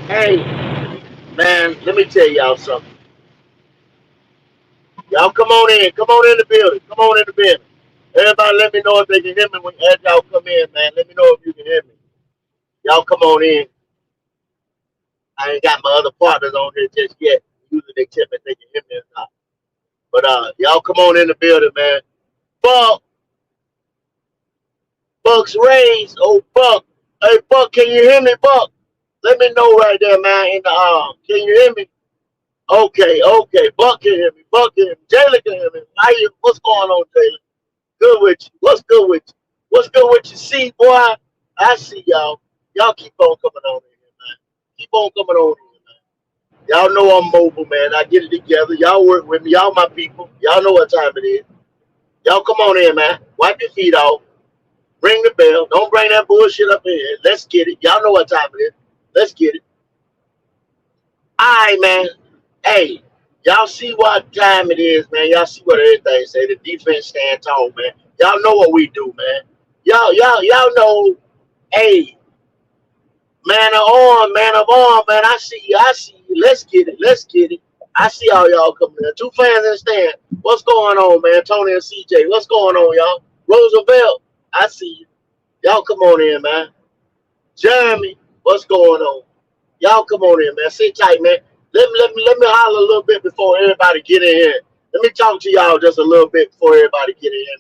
Hey, man, let me tell y'all something. Y'all come on in. Come on in the building. Come on in the building. Everybody let me know if they can hear me when as y'all come in, man. Let me know if you can hear me. Y'all come on in. I ain't got my other partners on here just yet. Usually they tell me if they can hear me or not. But y'all come on in the building, man. Buck, Buck's raised. Oh, Buck. Hey, Buck, can you hear me, Buck? Let me know right there, man. In the can you hear me? Okay, okay. Buck can hear me. Buck can hear me. Jalen can hear me. How you? What's going on, Jalen? Good with you. What's good with you? What's good with you? See, boy, I see y'all. Y'all keep on coming on in here, man. Keep on coming on in here, man. Y'all know I'm mobile, man. I get it together. Y'all work with me. Y'all my people. Y'all know what time it is. Y'all come on in, man. Wipe your feet off. Ring the bell. Don't bring that bullshit up in here. Let's get it. Y'all know what time it is. Let's get it. All right, man. Hey, y'all see what time it is, man. Y'all see what everything say. The defense stand tall, man. Y'all know what we do, man. Y'all know. Hey, man of arm, man. I see you. I see you. Let's get it. Let's get it. I see all y'all coming in. Two fans in the stand. What's going on, man? Tony and CJ. What's going on, y'all? Roosevelt. I see you. Y'all come on in, man. Jeremy. What's going on? Y'all come on in, man. Sit tight, man. Let me holler a little bit before everybody get in here. Let me talk to y'all just a little bit before everybody get in here,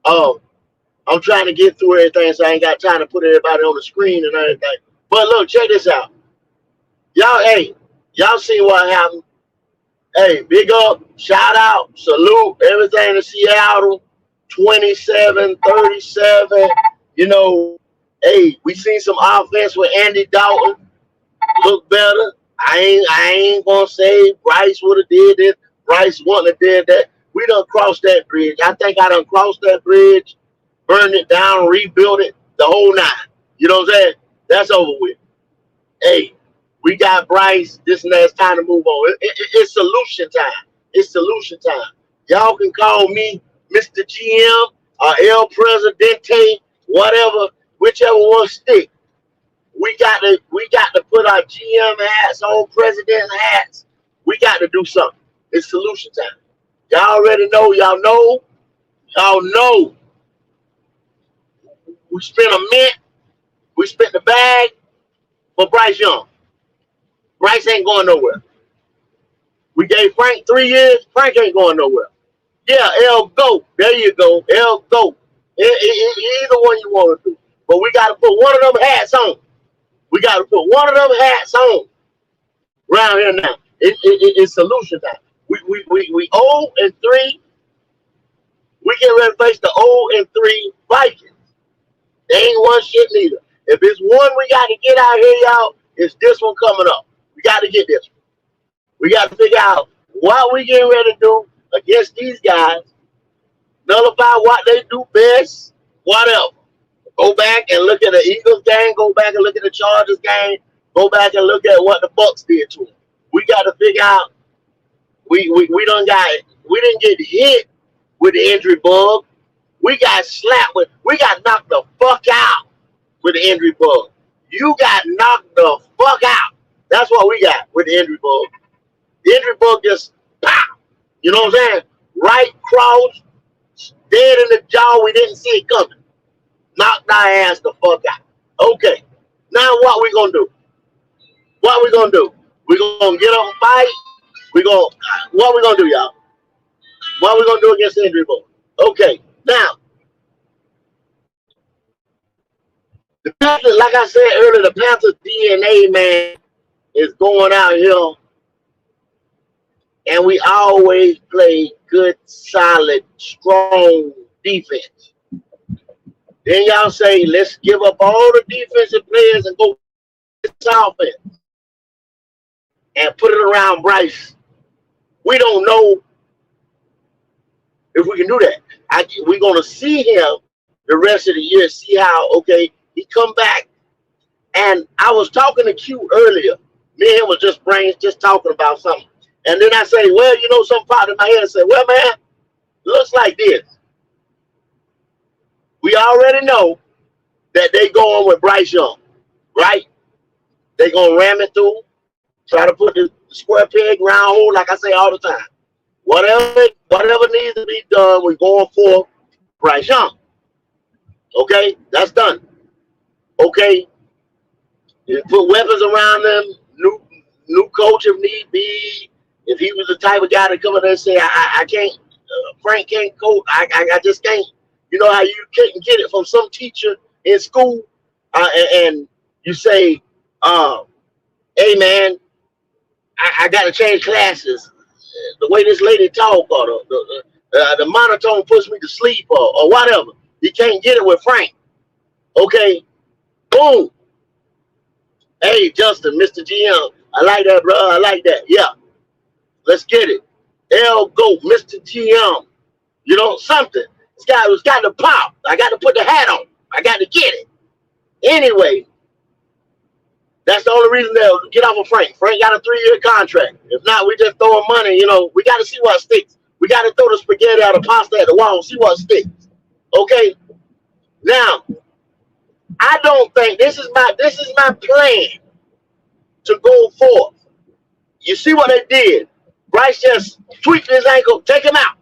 man. I'm trying to get through everything, so I ain't got time to put everybody on the screen and everything. But look, check this out. Y'all, hey, y'all see what happened? Hey, big up, shout out, salute, everything in Seattle, 27-37. You know, hey, we seen some offense with Andy Dalton. Look better. I ain't gonna say Bryce would have did this. Bryce wouldn't have did that. We done crossed that bridge. I think I done crossed that bridge, burned it down, rebuilt it, the whole nine. You know what I'm saying? That's over with. Hey, we got Bryce. This and that. It's time to move on. It's solution time. It's solution time. Y'all can call me Mr. GM or El Presidente, whatever, whichever one stick. We got to put our GM hats on, president hats. We got to do something. It's solution time. Y'all already know. Y'all know. Y'all know. We spent a mint. We spent the bag for Bryce Young. Bryce ain't going nowhere. We gave Frank 3 years. Frank ain't going nowhere. Yeah, L go. There you go. L go. Either one you want to do. But we got to put one of them hats on. We got to put one of them hats on around here now. It's solution time. We 0-3. We get ready to face the 0-3 Vikings. They ain't one shit neither. If it's one we got to get out here, y'all, it's this one coming up. We got to get this one. We got to figure out what we getting ready to do against these guys. Nullify what they do best. Whatever. Go back and look at the Eagles game. Go back and look at the Chargers game. Go back and look at what the Bucks did to them. We got to figure out. We done got it. We didn't get hit with the injury bug. We got slapped with. We got knocked the fuck out with the injury bug. You got knocked the fuck out. That's what we got with the injury bug. The injury bug just pow. You know what I'm saying? Right cross, dead in the jaw. We didn't see it coming. Knocked our ass the fuck out. Okay. Now what we gonna do? What we gonna do? We gonna get up and fight? We gonna what we gonna do, y'all? What we gonna do against the injury bug? Okay. Now, the Panthers, like I said earlier, the Panthers DNA, man, is going out here, and we always play good, solid, strong defense. Then y'all say, let's give up all the defensive players and go this offense and put it around Bryce. We don't know if we can do that. We're going to see him the rest of the year, see how, okay, he come back And I was talking to Q earlier. Me and him was just brains, just talking about something. And then I say, well, you know, some part in my head said, well, man, looks like this. We already know that they going with Bryce Young, right? They gonna ram it through, try to put the square peg round hole, like I say all the time. Whatever needs to be done, we're going for Bryce Young. Okay, that's done. Okay, you put weapons around them. New coach if need be. If he was the type of guy to come in there and say, I can't, Frank can't coach. I just can't. You know how you couldn't get it from some teacher in school, and you say, hey man, I got to change classes. The way this lady talk, or the monotone puts me to sleep, or whatever. You can't get it with Frank. Okay, boom. Hey, Justin, Mr. GM, I like that, bro. I like that. Yeah, let's get it. Go, Mr. GM. You know, something. It's got to pop. I got to put the hat on. I got to get it. Anyway, that's the only reason they'll get off of Frank. Frank got a 3-year contract. If not, we just throwing money. You know, we got to see what sticks. We got to throw the spaghetti out of pasta at the wall, see what sticks. Okay. Now, I don't think this is my plan to go forth. You see what they did? Bryce just tweaked his ankle. Take him out.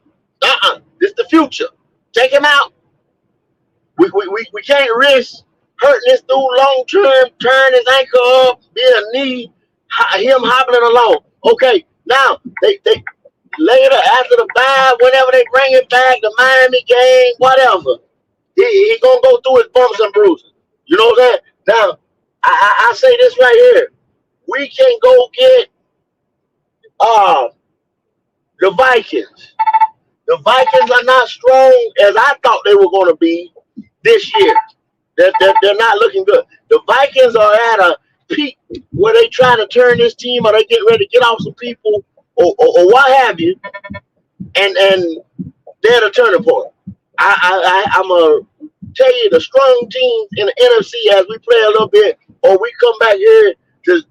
This is the future. Take him out. We can't risk hurting this dude long term, turn his ankle up, be a knee, him hobbling along. Okay, now they later after the bye, whenever they bring it back, the Miami game, whatever, he gonna go through his bumps and bruises. You know what I'm saying? Now, I say this right here. We can go get the Vikings. The Vikings are not strong as I thought they were going to be this year. They're not looking good. The Vikings are at a peak where they try to turn this team, or they get ready to get off some people, or what have you, and they're the turning point. I'm going to tell you the strong teams in the NFC as we play a little bit, or we come back here to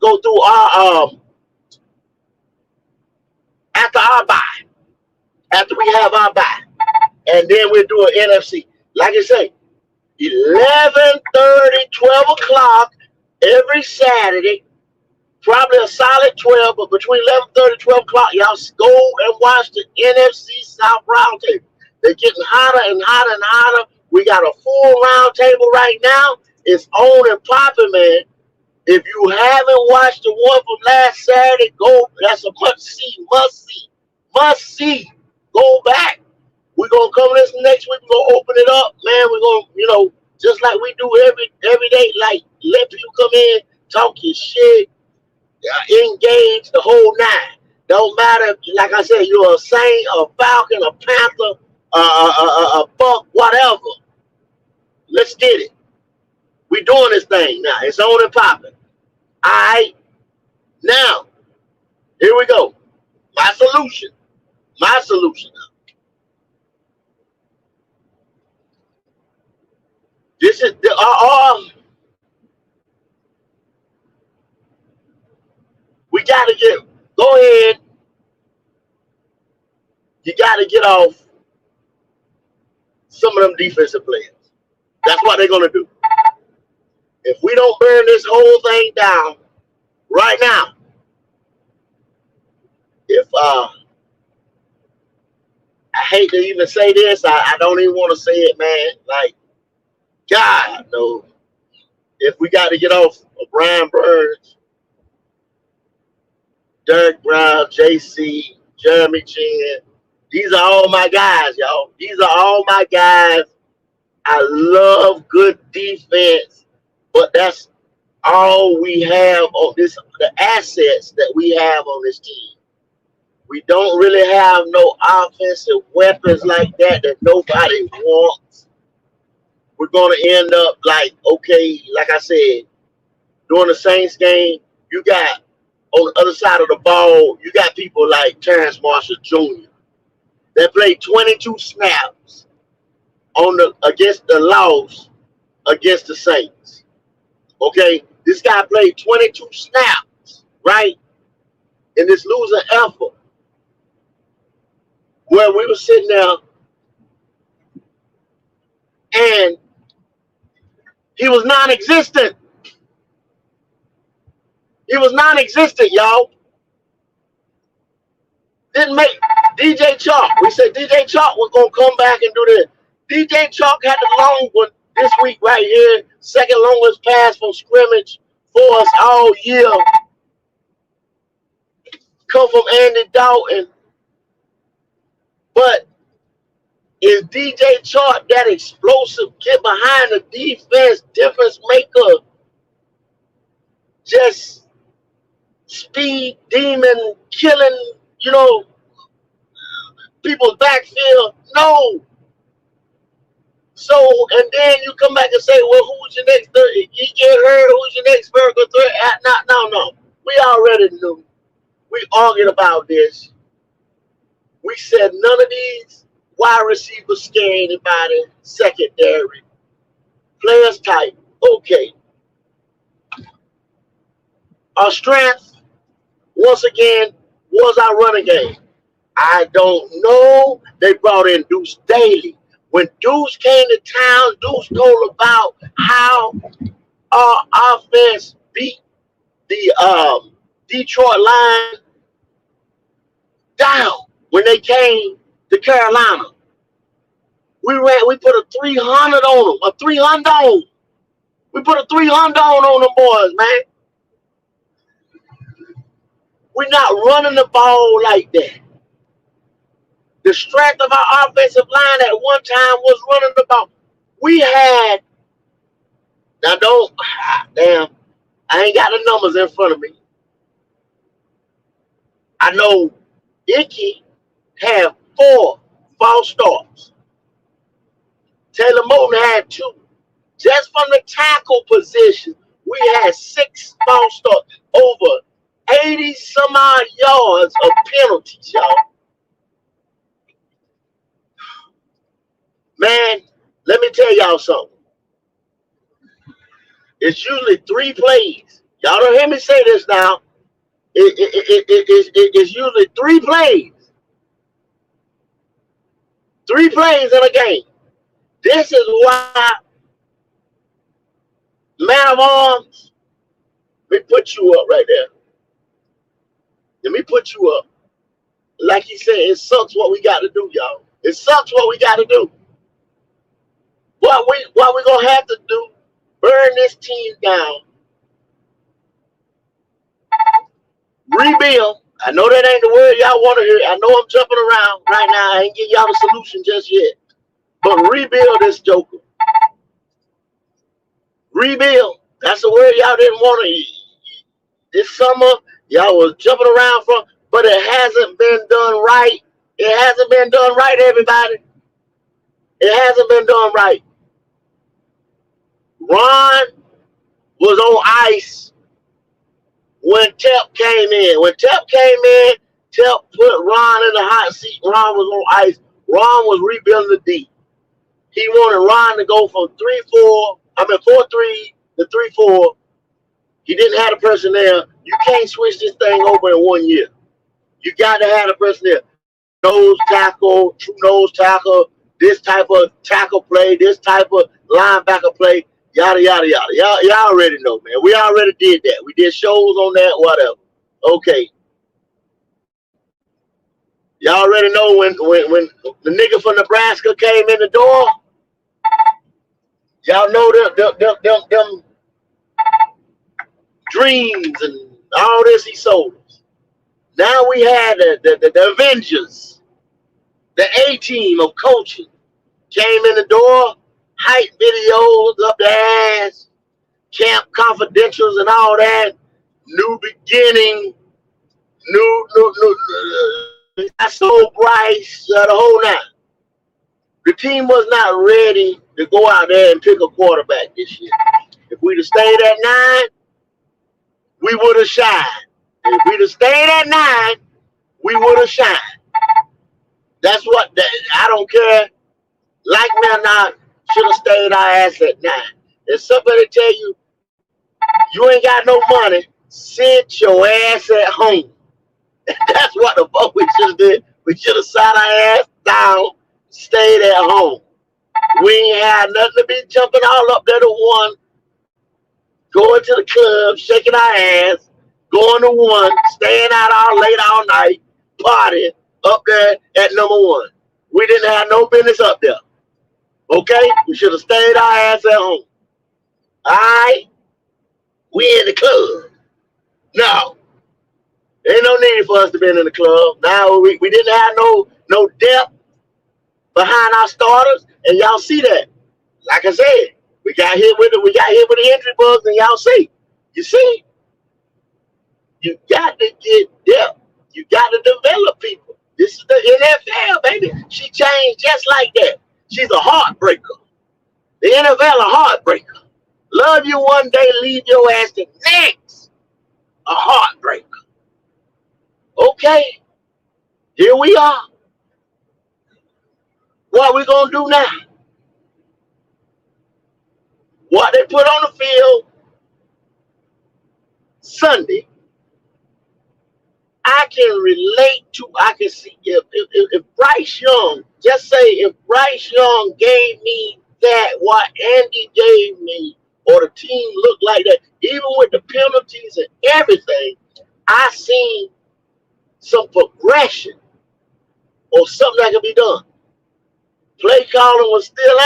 go through our after our bye. After we have our bye, and then we'll do an NFC. Like I say, 11:30, 12 o'clock every Saturday, probably a solid 12, but between 11:30 and 12 o'clock, y'all go and watch the NFC South Roundtable. They're getting hotter and hotter and hotter. We got a full roundtable right now. It's on and popping, man. If you haven't watched the one from last Saturday, go. That's a must see. Go back. We're gonna come this next week. We're gonna open it up, man. We're gonna, you know, just like we do every day, like let people come in, talk your shit, engage the whole nine. Don't matter, like I said, you're a Saint, a Falcon, a Panther, a Buck, whatever. Let's get it. We're doing this thing now. It's on and popping. All right. Now, here we go. My solution. This is we gotta go ahead. You gotta get off some of them defensive players. That's what they're gonna do. If we don't burn this whole thing down right now, if I hate to even say this, I don't even want to say it, man. Like, God, no. If we got to get off of Brian Burns, Derek Brown, JC, Jeremy Chin, these are all my guys, y'all. These are all my guys. I love good defense, but that's all we have on this, the assets that we have on this team. We don't really have no offensive weapons like that nobody wants. We're going to end up like, okay, like I said, during the Saints game, you got on the other side of the ball, you got people like Terrence Marshall Jr. that played 22 snaps against the loss against the Saints. Okay, this guy played 22 snaps, right? In this losing effort, where we were sitting there, and he was non-existent. He was non-existent, y'all. Didn't make DJ Chalk. We said DJ Chalk was gonna come back and do this. DJ Chalk had the long one this week right here, second longest pass from scrimmage for us all year. Come from Andy Dalton. But is DJ Chalk that explosive, get behind the defense, difference maker, just speed demon killing, people's backfield? No. So, and then you come back and say, well, who's your next third? You get hurt, who's your next vertical threat? No. We already knew. We argued about this. We said none of these wide receivers scare anybody. Secondary. Players type. Okay. Our strength, once again, was our running game. I don't know. They brought in Deuce Daly. When Deuce came to town, Deuce told about how our offense beat the Detroit Lions down when they came to Carolina. We put a 300 on them, a 300 on. We put a 300 on them boys, man. We're not running the ball like that. The strength of our offensive line at one time was running the ball. We had, now damn, I ain't got the numbers in front of me. I know Icky had 4 false starts. Taylor Moton had 2. Just from the tackle position, we had 6 false starts. Over 80 some odd yards of penalties, y'all. Man, let me tell y'all something. It's usually 3 plays. Y'all don't hear me say this now. It's usually 3 plays. 3 plays in a game. This is why, man of arms, let me put you up right there. Let me put you up. Like he said, it sucks what we got to do, y'all. It sucks what we got to do. What we gonna have to do, burn this team down, rebuild. I know that ain't the word y'all want to hear. I know I'm jumping around right now. I ain't giving y'all the solution just yet. But rebuild this joker. Rebuild. That's the word y'all didn't want to eat. This summer, y'all was jumping around from, but it hasn't been done right. It hasn't been done right, everybody. It hasn't been done right. Ron was on ice when Tep came in. When Tep came in, Tep put Ron in the hot seat. Ron was on ice. Ron was rebuilding the D. He wanted Ron to go from 4-3 to 3-4. He didn't have the personnel. You can't switch this thing over in 1 year. You got to have the personnel. Nose tackle, true nose tackle, this type of tackle play, this type of linebacker play. Yada, yada, yada. Y'all already know, man. We already did that. We did shows on that, whatever. Okay. Y'all already know when the nigga from Nebraska came in the door. Y'all know them dreams and all this he sold us. Now we had the Avengers, the A-team of coaching came in the door. Hype videos up the ass, camp confidentials and all that. New beginning, I sold Bryce, the whole 9. The team was not ready to go out there and pick a quarterback this year. If we'd have stayed at 9, we would have shined. If we'd have stayed at 9, we would have shined. That's what, I don't care, like me or not, should have stayed our ass at 9. If somebody tell you You ain't got no money. Sit your ass at home. That's what the fuck we should have did. We should have sat our ass down, stayed at home. We ain't had nothing to be jumping all up there to one, going to the club, shaking our ass, going to one, staying out all late all night, partying up there at number one. We didn't have no business up there. Okay? We should have stayed our ass at home. Alright? We in the club. No. Ain't no need for us to be in the club. Now we didn't have no depth behind our starters, and y'all see that. Like I said, we got hit with the injury bugs, and y'all see. You see? You got to get depth. You got to develop people. This is the NFL, baby. She changed just like that. She's a heartbreaker. The NFL a heartbreaker. Love you one day, leave your ass the next. A heartbreaker. Okay, here we are. What we gonna do now? What they put on the field Sunday, I can relate to. I can see if Bryce Young, just say if Bryce Young gave me that, what Andy gave me, or the team looked like that, even with the penalties and everything, I seen some progression or something that could be done. Play calling was still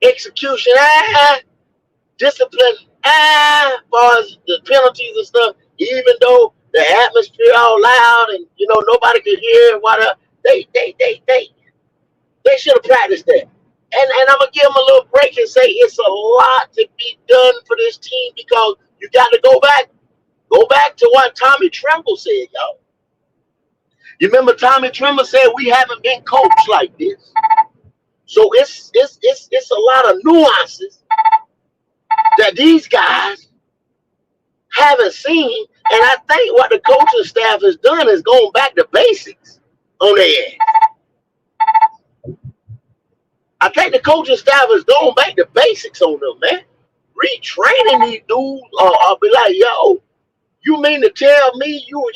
execution discipline as far as the penalties and stuff, even though the atmosphere all loud and nobody could hear what they should have practiced that. And I'm gonna give them a little break and say it's a lot to be done for this team, because you got to go back to what Tommy Tremble said, y'all. You remember Tommy Tremble said we haven't been coached like this. So it's a lot of nuances that these guys haven't seen. And I think what the coaching staff has done is going back to basics on their ass. I think the coaching staff is going back to basics on them, man. Retraining these dudes, I'll be like, yo, you mean to tell me you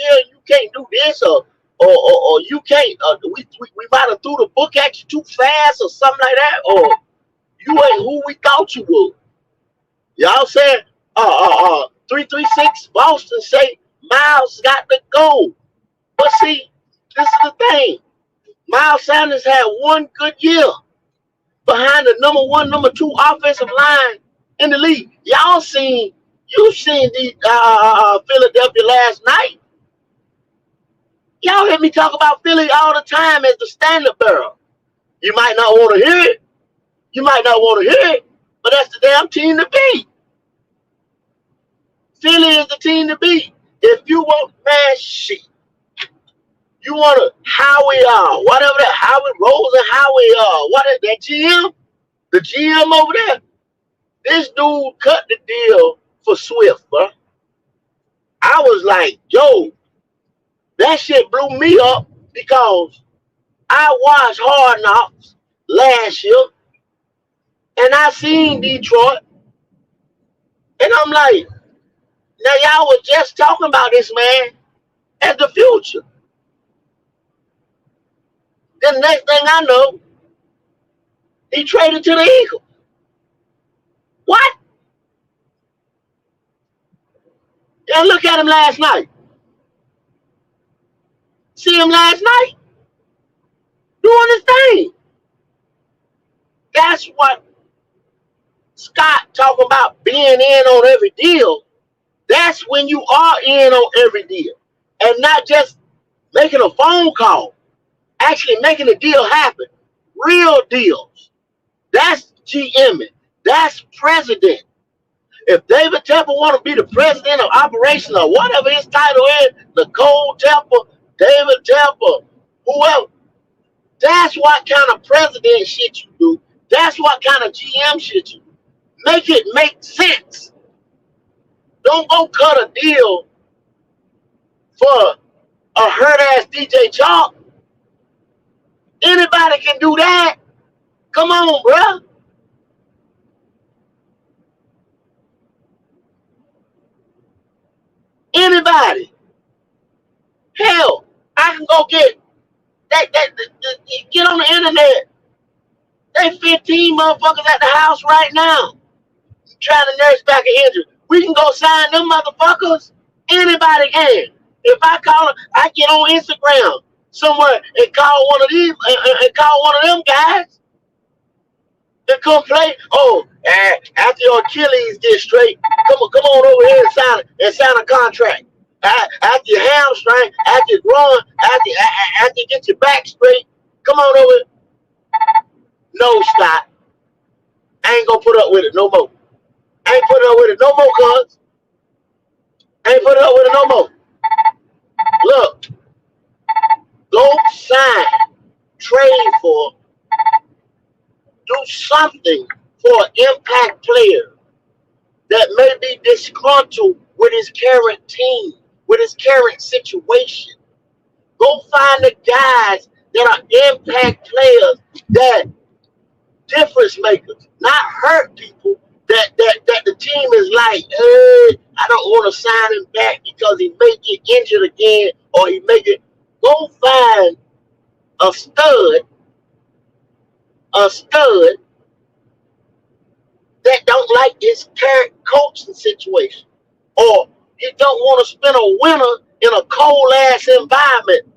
can't do this, or you can't, we might have threw the book at you too fast or something like that, or you ain't who we thought you were. Y'all said 336 Boston say Miles got to go. But see, this is the thing. Miles Sanders had one good year behind the number one, number two offensive line in the league. You seen the Philadelphia last night. Y'all hear me talk about Philly all the time as the standard bearer. You might not want to hear it. But that's the damn team to beat. Philly is the team to beat. If you want, man, shit. You want to Howie whatever that Howie Rose and Howie what is that GM? The GM over there. This dude cut the deal for Swift, bro. I was like, yo, that shit blew me up, because I watched Hard Knocks last year and I seen Detroit, and I'm like, now y'all was just talking about this man as the future. Then the next thing I know, he traded to the Eagles. What? And look at him last night. See him last night? Doing his thing. That's what Scott talking about, being in on every deal. That's when you are in on every deal. And not just making a phone call. Actually making a deal happen. Real deals. That's GMing. That's president. If David Tepper want to be the president of operations or whatever his title is, Nicole Tepper, David Tepper, whoever, that's what kind of president shit you do. That's what kind of GM shit you do. Make it make sense. Don't go cut a deal for a hurt-ass DJ Chalk. Anybody can do that. Come on, bruh. Anybody. Hell, I can go get get on the internet. They 15 motherfuckers at the house right now trying to nurse back an injury. We can go sign them motherfuckers. Anybody can. If I call, I get on Instagram somewhere and call one of these and call one of them guys to come play. Oh, after your Achilles get straight, come on over here and sign a contract. After your hamstring, after your groin, after you get your back straight, come on over. No, Scott. I ain't gonna put up with it no more. I ain't putting up with it no more, cuz. I ain't putting up with it no more. Look, go sign, trade for, do something for an impact player that may be disgruntled with his current team, with his current situation. Go find the guys that are impact players, that difference makers, not hurt people that the team is like, I don't want to sign him back because he may get injured again or he may get. Go find a stud that don't like his current coaching situation, or he don't want to spend a winter in a cold ass environment.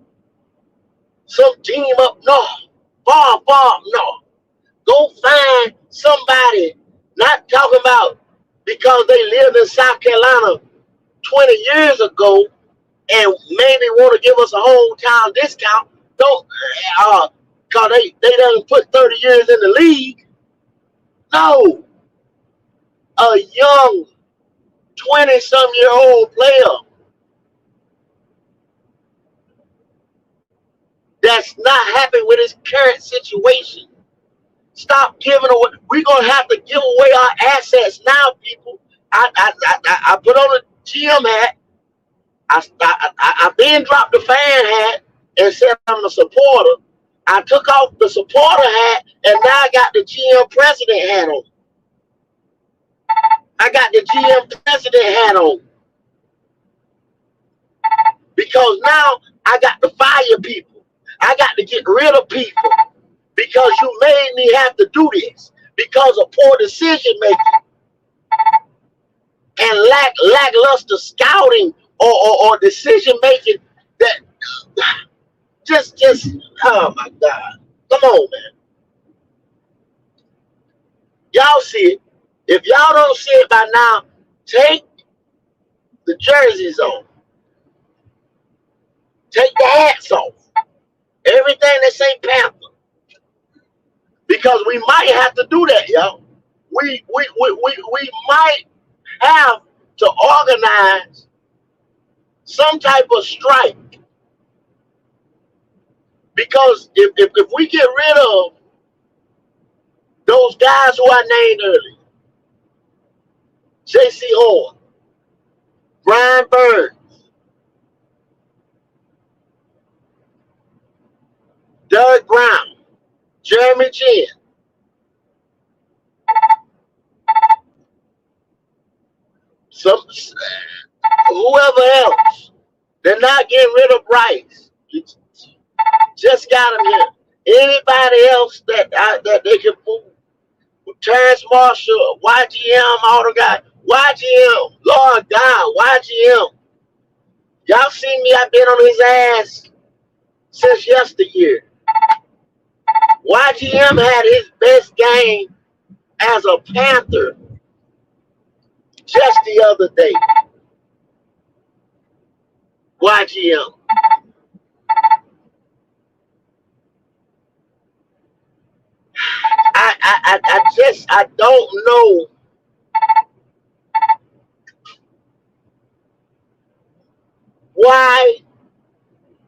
Some team up north, far north. Go find somebody, not talking about because they lived in South Carolina 20 years ago and maybe want to give us a hometown discount. Don't, because they done put 30 years in the league. No. A young 20-some-year-old player that's not happy with his current situation. Stop giving away. We're gonna have to give away our assets now, people. I put on a GM hat. I then dropped the fan hat and said I'm a supporter. I took off the supporter hat and now I got the GM president hat on. I got the GM president hat on. Because now I got to fire people. I got to get rid of people. Because you made me have to do this. Because of poor decision making. And lackluster scouting or decision making that just oh my God. Come on, man. Y'all see it. If y'all don't see it by now, take the jerseys off. Take the hats off. Everything that say Panther. Because we might have to do that, y'all. We might have to organize some type of strike. Because if we get rid of those guys who I named earlier, J.C. Horn, Brian Burns, Doug Brown, Jeremy Chin, whoever else, they're not getting rid of Bryce. Just got him here. Anybody else that they can move? Terrence Marshall, YGM, all the guys. YGM, Lord God, YGM. Y'all seen me, I've been on his ass since yesteryear. YGM had his best game as a Panther just the other day. YGM. I don't know why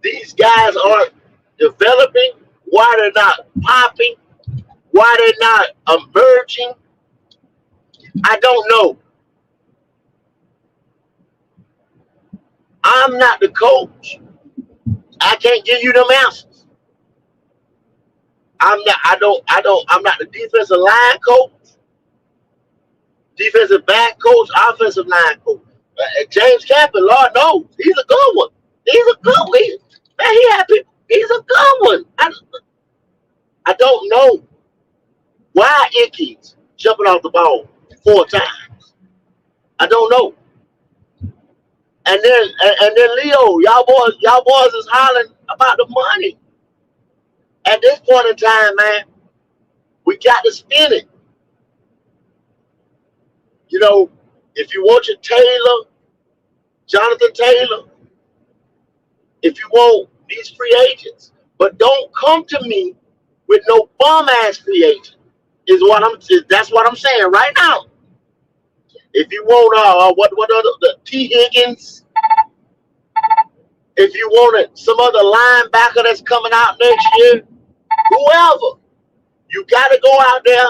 these guys aren't developing, why they're not popping, why they're not emerging. I don't know. I'm not the coach. I can't give you them answers. I'm not the defensive line coach, defensive back coach, offensive line coach. James Captain, Lord knows, he's a good one. He's a good one. Man, he had people. He's a good one. I don't know why Icky's jumping off the ball 4 times. I don't know. And then Leo, y'all boys is hollering about the money. At this point in time, man, we got to spin it. You know, if you want your Taylor, Jonathan Taylor, if you want these free agents, but don't come to me with no bum ass free agent. That's what I'm saying right now. If you want what are the T Higgins, if you wanted some other linebacker that's coming out next year, whoever, you got to go out there,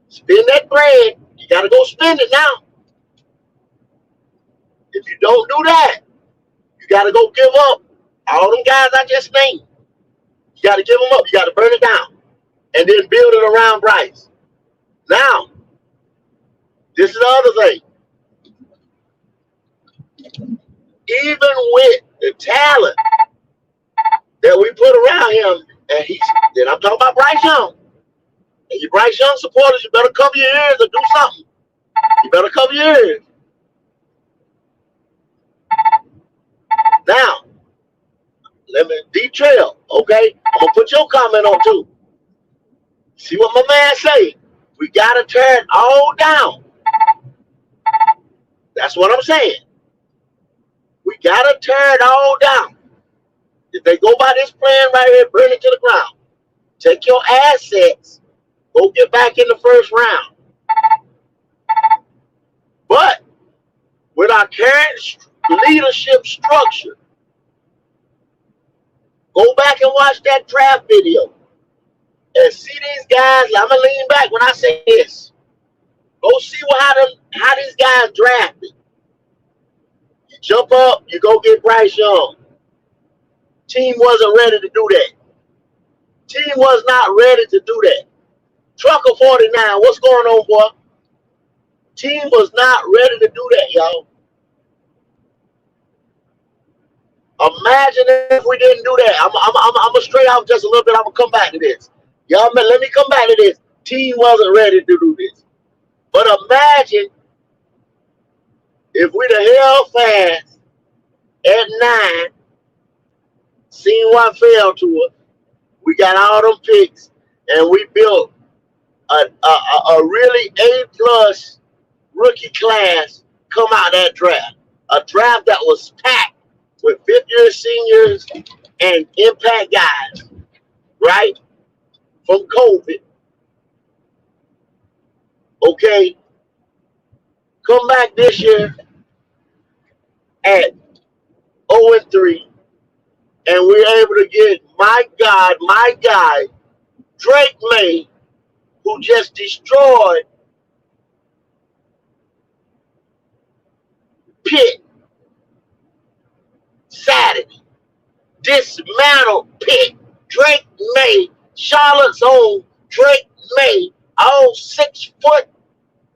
spend that bread. You got to go spend it now. If you don't do that, you got to go give up all them guys I just named. You got to give them up. You got to burn it down and then build it around Bryce. Now, this is the other thing. Even with the talent that we put around him, and then I'm talking about Bryce Young. And you Bryce Young supporters, you better cover your ears or do something. You better cover your ears. Now, let me detail, okay? I'm gonna put your comment on too. See what my man say? We gotta tear it all down. That's what I'm saying. We gotta tear it all down. If they go by this plan right here, burn it to the ground. Take your assets, go get back in the first round. But with our current leadership structure, go back and watch that draft video and see these guys. I'm gonna lean back when I say this. Go see how these guys drafted. You jump up, you go get Bryce Young. Team wasn't ready to do that. Team was not ready to do that. Trucker 49, what's going on, boy? Team was not ready to do that, y'all. Imagine if we didn't do that. I'm gonna stray off just a little bit. I'm gonna come back to this. Y'all, let me come back to this. Team wasn't ready to do this. But imagine if we'd have held fast at 9, seen what fell to us. We got all them picks, and we built a really A+ rookie class come out that draft. A draft that was packed with 5th-year seniors and impact guys, right? From COVID. Okay. Come back this year at 0-3, and we're able to get my guy, Drake May, who just destroyed Pitt Saturday. Dismantled Pitt. Drake May, Charlotte's own Drake May, all 6'4",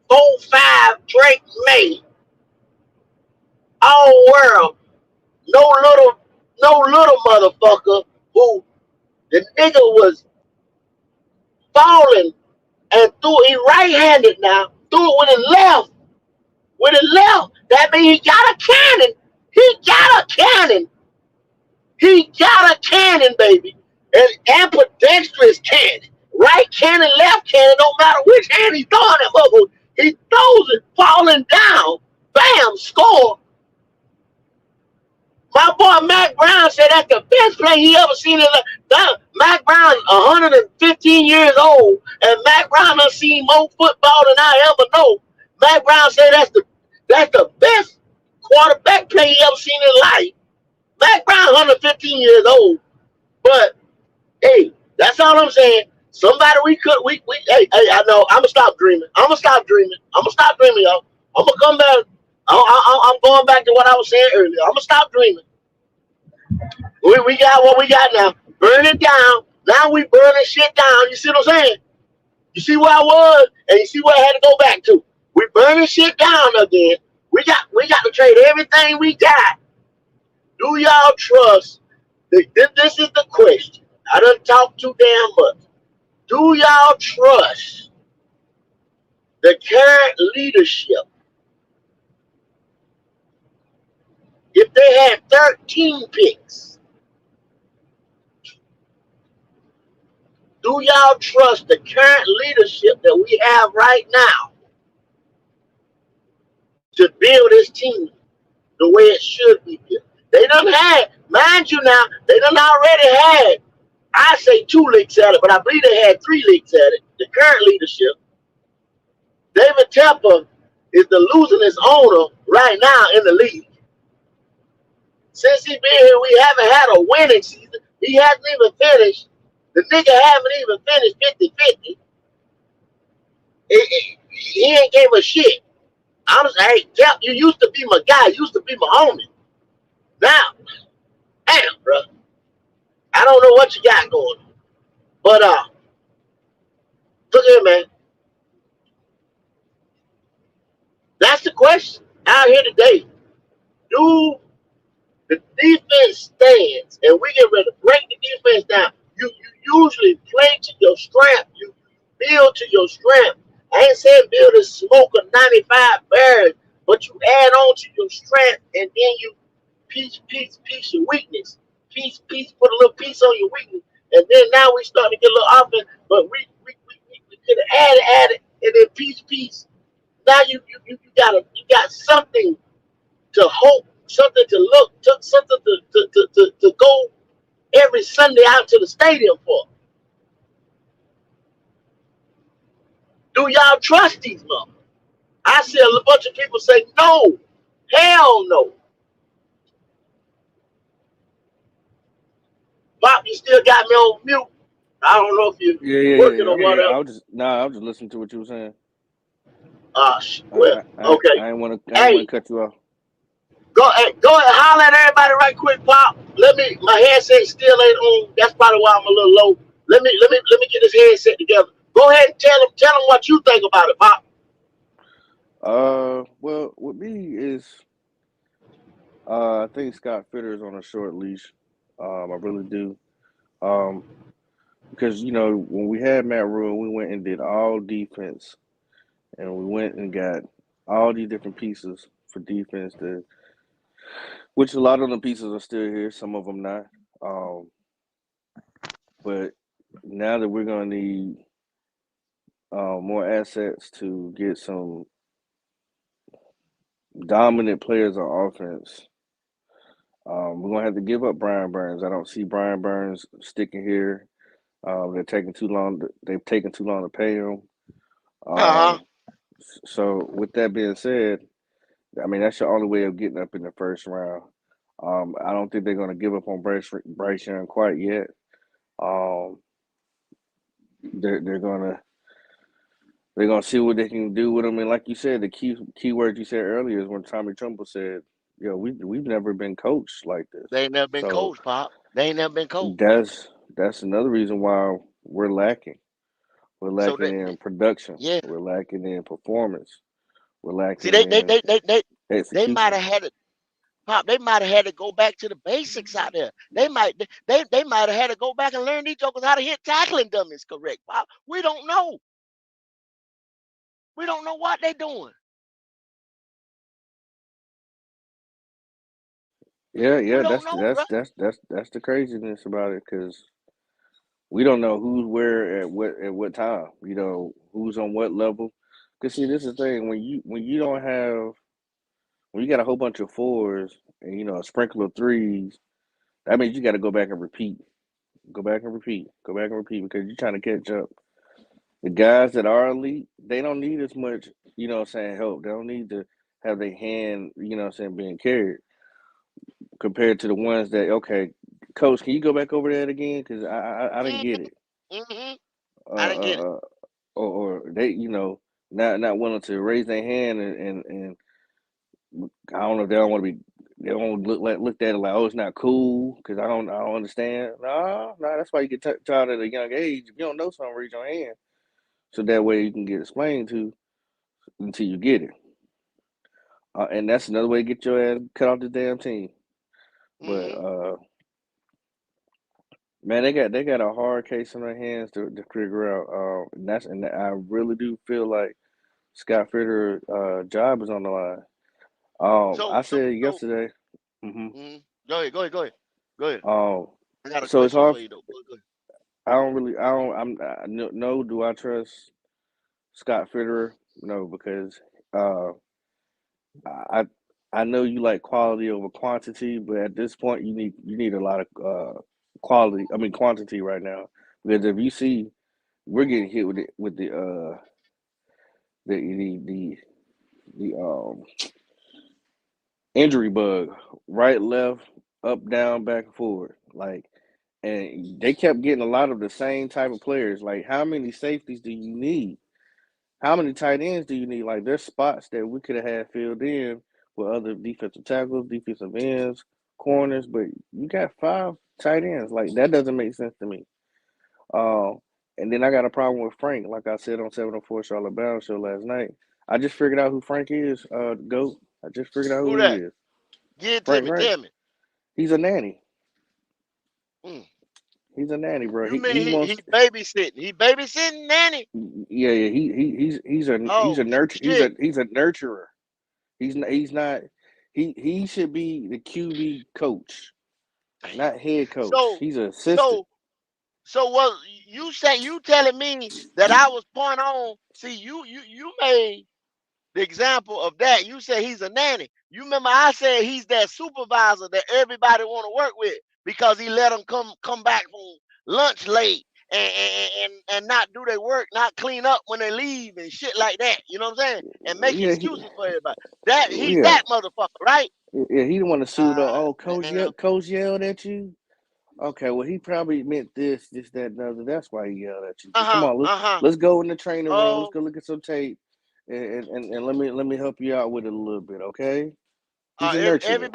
5 Drake May. All world. No little motherfucker who the nigga was falling and he right-handed now, threw it with his left. With his left. That means he got a cannon. He got a cannon. He got a cannon, baby. An ambidextrous cannon. Right cannon, left cannon, no matter which hand he's throwing it, motherfucker. He throws it falling down. Bam, score. My boy Mac Brown said that's the best play he ever seen in life. Mac Brown's 115 years old, and Mac Brown done seen more football than I ever know. Mac Brown said that's the best quarterback play he ever seen in life. Mac Brown 115 years old. But hey, that's all I'm saying. Somebody hey, I know. I'ma stop dreaming. I'ma stop dreaming, y'all. I'ma come back. I'm going back to what I was saying earlier. I'ma stop dreaming. We got what we got now. Burn it down. Now we burning shit down. You see what I'm saying? You see where I was, and you see where I had to go back to. We burning shit down again. We got to trade everything we got. Do y'all trust? This is the question. I done talked too damn much. Do y'all trust the current leadership? If they had 13 picks, do y'all trust the current leadership that we have right now to build this team the way it should be built? They done had, mind you now, they done already had, I say 2 licks at it, but I believe they had 3 licks at it. The current leadership. David Tepper is the losingest owner right now in the league. Since he been here, we haven't had a winning season. He hasn't even finished. The nigga haven't even finished 50-50. He ain't gave a shit. I'm just, hey, Tep, you used to be my guy. You used to be my homie. Now, damn, bro. I don't know what you got going on. But, look here, man. That's the question out here today. Do the defense stands, and we get ready to break the defense down. You usually play to your strength. You build to your strength. I ain't saying build a smoke of 95 bears, but you add on to your strength, and then you piece your weakness. Piece, put a little piece on your weakness. And then now we starting to get a little offense, but we could have added, and then piece. Now you got something to hope, something to look, something to go every Sunday out to the stadium for. Do y'all trust these motherfuckers? I see a bunch of people say no, hell no. Bob, you still got me on mute. I don't know if you're working or whatever. I was just listening to what you were saying. Well, okay. I didn't want to cut you off. Go ahead, holler at everybody right quick, Pop. My headset still ain't on. That's probably why I'm a little low. Let me get this headset together. Go ahead and tell them what you think about it, Pop. Well, with me is, I think Scott Fitter is on a short leash. I really do. Because when we had Matt Rule, we went and did all defense, and we went and got all these different pieces for defense. Which a lot of the pieces are still here, some of them not. But now that we're gonna need more assets to get some dominant players on offense, we're gonna have to give up Brian Burns. I don't see Brian Burns sticking here. They've taken too long to pay him. So with that being said, I mean that's your only way of getting up in the first round. I don't think they're gonna give up on Bryce Young quite yet. Um, they're gonna see what they can do with him. And like you said, the key word you said earlier is when Tommy Trumbull said, we've never been coached like this. They ain't never been coached, Pop. They ain't never been coached. That's another reason why we're lacking. We're lacking in production. Yeah. We're lacking in performance. We're lacking in execution. They might have had it. Pop, they might have had to go back to the basics out there. They might have had to go back and learn these jokers how to hit tackling dummies correct. Pop, we don't know. We don't know what they're doing. Yeah. That's the craziness about it, because we don't know who's where at what time. Who's on what level. Because see, this is the thing, when you don't have, when you got a whole bunch of fours and a sprinkle of threes, that means you got to go back and repeat. Go back and repeat because you're trying to catch up. The guys that are elite, they don't need as much, help. They don't need to have their hand, being carried, compared to the ones that, okay, coach, can you go back over that again? Because I didn't get it. I didn't get it. Or they, not willing to raise their hand and I don't know if they don't want to be. They don't look at it like, oh, it's not cool because I don't understand. No, that's why you get taught at a young age. If you don't know something, raise your hand, so that way you can get explained to until you get it. And that's another way to get your ass cut off the damn team. But Mm-hmm. man, they got a hard case in their hands to figure out. And I really do feel like Scott Fitter's job is on the line. So I so said so. yesterday. hmm Mm-hmm. Go ahead. Go ahead. Go ahead. Go ahead. Um, I got a so it's question hard. for you though. Go ahead. I don't really. I don't. No. Do I trust Scott Fitterer? No, because uh, I I know you like quality over quantity, but at this point, you need a lot of quality. I mean quantity right now, because if you see, we're getting hit with the injury bug, right, left, up, down, back and forward, like, and they kept getting a lot of the same type of players. Like, how many safeties do you need? How many tight ends do you need? Like, there's spots that we could have had filled in with other defensive tackles, defensive ends, corners, but you got 5 tight ends. Like, that doesn't make sense to me. Um, and then I got a problem with Frank. Like I said on 704 Charlotte Brown show last night, I just figured out who Frank is. Goat. I just figured out Who who he that? is. Give it to Frank me. Reich. Tell me. He's a nanny. Mm. He's a nanny, bro. You He mean he he wants. babysitting? He babysitting nanny? Yeah. He's a Oh nurture. shit! He's a nurturer. He's not. He should be the QB coach, Damn. not head coach. So He's an assistant. so so what you say? You telling me that I was point on? See, you made the example of that. You say he's a nanny. You remember I said he's that supervisor that everybody want to work with because he let them come back from lunch late and not do their work, not clean up when they leave and shit like that. You know what I'm saying? And make Yeah. excuses for everybody. That he's Yeah. that motherfucker, right? Yeah. He didn't want to suit up. Oh, Damn. coach yelled at you. Okay, well, he probably meant this, that, and the other. That's why he yelled at you. Uh But come huh. on, Uh huh. let's go in the training room. Let's Oh. go look at some tape, and let me help you out with it a little bit, okay? He's a nurturer.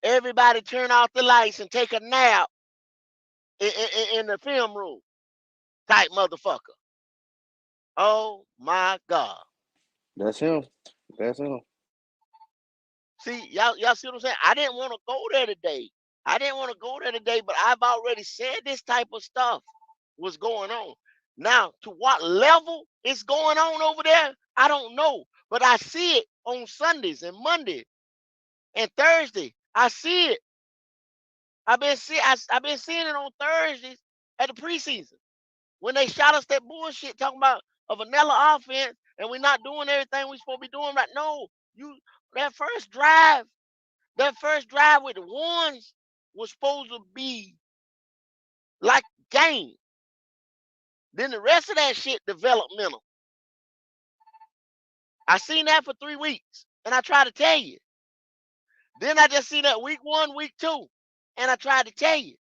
Everybody turn off the lights and take a nap in the film room type motherfucker. Oh my God. That's him. That's him. See, y'all see what I'm saying? I didn't want to go there today. I didn't want to go there today, but I've already said this type of stuff was going on. Now, to what level it's going on over there, I don't know. But I see it on Sundays and Mondays and Thursday. I see it. I've been seeing it on Thursdays at the preseason when they shot us that bullshit talking about a vanilla offense and we're not doing everything we're supposed to be doing right. No, you that first drive, that first drive with the ones was supposed to be like game. Then the rest of that shit developmental. I seen that for 3 weeks, and I tried to tell you. Then I just seen that week 1, week 2, and I tried to tell you.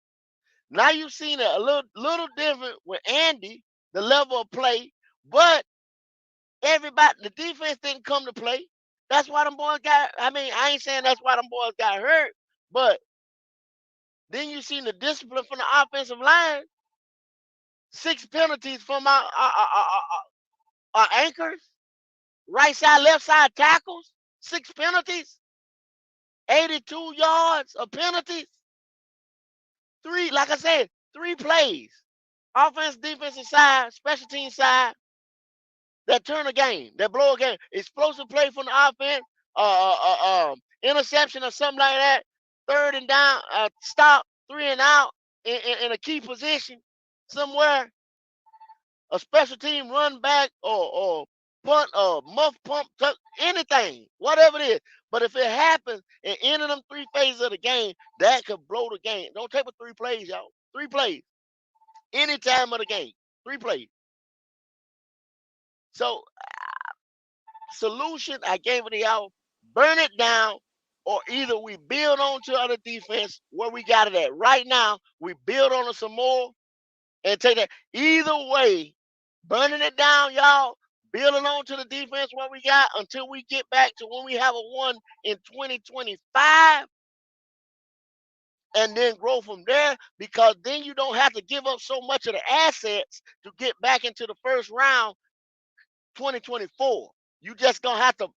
Now you've seen it a little different with Andy, the level of play, but everybody, the defense didn't come to play. That's why them boys got. I mean, I ain't saying that's why them boys got hurt, but then you seen the discipline from the offensive line. 6 penalties from our anchors, right side, left side tackles. 6 penalties, 82 yards of penalties. Three, like I said, 3 plays. Offense, defensive side, special team side, that turn a game, that blow a game. Explosive play from the offense, interception or something like that. Third and down, stop, 3 and out in a key position somewhere. A special team run back or punt or muff pump, anything, whatever it is. But if it happens in any of them 3 phases of the game, that could blow the game. Don't take but 3 plays, y'all. 3 plays. Any time of the game. 3 plays. So solution, I gave it to y'all. Burn it down, or either we build on to other defense where we got it at. Right now, we build on it some more and take that. Either way, burning it down, y'all, building on to the defense where we got until we get back to when we have a one in 2025 and then grow from there, because then you don't have to give up so much of the assets to get back into the first round 2024. You just gonna have to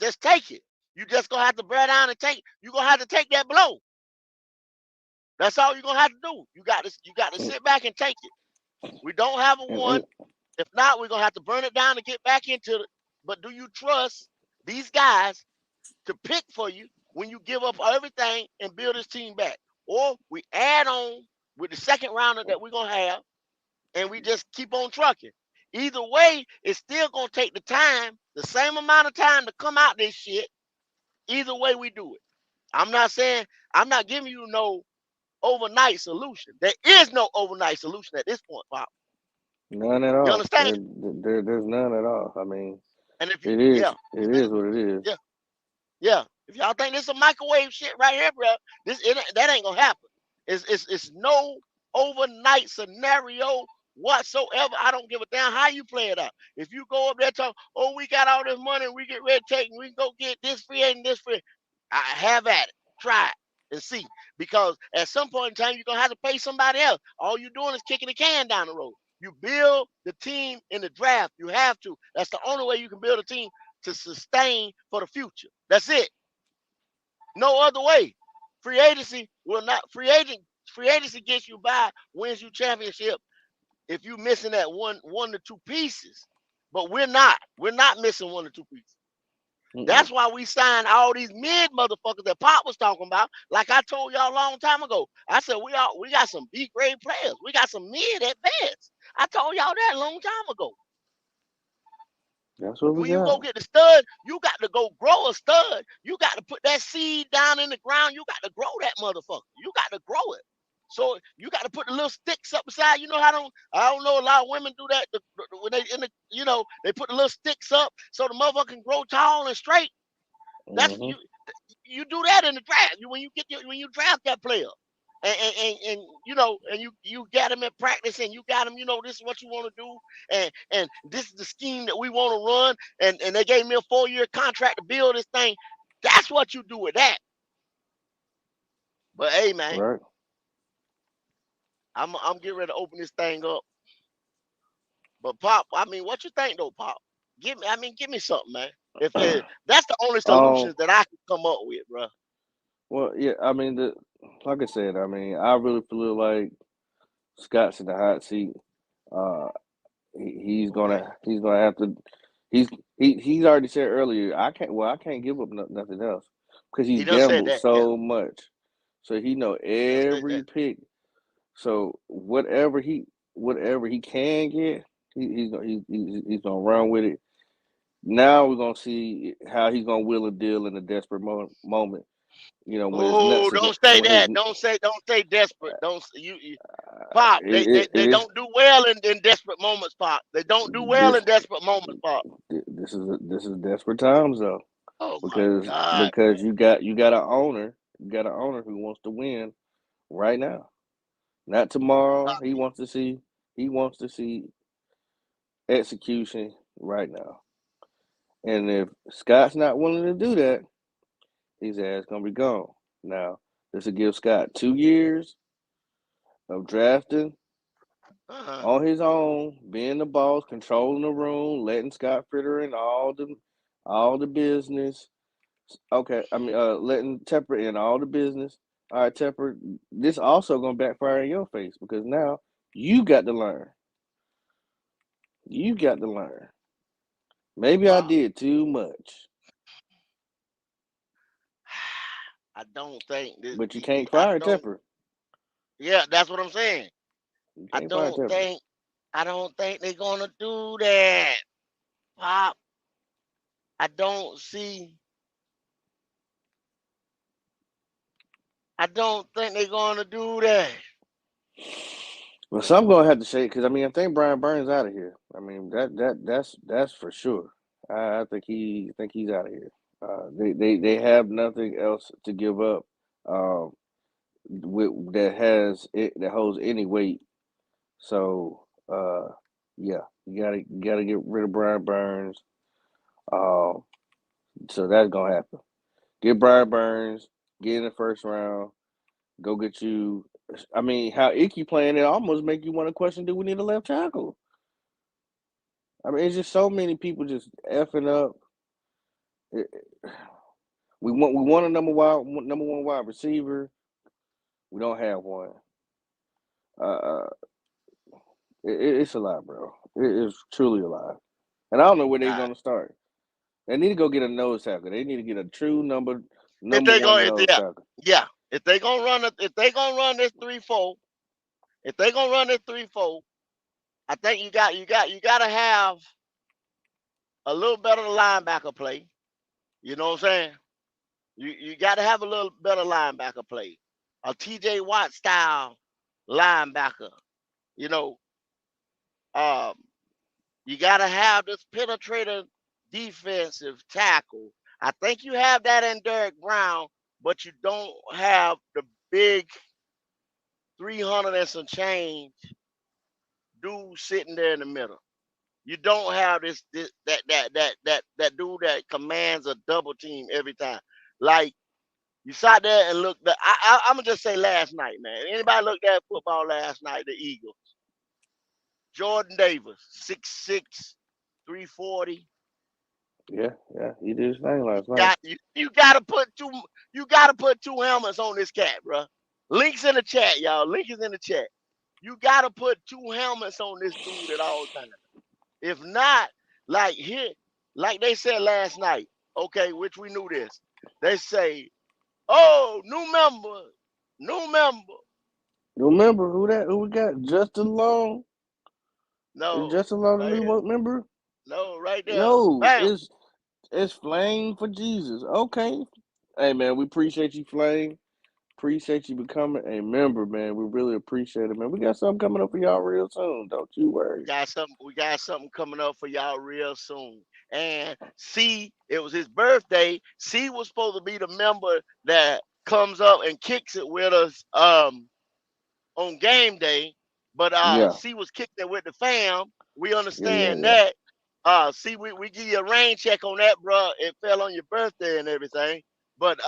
Just take it. You just gonna have to bear down and take. You're gonna have to take that blow. That's all you're gonna have to do. You got to sit back and take it. We don't have a one. and If not, we're gonna have to burn it down to get back into it. But do you trust these guys to pick for you when you give up everything and build this team back? Or we add on with the second rounder that we're gonna have, and we just keep on trucking. Either way, it's still gonna take the time, the same amount of time to come out this shit. Either way we do it. I'm not saying I'm not giving you no overnight solution. There is no overnight solution at this point, Pop. none at You all. understand? There's none at all. I mean, And if you, it yeah, is what it is. yeah, yeah. If y'all think this is a microwave shit right here, bro, that ain't gonna happen. It's no overnight scenario whatsoever. I don't give a damn how you play it out. If you go up there talk, oh, we got all this money, we get ready to take, and we can go get this free and this free. I have at it. Try it and see. Because at some point in time, you're gonna have to pay somebody else. All you're doing is kicking the can down the road. You build the team in the draft. You have to. That's the only way you can build a team to sustain for the future. That's it. No other way. Free agency will not. Free agency gets you by, wins you championship if you missing that one to two pieces. But we're not. We're not missing one or two pieces. Mm-mm. That's why we signed all these mid motherfuckers that Pop was talking about. Like I told y'all a long time ago. I said we got some B grade players. We got some mid at best. I told y'all that a long time ago. That's what we When you go got. get the stud, you got to go grow a stud. You got to put that seed down in the ground. You got to grow that motherfucker. You got to grow it. So you got to put the little sticks up beside. You know how I don't know a lot of women do that when they in the they put the little sticks up so the motherfucker can grow tall and straight. That's Hmm. you do that in the draft. When you draft that player, and and you got him in practice, and you got him. This is what you want to do, and this is the scheme that we want to run. And they gave me a 4-year contract to build this thing. That's what you do with that. But hey, man, Right. I'm getting ready to open this thing up. But Pop, I mean, what you think though, Pop? Give me something, man. If that's the only Um. solutions that I can come up with, bro. Well, yeah. I mean, like I said, I mean, I really feel like Scott's in the hot seat. Uh, Okay, he's gonna have to. He's he's already said earlier. I can't give up nothing else because he he's done said gambled that. Yeah, so much. So he know he done said every that. pick. So whatever he can get, he's gonna run with it. Now we're gonna see how he's gonna wheel a deal in a desperate moment. When his Oh, nuts are don't say when his that. Don't say desperate. Don't you Pop. They it is don't do well in desperate moments, Pop. They don't do well this in desperate moments, Pop. this is desperate times though Oh my because God, you got an owner who wants to win right now, not tomorrow. He wants to see execution right now. And if Scott's not willing to do that, his ass gonna be gone. Now, this will give Scott 2 years of drafting uh-huh. on his own, being the boss, controlling the room, letting Scott Fritter in all the business. Okay, I mean, letting Tepper in all the business. All right, Tepper, this also gonna backfire in your face because now you got to learn. You got to learn. Maybe I Pop. did too much, I don't think that. but you can't I fire don't. Tepper. Yeah, that's what I'm saying. You I can't fire don't Tepper. think. I don't think they're gonna do that, Pop. I don't see. I don't think they're gonna do that. Well, some gonna have to shake because I mean I think Brian Burns out of here. I mean that's for sure. I think he's out of here. They have nothing else to give up. Um, that holds any weight. So yeah, you gotta get rid of Brian Burns. Um, so that's gonna happen. Get Brian Burns. Get in the first round. Go get you. I mean, how Icky playing it almost make you want to question: do we need a left tackle? I mean, it's just so many people just effing up. It, we want a number one wide receiver. We don't have one. Uh, it's a lie, bro. It is truly a lie. And I don't know where they're Uh, gonna start. They need to go get a nose tackle. They need to get a true if number they go, one nose tackle. yeah, if they gonna run this 3-4, if they gonna run this 3-4, I think you gotta have a little better linebacker play. You know what I'm saying? You got to have a little better linebacker play, a T.J. Watt style linebacker. You know, um, you got to have this penetrating defensive tackle. I think you have that in Derek Brown, but you don't have the big 300 and some change dude sitting there in the middle. You don't have this that dude that commands a double team every time. Like you sat there and looked. I'm gonna just say last night, man. Anybody looked at football last night? The Eagles. Jordan Davis, 6'6", 340. Yeah, he did his thing You last night. got you gotta put two you gotta put two helmets on this cat, bro. Links in the chat, y'all. Link is in the chat. You gotta put two helmets on this dude at all times. If not, like here, like they said last night, okay, which we knew this. They say, oh, new member, new member. You remember who we got? Justin Long. Is No, Justin Long the right new here. member? No, right there. No, Bam. it's Flame for Jesus. Okay. Hey man, we appreciate you, Flame. Appreciate you becoming a member, man. We really appreciate it, man. We got something coming up for y'all real soon. Don't you worry. We got something coming up for y'all real soon. And C, it was his birthday. C was supposed to be the member that comes up and kicks it with us on game day. But Yeah, C was kicking it with the fam. We understand yeah. that. See, we give you a rain check on that, bro. It fell on your birthday and everything. But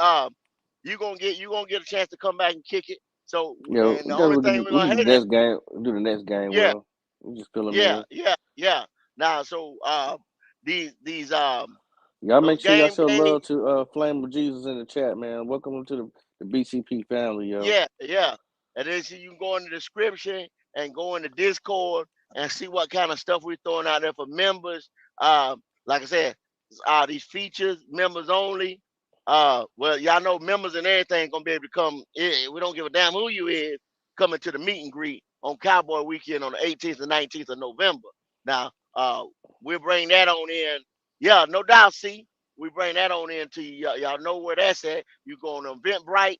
you gonna get a chance to come back and kick it. So You know, and the because only thing we're we gonna do the hate it, next game. Do the next game. yeah, Well, we just fill them in. yeah. Now so these Y'all make those sure y'all game show love days, to Flame of Jesus in the chat, man. Welcome to the BCP family, yo. yeah. And then see you can go in the description and go into Discord and see what kind of stuff we're throwing out there for members. Like I said, these features, members only. Well, y'all know members and everything gonna be able to come. We don't give a damn who you is coming to the meet and greet on Cowboy Weekend on the 18th and 19th of November. Now, we'll bring that on in. Yeah, no doubt. See, we bring that on in to you. Y'all know where that's at. You go on Eventbrite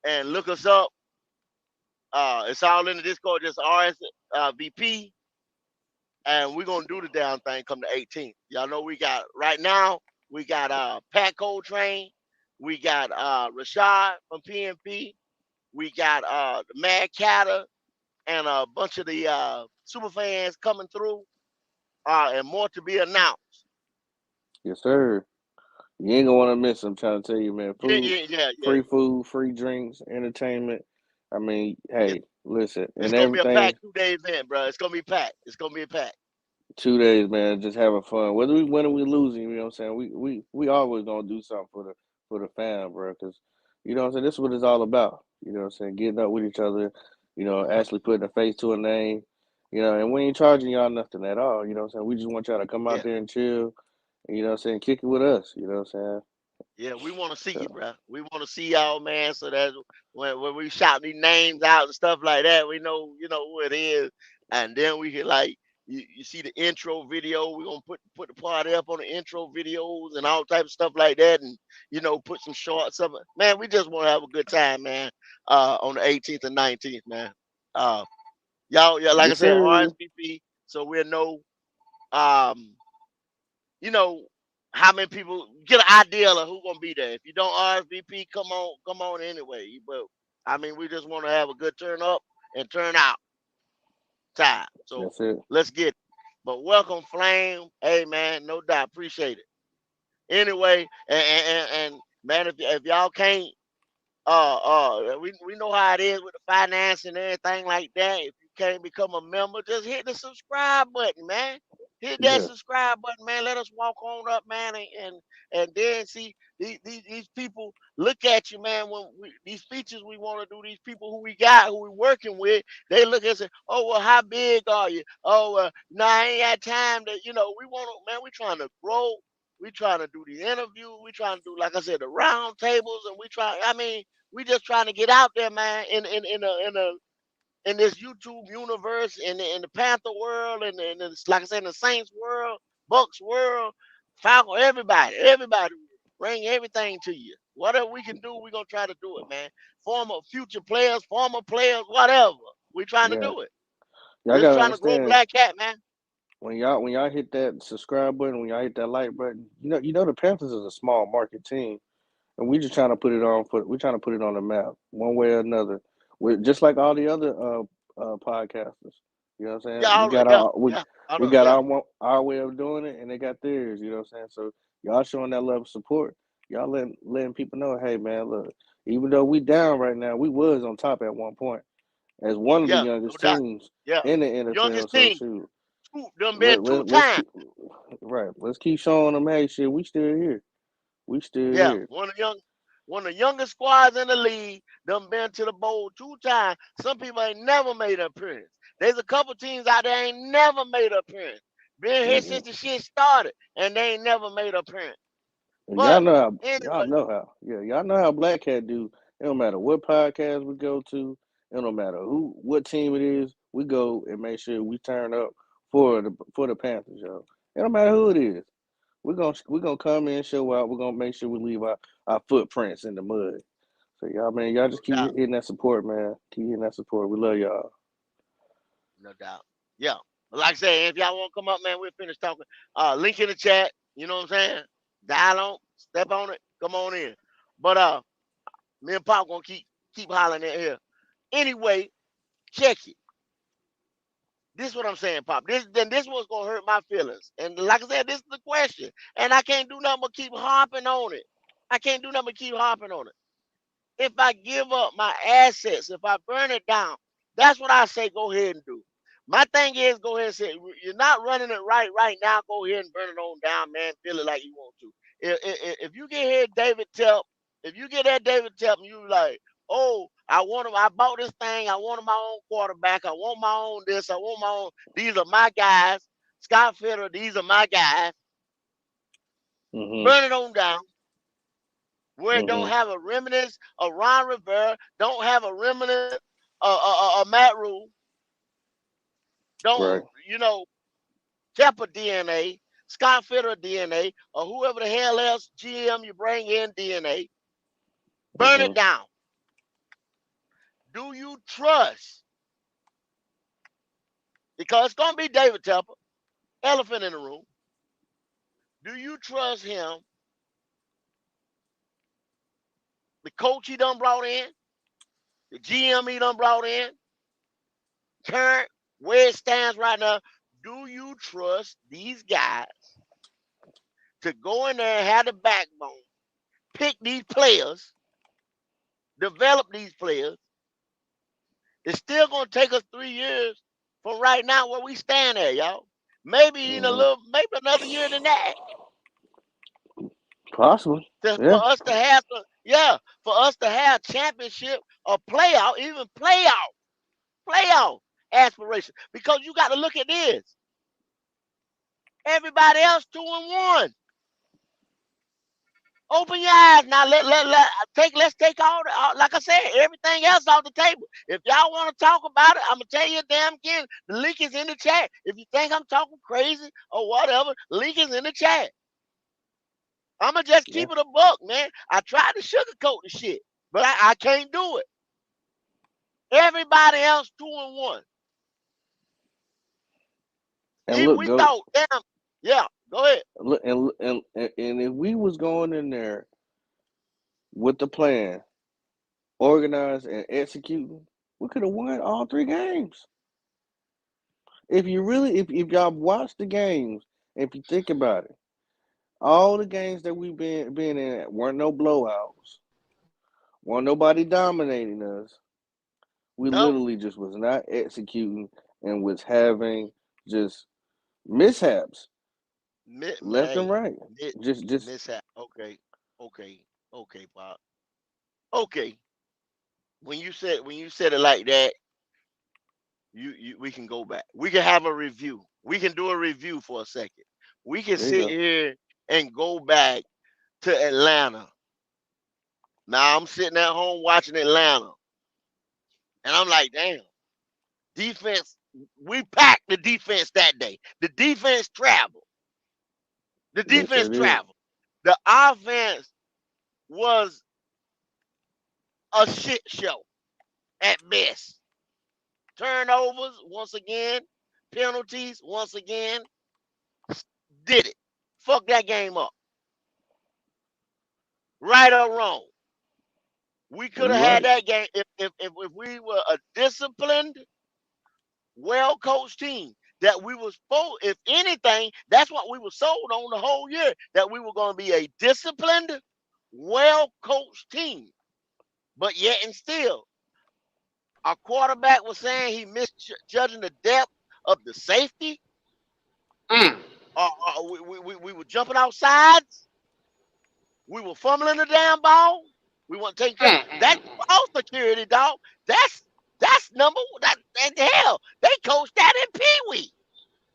and look us up. It's all in the Discord, just RSVP, and we're gonna do the damn thing come the 18th. Y'all know we got right now. We got Pat Coltrane, we got Rashad from PNP, we got the Mad Catter, and a bunch of the super fans coming through, and more to be announced. Yes, sir. You ain't gonna want to miss. I'm trying to tell you, man. Yeah. Food, free drinks, entertainment. I mean, It, hey, listen, it's and gonna be a everything. packed 2 day event, bro. It's gonna be packed. It's gonna be a packed. 2 days, man, just having fun. Whether we win or we losing, you know what I'm saying. We always gonna do something for the fam, bro. Because you know what I'm saying. This is what it's all about. You know what I'm saying. Getting up with each other. You know, actually putting a face to a name. You know, and we ain't charging y'all nothing at all. You know what I'm saying. We just want y'all to come out Yeah. there and chill. You know what I'm saying. Kick it with us. You know what I'm saying. Yeah, we want to see you, So bro. We want to see y'all, man. So that when we shout these names out and stuff like that, we know, you know who it is. And then we can like you see the intro video. We're gonna put the party up on the intro videos and all type of stuff like that, and put some shorts up. Man, we just want to have a good time, man. On the 18th and 19th, man. Uh, y'all, yeah, like I yes, said, sir. RSVP, so we'll know. Um, you know how many people get an idea of who's gonna be there. If you don't RSVP, come on anyway. But I mean, we just want to have a good turn up and turn out time. So That's it. let's get it. But welcome, Flame. Hey man, no doubt, appreciate it. Anyway, and man, if y'all can't, we know how it is with the finance and everything like that. If you can't become a member, just hit the subscribe button, man. Hit that Yeah, subscribe button, man. Let us walk on up, man, and then see these people look at you, man. When these features we want to do, these people who we got, who we working with, they look and say, "Oh, well, how big are you? Oh, no, I ain't got time to, we want to, man. We trying to grow. We trying to do the interview. We trying to do, like I said, the round tables, and we just trying to get out there, man, in this YouTube universe, in the Panther world, and like I said, in the Saints world, Bucks world, Falcon, everybody, bring everything to you. Whatever we can do, we're gonna try to do it, man. Former, future players, former players, whatever. We trying to yeah. do it. Y'all Just gotta trying to grow understand Black Cat, man. when y'all hit that subscribe button, when y'all hit that like button, you know the Panthers is a small market team. And we just trying to put it on we trying to put it on the map one way or another. With just like all the other podcasters. You know what I'm Yeah, saying? We got yeah, our yeah. I we know, got yeah, our way of doing it and they got theirs, you know what I'm saying? So y'all showing that level of support. Y'all letting people know, hey man, look, even though we down right now, we was on top at one point as one of the yeah, no youngest doubt. teams Yeah, in the NFL. youngest So team, shoot. done been two Let's times. keep right. Let's keep showing them, hey shit, we still here. We still Yeah, here. one of the youngest squads in the league. Done been to the bowl two times. Some people ain't never made an appearance. There's a couple teams out there ain't never made an appearance. Been here Mm-hmm. since the shit started, and they ain't never made an appearance. Y'all But know how anyway, y'all know how Black Cat do. It don't matter what podcast we go to, it don't matter what team it is, we go and make sure we turn up for the Panthers, yo. It don't matter who it is. We're gonna come in, show out, we're gonna make sure we leave our footprints in the mud. So y'all no just keep doubt, hitting that support, man. Keep hitting that support. We love y'all. no doubt. Yeah. But like I said, if y'all want to come up, man, we'll finish talking. Link in the chat. You know what I'm saying? Dial on, step on it, come on in. But me and Pop gonna keep hollering in here. Anyway, check it. This is what I'm saying, Pop. This was gonna hurt my feelings. And like I said, this is the question. And I can't do nothing but keep harping on it. I can't do nothing but keep harping on it. If I give up my assets, if I burn it down, that's what I say go ahead and do. My thing is go ahead and say you're not running it right now. Go ahead and burn it on down, man. Feel it like you want to. If you get here, David Tell, if you get that David Tell, and you like, oh, I want him. I bought this thing. I want my own quarterback. I want my own this. I want my own. These are my guys. Scott Fitter. These are my guys. Mm-hmm. Burn it on down. Where it don't Mm-hmm. have a remnants of Ron Rivera, don't have a remnant of Matt Rule, Right. don't, Tepper DNA, Scott Fitter DNA, or whoever the hell else GM you bring in DNA. Burn Mm-hmm. it down. Do you trust? Because it's going to be David Tepper, elephant in the room. Do you trust him, the coach he done brought in, the GM he done brought in, current, where it stands right now? Do you trust these guys to go in there and have the backbone, pick these players, develop these players? It's still going to take us 3 years from right now where we stand at, y'all. Maybe in Mm-hmm. maybe another year than that. Possibly. For Yeah. us to have, for us to have championship or playoff, even playoff aspiration. Because you got to look at this. Everybody else 2-1. Open your eyes now. Let's take like I said, everything else off the table. If y'all want to talk about it, I'm gonna tell you damn again. The link is in the chat. If you think I'm talking crazy or whatever, link is in the chat. I'ma just Yeah. keep it a buck, man. I tried to sugarcoat the shit, but I can't do it. Everybody else 2-1. And Even look, we go thought, damn, yeah, go ahead. look and if we was going in there with the plan, organized and executing, we could have won all three games. If you really, if y'all watch the games, if you think about it, all the games that we've been in weren't no blowouts, weren't nobody dominating us. We No, literally just was not executing and was having just mishaps left and hey, right. Just mishap. Okay, okay, okay, Pop. Okay. When you said it like that, we can go back. We can have a review. We can do a review for a second. We can there you sit go. here and go back to Atlanta. Now I'm sitting at home watching Atlanta, and I'm like, damn, defense. We packed the defense that day. The defense traveled. The They defense sure did. traveled. The offense was a shit show at best. Turnovers once again, penalties once again. Did it. Fuck that game up. Right or wrong. We could You have had right. that game if we were a disciplined, well coached team. That we was supposed, if anything, that's what we were sold on the whole year. That we were going to be a disciplined, well coached team. But yet and still, our quarterback was saying he misjudging the depth of the safety. Mm. We were jumping outsides. We were fumbling the damn ball. We want to take care. That ball security, dog. That's number that and hell. They coach that in Pee Wee.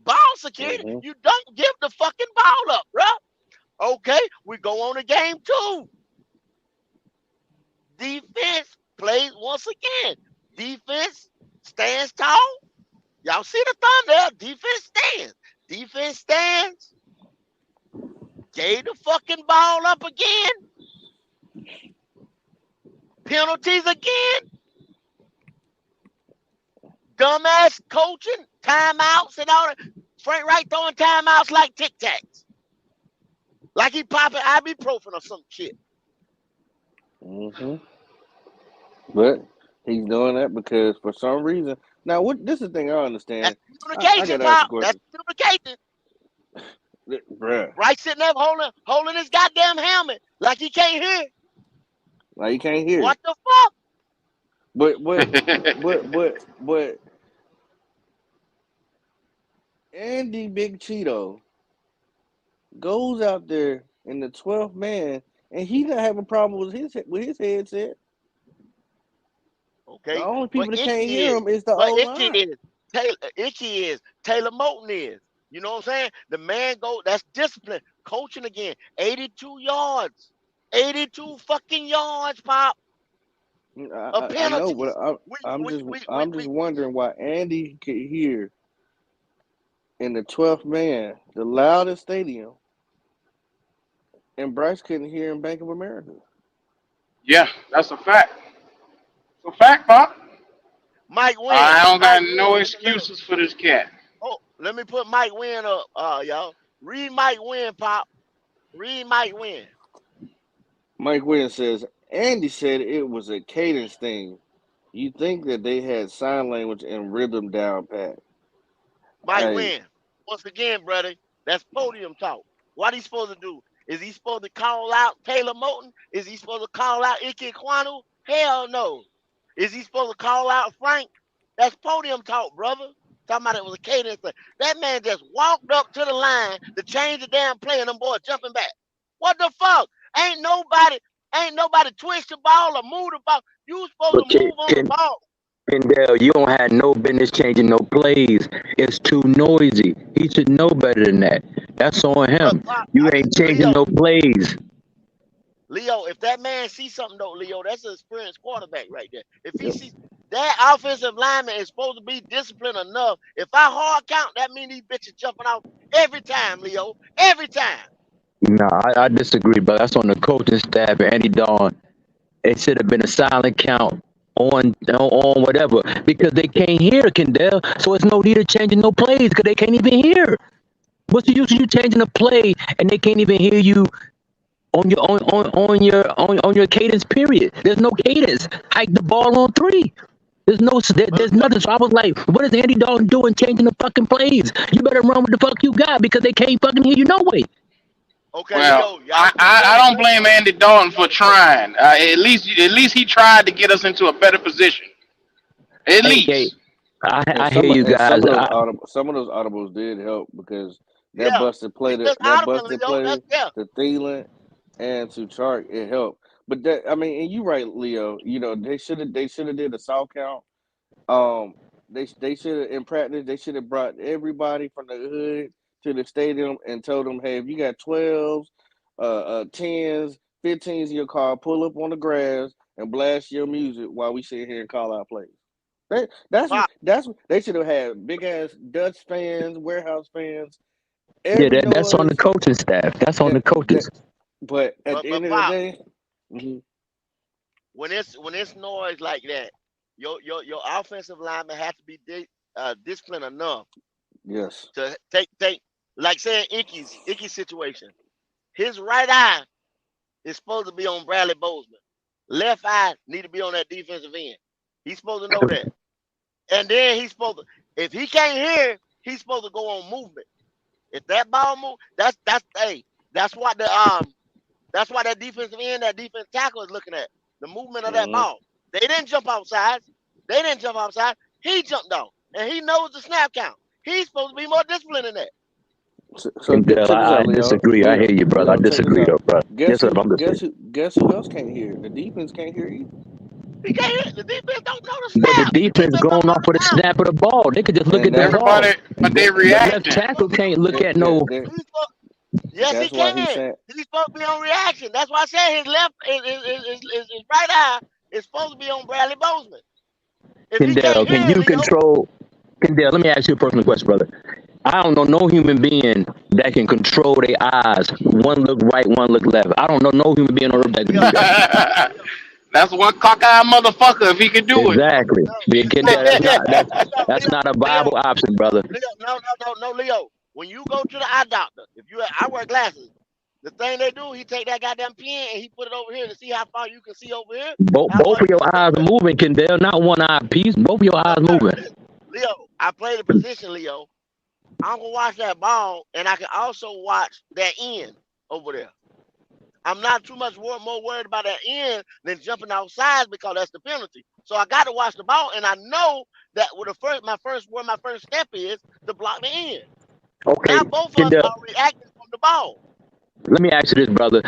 Ball security. Mm-hmm. You don't give the fucking ball up, bro. Okay, we go on to game 2. Defense plays once again. Defense stands tall. Y'all see the thumbnail. Defense stands. Defense stands. Gave the fucking ball up again. Penalties again. Dumbass coaching. Timeouts and all that. Frank Wright throwing timeouts like Tic Tacs. Like he popping ibuprofen or some shit. Mm-hmm. But he's doing that because for some reason. Now, what? This is the thing I understand. That's I communication, gotta ask a Pop. That's question, communication. bruh. Right sitting there holding his goddamn helmet like he can't hear. Like you can't hear. What the fuck? But Andy Big Cheeto goes out there in the 12th man, and he not having a problem with his headset. The Okay, only but people that can't Icky hear is, him is the but O Icky line. is Taylor Moton is. You know what I'm saying? The man that's discipline, coaching again. 82 yards, 82 fucking yards, Pop, of I know, but penalties. I'm just wondering why Andy could hear in the 12th man, the loudest stadium, and Bryce couldn't hear in Bank of America. Yeah, that's a fact. It's a fact, Pop. Mike Wynn, I don't got Mike Wynn. no excuses for this cat. Oh, let me put Mike Wynn up, y'all. Read Mike Wynn, Pop. Read Mike Wynn. Mike Williams says Andy said it was a cadence thing. You think that they had sign language and rhythm down pat? Mike Hey, Wynn. Once again, brother, that's podium talk. What he supposed to do? Is he supposed to call out Taylor Moton? Is he supposed to call out Ike Kwanu? Hell no. Is he supposed to call out Frank? That's podium talk, brother. Talking about it was a cadence thing. That man just walked up to the line to change the damn play and them boys jumping back. What the fuck? Ain't nobody twist the ball or move the ball. You supposed But to move on the ball. Kendall, you don't have no business changing no plays. It's too noisy. He should know better than that. That's on But him. You ain't changing no plays. Leo, if that man sees something though, Leo, that's an experienced quarterback right there. If he yep. sees that offensive lineman is supposed to be disciplined enough. If I hard count, that means these bitches jumping out every time, Leo. Every time. No, I disagree, but that's on the coaching staff and Andy Dawn. It should have been a silent count on whatever because they can't hear Kendall. So it's no need of changing no plays because they can't even hear. What's the use of you changing a play and they can't even hear you on your cadence period? There's no cadence. Hike the ball on 3. There's nothing. So I was like, what is Andy Dalton doing changing the fucking plays? You better run with the fuck you got because they can't fucking hear you no way. Okay, Well, Leo, y'all. I don't blame Andy Dalton for trying. At least he tried to get us into a better position. At Hey, least. I hear you guys. some of those audibles did help because that Yeah. busted play He just that out of it, busted Leo. play That's yeah. to Thielen and to Chark, it helped. But that, I mean, and you right, Leo. You know, they should have did a soft count. They should have in practice. They should have brought everybody from the hood to the stadium and told them, hey, if you got 12s, 10s, 15s in your car, pull up on the grass and blast your music while we sit here and call our plays. Pop. That's they should have had big ass Dutch fans, warehouse fans, Yeah, every that's on the noise. coaching staff. That's on the coaches. But at the But end of the Pop, day, mhm, when it's noise like that, your offensive lineman has to be disciplined enough yes, to take like saying Icky's situation. His right eye is supposed to be on Bradley Bozeman. Left eye need to be on that defensive end. He's supposed to know that. And then he's supposed to, if he can't hear, he's supposed to go on movement. If that ball move, that's what that's why that defensive end, that defensive tackle is looking at the movement of that hmm ball. They didn't jump outside. They didn't jump outside. He jumped off, and he knows the snap count. He's supposed to be more disciplined than that. So And Dale, check this I out, Leo. disagree. I hear you, brother. I Leo, check this disagree, out. though, bro. Yes, Guess sir. who? I'm listening. Guess who else can't hear? The defense can't hear either. He can't hit. The defense don't know the But the snap. The defense defense don't going know off the of the count. snap of the ball. They could just look And at the that ball. Everybody, but they The left reacting. tackle can't look at no. He's supposed, yes, he that's why he's can. saying. He's supposed to be on reaction. That's why I said his left, his right eye is supposed to be on Bradley Bozeman. If he Kendall, can't can hear, you Leo, control? Kendall, let me ask you a personal question, brother. I don't know no human being that can control their eyes. One look right, one look left. I don't know no human being on earth that can do Leo, that. That's one cockeyed motherfucker if he can do it. Exactly. no, But Kendall, that's not a Leo, viable option, brother. no, Leo. When you go to the eye doctor, I wear glasses. The thing they do, he take that goddamn pen and he put it over here to see how far you can see over here, how Both far of you your can see eyes over are here. moving, Kendall. Not one eye piece. Both of your No, eyes sir. moving. Leo, I play the position, Leo. I'm gonna watch that ball, and I can also watch that end over there. I'm not too much more worried about that end than jumping outside because that's the penalty. So I got to watch the ball, and I know that with my first step is to block the end. Okay, Now both of us Kendall, are reacting from the ball. let me ask you this, brother.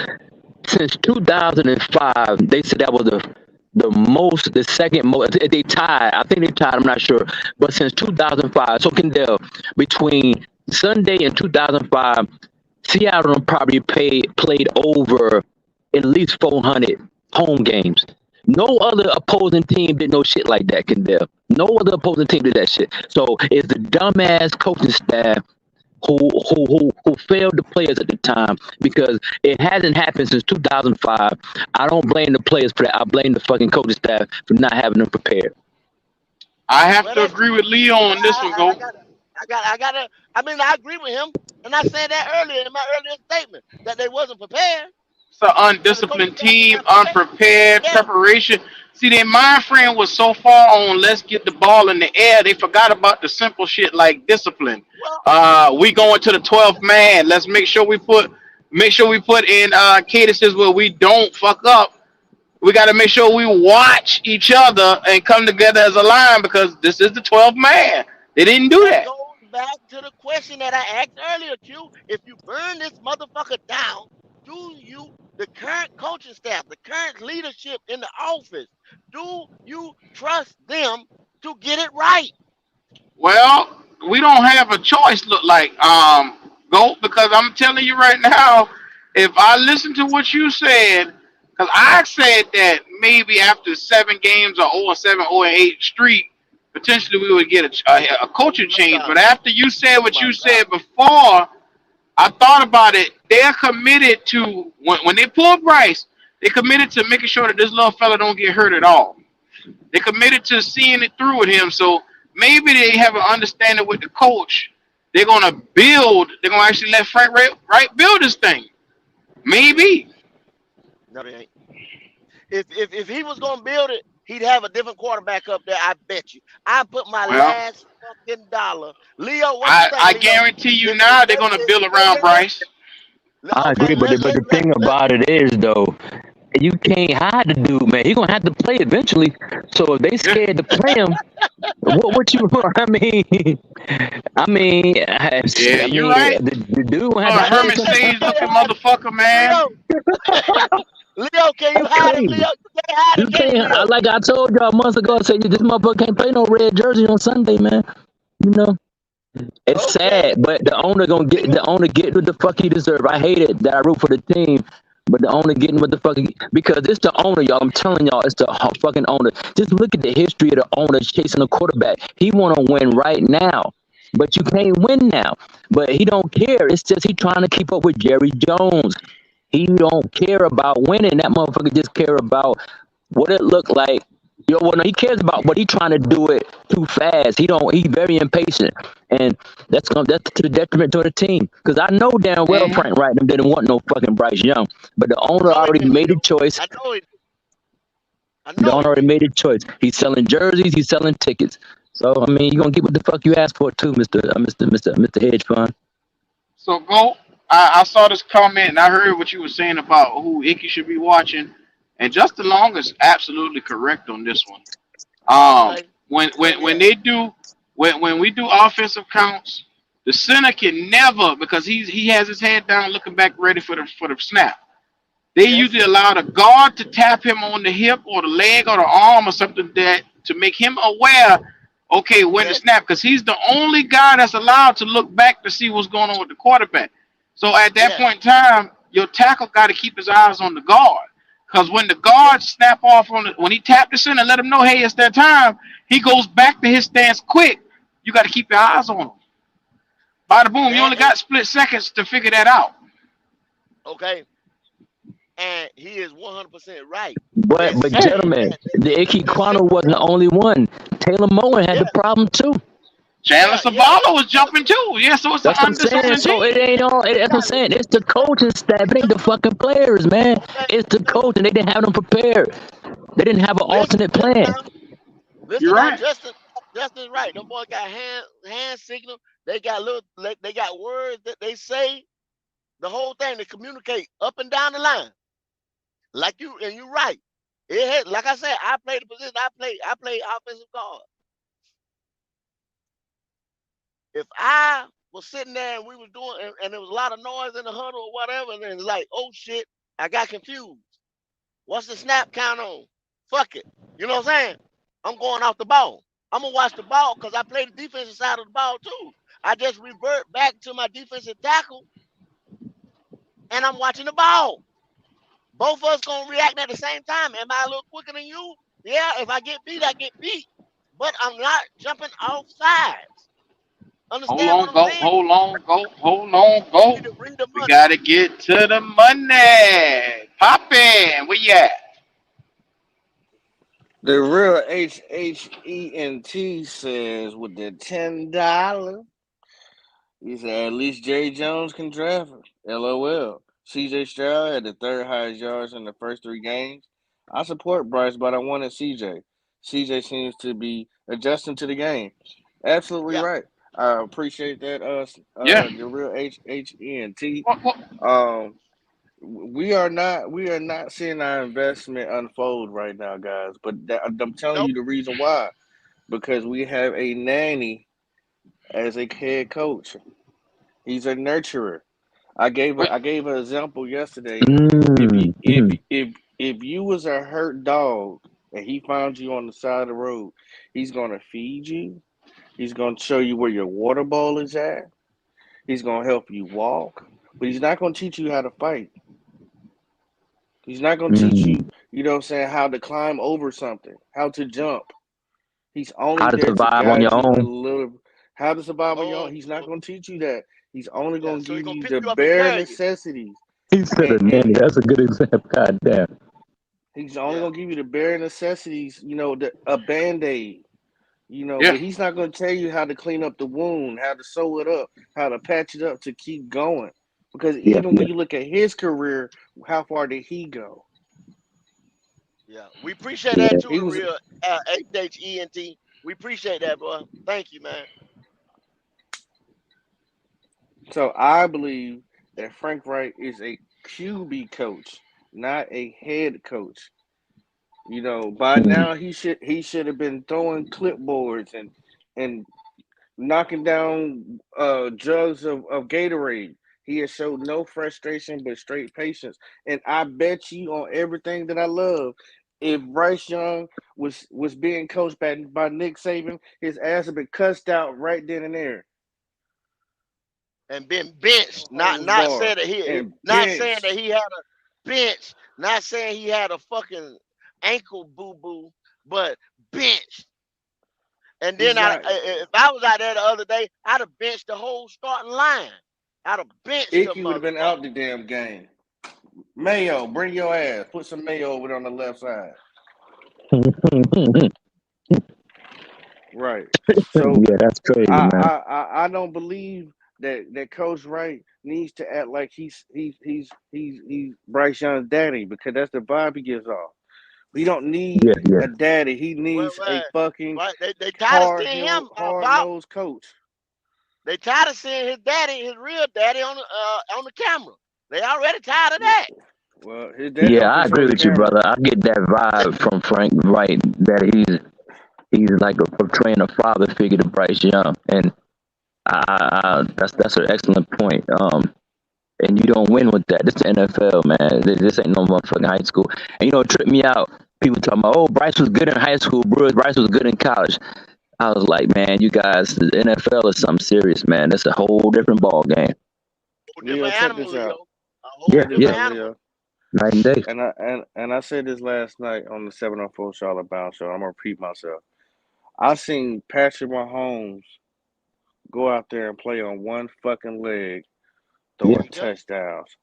Since 2005, they said that was the second most. They tied. I think they tied. I'm not sure. But since 2005, so Kendall, between Sunday and 2005, Seattle probably played over at least 400 home games. No other opposing team did no shit like that, Kendall. No other opposing team did that shit. So it's the dumbass coaching staff who failed the players at the time because it hasn't happened since 2005. I don't blame the players for that. I blame the fucking coaching staff for not having them prepared. I have Well, to that's agree with Leo on this one, I go. gotta. I mean, I agree with him, and I said that earlier in my earlier statement that they wasn't prepared. It's an That the coaching undisciplined staff was team, not prepared. unprepared, Yeah. preparation. See, their mind frame was so far on let's get the ball in the air, they forgot about the simple shit like discipline. Well, We going to the 12th man. Let's make sure we put in cadences where we don't fuck up. We got to make sure we watch each other and come together as a line because this is the 12th man. They didn't do that that. goes back to the question that I asked earlier, Q. If you burn this motherfucker down, the current coaching staff, the current leadership in the office, do you trust them to get it right? Well, we don't have a choice. Look like go because I'm telling you right now, if I listen to what you said, because I said that maybe after 7 games or 0-7, 0-8 streak, potentially we would get a Oh coaching my change. God. But after you said Oh what my you God. said before, I thought about it. They're committed to when they pull Bryce, they committed to making sure that this little fella don't get hurt at all. They committed to seeing it through with him. So maybe they have an understanding with the coach. They're gonna build. They're gonna actually let Frank Wright build this thing. Maybe. No, they ain't. If he was gonna build it, he'd have a different quarterback up there. I bet you. I put my Well, last fucking dollar. Leo, what you think, I Leo? guarantee you If now they're let's gonna say, build around Bryce. I okay, agree, but the thing about it is though, you can't hide the dude, man. He's gonna have to play eventually. So if they scared to play him, What you? Yeah, I you're mean, right. the dude had to say Herman something. Sage looking motherfucker, man. Leo, Leo, can you That's hide him, crazy. Leo? You can't hide You him, can you, can't. Leo? Like I told y'all months ago, I said this motherfucker can't play no red jersey on Sunday, man. You know, it's Okay. sad, but the owner get what the fuck he deserve. I hate it that I root for the team, but the owner getting what the fuck because it's the owner, y'all. I'm telling y'all, it's the fucking owner. Just look at the history of the owner chasing a quarterback. He want to win right now, but you can't win now. But he don't care. It's just he trying to keep up with Jerry Jones. He don't care about winning. That motherfucker just care about what it looked like. Well, no, he cares about, but he trying to do it too fast. He don't. He very impatient, and that's to the detriment to the team. Because I know damn well Hmm. Frank Wright didn't want no fucking Bryce Young, but the I owner know he already didn't, made a Leo. choice. I know he. I The know he owner already didn't. made a choice. He's selling jerseys. He's selling tickets. So I mean, you gonna get what the fuck you asked for too, Mister Hedge Fund. So go. I saw this comment and I heard what you were saying about who Icky should be watching, and Justin Long is absolutely correct on this one. Okay. Tell me When that. they do when we do offensive counts, the center can never because he has his head down looking back ready for the snap. They Yes. usually allow the guard to tap him on the hip or the leg or the arm or something that to make him aware, okay, when to Yes. snap, because he's the only guy that's allowed to look back to see what's going on with the quarterback. So at that Yes. point in time, your tackle got to keep his eyes on the guard. Because when the Yes. guard snap off when he tapped the center, let him know, hey, it's that time. He goes back to his stance quick. You got to keep your eyes on him. Bada boom, you That only is got split seconds to figure that out. okay. And he is 100% right. That But Yeah. center, gentlemen, the Icky that Quano center. wasn't the only one. Taylor Moen had Yeah. the problem too. Chandler Yeah. Yeah. Savala was jumping too. Yeah, so it's an That's what I'm saying. undisciplined So it team. ain't all. That's what I'm Yeah. saying. It's the coaching staff. It ain't the Justin. fucking players, man. Okay. It's the Okay. coach, and they didn't have them prepared. They didn't have an Listen. alternate Listen plan. now. You're Listen now. right. Justin's right. Them boy got hand signal. They got little. They got words that they say. The whole thing. They communicate up and down the line. Like you and you right. It had, like I said, I played the position. I played offensive guard. If I was sitting there and we was doing and there was a lot of noise in the huddle or whatever, and then it's like, oh shit, I got confused. What's the snap count on? Fuck it. You know what I'm saying? I'm going off the ball. I'm gonna watch the ball because I play the defensive side of the ball too. I just revert back to my defensive tackle and I'm watching the ball. Both of us gonna react at the same time. Am I a little quicker than you? Yeah, if I get beat, I get beat. But I'm not jumping off sides. Hold Understand what on, I'm go. saying? Hold on, go. Hold on, go. Read the We money. gotta get to the money. Poppin', where you at? The real HHENT says with the $10, he said at least Jerry Jones can draft him. LOL. CJ Stroud had the third highest yards in the first 3 games. I support Bryce, but I wanted CJ. CJ seems to be adjusting to the game. Absolutely Yeah. right. I appreciate that. Yeah. The real HHENT. What? Um, we are not seeing our investment unfold right now, guys. But I'm telling Nope. you the reason why, because we have a nanny as a head coach. He's a nurturer. What? I gave an example yesterday. If you Mm, if if you was a hurt dog and he found you on the side of the road, he's gonna feed you. He's gonna show you where your water bowl is at. He's gonna help you walk, but he's not gonna teach you how to fight. He's not gonna teach mm. you, you know what I'm saying, how to climb over something, how to jump. He's only How to there to survive on guide your you a own. little, how to survive on your Oh, own. He's not gonna teach you that. He's only yeah. gonna So he's give gonna you pick the you up and bare carry you. necessities. He said a nanny. And That's a good example. God damn. he's only Yeah. gonna give you the bare necessities, a band-aid, Yeah. but he's not gonna tell you how to clean up the wound, how to sew it up, how to patch it up to keep going. Because Yeah, even yeah. when you look at his career, how far did he go? Yeah. We appreciate Yeah. that too, He the was real HHENT. We appreciate that, bro. Thank you, man. so I believe that Frank Wright is a QB coach, not a head coach. You know, by now he should have been throwing clipboards and knocking down jugs of Gatorade. He has showed no frustration but straight patience. And I bet you on everything that I love, if Bryce Young was being coached by Nick Saban, his ass would been cussed out right then and there. And been benched. Not Holmes not bar saying that he and not saying that benched. he had a bench, not saying he had a fucking ankle boo boo, but benched. And He's then I, not. if I was out there the other day, I'd have benched the whole starting line. I'd have benched the Icky would have been motherfucker. out the damn game. Mayo, bring your ass. Put some mayo over there on the left side. Right. So Yeah, that's crazy, man. I don't believe that Coach Wright needs to act like he's Bryce Young's daddy, because that's the vibe he gives off. He don't need Yeah, yeah. a daddy. He Well, needs a well, fucking right? They tired of seeing him, hard Bob. nosed coach. They tired of seeing his daddy, his real daddy, on the camera. They already tired of that. Well, his daddy Yeah, don't I control agree the with you, camera. brother. I get that vibe from Frank Wright that he's like a portraying a father figure to Bryce Young, and that's an excellent point. And you don't win with that. This is the NFL, man. This ain't no motherfucking high school. And you know, it tripped me out. People talking about, oh, Bryce was good in high school, Bryce was good in college. I was like, man, you guys, the NFL is something serious, man. It's a whole different ball game. Whole Leo, different check animal, this out. Leo. A whole Yeah, Check this yeah, different out, animal. Leo. night and day. And I said this last night on the 704 Charlotte Bound show. I'm gonna repeat myself. I seen Patrick Mahomes go out there and play on one fucking leg, Yeah, throwing Yep. touchdowns.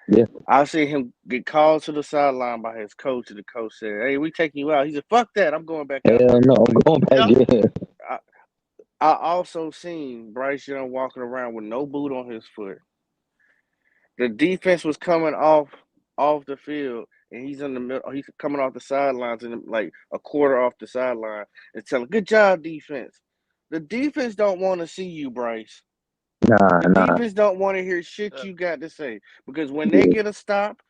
yeah. I see him get called to the sideline by his coach, and the coach said, "Hey, we taking you out." He said, "Fuck that, I'm going back out Hell there." no, I'm going back. Yep. Yeah, I, I also seen Bryce Young walking around with no boot on his foot. The defense was coming off the field, and he's in the middle. He's coming off the sidelines and like a quarter off the sideline and telling, "Good job, defense." The defense don't want to see you, Bryce. The nah. defense don't want to hear shit Uh, you got to say, because when they Yeah, get a stop,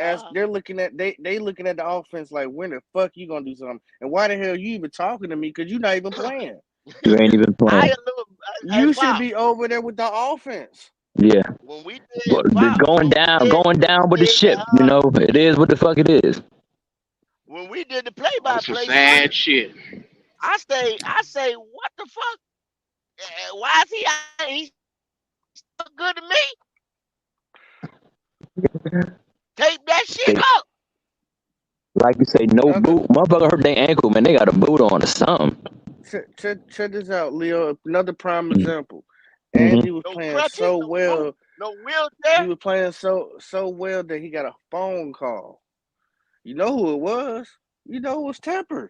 uh, they're looking at they looking at the offense like, when the fuck you gonna do something, and why the hell you even talking to me, because you're not even playing. you ain't even I playing. a little, hey You should Pop. be over there with the offense. Yeah, When we did but Pop, going down with the ship. You know, it is what the fuck it is. when we did the play by That's some play Frank, sad shit. I say, what the fuck? Why is he? He's so good to me. Tape that shit They, up. like you say, no Another boot. Motherfucker hurt their ankle, man. They got a boot on or something. check this out, Leo. Another prime example. Mm-hmm. Andy was No playing crutches, so no boot, well. no He wheelchair. was playing so well that he got a phone call. You know who it was? You know it was Tepper.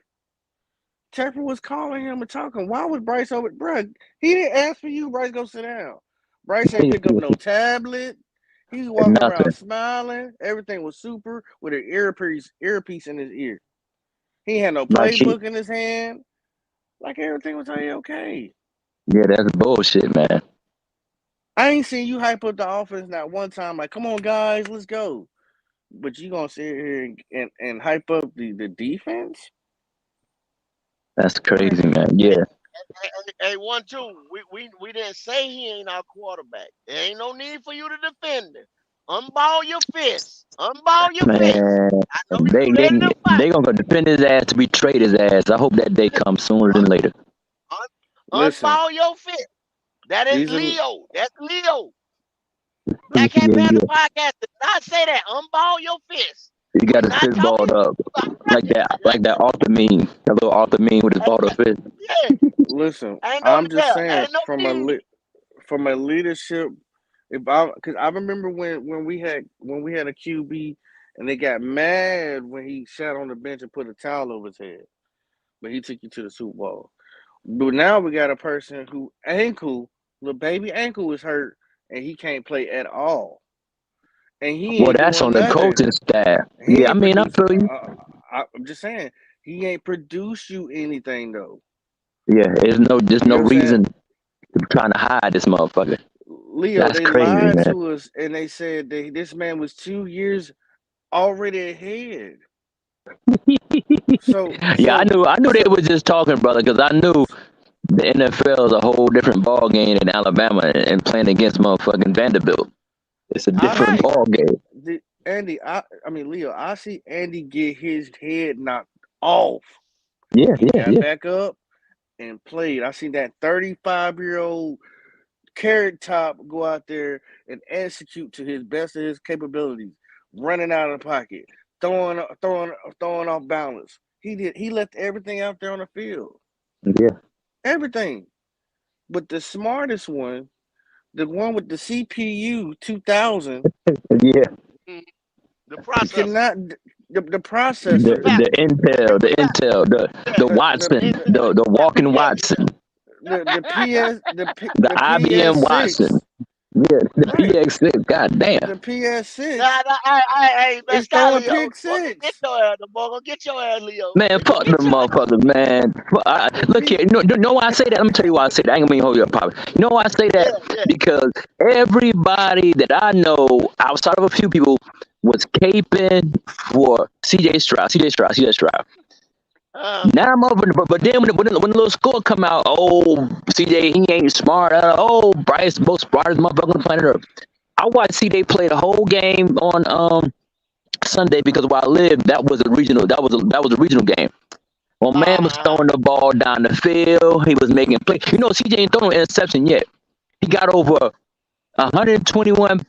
Tepper was calling him and talking. Why was Bryce over? Bruh, he didn't ask for you. Bryce, go sit down. Bryce ain't pick up no tablet. He was walking around Nothing. smiling. Everything was super with an earpiece in his ear. He had no Like he, playbook in his hand. Like everything was okay. yeah, that's bullshit, man. I ain't seen you hype up the offense not one time. Like, come on, guys, let's go. But you gonna sit here and hype up the defense? That's Hey, crazy, man. Yeah, hey, 1-2. We didn't say he ain't our quarterback. There ain't no need for you to defend him. Unball your fist. Unball your fist. man. I know They you they ready to fight. they gonna defend his ass to betrayed his ass. I hope that day comes sooner than later. Listen, Unball your fist. That is these are Leo. That's Leo. Yeah, Black Hat Panther yeah. podcast did not say that. Unball your fist. You We got his not fist talking balled up about like that Arthur meme, that little Arthur meme with his balled up fist. yeah. listen. Ain't no I'm just yeah. saying Ain't no need. from a leadership. If I because I remember when we had a QB and they got mad when he sat on the bench and put a towel over his head, but he took you to the Super Bowl. But now we got a person who little baby ankle is hurt and he can't play at all, and he Well, ain't that's on doing the nothing. coaching staff. He Yeah, I ain't mean, I produced. feel you. I'm just saying he ain't produced you anything though. Yeah, there's You no know what I'm saying? reason to trying to hide this motherfucker. Leo, That's they crazy, lied man. to us and they said this man was 2 years already ahead. So Yeah, so I knew they so was just talking, brother, because I knew the NFL is a whole different ball game in Alabama and playing against motherfucking Vanderbilt. It's a I different Right. see ball game. Andy. I mean Leo. I see Andy get his head knocked off. Yeah, He yeah, got yeah. back up and played. I seen that 35-year-old carrot top go out there and execute to his best of his capabilities, running out of the pocket, throwing off balance. He left everything out there on the field. Yeah. Everything. But the smartest one, the one with the CPU 2000, Yeah. Mhm. The processor, cannot the processor, the The memory factor. Intel, Yeah, the the Watson, Intel. the Yeah, walking yeah, Watson, the PS the the IBM Watson. PS6, Yeah, the right. PX6. God damn. the PS6 Nah, hey, man, is stop, throwing Leo. pick Boy, go get six. your ass, boy. Go get your ass, Leo. Man, Go fuck get them your motherfuckers, man. The Look here, P you know why I say that? Let me tell you why I say that. I ain't gonna mean hold you up, Pop. You know why I say yeah, that? yeah. Because everybody that I know, outside of a few people, was caping for CJ Stroud. Uh, Now I'm over, but then when the little score come out, oh CJ he ain't smart. Oh Bryce most smartest motherfucker on the planet Earth. I watched CJ play the whole game on Sunday because where I lived, that was a regional. That was a regional game. Well, man was uh, throwing the ball down the field. He was making plays. You know, CJ ain't thrown an interception yet. He got over 121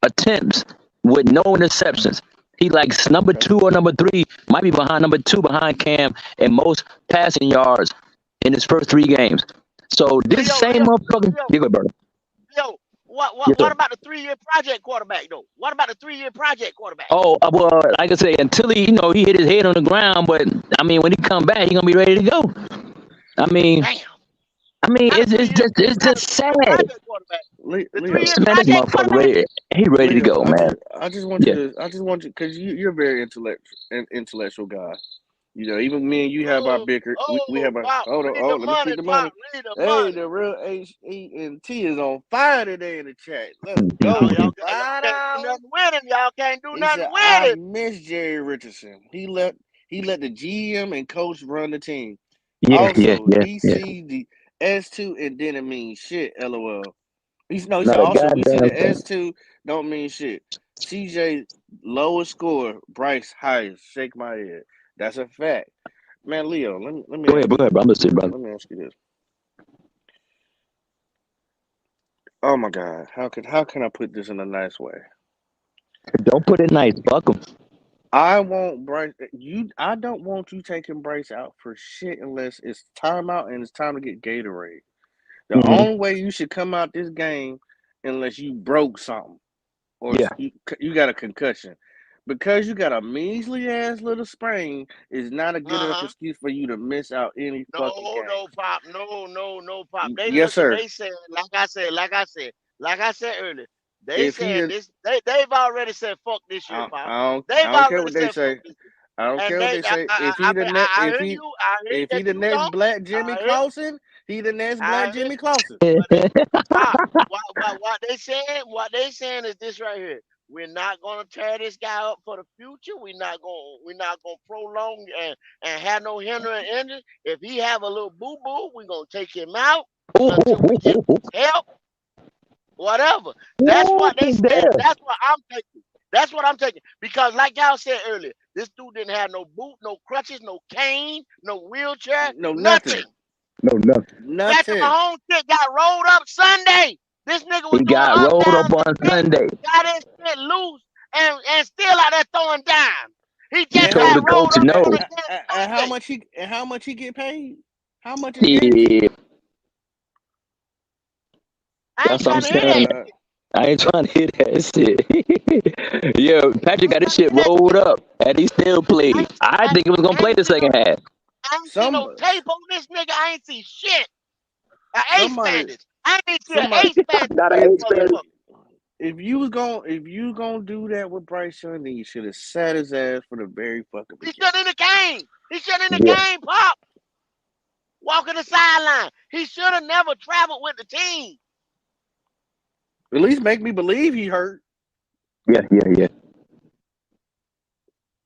attempts with no interceptions. He likes number okay. 2 or number 3, might be behind number 2 behind Cam in most passing yards in his first 3 games. So this Leo, same Leo, motherfucker, Leo, you go, brother. Leo. Yes, What sir. about the 3-year project quarterback though? What about the 3-year project quarterback? Oh, well, like I say, until he, he hit his head on the ground, but I mean, when he come back, he gonna be ready to go. I mean, Damn, not a it's 3-year, not a sad. 3-year project quarterback. The Leo, 3-year Man, this project motherfucker quarterback. ready. He ready to Leo, go, man. I just want you Yeah. to, because you're a very intellectual guy. You know, even me and you have our bicker. We Oh, have our Pop, hold on. read Oh, the let me money, see the Pop, money. read the Hey, money. the real HENT is on fire today in the chat. Let's Oh, go. y'all can't do $5. nothing with him. Y'all can't do He nothing said, with "I him. miss Jerry Richardson. He let the GM and coach run the team. Yeah, yeah, Also, yeah, he yeah. sees the S2 and didn't mean shit. LOL. He Not said a also we see goddamn the thing. S2 don't mean shit. CJ lowest score, Bryce highest. Shake my head. That's a fact. Man, Leo, let me ask you Go ahead, this. bro. I'm listening, brother. Let me ask you this. Oh my God, how can I put this in a nice way? Don't put it nice. Fuck him. I want Bryce. I don't want you taking Bryce out for shit unless it's timeout and it's time to get Gatorade. The Hmm. only way you should come out this game unless you broke something or Yeah. you got a concussion. Because you got a measly ass little sprain is not a good enough Uh-huh. excuse for you to miss out any fucking No, game. no, Pop. No, Pop. They Yes, listen, sir. they said, like I said earlier, they If he saying did, this, they've already said fuck this year, Pop. I They've don't care already what they said fuck say. this year. I don't And care what they they say. I heard you, I heard If he that the you next don't. black Jimmy I heard Clausen, he the next I black heard Jimmy Clausen. but they Pop, what they saying is this right here. We're not gonna tear this guy up for the future. We're not gonna prolong and have no hindering injury. If he have a little boo boo, we're gonna take him out Ooh, until ooh, we ooh, get ooh, help, whatever. That's ooh. what they Ooh, said. there. That's what I'm taking. That's what I'm taking. Because like y'all said earlier, this dude didn't have no boot, no crutches, no cane, no wheelchair, No, nothing. nothing. No, no. Patrick Nothing. Mahomes shit got rolled up Sunday. This nigga was He doing got up rolled down up the on shit, Sunday. got his shit loose, and still out there throwing dimes. He He just And how told got the much? rolled coach up no. on against Sunday. How much he get paid? How much is guaranteed? Yeah, I ain't that's what I'm trying to hear saying. that Uh, shit. I ain't trying to hit that shit. Yeah, I Patrick ain't got his trying to shit hear that rolled shit. up, and he still played. I think he was gonna I play ain't the see no, second half. I ain't see some no tape on this nigga. I ain't see shit. A ace somebody bandage. I ain't see an somebody ace bandage Not on an this if ace if man. motherfucker. if you gonna do that with Bryce Young, then you should have sat his ass from the very fucking He beginning. should in the game. He should in the Yeah, game, Pop. Walking the sideline. He should have never traveled with the team. At least make me believe he hurt. yeah, yeah, yeah.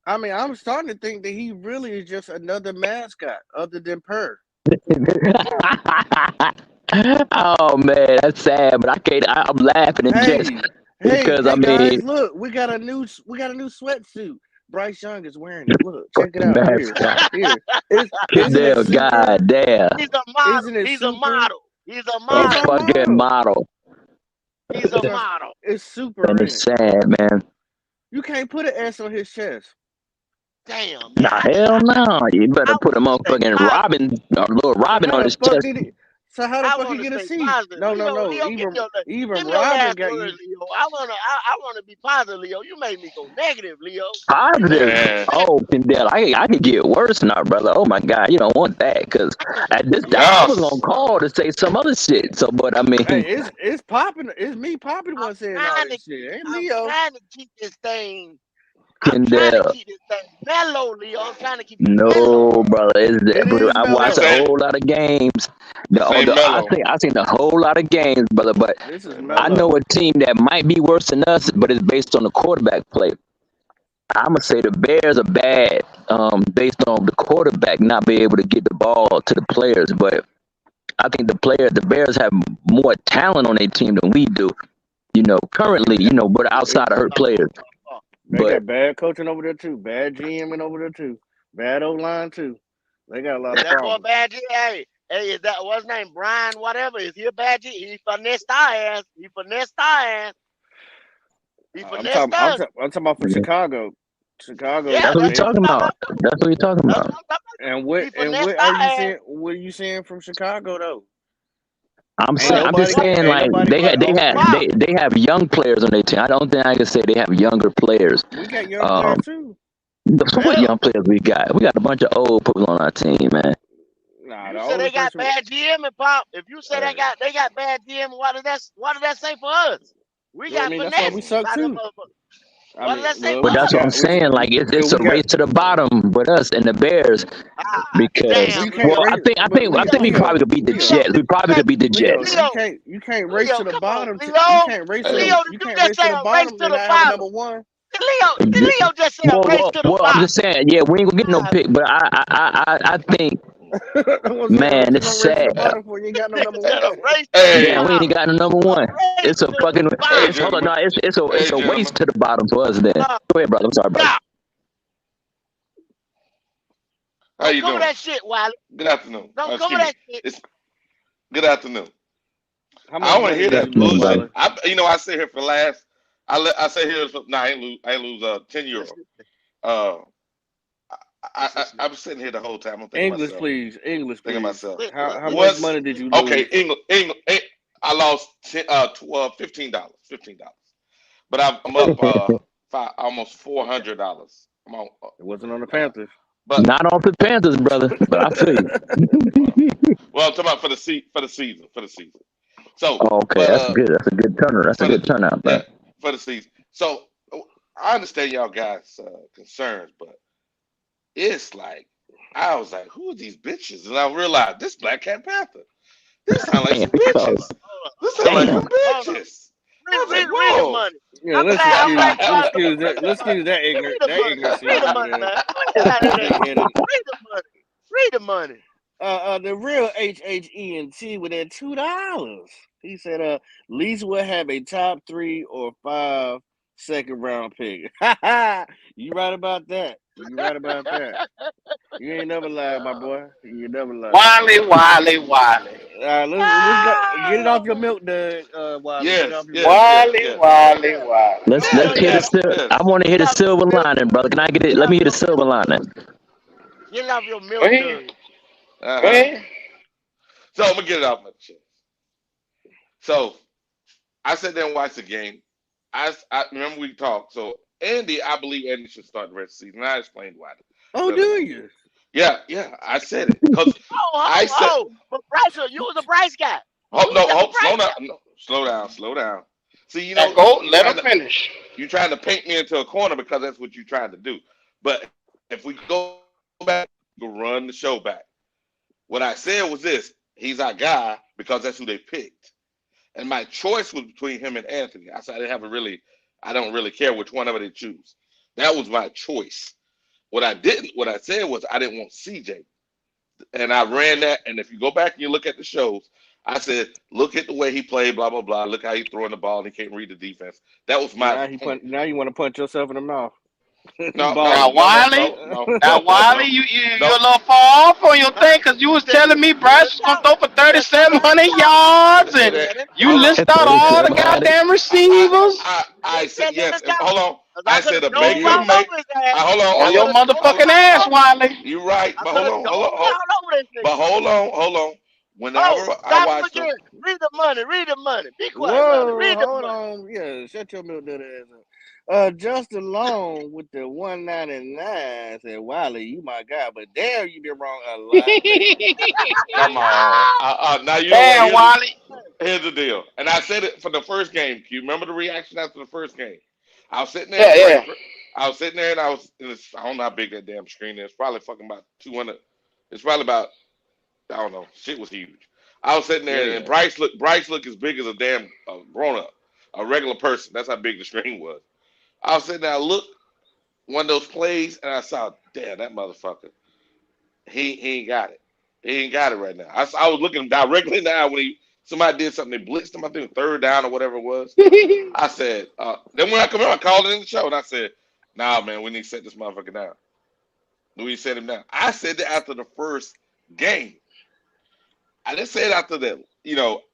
I mean, I'm starting to think that he really is just another mascot other than Purr. Oh man, that's sad, but I can't. I'm laughing and just because I Hey, mean, guys, look, we got a new sweatsuit. Bryce Young is wearing it. Look, check it fucking out. Here, mascot. here. Isn't it Damn, super? god damn, He's a model. Isn't it He's a super? model. He's a a He's model. our fucking model. model, He's a Just, model. it's super and in it's it. sad, man. You can't put an S on his chest. Damn, man. Nah, hell no. You better I put a want to stay motherfucking positive. Robin or little So Robin how on the his fuck chest. did he? So how the I fuck he want to get a stay C? positive. No, no, Leo, no. Leo, Even give me your Robin last got words, you. Leo. I want to be positive, Leo. You made me go negative, Leo. You made me Positive. go Man, negative. Oh, Kendall, I could get worse now, brother. Oh my God, you don't want that because I can at this time I was yes. gonna call to say some other shit. So, but I mean, Hey, it's popping. It's me popping one saying all this shit. Ain't I'm Leo. trying to keep this thing. I'm trying to Kendall, keep this thing mellow, Leo. I'm trying to keep it mellow. no, brother. It's that, It but is I mellow watched This a though. ain't whole lot of games. this ain't mellow. I seen a whole lot of games, brother. But This This is ain't I mellow. know mellow. a team that might be worse than us, but it's based on the quarterback play. I'm gonna say the Bears are bad, based on the quarterback not being able to get the ball to the players. But I think the Bears have more talent on their team than we do. Currently, but They outside of hurt players. they But got bad coaching over there too. Bad GMing over there too. Bad O line too. They got a lot Is of that boy problems. bad G? Hey, is that what's his name? Brian, whatever. Is he a bad G? He finessed our ass. He finessed our ass. He I'm finessed talking. I'm, us. ta- I'm talking about for Chicago. Yeah, Chicago. that's what we're that's what They I'm talking talking about. about too. That's what we're talking That's about. what I'm talking about and too. what He and finessed what are our you ass. seeing? What are you seeing from Chicago though? I'm just saying Ain't like nobody getting open. Wow. they have young players on their team. I don't think I can say they have younger players. We got young players Um, too. so what Yeah. young players we got? We got a bunch of old people on our team, man. Nah, You the said they oldest got person. bad GM and pop. If you say Hey, they got bad GM, what does that say for us? We well, I got mean that's why we finesse suck by them too. motherfuckers. I What does mean, that say well, for But what you that's what us? I'm got? saying. Like Well, it's a we got. race to the bottom with us and the Bears Ah, because Well, you damn, can't Leo. I race, think I but think I think we probably could beat the Leo, Jets. did We you probably just, could beat the Jets. Leo, Leo, you can't race Leo, to the come on, bottom. You Leo, can't race to Hey, the Leo, did you you can't just race say to the a race bottom to and the not have a bottom? number one. Did Leo just say a race to the Well, I'm bottom? just saying, yeah, we ain't gonna get no Ah, pick, but I think, I'm saying, what man, you it's gonna race to sad. the bottom for? You ain't got no nigga number said a one. race to the Damn, hey, we ain't bottom. got no number A one. race It's a to the fucking, hey, it's bottom. hold on, gentlemen. no, it's Hey, a waste gentlemen. to the bottom for us. Then Uh, go ahead, brother. I'm sorry, brother. stop. How Don't you cover doing? that shit, Wiley. Good afternoon. Don't cover Excuse me. that shit. It's good afternoon. How much I want to money hear did That's you that lose, me, bullshit. brother. Wiley? I sit here for last. I say here. Nah, I ain't lose 10 euro. Uh, I'm sitting here the whole time. I'm thinking to English, myself. please. English, Thinking to please. myself. How much What's money did you okay? lose? English. I lost $15. $15. But I'm up almost $400. I'm on. It wasn't on the Uh, Panthers. but Not off the Panthers, brother, but I feel you. well, I'm talking about for the season. So, Oh, okay, but that's good. That's a good turner. That's a for the good turnout, yeah, man. for the season. So I understand y'all guys' concerns, but it's like I was like, who are these bitches? And I realized this Black Cat Panther. This sound like Damn, some cuz. bitches. Hold on, This sound hold like on, Damn. some hold on. bitches. I was like, Read the whoa. money. Yeah, I'm let's glad. I'm glad excuse you let's brought. excuse that Read the let's money. excuse Read the money. ignorancy Read the over money, there. man. Read that in Big there. headed. Read the money. Read the money. The real HHENT with that $2. He said, Least will have a top 3 or 5 second round pick. You right about that. You right about that. You ain't never lied, my boy. You ain't never lied. Wally. Let's go get it off your No. milk, Doug. Wiley, get it Yes, off your milk. yes, yes, yes, Yeah. Let's Yeah. hear the Yeah. yes, silver. I yes. want to hear Get the off your silver milk. lining, brother. Can I get it? Get Let off me hear the your silver milk lining. dud. Get off your Go milk ahead. dud. Uh-huh. So I'm gonna get it off my chest. So I sat there and watched the game. I remember we talked. So I believe Andy should start the rest of the season. I explained why Oh, the do other night. you? Yeah, I said it because I said, But Bryce, you was a Bryce guy. "Oh You was no, just a slow Bryce down, guy. no, slow down." See, Now go, you let trying him to finish. paint me into a corner because that's what you're trying to do. But if we go back, go run the show back. What I said was this: he's our guy because that's who they picked. And my choice was between him and Anthony. I said I don't really care which one of them they choose. That was my choice. What I said was I didn't want CJ. And I ran that. And if you go back and you look at the shows, I said, look at the way he played, blah, blah, blah. Look how he's throwing the ball and he can't read the defense. That was my point. Now you want to punch yourself in the mouth. No, Ball. no, Now, no, no, Wiley, no, no, now no, no, Wiley, no, you're no. a little far off on your Huh? thing because you was Said telling me let him Bryce was gonna talk. throw for Let him 3,700 talk. yards, and It ain't, Let him you hold talk. on. list out all the goddamn receivers I They said said let yes. him And talk. hold on. 'Cause I I could said have a drove bigger all Idiot. make. over his ass. Hold on, I on hold could your on, have drove hold motherfucking on. all ass, over him. Wiley. You're right, I but could hold have on, hold on, drove all over this but nigga. hold on. Whenever Oh, I stop him watched them, again. Read the money. Read the money. Be quiet, Wiley. Whoa, Read the hold money. on. Yeah, shut your little dirty ass up. Justin Long with the 199 said, Wiley, you my guy, but damn, you been wrong a lot lately. come on. Now you know what? Damn, Wiley. Here's the deal. And I said it for the first game. Do you remember the reaction after the first game? I was sitting there in Yeah, yeah. Frankfurt. I was sitting there and I was in this, I don't know how big that damn screen is. It's probably fucking about 200. It's probably about, I don't know. Shit was huge. I was sitting Yeah, there and yeah. Bryce looked as big as a damn grown up, a regular person. That's how big the screen was. I was sitting there, I looked one of those plays and I saw, damn, that motherfucker. He ain't got it. He ain't got it right now. I was looking directly now when somebody did something, they blitzed him, I think third down or whatever it was. I said, then when I come in, I called it in the show and I said, nah, man, we need to set this motherfucker down. We need to set him down. I said that after the first game. I didn't say it after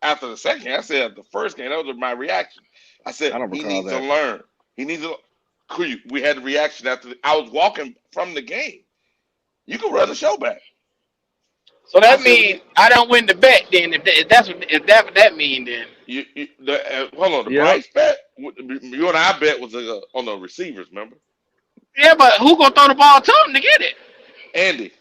after the second game. I said after the first game. That was my reaction. I said, I don't he recall needs to that. learn. He needs to. We had the reaction after I was walking from the game. You can run the show back. So I that said, means I don't win the bet then. If that's what that mean then. hold on, the Yep. Bryce bet, you and I bet was on the receivers, remember? Yeah, but who gonna throw the ball to him to get it? Andy.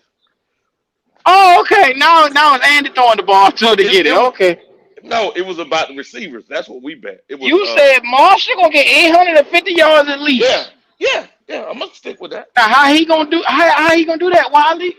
Oh, okay. Now it's Andy throwing the ball to him to get It it. was Okay. no, it was about the receivers. That's what we bet. It was You said Marshall gonna get 850 yards at yeah, least. yeah, yeah. I'm gonna stick with that. Now how he gonna do that, Wiley?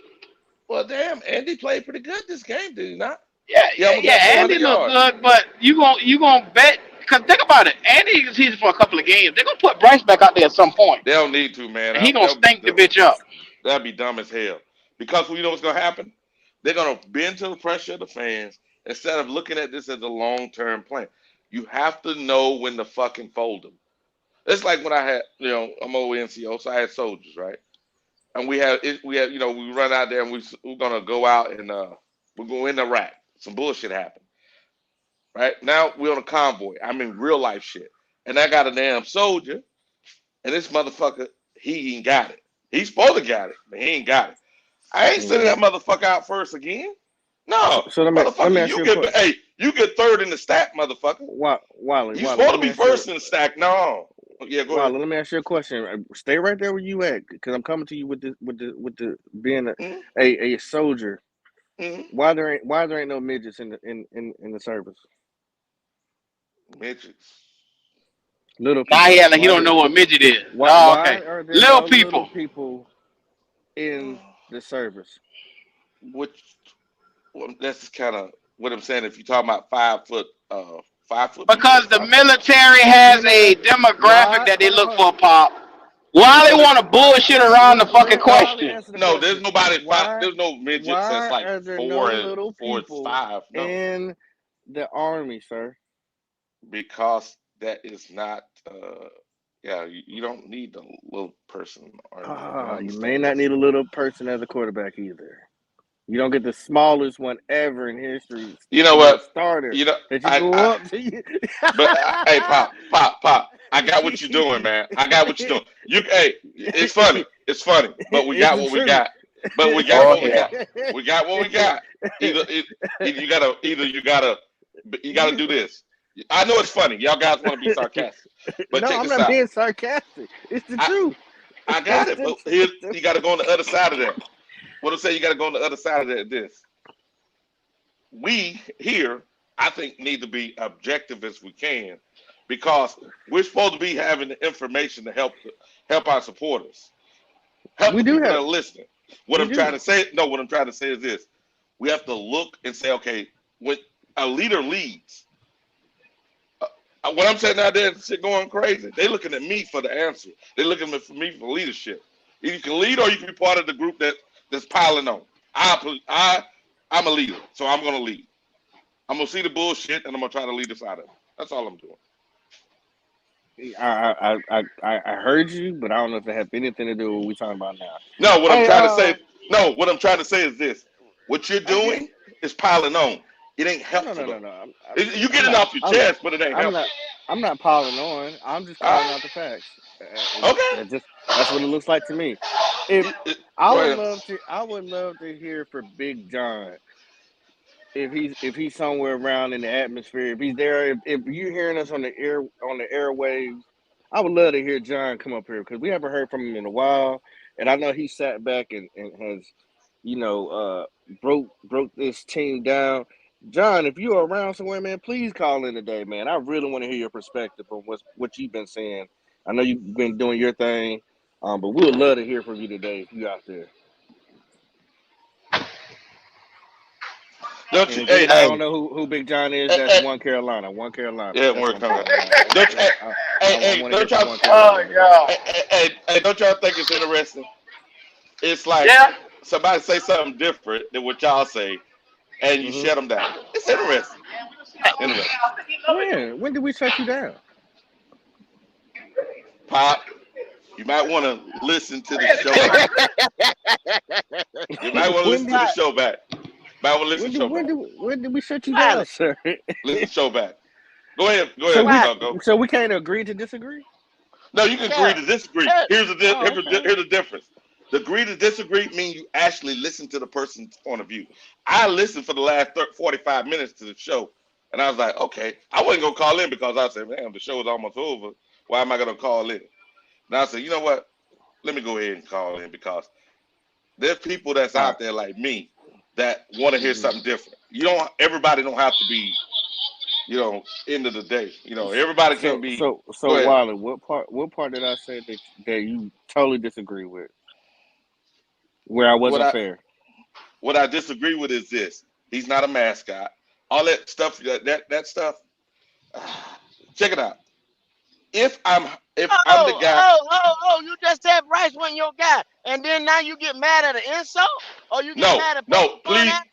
Well, damn, Andy played pretty good this game, did he not? Yeah, He yeah, almost got yeah. 400 Andy look yards. good, but you gonna bet because think about it. Andy is here for a couple of games. They're gonna put Bryce back out there at some point, They don't need to, man. and he gonna stink the bitch up. That'd be dumb as hell. Because you know what's gonna happen? They're gonna bend to the pressure of the fans instead of looking at this as a long-term plan. You have to know when to fucking fold them. It's like when I had, I'm old NCO, so I had soldiers, right? And we run out there and we're gonna go out and we're going in Iraq. Some bullshit happened, right? Now we're on a convoy. I mean real life shit. And I got a damn soldier, and this motherfucker, he ain't got it. He's supposed to got it, but he ain't got it. I ain't sending Yeah. that motherfucker out first again. No, So let me motherfucker, ask you a question. you get third in the stack, motherfucker. Wiley, You supposed let to me be ask you. first in the stack. No, yeah, go ahead. Wiley, let me ask you a question. Stay right there where you at, because I'm coming to you with the being Mm-hmm. a soldier. Mm-hmm. Why there ain't no midgets in the service? Midgets. Little Now people. he don't know what midget is. Oh, Why okay. are there Little no little people. people in the service? Which that's kind of what I'm saying. If you're talking about 5 foot people or Because the 5 foot. military has a No. demographic Why? that they Hold on, look hold on. for, Pop. Why they No, want to bullshit around the fucking Wiley, question? answer the no, there's question. nobody five. Why There's no midgets that's why like are there no 4 and little 4 is people 5. No, in the army, sir? because that is not. Yeah, you don't need the little person in the army. You don't You may understand not this. need a little person as a quarterback either. You don't get the smallest one ever in history You know to be a what? starter You know, that you go up to. but hey, pop. I got what you're doing, man. I got what you're doing. It's funny. It's funny. But we It's got the what we truth. got. But we got Oh, what we hell. got. We got what we got. Either you gotta do this. I know it's funny. Y'all guys want to be sarcastic, but No, check I'm this not out. being sarcastic. It's the I truth. I got It's it, the but here truth. you got to go on the other side of that. What I'm saying, you got to go on the other side of that. We here, I think, need to be objective as we can, because we're supposed to be having the information to help our supporters, help We the do people that have. are listening. What We I'm trying do. to say, no, what I'm trying to say is this: we have to look and say, okay, when a leader leads, what I'm saying out there, shit going crazy. They looking at me for the answer. They looking for me for leadership. You can lead or you can be part of the group that's piling on. I'm a leader, so I'm gonna lead. I'm gonna see the bullshit and I'm gonna try to lead us out of it. That's all I'm doing. I heard you, but I don't know if it has anything to do with what we're talking about now. No, what I'm Hey, trying to say. No, what I'm trying to say is this: what you're I get. doing is piling on. It ain't No, helpful no, no, though. no. You I'm getting not. off your chest, but it ain't I'm helpful. not. I'm not piling on. I'm just All calling right. out the facts. Okay. That's what it looks like to me. If I Go would ahead. love to, I would love to hear for Big John if he's somewhere around in the atmosphere. If he's there, if you're hearing us on the airwaves, I would love to hear John come up here because we haven't heard from him in a while, and I know he sat back and has, you know, broke this team down. John, if you're around somewhere, man, please call in today, man. I really want to hear your perspective on what you've been saying. I know you've been doing your thing, but we would love to hear from you today if you out there. Don't And you? in Hey, case y'all now, don't know who Big John is, hey, that's hey, One Carolina. One Carolina. yeah, That's more what I'm coming. talking about. Don't you? I want to hear Don't from y'all? One Carolina today. Don't y'all think it's interesting? It's like Yeah. somebody say something different than what y'all say, and you Hmm. shut them down. It's interesting. Interesting. When did we shut you down? Pop, you might want to listen to the show back. You might want to when listen to did the Right, show back. Might want to listen to the show back. when did we shut you down, Riley. sir? Listen to the show back. Go ahead, so we Riley. Go. so we can't agree to disagree. No, you can agree Yeah. to disagree. Yeah. Oh, okay. Here's the difference. The agree to disagree means you actually listen to the person's point of view. I listened for the last 45 minutes to the show, and I was like, okay, I wasn't gonna call in because I said, man, the show is almost over. Why am I gonna call in? And I said, you know what? Let me go ahead and call in because there's people that's All right. out there like me that want to hear Mhm. something different. Everybody don't have to be, end of the day. Everybody can't be. So Go ahead. Wiley, what part did I say that you totally disagree with? Where I What wasn't I fair? what I disagree with is this: he's not a mascot. All that stuff, that stuff. Check it out. If I'm if I'm the guy, You just said Bryce wasn't your guy. And then now you get mad at an insult? Or you get no, mad at poking no, fun please, at?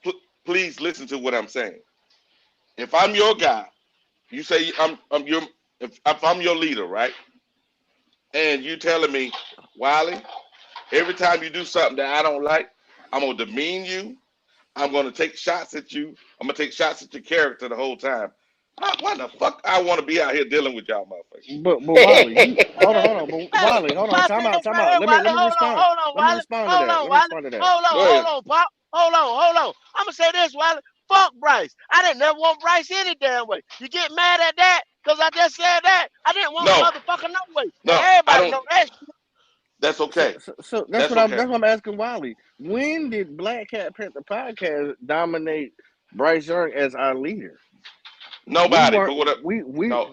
please listen to what I'm saying. If I'm your guy, you say I'm your if I'm your leader, right? And you telling me, Wiley, every time you do something that I don't like, I'm gonna demean you. I'm gonna take shots at you. I'm gonna take shots at your character the whole time. Why the fuck I want to be out here dealing with y'all motherfuckers? But Wiley, you Hey, hold on. But hey, Wiley, hold on. my Time thing out. Time right out. here, Wiley. Let me respond. Hold on, Let me Wiley. respond to Hold that. on, Let me Wiley. respond to that. Go ahead. Hold on, Pop. Hold on. I'm gonna say this, Wiley. Fuck Bryce. I didn't never want Bryce any damn way. You get mad at that? Cause I just said that. I didn't want No, the motherfucker no way. And no, I everybody don't. know that shit. That's okay. So That's okay. that's what I'm asking Wiley. When did Black Cat Panther podcast dominate Bryce Young as our leader? We Nobody. weren't. But what? We No,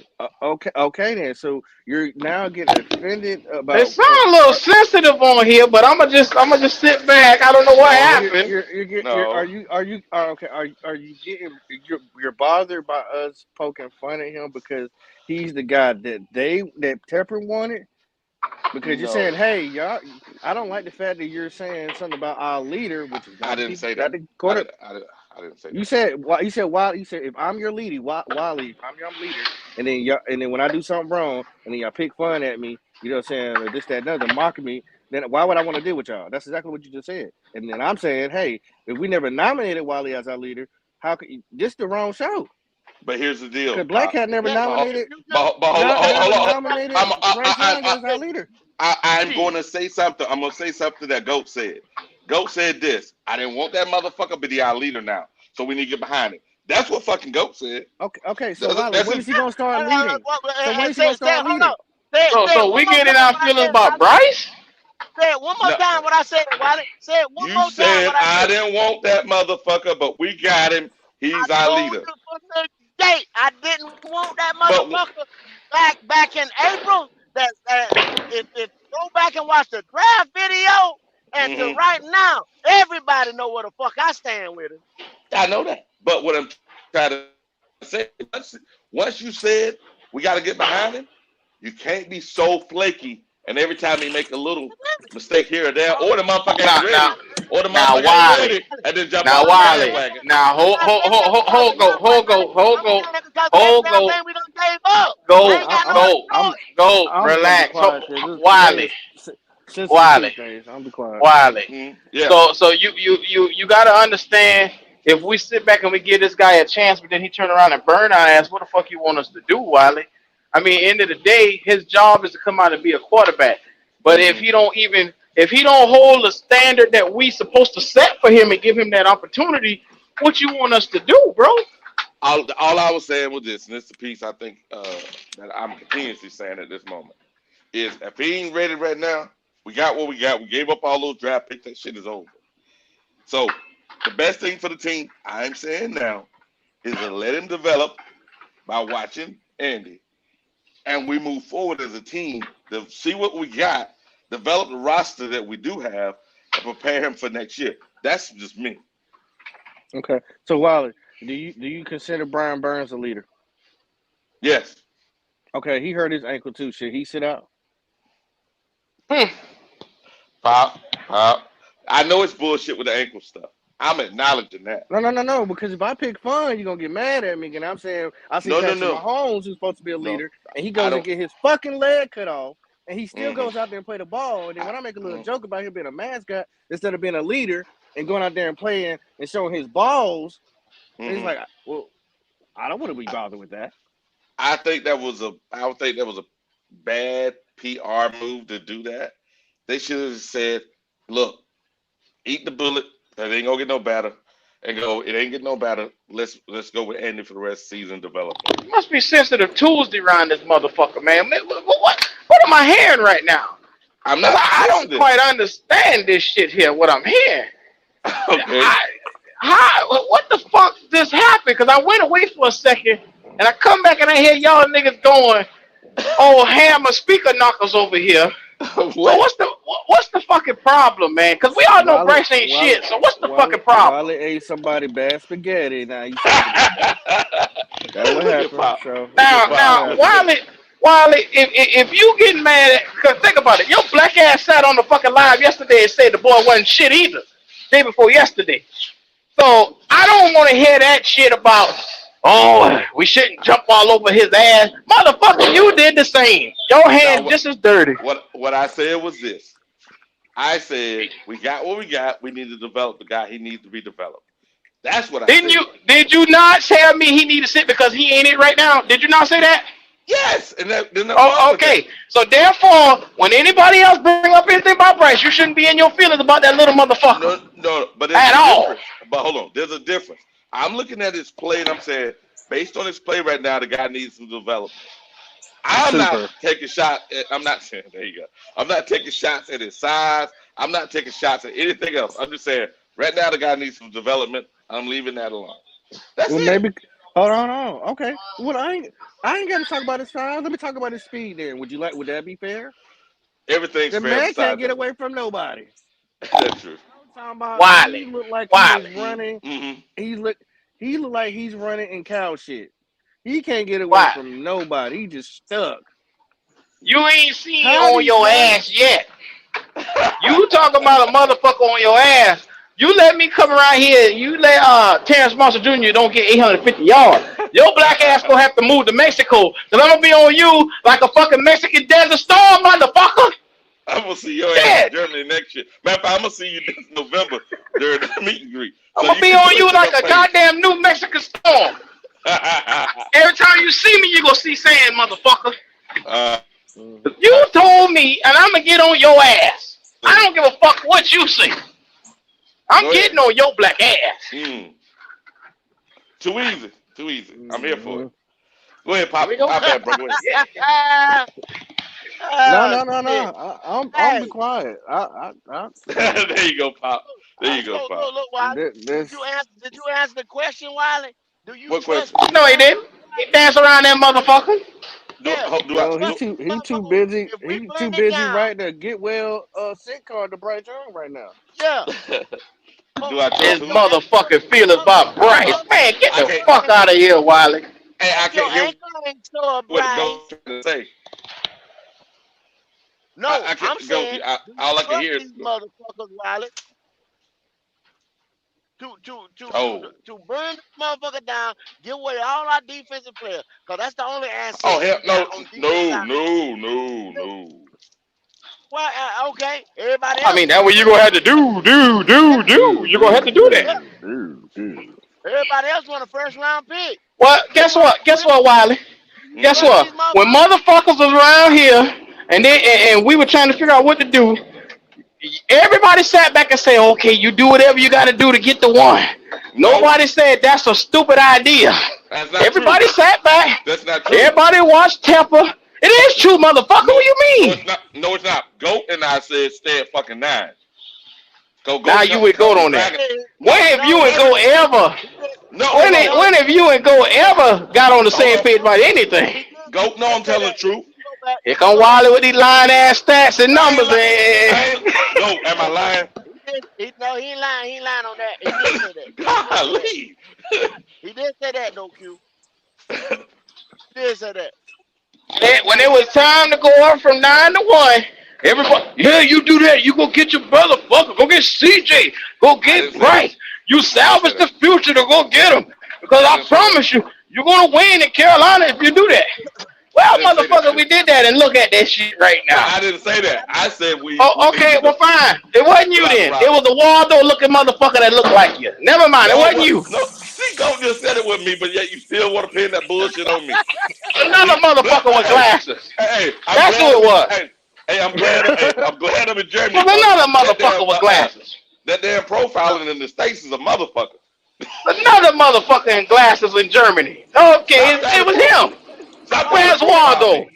okay then. So you're now getting offended It about. sounds a little sensitive on here, but I'm just sit back. I don't know what no, happened. no. Okay, are you getting you're bothered by us poking fun at him because he's the guy that Tepper wanted? Because you're saying, No, hey, y'all, I don't like the fact that you're saying something about our leader, which is I not didn't say not that. the I quarter. didn't. I didn't say You that. said if I'm your leader, Wally, if I'm your leader, and then when I do something wrong, and then y'all pick fun at me, you know what I'm saying, or this, that, and other, mocking me, then why would I want to deal with y'all? That's exactly what you just said. And then I'm saying, hey, if we never nominated Wally as our leader, how could you, this the wrong show? But here's the deal, Because Black Pop. Cat never Yeah, But, nominated but hold on, hold never on. nominated I'm, Bryce Young as our leader. I'm going to say something. I'm going to say something that Goat said. Goat said this. I didn't want that motherfucker, but he our leader now. So we need to get behind it. That's what fucking Goat said. Okay. So Wally, That's when his. is he gonna start leading? So when is he say, gonna start hold on. leading? Say it So one we more getting time our what I feelings said, about Wiley. Bryce? Say it one more No, time what I said, Wiley. Say it one you more time said what I I said. didn't want that motherfucker, but we got him. I He's our told leader. you from the gate I didn't want that But motherfucker back in April. That if go back and watch the draft video and to mhm, right now, everybody know where the fuck I stand with him. I know that. But what I'm trying to say, once you said we got to get behind him, you can't be so flaky And every time he make a little mistake here or there, or the motherfucker Now, ain't ready, now, or the now, motherfucker ain't Wiley. ready, and then jump Now, off the Wiley. bandwagon. Now, hold go, thing we done gave up. We Okay, ain't got no other I'm choice. I'm just gonna be relax. quiet because today Wiley, is sensitive Wiley, Tuesdays. I'm be quiet. Wiley. Yeah. So you got to understand. If we sit back and we give this guy a chance, but then he turn around and burn our ass, what the fuck you want us to do, Wiley? I mean, end of the day, his job is to come out and be a quarterback. But Mm-hmm. if he don't hold the standard that we supposed to set for him and give him that opportunity, what you want us to do, bro? All I was saying was this, and it's the piece I think that I'm continuously saying at this moment, is if he ain't ready right now, we got what we got. We gave up all those draft picks. That shit is over. So the best thing for the team, I'm saying now, is to let him develop by watching Andy. And we move forward as a team to see what we got, develop the roster that we do have, and prepare him for next year. That's just me. Okay, so Wiley, do you consider Brian Burns a leader? Yes. Okay, he hurt his ankle too. Should he sit out? Pop. I know it's bullshit with the ankle stuff. I'm acknowledging that. No. Because if I pick fun, you're gonna get mad at me. And I'm saying I see No. Patrick Mahomes, who's supposed to be a No. leader, and he I goes and don't. get his fucking leg cut off, and he still Mhm. goes out there and play the ball. And then when I make a little Mhm. joke about him being a mascot instead of being a leader and going out there and playing and showing his balls, and he's Mhm. like, well, I don't want to be bothered with that. I think that was a bad PR move to do that. They should have said, "Look, eat the bullet. That ain't gonna get no better." And go, it ain't getting no better. Let's go with Andy for the rest of the season developing. It must be sensitive Tuesday around this motherfucker, man. What am I hearing right now? I'm Because not I don't sensitive. quite understand this shit here. What I'm hearing. Okay. What the fuck just happened? Because I went away for a second, and I come back and I hear y'all niggas going, "Oh, hammer speaker knockers over here." So What? what's the fucking problem, man? Because we all know Bryce ain't shit. So what's the fucking problem? Wally ate somebody bad spaghetti. Now he's talking about that. That's what Look at happened. Pop. So Look at Now, that's what Pop. happened. Wiley, if you getting mad at, because think about it, your black ass sat on the fucking live yesterday and said the boy wasn't shit either, day before yesterday. So I don't want to hear that shit about, oh, we shouldn't jump all over his ass. Motherfucker, you did the same. Your No, hands just as dirty. what I said was this. I said we got what we got. We need to develop the guy. He needs to be developed. That's what I said. Did you not tell me he need to sit because he ain't it right now? Did you not say that? Yes, and then Oh, okay. So therefore, when anybody else bring up anything about Bryce, you shouldn't be in your feelings about that little motherfucker No, but there's at a all. difference. But hold on, there's a difference. I'm looking at his play and I'm saying, based on his play right now, the guy needs some development. I'm not Super. taking shots. I'm not saying there you go. I'm not taking shots at his size. I'm not taking shots at anything else. I'm just saying right now the guy needs some development. I'm leaving that alone. That's Well, it. maybe. Hold on. Okay. Well, I ain't got to talk about his size. Let me talk about his speed. Then, would that be fair? Everything's The fair man can't besides get that one. away from nobody. That's true. I'm talking about he Wiley, looked like he was Wiley, running. Mm-hmm. He looked like he's running in cow shit. He can't get away Wiley. from nobody. He just stuck. You ain't seen How on do your ass yet. You talking about a motherfucker on your ass. You let me come around here. You let Terrence Marshall Jr. don't get 850 yards. Your black ass gonna have to move to Mexico. Cause I'm gonna be on you like a fucking Mexican desert storm, motherfucker. I'm gonna see your ass in Shit. Germany next year. Matter of fact, I'm gonna see you this November during the meet and greet. I'm So gonna you be can on do you it to like my a face. goddamn New Mexican storm. Every time you see me, you gonna see sand, motherfucker. You told me, and I'm gonna get on your ass. I don't give a fuck what you say. I'm getting on your black ass. Too easy. Too easy. I'm here for it. Go ahead, Pop. We go. My bad, bro. Go ahead. No. Shit. I'm Hey, be quiet. There you go, Pop. There you go, Pop. look, Wiley. This. Did you answer the question, Wiley? Do you What trust question? No, he didn't. He danced around that motherfucker. Yeah. Do I? No, Trust Do, he too motherfucker, busy. if we He too burn it busy down, writing a get well sick card to Bryce Young right now. yeah. do I His trust who? motherfucking feelings about Bryce. Man, get I the can't. fuck out of here, Wiley. Hey, I If your can't hear ankle ain't sore, what the Bryce, goat trying to say. No, I I'm can't go. saying, do you All I can trust hear is, these motherfuckers, Wiley, oh, to burn this motherfucker down, give away all our defensive players? Because that's the only oh asset hell, we got no, on defense no, side. no, no, no. Well, okay. Everybody I else mean, that's want a what you're first gonna have to round pick. do. You're gonna have to do that. Everybody else want a first round pick. Well, They guess want to what? do Guess this. what, Wiley? Do you Guess Mm-mm. trust what? these When motherfuckers? motherfuckers was around here and we were trying to figure out what to do, everybody sat back and said, okay, you do whatever you gotta do to get the one. No, Nobody said that's a stupid idea. that's not true. Everybody sat back. That's not true. Everybody watched Temper. It is true, motherfucker. No, What do you no, mean? it's not. No, it's not. Goat and I said stay at fucking 9. Go, Now Goat you would come go from on that. dragging. When No, have No, you and no, Go he didn't. ever? He didn't. no, no, no. When have you and Go ever got on the Hold same on. page about anything? Goat, no, I'm Say telling the that. truth. You go back. Here You come go back Wiley and with these lying ass stats and I ain't numbers. lying. And I ain't. Goat, am I lying? no, he ain't lying. He ain't lying on that. He did say that. Golly. He did say that, though, Q. He did say that. when it was time to go up from 9-1, everybody, yeah, you do that. You go get your motherfucker. Go get CJ. Go I get didn't say that. Bryce. You I didn't say salvage the that. future to go get him. Because I I didn't say that. promise you, you're going to win in Carolina if you do that. I Well, didn't say that motherfucker, shit. we did that and look at that shit right But now. I didn't say that. I said we Oh, need to okay, get well, the fine. It wasn't you block then. It Robert. was a Waldo looking motherfucker that looked like you. Never mind, it No, it wasn't was you. no. See, Goat just said it with me, but yet you still want to pin that bullshit on me. Another See, look, motherfucker with hey, glasses. hey, I'm That's who glad it I'm in. was. Hey, I'm glad. Hey, I'm glad I'm in Germany Was because another that damn, motherfucker with glasses. that damn profiling in the States is a motherfucker. Another motherfucker in glasses in Germany. Okay, Stop trying it to was pro. him. Stop trying to Where's profile me. Waldo?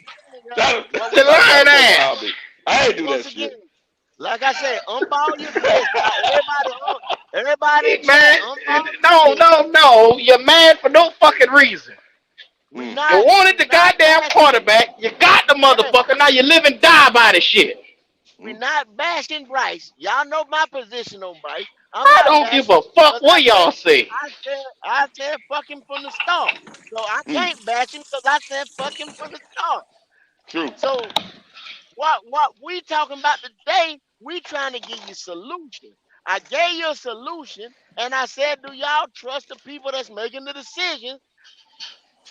Stop, The stop trying lying to profile ass. me. I ain't do Once that again, shit. like I said, unball your fist. Everybody in chat, Man, unball no, your fist. no, no. You're mad for no fucking reason. We Mm. You not wanted we the not goddamn bashing. quarterback. You got the Hey, motherfucker. Now you live and die by the shit. we Mm. not bashing Bryce. Y'all know my position on Bryce. I'm I not don't give bashing a fuck because what y'all say. I said fuck him from the start. So I Mm. can't bash him because I said fuck him from the start. True. So what we talking about today, we trying to give you solution. I gave you a solution and I said, do y'all trust the people that's making the decision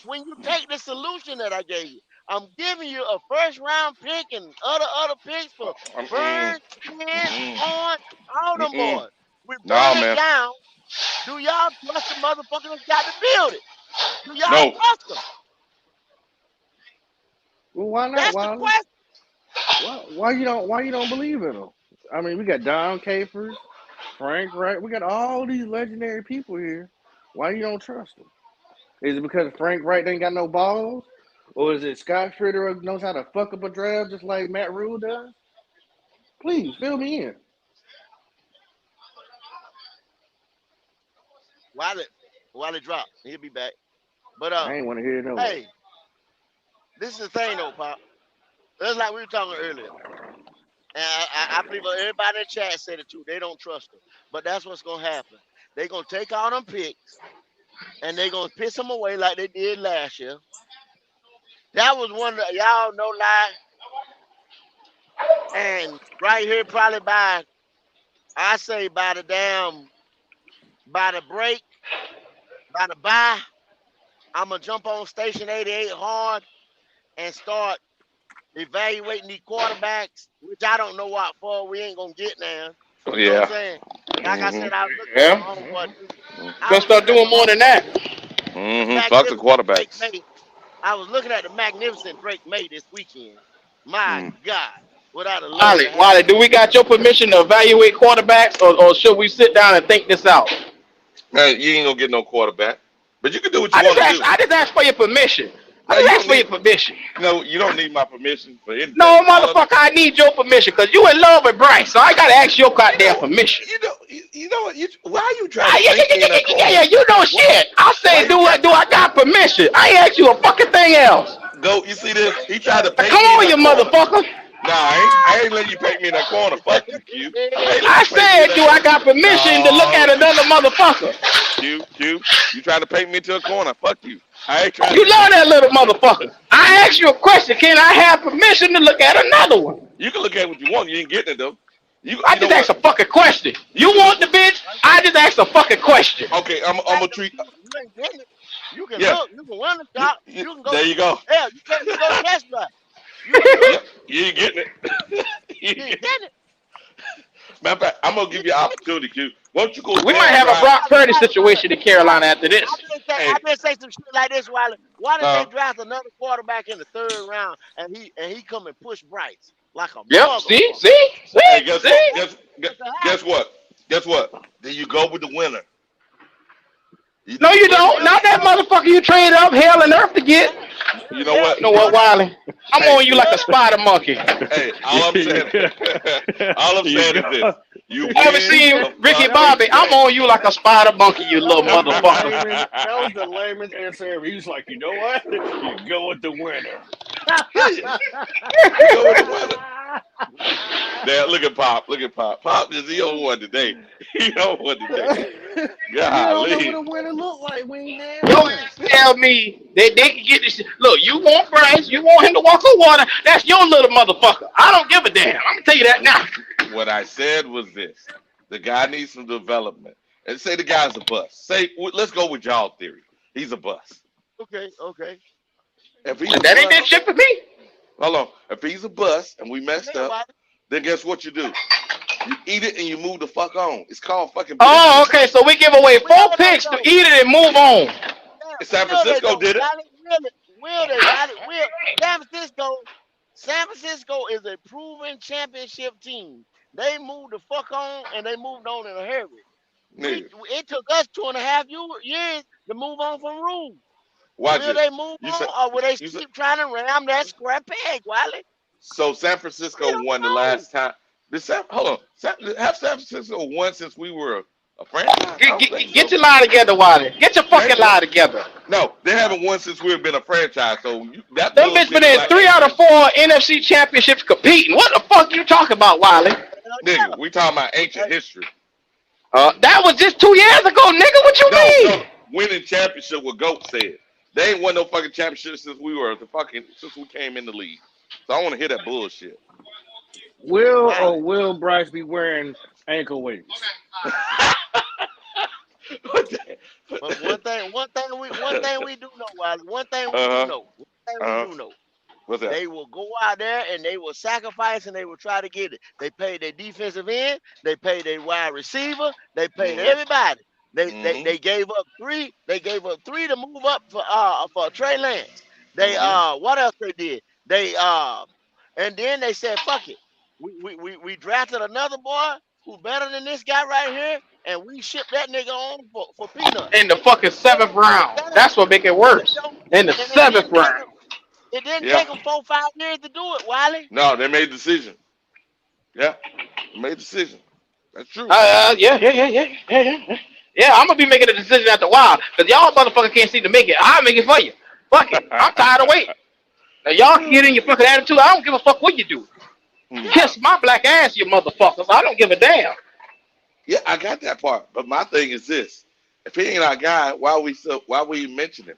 when you take the solution that I gave you? I'm giving you a first round pick and other picks for Mm-mm. Burn, Ken, Mm-mm. on, all them Mm-mm. boys. We Nah, burn it man. down. Do y'all trust the motherfucker that's got to build it? Do y'all No. trust them? Well, why not, That's the Wiley? question. Why you don't believe in them? I mean, we got Don Capers, Frank Wright. We got all these legendary people here. Why you don't trust them? Is it because Frank Wright ain't got no balls? Or is it Scott Stritter knows how to fuck up a draft just like Matt Rule does? Please, fill me in. While it drop, he'll be back. But I ain't want to hear it no way. hey, this is the thing though, Pop. It's like we were talking earlier. And I believe everybody in the chat said it too. They don't trust them. But that's what's gonna happen. They're gonna take all them picks and they're gonna piss them away like they did last year. That was one of y'all no lie. And right here, probably by I say by the break, by the bye, I'm gonna jump on station 88 hard and start evaluating these quarterbacks, which I don't know what for. We ain't gonna get now. You know what I'm Yeah. saying? Like I said, Mm-hmm. I was looking at Yeah. my homeboy. You I gonna was start looking at doing my more than homeboy that. Mm-hmm. Fuck the magnificent Drake quarterbacks. May. I was looking at the magnificent Drake May this weekend. My Mm. God, without a love Wiley, to have. Wiley, do we got your permission to evaluate quarterbacks, or should we sit down and think this out? Man, you ain't gonna get no quarterback. But you can do what you I just want to asked. do. I just asked for your permission. I No, just you asked don't for your need permission. no, you don't need my permission for No, anything. All of motherfucker, I need your permission because you in love with Bryce, so I gotta ask your you goddamn know, permission. you know what? Why are you trying Ah, to yeah, yeah, paint yeah, me yeah, in that yeah, yeah, corner? yeah, you know Why, shit. I why say, you try? do I got permission? I ain't asked you a fucking thing else. Go, you see this? He tried to Come paint me in on, you that corner. motherfucker. Nah, I ain't letting you paint me in that corner. Fuck you, Q. I ain't letting I you paint me in said, that do I corner. got permission to look No, at another motherfucker? Q. You trying to paint me into a corner? Fuck you. I ain't trying You to. love that little motherfucker. I asked you a question. Can I have permission to look at another one? You can look at what you want. You ain't getting it though. I You know just asked what? a fucking question. You want the bitch? I just asked a fucking question. Okay, I'm gonna treat. You ain't getting it. You can Yeah. look. You can run the shop. You can go. There you go. Hell, you can go test drive. You can look. Yep. You ain't getting it. You ain't You getting ain't it. getting it. Matter of fact, I'm gonna give you an opportunity, Q. Why don't you go We test might have a drive? Brock Purdy situation in Carolina after this. Hey, I been say some shit like this, Wiley. Why did they uh, draft another quarterback in the 3rd round and he come and push Bryce like a Yep. motherfucker? hey, guess what? What Guess what? Guess what? Then you go with the winner. No, you don't. Not that motherfucker you traded up hell and earth to get. You know what? You know what, Wiley? I'm Hey. on you like a spider monkey. Hey, all I'm saying is this. You You ever win seen the Ricky fucking Bobby? I'm game. on you like a spider monkey, you little That was the motherfucker. layman. That was the layman's answer ever. He was like, you know what? You go with the winner. You go with the winner. There, look at Pop. Look at Pop. Pop is he on one today. He on one today. You don't know what Golly. a winner look like. We ain't there. Yo ass tell me that they can get this shit. Look, you want Bryce, you want him to walk on water. That's your little motherfucker. I don't give a damn. I'm gonna tell you that now. What I said was this: the guy needs some development. And say the guy's a bust. Let's go with y'all theory. He's a bust. Okay. If he's a That ain't that bust, shit for me. hold on. If he's a bust and we messed Yeah, up, Wiley. then guess what you do? You eat it and you move the fuck on. It's called fucking Oh, business. okay. So we give away 4 picks to eat it and move on. San Will they Francisco don't, did it. Wiley? Will they, Wiley? San Francisco is a proven championship team. They moved the fuck on and they moved on in a hurry. Nigga, It took us 2.5 years to move on from rules. watch Will it. they move You on said or will they you said keep trying to ram that square peg, Wiley? so. San We Francisco don't won the know. last time. Hold on. Have San Francisco won since we were a franchise? I don't think Get so. your lie together, Wiley. Get your fucking Maybe. lie together. No, they haven't won since we've been a franchise. So that Them bitch been bullshit is in like 3 out of 4 NFC championships competing. What the fuck you talking about, Wiley? nigga. We talking about ancient history. That was just 2 years ago, nigga. What you mean? No, winning championship. What GOAT said. They ain't won no fucking championship since we came in the league. So I want to hear that bullshit. Will Bryce be wearing ankle weights? But one thing we do know, Wiley. One thing we do know. What's that? They will go out there and they will sacrifice and they will try to get it. They paid their defensive end. They paid their wide receiver. They paid everybody. They gave up 3. They gave up 3 to move up for Trey Lance. They what else they did? They and then they said fuck it. We drafted another boy who's better than this guy right here, and we shipped that nigga on for peanuts. In the fucking 7th round. That's what make it worse. In the 7th round. It didn't take them 4 or 5 years to do it, Wiley. No, they made a decision. Yeah, they made a decision. That's true. Yeah, I'm gonna be making a decision after a while, cause y'all motherfucker can't seem to make it. I'll make it for you. Fuck it. I'm tired of waiting. Now y'all can get in your fucking attitude. I don't give a fuck what you do. Kiss my black ass, you motherfuckers. I don't give a damn. Yeah, I got that part. But my thing is this: if he ain't our guy, why we mention him?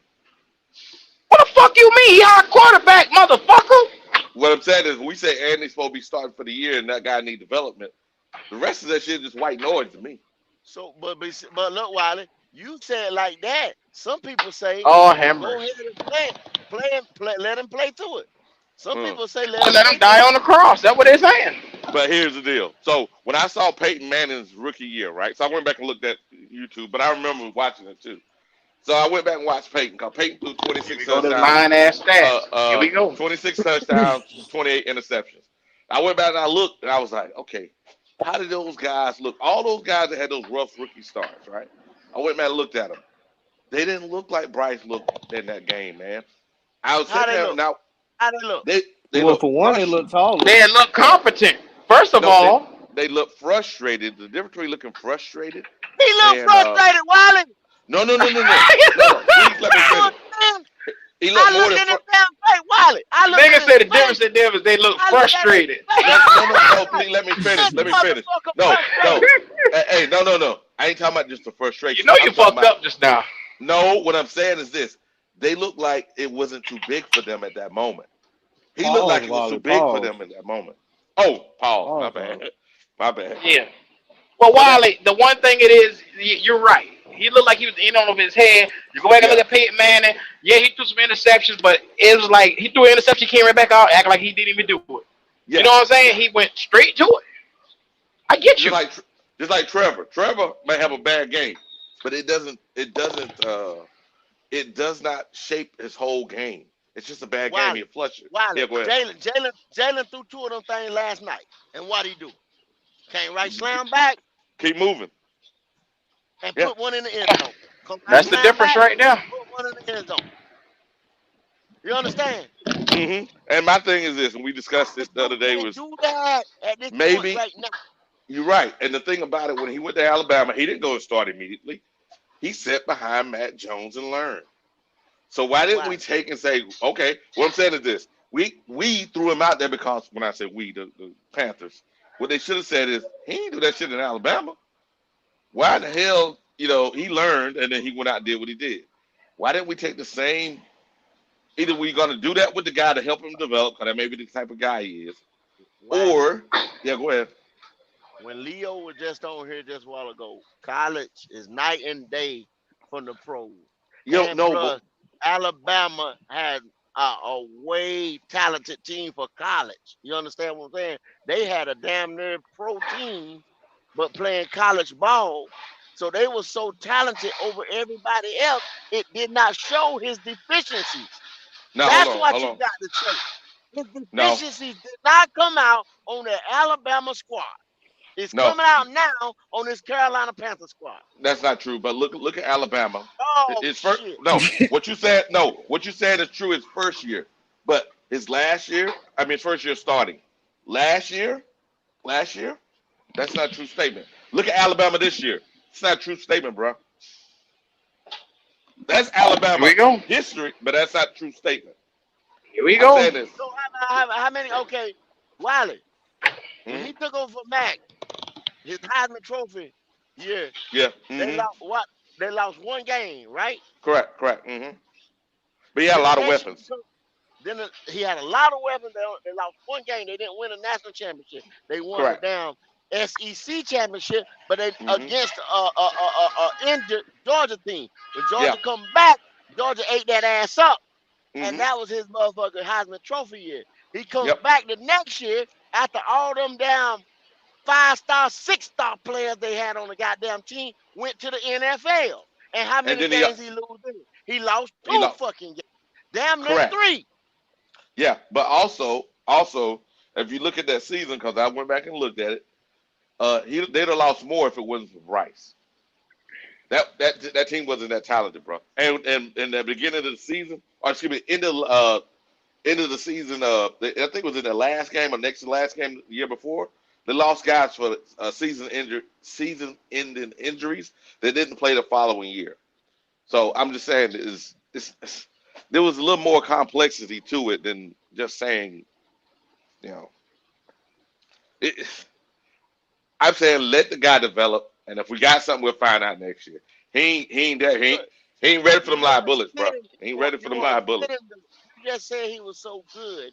What the fuck you mean? He our quarterback, motherfucker. What I'm saying is, we say Andy's supposed to be starting for the year, and that guy need development. The rest of that shit is just white noise to me. So, but look, Wiley, you said it like that. Some people say, Oh, go hammer. ahead and play, let him play through it. Some people say Let him die on the cross. That's what they're saying. But here's the deal. So when I saw Peyton Manning's rookie year, right? So I went back and looked at YouTube, but I remember watching it too. So I went back and watched Peyton, because Peyton threw 26 touchdowns. Line-ass stats. Here we go. 26 touchdowns, 28 interceptions. I went back and I looked, and I was like, okay, how did those guys look? All those guys that had those rough rookie starts, right? I went back and looked at them. They didn't look like Bryce looked in that game, man. I was sitting there now. How they look? They Well, look for one, they look taller. They look competent. First of all, they look frustrated. The difference between looking frustrated. He look frustrated, Wiley. No. Please let me finish. He looked more than Wiley. nigga said the difference in them is they look frustrated. No, please let me finish. No. Hey, no. I I ain't talking about just the You frustration. know you I'm talking fucked about up just now. no. What I'm saying is this: they look like it wasn't too big for them at that moment. He looked Pause, like it was too Wally. big for Pause. them at that moment. Oh, pause. My Pause, bad. Wally. My bad. Yeah. Well, So that Wiley, the one thing it is, you're right. He looked like he was in on his head. You go back and look yeah, at Peyton Manning. Yeah, he threw some interceptions, but it was like he threw an interception, came right back out, acting like he didn't even do it. You know yeah, what I'm saying? yeah. He went straight to it. I get Just you. like just like Trevor. Trevor may have a bad game, but it does not shape his whole game. It's just a bad game. Wiley, He'll flush it. Wiley, Yeah, go ahead. Jalen threw two of them things last night. And what he do? Came right slam back Keep moving. and Yeah. put one in the end zone. Come right That's the slam difference back, right there. put one in the end zone. You understand? And my thing is this, and we discussed this the other day, Can't was do that at this point maybe right now. you're right. And the thing about it, when he went to Alabama, he didn't go and start immediately. He sat behind Matt Jones and learned. So why didn't we Wiley. take and say, okay, what I'm saying is this. We threw him out there because when I say we, the Panthers, what they should have said is he didn't do that shit in Alabama. Why the hell, he learned and then he went out and did what he did. Why didn't we take the same, either we're gonna do that with the guy to help him develop, because that may be the type of guy he is, Wiley. or yeah, go ahead. When Leo was just on here just a while ago, college is night and day from the pros. You don't And know, but plus, Alabama had a way talented team for college. You understand what I'm saying? They had a damn near pro team, but playing college ball. So they were so talented over everybody else, it did not show his deficiencies. now That's what hold you on. got to check. His No, deficiencies did not come out on the Alabama squad. It's no, coming out now on this Carolina Panthers squad. that's not true. But look at Alabama. Oh It's first. shit! No, what you said. No, what you said is true. His first year, but his last year. I mean, first year starting. Last year, last year. That's not a true statement. Look at Alabama this year. It's not a true statement, bro. That's Here we Alabama go. history, but that's not a true statement. Here we I'm go. saying this. So how many? Okay, Wiley, when Hmm. he took over for Mac, his Heisman Trophy year, Yeah. they Hmm. lost what? They lost one game, right? Correct. Correct. But he had a Then the lot of next year, weapons. he had a lot of weapons. They lost one game. They didn't win a national championship. They won the Correct. damn SEC championship, but they Hmm. against injured Georgia team. When Yeah. Georgia come back, Georgia ate that ass up, and Hmm. that was his motherfucking Heisman Trophy year. He comes Yep. back the next year after all them damn 5-star, 6-star players they had on the goddamn team went to the NFL. And how And many then games he lose in? He lost he two lost. fucking games. Damn near Correct. three. Yeah. But also, if you look at that season, because I went back and looked at it, they'd have lost more if it wasn't for Bryce. That team wasn't that talented, bro. And in the beginning of the season, or excuse me, end of the season, I think it was in the last game or next to the last game the year before, they lost guys for season-ending injuries. They didn't play the following year. So I'm just saying, there was a little more complexity to it than just saying, you know, it, I'm saying let the guy develop, and if we got something, we'll find out next year. He ain't there. But He ain't ready for them you live want to bullets, bro. sit him. He ain't ready for You them want to live sit bullets. him. You just said he was so good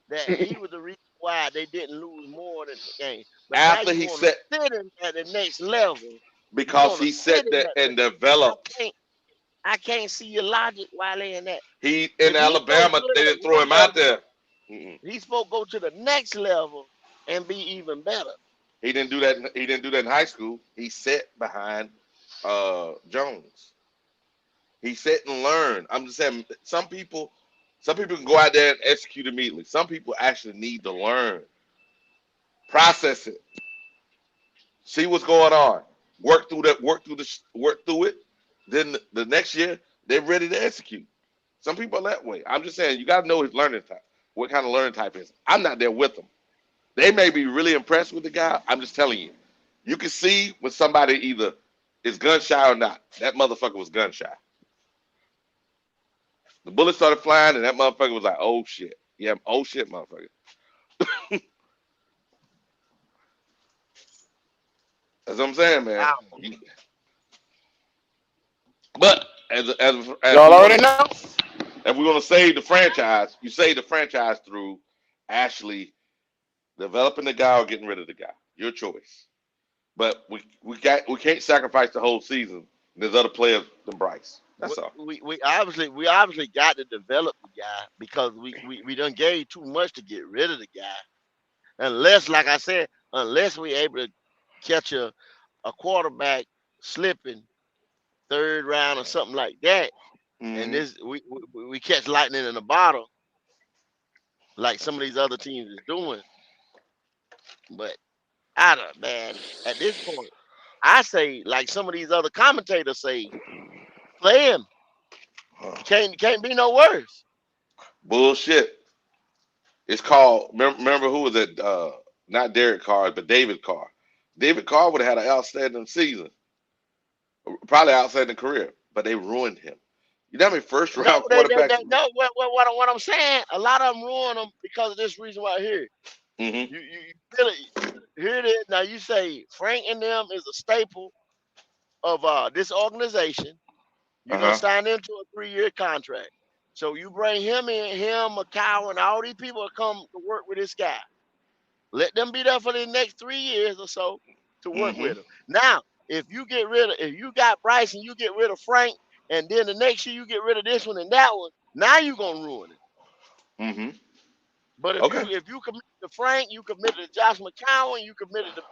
that he was the reason why they didn't lose more than the game. But now After you he want to set, sit him at the next level. You because want to he sit set him that at the. and developed. can't I can't see your logic while in that. He in If he's so Alabama, good they at didn't throw one him out level, there. Mm-mm. he's supposed to go to the next level and be even better. He didn't do that. He didn't do that in high school. He sat behind Jones. He sat and learned. I'm just saying, some people can go out there and execute immediately. Some people actually need to learn, process it, see what's going on, work through that, work through it. Then the next year they're ready to execute. Some people are that way. I'm just saying you got to know his learning type, what kind of learning type is. I'm not there with them. They may be really impressed with the guy. I'm just telling you. You can see when somebody either is gun shy or not. That motherfucker was gun shy. The bullet started flying, and that motherfucker was like, "Oh shit, yeah, oh shit, motherfucker." That's what I'm saying, man. Wow. as Y'all we want already to, know. if we're going to save the franchise, you save the franchise through actually developing the guy or getting rid of the guy. Your choice. But we can't sacrifice the whole season. There's other players than Bryce. That's all. We obviously got to develop the guy because we done gave too much to get rid of the guy. Unless, like I said, unless we able to catch a quarterback slipping third round or something like that, and Hmm. this we catch lightning in a bottle like some of these other teams is doing. But I don't, man, at this point, I say like some of these other commentators say, play him. Can't be no worse. Bullshit. It's called. Remember who was it? Not Derek Carr, but David Carr. David Carr would have had an outstanding season, probably outstanding career, but they ruined him. You know how many first No, round they quarterbacks? no. What I'm saying, a lot of them ruin them because of this reason right here. Hmm. You really here it is. Now you say Frank and them is a staple of this organization. You Uh done huh. signed into a 3-year contract. So you bring him in, him, McCow, and all these people that come to work with this guy. Let them be there for the next 3 years or so to work Hmm. with him. Now, if you got Bryce and you get rid of Frank, and then the next year you get rid of this one and that one, now you gonna ruin it. Hmm. But Okay. if you commit to Frank, you committed to Josh McCown, you committed to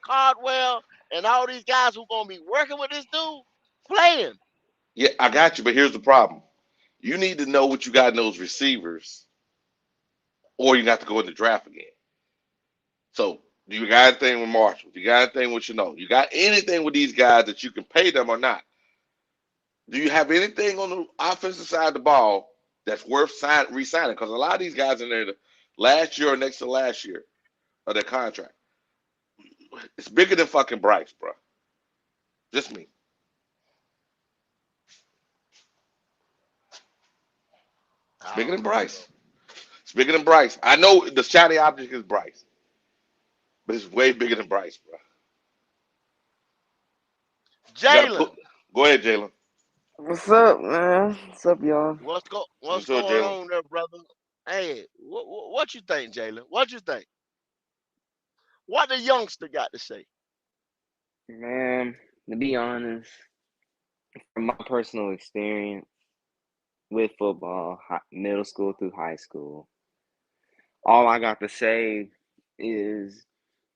Cardwell, and all these guys who gonna be working with this dude, play him. Yeah, I got you, but here's the problem. You need to know what you got in those receivers, or you got to go in the draft again. So, do you got anything with Marshall? Do you got anything with You got anything with these guys that you can pay them or not? Do you have anything on the offensive side of the ball that's worth re-signing? Because a lot of these guys in there, the last year or next to last year of their contract, it's bigger than fucking Bryce, bro. Just me. It's I bigger than don't know, Bryce. bro. It's bigger than Bryce. I know the shiny object is Bryce, but it's way bigger than Bryce, bro. You got to put. Jalen, Go ahead, Jalen. What's up, man? What's up, y'all? what's What's up, going Jalen? on there, brother? Hey, what you think, Jalen? What you think? What the youngster got to say? Man, to be honest, from my personal experience with football, middle school through high school, all I got to say is,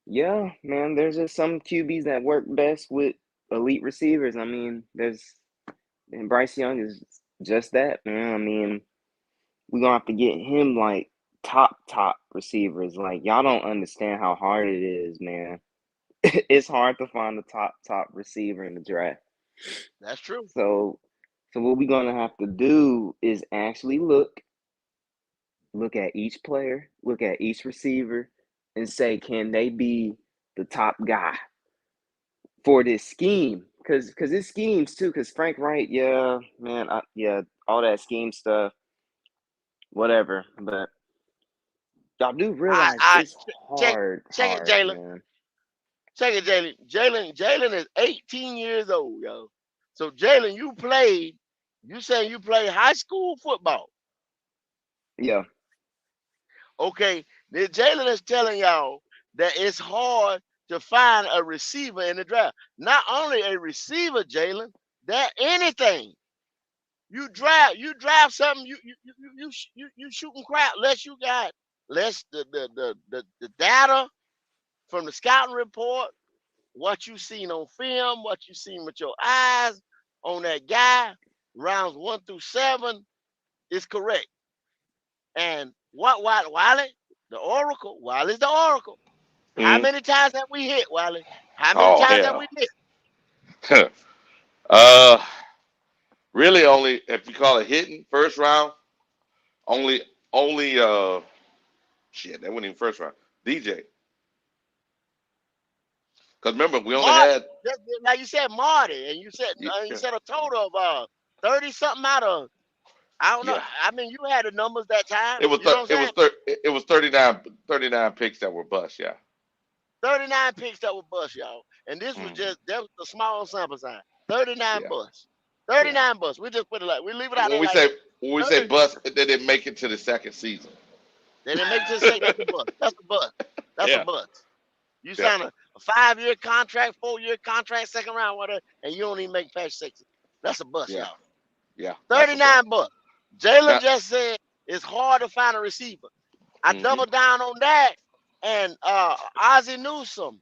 yeah, man, there's just some QBs that work best with elite receivers. I mean, and Bryce Young is just that, man. I mean, we're gonna have to get him like top receivers. Like, y'all don't understand how hard it is, man. It's hard to find the top receiver in the draft. That's true. So so what we're gonna have to do is actually look at each player, look at each receiver, and say, can they be the top guy for this scheme? Because it's schemes too. Because Frank Wright, yeah, man, yeah, all that scheme stuff, whatever. But y'all do realize I it's check check it, hard, Jalen. man. Check it, Jalen. Jalen is 18 years old, yo. So Jalen, you played. You saying you play high school football? Yeah, Okay. Then Jalen is telling y'all that it's hard to find a receiver in the draft. Not only a receiver, Jalen, that anything. You draft something, you shooting crap less you got less the data from the scouting report, what you seen on film, what you seen with your eyes on that guy, rounds 1 through 7 is correct. And Wiley, the Oracle, Wiley's the Oracle. How Mm. many times have we hit, Wiley? How many Oh times have we hell. missed? uh, really only if you call it hitting first round. Only only shit. That wasn't even first round. DJ. Because remember we only Marty, had like you said, Marty, and you yeah said a total of 30 something out of, I don't know. yeah. I mean, you had the numbers that time. It was You know what I'm saying? it was 39 picks that were bust. Yeah. 39 picks that were bust, y'all. And this was Hmm. just that was the small sample size. 39 Yeah. busts. 39 bucks. We just put it like we leave it out When there we like say that. when we say 30. bust, they didn't make it to the second season. They didn't make it to the second. That's a bust. That's a bust. That's a Yeah, bust. You yeah, sign a 5-year contract, 4-year contract, second round, whatever, and you don't even make past 60. That's a bust, yeah, y'all. yeah. That's a bust. 39 bucks. Jalen Now, just said it's hard to find a receiver. I mm-hmm, doubled down on that. And Ozzie Newsome,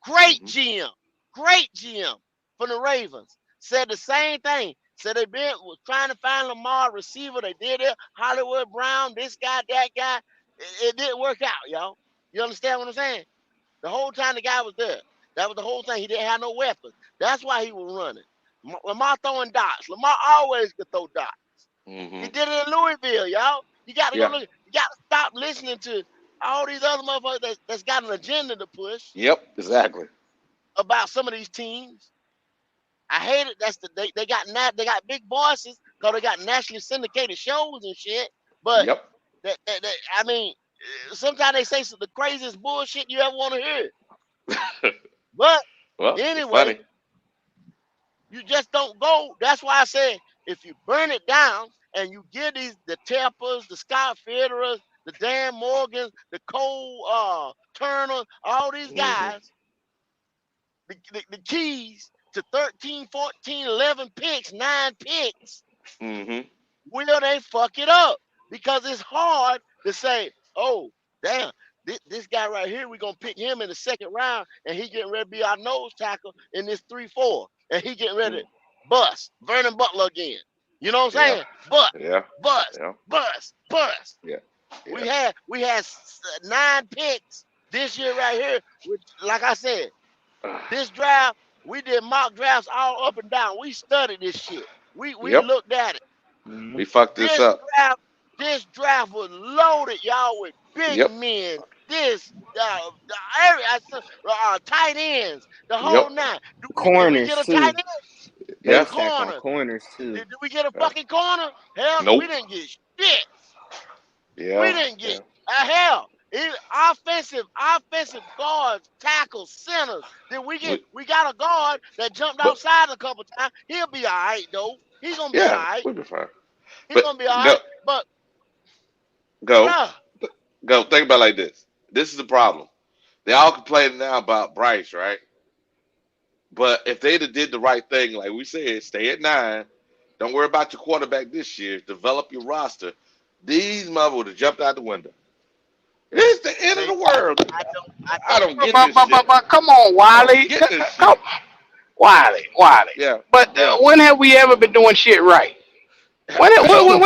great mm-hmm, GM, great GM from the Ravens, said the same thing. Said they was trying to find Lamar a receiver. They did it. Hollywood Brown, this guy, that guy. It didn't work out, y'all. You understand what I'm saying? The whole time the guy was there. That was the whole thing. He didn't have no weapons. That's why he was running. Lamar throwing dots. Lamar always could throw dots. mm-hmm. He did it in Louisville, y'all. You got to go Yeah. look. You got to stop listening to all these other motherfuckers that's got an agenda to push Yep. Exactly. about some of these teams. I hate it. That's they got big bosses because they got nationally syndicated shows and shit. But Yep. I mean, sometimes they say some the craziest bullshit you ever want to hear. But Well, it's anyway, funny. you just don't go. That's why I say if you burn it down and you give the Tempers, the Scott Federers, the Dan Morgans, the Cole Turner, all these Mm-hmm. guys, the keys to 13, 14, 11 picks, 9 picks, Mm-hmm. will they fuck it up? Because it's hard to say, oh, damn, this guy right here, we're going to pick him in the second round, and he getting ready to be our nose tackle in this 3-4. And he getting ready to bust. Vernon Butler again. You know what I'm Yeah. saying? Bust, Yeah. bust, Yeah. bust, bust. Yeah. We Yeah. had 9 picks this year right here, which, like I said, this draft, we did mock drafts all up and down. We studied this shit. We Yep. looked at it. Mm-hmm. We fucked this This up. this draft was loaded, y'all, with big Yep. men. This tight ends, the whole Yep. nine. Did we Corners get a tight too. end? They Yeah. stacked on Corner. corners too. Did we get a Yeah. fucking corner? Hell, we Nope. didn't get shit. Yeah. We didn't Yeah. get hell. Offensive guards, tackles, centers. Then we got a guard that jumped But outside a couple times. He'll be all right though. He's gonna be all yeah, right. we'll be fine. He's But gonna be all go, right. But go, bruh, go. Think about it like this. This is the problem. They all complaining now about Bryce, right? But if they'd have did the right thing, like we said, stay at 9. Don't worry about your quarterback this year. Develop your roster. These mother would have jumped out the window. It's the end of the world. I I don't don't think get so. this shit. But come on, I don't Wiley. get this Come, shit. Wiley. Yeah, But yeah. when have we ever been doing shit right? When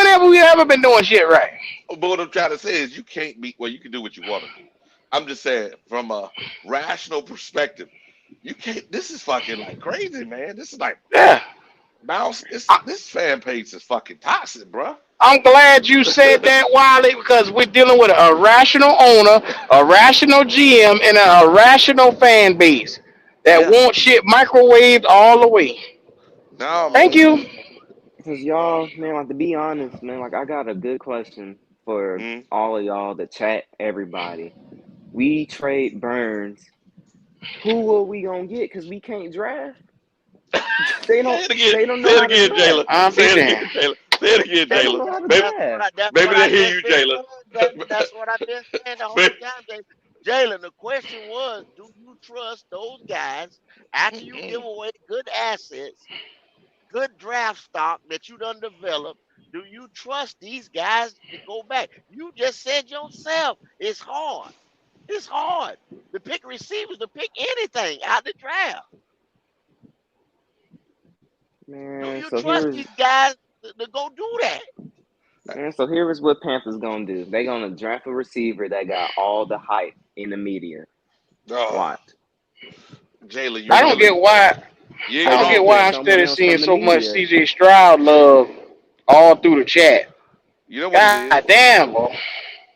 have we ever been doing shit right? But what I'm trying to say is you can't be, well, you can do what you want to do. I'm just saying, from a rational perspective, you can't, this is fucking like crazy, man. This is like, Yeah. mouse, I, this fan page is fucking toxic, bro. I'm glad you said that, Wiley, because we're dealing with a rational owner, a rational GM, and a rational fan base that Yeah. want shit microwaved all the way. No, Thank man. you. Cause y'all, man, like to be honest, man, like I got a good question for Mm. all of y'all, the chat, everybody. We trade Burns. Who will we gonna get? Cause we can't draft. They Say it again. don't know Say it how to again, draft. Jayla. I'll be Say it damned. again, Jayla. Say it again, They don't Jayla. know how to Maybe, draft. maybe what they I hear just you, been Jayla. saying. That's what I've been saying the whole time, Jalen. The question was, do you trust those guys after you give away good assets, good draft stock that you done developed? Do you trust these guys to go back? You just said yourself, it's hard. It's hard to pick receivers, to pick anything out the draft. Do Man, you so trust these guys to go do that? here is what Panthers gonna do. They gonna draft a receiver that got all the hype in the media. Oh, Watch. Jayla, you I ain't don't gonna get lose. why. You I ain't They gonna don't lose gonna get to why pick Panthers. I'm someone steady else seeing from the so much media. CJ Stroud love all through the chat. You know what it is? God damn, bro.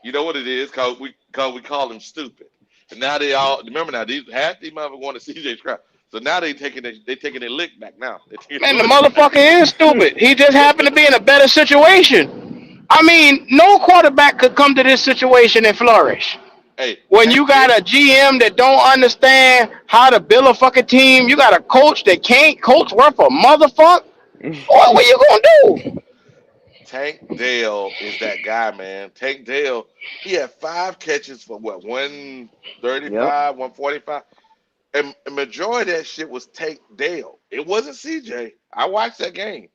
You know what it is? Cause we call him stupid. And now they all remember now these half these motherfuckers want to CJ Stroud. So now they taking their lick back now. They taking Man, their the lick back. motherfucker is stupid. He just happened to be in a better situation. I mean, no quarterback could come to this situation and flourish. Hey, When you got a GM that don't understand how to build a fucking team, you got a coach that can't coach worth a motherfucker. What you gonna do? Tank Dell is that guy, man. Tank Dell, he had 5 catches for what, Yep. 135, 145? And the majority of that shit was Tank Dell. It wasn't CJ. I watched that game. It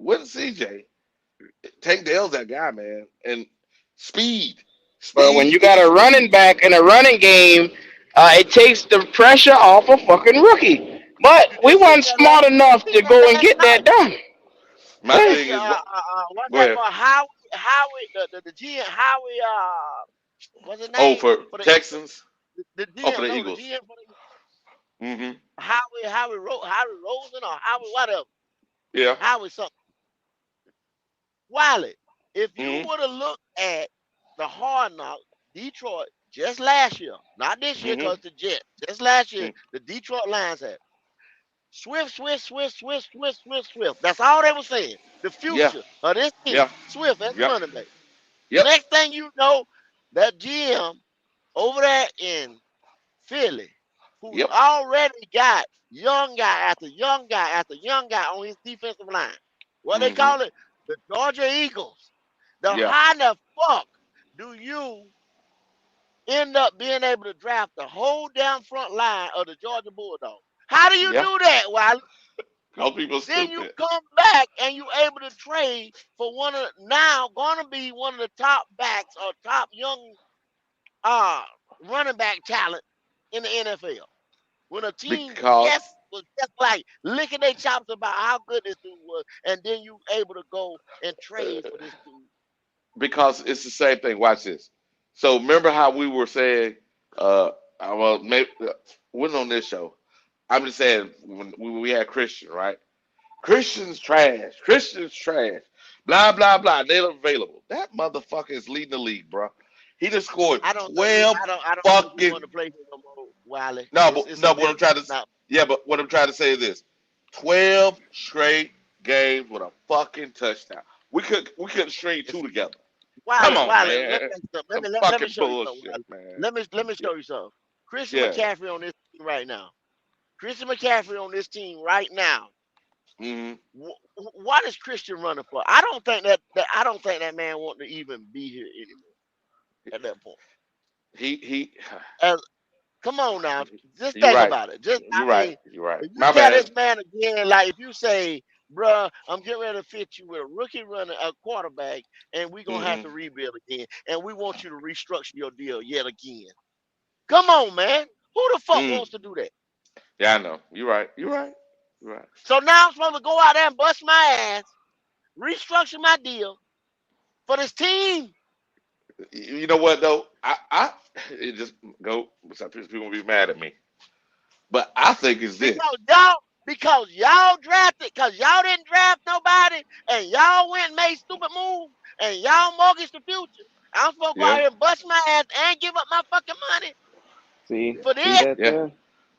wasn't CJ. Tank Dell's that guy, man. And speed. But when you Speed got is a running back in a running game, it takes the pressure off a fucking rookie. But You we just said weren't that last. smart enough You to said go and last get night. that done. my Hey, thing is what what's go that ahead. called? Howie, the GM, Howie, what's his Oh, name for for the Eagles? Texans. The Oh, for GM, the no, the Eagles. GM for the Mm-hmm. Howie Rosen or Howie whatever, Yeah. Howie something. Wiley, if you Mm-hmm. would have looked at the Hard Knocks, Detroit just last year, not this year Mm-hmm. because the Jets, just last year, Mm. the Detroit Lions had Swift, Swift, Swift, Swift, Swift, Swift, Swift. That's all they were saying. The Yeah. future of this team, Yeah. Swift as a Yep. running back. Yep. Next thing you know, that GM over there in Philly, who's Yep. already got young guy after young guy after young guy on his defensive line. What they Mm-hmm. call it? The Georgia Eagles. The Yeah. how the fuck do you end up being able to draft the whole damn front line of the Georgia Bulldogs? How do you Yeah. do that, Wiley? Those people are Then you stupid. come back and you able to trade for one of now gonna be one of the top backs or top young uh running back talent in the NFL. When a team Because was just like licking their chops about how good this dude was, and then you able to go and trade for this dude. because it's the same thing. Watch this. So remember how we were saying, well, maybe wasn't on this show. I'm just saying when we had Christian, right? Christian's trash. Christian's trash. Blah blah blah. They're available. That motherfucker is leading the league, bro. He just scored I don't think 12 I don't think you fucking. want to play here no more, Wiley. No, It's but it's a no. What I'm difference trying to now. yeah, but what I'm trying to say is this: 12 straight games with a fucking touchdown. We couldn't string It's two together. Come Wiley, on, Wiley. Let me man. tell you something. Some Let me fucking show you something, bullshit, Wiley. man. Let me Yeah. show you something. Christian Yeah. McCaffrey on this team right now. Christian McCaffrey on this team right now. Hmm. What is Christian running for? I don't think that man want to even be here anymore at that point. He. As, come on now, just You're think right. about it. Just I You're right. mean, You're right. if you My tell bad. this man again, like if you say, "Bruh, I'm getting ready to fit you with a rookie runner, a quarterback, and we're gonna have Hmm. to rebuild again, and we want you to restructure your deal yet again." Come on, man. Who the fuck Mm. wants to do that? Yeah, I know. You're right. You're right. You're right. So now I'm supposed to go out there and bust my ass, restructure my deal for this team. You know what though? I it just go. Some people gonna be mad at me, but I think it's this. Because y'all didn't draft nobody and y'all went and made stupid moves and y'all mortgaged the future. I'm supposed to go out Yeah. here and bust my ass and give up my fucking money for See this? that Yeah. there?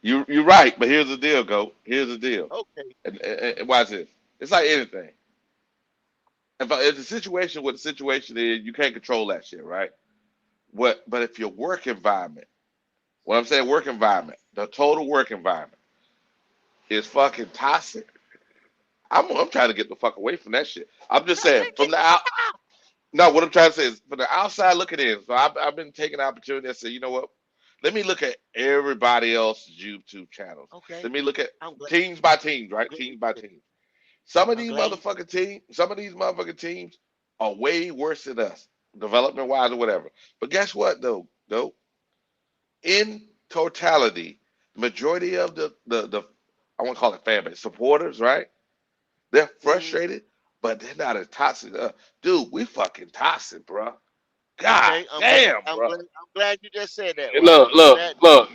You're right. But here's the deal, go. Here's the deal. Okay. And watch this. It's like anything. If the situation, what the situation is, you can't control that shit, right? But if your work environment, what I'm saying, work environment, the total work environment is fucking toxic. I'm trying to get the fuck away from that shit. I'm just saying Get from the the out. fuck out. No, what I'm trying to say is from the outside looking in. So I've been taking the opportunity to say, you know what? Let me look at everybody else's YouTube channels. Okay. Let me look at I'm glad. teams by teams, right? Teams by teams. Some of I'm these glad you motherfucking teams, some of these motherfucking teams are way worse than us, development wise or whatever. But guess what though? Though in totality, the majority of the I want to call it fan base supporters, right? They're mm, frustrated, but they're not as toxic. Dude, we fucking toxic, bro. God okay. damn, bro. I'm glad you just said that, Wiley. Look, Because look, look.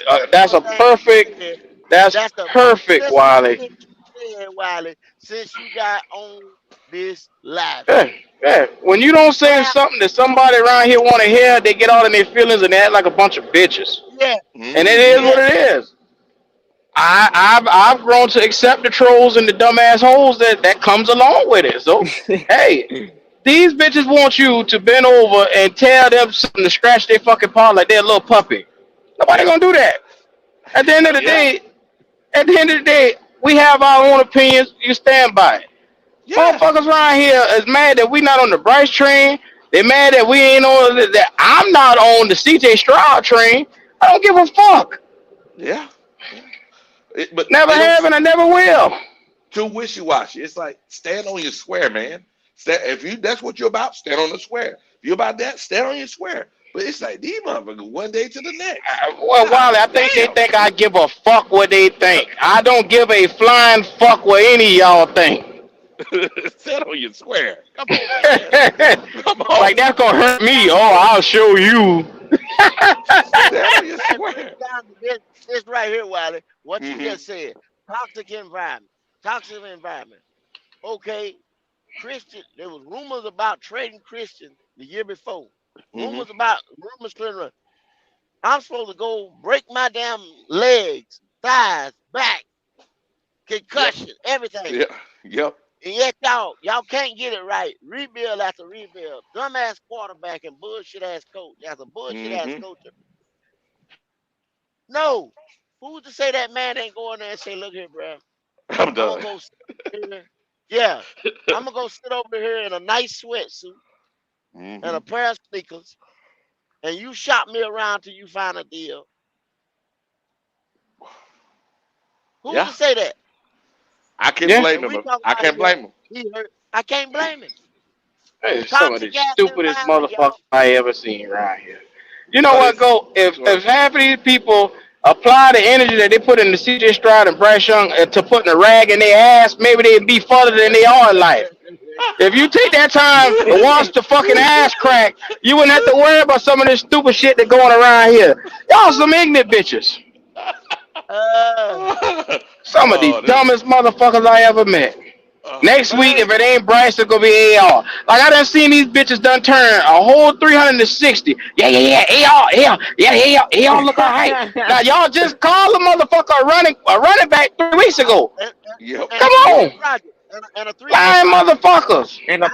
that's the That's first a thing perfect. you said. That's That's the perfect, first Wiley. thing you said, Wiley, since you got on this live Yeah, show. yeah. When you don't What say happened? something that somebody around here want to hear, they get all in their feelings and they act like a bunch of bitches. Yeah, And it is Mm-hmm. what yeah. it is. I've grown to accept the trolls and the dumbass holes that comes along with it. So, hey, these bitches want you to bend over and tell them something to scratch their fucking paw like they're a little puppy. Nobody Yeah. gonna do that. At the end of the Yeah. day, at the end of the day, We have our own opinions. You stand by it. Yeah, Motherfuckers around here is mad that we not on the Bryce train. They mad that we ain't on that. I'm not on the CJ Stroud train. I don't give a fuck. yeah, yeah. But Never they don't have and I never will. too wishy washy. It's like stand on your square, man. If you that's what you're about, stand on the square. If you're about that, stand on your square. But it's like these motherfuckers one day to the next. Well, Wally, God I think they damn. think I give a fuck what they think. I don't give a flying fuck what any of y'all think. Stand on your square. Come on, man. Come Like on. that's gonna hurt me. Oh, I'll show you. Stand on your And break square. it down to this right here, Wiley. What you Mm-hmm. just said. Toxic environment. Toxic environment. Okay. Christian, there was rumors about trading Christian the year before. Mm-hmm. Rumors clearing up. I'm supposed to go break my damn legs, thighs, back, Yep. concussion, everything. Yep. Yep. And yet y'all can't get it right. Rebuild after rebuild. Dumbass quarterback and bullshit ass coach. That's a bullshit ass Mm-hmm. coach. No. Who's to say that man ain't going there and say, look here, bro. I'm I'm done. gonna go sit here. Yeah. I'm gonna go sit over here in a nice sweatsuit and Mm-hmm. a pair of sneakers, and you shop me around till you find a deal. Who's Yeah. to say that? I can't Yeah. blame And we him. talking I about can't yeah, blame him. he hurt. I can't blame him. Hey, some of the Toxic ass stupidest environment, motherfuckers y'all. I ever seen around here. You know But what, it's go go if ahead. half of these people apply the energy that they put into CJ Stroud and Bryce Young to putting a rag in their ass, maybe they'd be further than they are in life. If you take that time to wash the fucking ass crack, you wouldn't have to worry about some of this stupid shit that going around here. Y'all some ignorant bitches. uh, Some of the Oh, this. dumbest motherfuckers I ever met. Next Oh, but week, hey, if it ain't Bryce, it's gonna be AR. Like I done seen these bitches done turn a whole 360. Yeah, AR, AR look alright. Now y'all just called the motherfucker a running back 3 weeks ago. and, yep. and Come a 3-year on, project and a 3-year lying project. motherfuckers. And a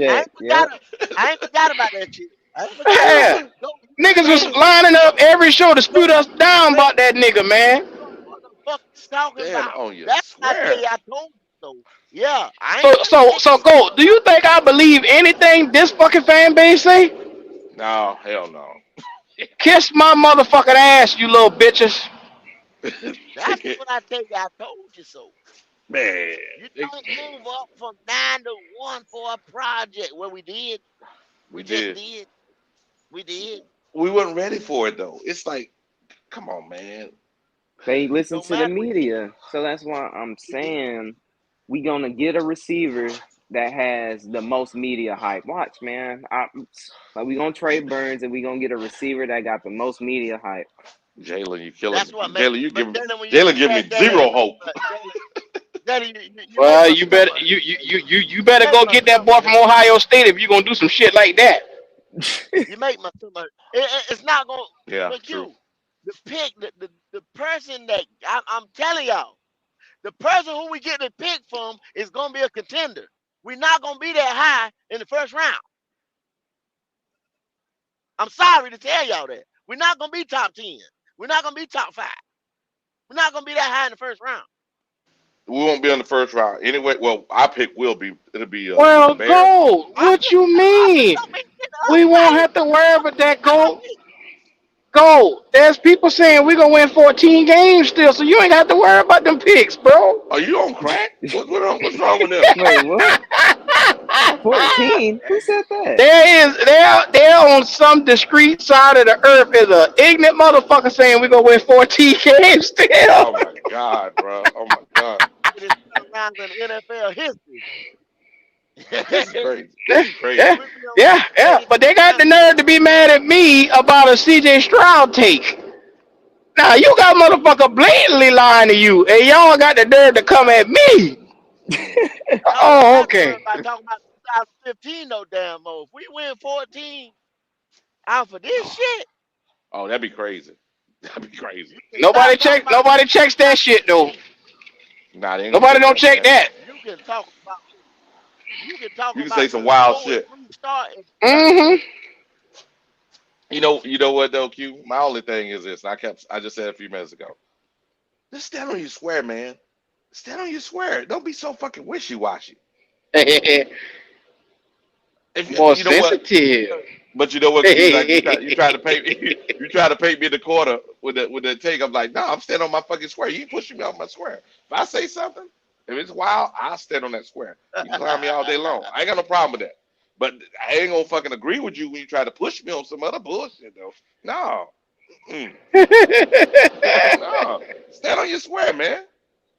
I ain't project. forgot Yep. it. I ain't forgot about that shit. I ain't forgot about Yeah, it. Go, niggas was hey, lining up every show to go, scoot us down hey, about that nigga, man. what the fuck you talking Stand about? on your That's what I tell square. you. I told you so. Yeah, I So, ain't finna so, take so, this go. Do you think I believe anything this fucking fan base say? No, hell no. Kiss my motherfucking ass, you little bitches. That's what I tell you. I told you so. Man, You they, don't move up from 9 to 1 for a project. Well, we did. We we just did. did. We did. We weren't ready for it though. It's like, come on, man. They listen Don't to the matter. We did. media. So that's why I'm We did. saying we gonna get a receiver that has the most media hype. Watch, man. Like we gonna J- trade Burns and we gonna get a receiver that got the most media hype. Jalen, you killing That's me. what makes. Jalen, you But give me Jalen, when you Jalen do give that, me Jalen, zero hope. You make Well, my you better stomach hurt. you You better make go my get that stomach boy from hurt. Ohio State if you gonna do some shit like that. You make my stomach hurt. It's not going to. Yeah, But true. you, the pick, the person that I'm telling y'all, the person who we get the pick from is going to be a contender. We're not going to be that high in the first round. I'm sorry to tell y'all that. We're not going to be top 10. We're not going to be top 5. We're not going to be that high in the first round. We won't be on the first round anyway. Well, our pick will be. It'll be the Well, Bears. go. What you I pick mean? don't mean shit to us, We won't Wiley. have to worry about that. Not my Go, pick. go. There's people saying we gonna win 14 games still, so you ain't got to worry about them picks, bro. Are you on crack? What wrong? What's wrong with them? Wait, what? 14? Who said that? There on some discreet side of the earth is a ignorant motherfucker saying we gonna win 14 games still. Oh my God, bro. Oh my God. Greatest turnarounds in NFL history. This is crazy. Yeah, This is crazy. yeah, We'll be on yeah. greatest But they got the turnarounds in nerve to be NFL mad history. at me about a CJ Stroud take. Now you got motherfucker blatantly lying to you, and y'all got the nerve to come at me. Mm. Y'all don't Oh, have to worry okay. about talking about 2015 no damn more. If we win 14 out for this Oh, shit, oh, that'd be crazy. That'd be crazy. you can stop Nobody talking check. about Nobody checks that shit though. 2015. Nah, they ain't gonna Nobody check don't that, check man. that. You can talk about You can say some the wild 0 and shit. 3 start and Mm-hmm. You know what though, Q? My only thing is this. And I just said a few minutes ago. Just stand on your square, man. Stand on your square. Don't be so fucking wishy washy. If More you know what, sensitive. but you know what, Key, like you try to paint me, you try to paint me in the corner with the take. I'm like, no, I'm standing on my fucking square. You ain't pushing me off my square. If I say something, if it's wild, I'll stand on that square. You can clown me all day long. I ain't got no problem with that. But I ain't gonna fucking agree with you when you try to push me on some other bullshit though. No, mm, no, stand on your square, man.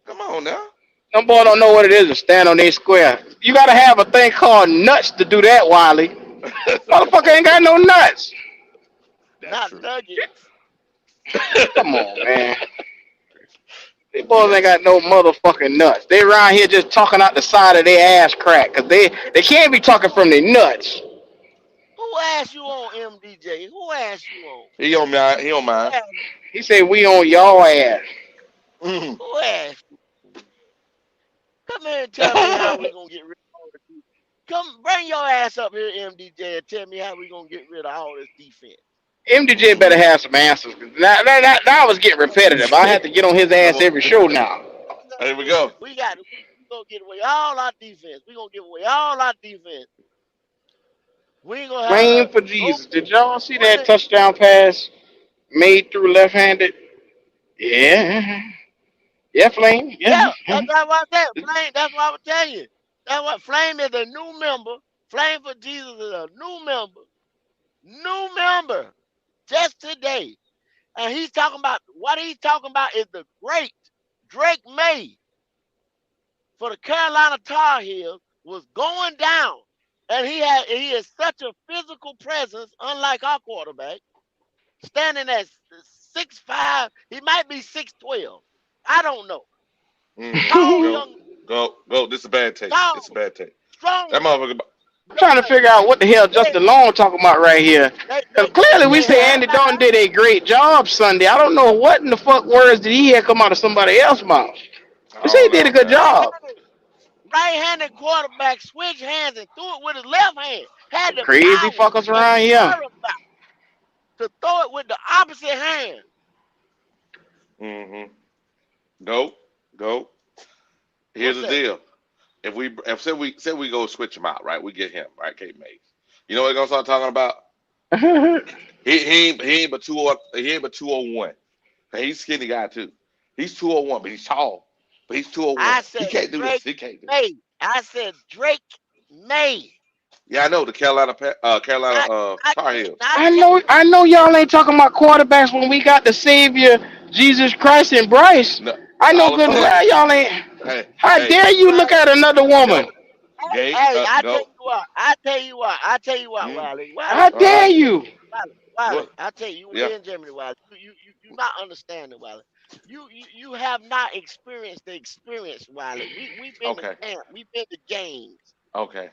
Come on now. Some boy don't know what it is to stand on their square. You gotta have a thing called nuts to do that, Wiley. Motherfucker ain't got no nuts. That's Not true. nuggets. Come on, man. These boys Yeah. ain't got no motherfucking nuts. They around here just talking out the side of their ass crack, cause they can't be talking from their nuts. Who asked you on MDJ? Who asked you on? He on mine. He on Who mine. asked, He said we on y'all ass. Mm. who asked you? Come here and tell me how we gonna get rid of all the defense. Come bring your ass up here, MDJ, and tell me how we gonna get rid of all this defense. MDJ better Mm. have some answers. Now I was getting repetitive. I have to get on his ass every show now. Here we go. We gonna get away all our defense. We gonna give away all our defense. We ain't gonna have Flame to for go Jesus. Did y'all see one that of touchdown pass made through left-handed? Yeah. Yeah, Flame. yeah, Yeah. that's what I said. Flame, that's what I was telling you. That's what Flame is a new member. Flame for Jesus is a new member. New member. Just today. And he's talking about what he's talking about is the great Drake May for the Carolina Tar Heels was going down. And he is such a physical presence, unlike our quarterback, standing at 6'5". He might be 6'12". I don't know. Mm-hmm. Tall Go, young, go. This is a bad take. tall, This is a bad take. That strong. motherfucker. I'm trying to figure out what the hell They, Justin Long talking about right here. Because clearly we they say had Andy Dalton did a great job Sunday. I don't know what in the fuck words did he hear come out of somebody else's mouth. I We say he don't did a know, good man. job. right-handed quarterback switched hands and threw it with his left hand. Had the Crazy power fuckers and around here. wherewithal to throw it with the opposite hand. Mm-hmm. Go, go. Here's What's the that? deal. If say we go switch him out, right? We get him, right? Kate Mays. You know what they're gonna start talking about? He ain't but 201. He's a skinny guy too. He's 201, but he's tall. But he's I 201. He said can't do this. Drake He can't do this. May. I said Drake May. Yeah, I know the Carolina Not not Tar K, Heels. not I K. know y'all ain't talking about quarterbacks when we got the Savior, Jesus Christ and Bryce. No, I know all I'm good and saying. well y'all ain't. Hey, How hey, dare you look Hey, at another woman? go, gate, hey, I tell go. you what. I tell you what. I tell you what, Mm, Wiley. How Wiley, all dare right. you? Wiley. What? I tell you, you Yeah. way in Germany, Wiley. You not understanding, Wiley. You have not experienced the experience, Wiley. We've been to Okay. camp. We've been to games. Okay.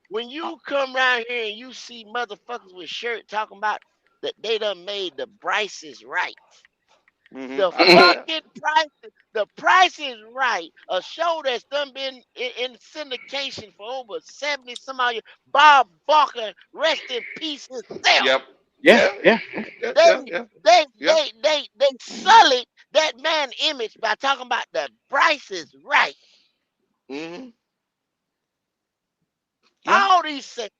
When Uh, you come around here and you see motherfuckers with shirt talking about that they done made the prices right. The I know that. fucking price, the price is right. A show that's done been in syndication for over 70 some odd years. Bob Barker, rest in peace himself. Yep. Yeah, Yeah. yeah. Yeah. They Yeah. Yeah. Yeah. they sullied that man image by talking about the price is right. Mm-hmm. Yeah. All these things.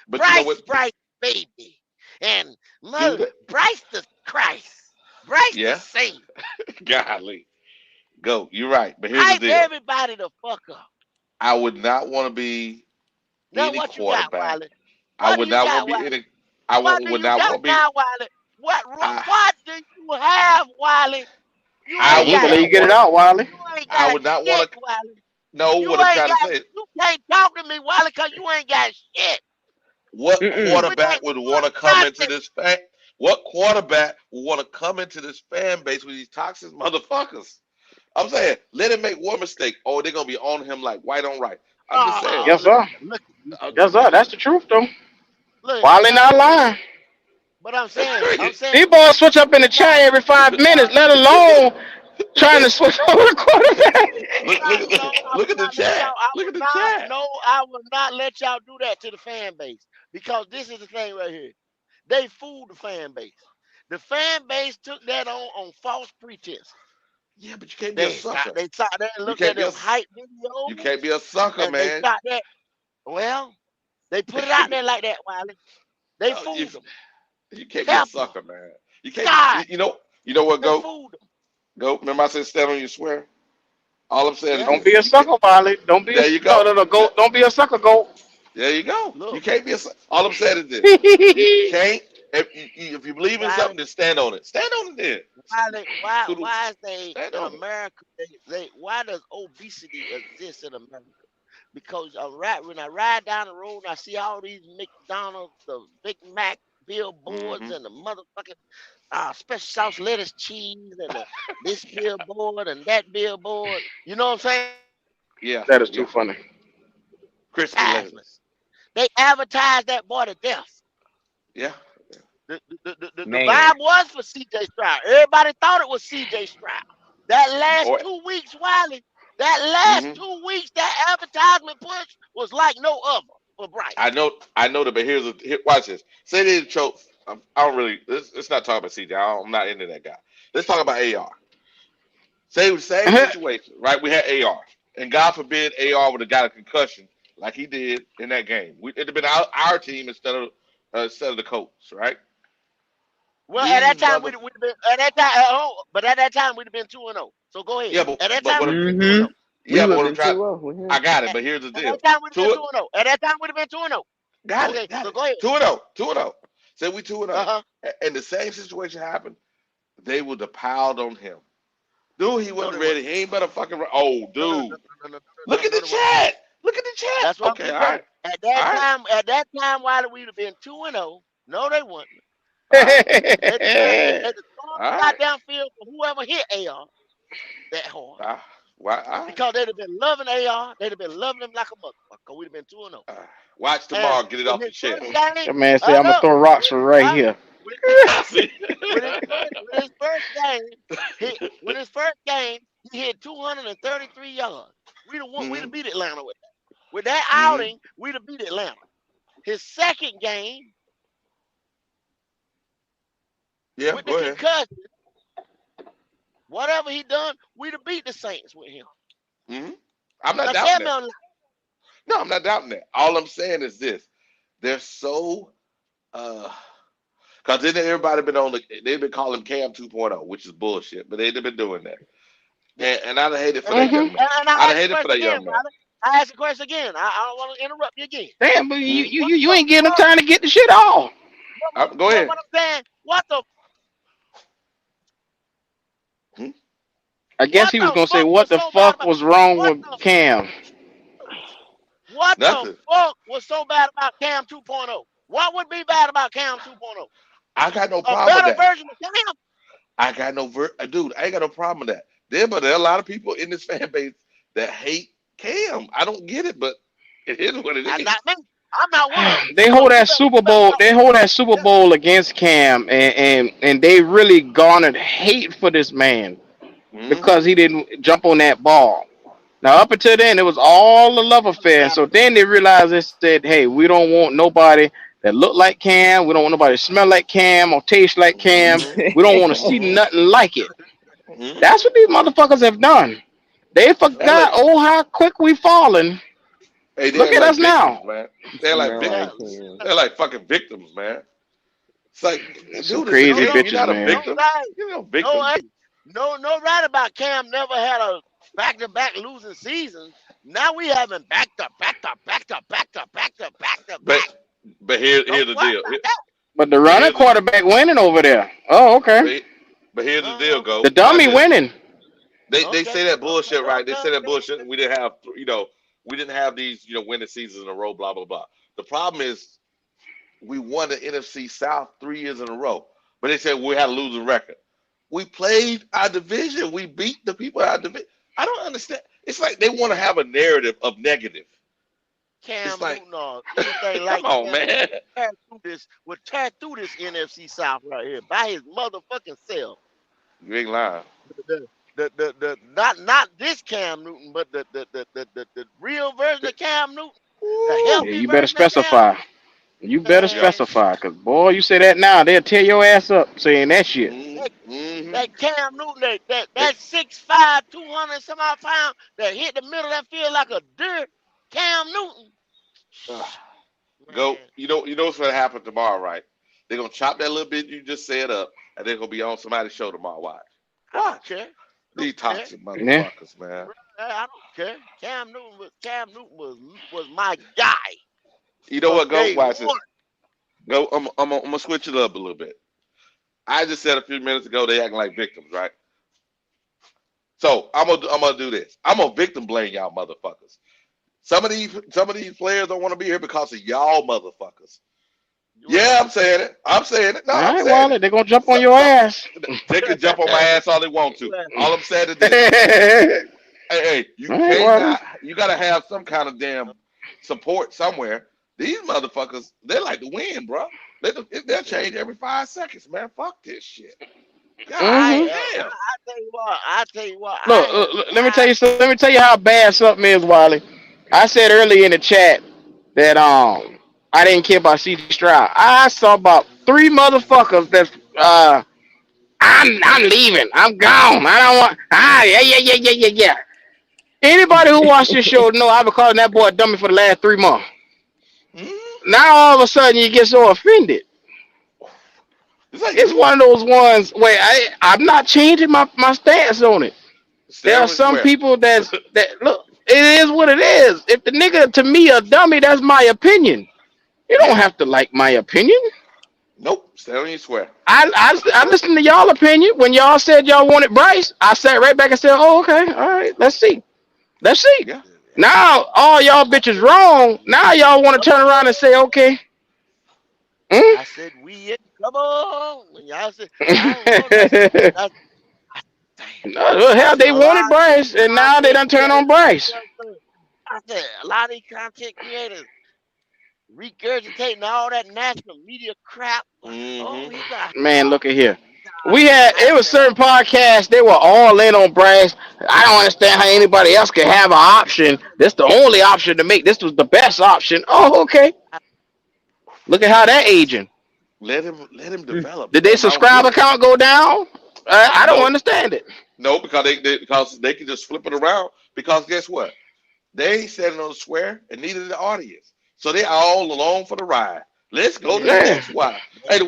But you know what? Bryce baby. And Do mother that. Bryce the Christ. Bryce the Yeah. Saint. Golly. Go. You're right. But here's the Hype deal. everybody the fuck up. I would not want to be Now any what you got, quarterback. Wiley? I What do would you not got, want to be Wiley? any. I What do would you not got want to be. now, Wiley? I. What do you have, Wiley? You I Hey, ain't we would gonna got let you not get it want to. shit. out, Wiley. You ain't I got would not shit, want to. Wiley. No, You what I'm ain't trying to got say. you can't talk to me, Wiley, cause you ain't got shit. What Mm-mm. You ain't quarterback would want to doing come into nothing. this fan? What quarterback would want to come into this fan base with these toxic motherfuckers? I'm saying, let him make one mistake. Oh, they're gonna be on him like white on right. I'm just saying. Yes, sir. Uh, Yes, sir. That's the truth, though. Look, Wiley not lying. but that's I'm crazy. saying These boys switch up in the you got chat every you 5 minutes, got let alone trying to switch over the quarterback. no, I Look will at the not let chat. y'all. I Look will at the not. chat. No, I will not let y'all do that to the fan base because this is the thing right here. They fooled the fan base. The fan base took that on false pretenses. Yeah, but you can't be a sucker. They sat there and You looked at can't be a them hype you videos, can't be a sucker, and they man. thought that, well, they put it out there like that, Wiley. They No, fooled them. you can't be a Careful. sucker, man. You can't. God, You know what? they Go. fooled them. Go. Remember I said stand on your swear. All I'm saying is Yeah. Don't this. be a You can't. sucker, Violet. Don't be a There you no, go. no, no. Go. Don't be a sucker. Go. There you go. You Look, can't be a sucker. All I'm saying is this. You can't. If you believe in Wiley, something, then stand on it. Stand on it then. Wiley, Toodle- why is they Stand in on it. America? Why does obesity exist in America? Because when I ride down the road and I see all these McDonald's, the Big Mac billboards, Hmm. and the motherfucking special sauce lettuce cheese, and this billboard and that billboard. You know what I'm saying? Yeah. That is too Yeah. funny. Crispy Advertisement. lettuce. They advertise that boy to death. Yeah. The Man, vibe was for C.J. Stroud. Everybody thought it was C.J. Stroud. That last Or. 2 weeks, Wiley, that last Hmm. 2 weeks, that advertisement push was like no other for Bryce. I know that, but watch this. Say they didn't choke. I don't really. Let's not talk about CJ. I'm not into that guy. Let's talk about AR. Say the same situation, right? We had AR, and God forbid AR would have got a concussion like he did in that game. It'd have been our team instead of the Colts, right? Well, at that These time mother. we'd have been at that time, but at that time we'd have been 2-0. So go ahead. Yeah, At that but time what? we'd have been 2-0. we Yeah, would but have what I'm been trying. 2-0 with I him. got it, At, but here's the at that deal. time we'd have Two been it. 2-0. At that time we'd have been 2-0. Got Okay, it. Got so it. go ahead. 2-0. 2-0. Say we 2-0. Uh-huh. And the same situation happened. They would have piled on him. Dude, he No, wasn't they ready. wouldn't. He ain't better fucking. Oh, No, no, no, dude. no, no, no, no, Look at no, the they wouldn't. chat. Look at the chat. That's what I'm Okay, just all saying. right. At All right. that time, Wiley, we'd have been 2-0. No, they wouldn't. All right. Let the storm All shot right. downfield for whoever hit AR that hard. Why? All right. Because they'd have been loving AR. They'd have been loving him like a motherfucker. We'd have been 2-0. Watch And tomorrow. Get it with off his your first chest. game, That man said, "I'm gonna look, throw rocks for right uh, here." with, See? with his first game, he hit 233 yards. We'd Hmm. have beat Atlanta with that. With that Hmm. outing, we'd have beat Atlanta. His second game Yeah, with the go ahead. concussion, whatever he done, we'd have beat the Saints with him. Hmm. I'm not Now tell doubting me that. I'm lying. No, I'm not doubting that. All I'm saying is this: they're so because then everybody been on they've been calling Cam 2.0, which is bullshit, but they've been doing that. And I done hate it for that young man. And I I done ask the hate it for question that again, young man. Wiley. I ask the question again. I don't want to interrupt you again. Damn, but Hmm. you ain't getting him time to get the shit off. Go ahead. What I'm saying, Hmm? I guess he was gonna say, "What the fuck was wrong with Cam?" what the Nothing. fuck was so bad about Cam 2.0? What would be bad about Cam 2.0? I got no A problem with better that. version of Cam? I got no dude. I ain't got no problem with that. But there are a lot of people in this fan base that hate Cam. I don't get it, but it is what it is. Not me. I'm not one of them. They hold that Super Bowl. They hold that Super Bowl against Cam, and they really garnered hate for this man Hmm. because he didn't jump on that ball. Now, up until then, it was all a love affair. So then they realized, they said, "Hey, we don't want nobody that look like Cam. We don't want nobody to smell like Cam or taste like Cam. Hmm. We don't want to see Hmm. nothing like it." Hmm. That's what these motherfuckers have done. They forgot, oh, how quick we fallen. Hey, Look they're at like us victims, now. man. They're like Smell Yeah. like victims. him. They're like fucking victims, man. It's like, Some dude, it's a crazy No, game. You're bitches, not a man. victim. right. You're no No, victim. no right about Cam never had a back-to-back losing season. Now we having back-to-back. But Don't here's the worry deal. about that. But the But running here's the quarterback winning over there. Oh, okay. but, but here's the deal, Okay. The go. Watch dummy this. winning. They say that bullshit, right? They say that Okay. bullshit. And we didn't have, we didn't have these, winning seasons in a row. Blah blah blah. The problem is we won the NFC South 3 years in a row, but they said we had a losing record. We played our division. We beat the people in our division. I don't understand. It's like they want to have a narrative of negative. It's Cam like, Newton or anything come like on, Cam man. would tear through this NFC South right here by his motherfucking self. You ain't lying. Not this Cam Newton, but the real version of Cam Newton, the Yeah, healthy you better version of Cam specify. You better Yeah. Newton. specify, cause boy, you say that now, they'll tear your ass up saying that shit. Mm-hmm. That Cam Newton, that 6'5", 200 some odd pound that hit the middle of that field like a deer. Cam Newton. Go. Man, You know what's gonna happen tomorrow, right? They're gonna chop that little bit you just said up, and they're gonna be on somebody's show tomorrow. Watch. I don't care. These Care. toxic Yeah. motherfuckers, man. I don't care. Cam Newton was my guy. You know From what? Go day watch one. this. Go. I'm gonna switch it up a little bit. I just said a few minutes ago they acting like victims, right? So I'm gonna do this. I'm gonna victim blame y'all motherfuckers. Some of these players don't want to be here because of y'all motherfuckers. Yeah, I'm saying it. I'm saying it. No, All I'm right, saying Wally, it. they're gonna jump on your ass. They can jump on my ass all they want to. All I'm saying is this. Hey, you All right, cannot. You gotta have some kind of damn support somewhere. These motherfuckers, they like to win, bro. They'll change every 5 seconds, man. Fuck this shit. God damn. I tell you what. Look, let me tell you something. Let me tell you how bad something is, Wally. I said earlier in the chat that I didn't care about C.J. Stroud. I saw about 3 motherfuckers that I'm leaving. I'm gone. I don't want. Yeah. Anybody who watched this show know I've been calling that boy a dummy for the last 3 months. Now all of a sudden you get so offended. It's one of those ones where I'm not changing my stance on it. There are some people that look. It is what it is. If the nigga to me a dummy, that's my opinion. You don't have to like my opinion. Nope. Stand on your swear. I listened to y'all opinion when y'all said y'all wanted Bryce. I sat right back and said, "Oh, okay, all right, let's see." Yeah. Now all y'all bitches wrong. Now y'all want to turn around and say, "Okay." I said come on. Y'all said I ain't want that. No, hell, they wanted Bryce, and now they done turn on Bryce. I said a lot of these content creators regurgitating all that national media crap. Oh, he got Man, look at here. It was certain podcasts, they were all in on Bryce. I don't understand how anybody else could have an option. This the only option to make. This was the best option. Oh, okay. Look at how that aging. Let him develop. Did they subscriber count go down? I don't understand it. No, because they can just flip it around. Because guess what? They ain't standing on the square, and neither did the audience. So they all along for the ride. Let's go to the next one. Hey,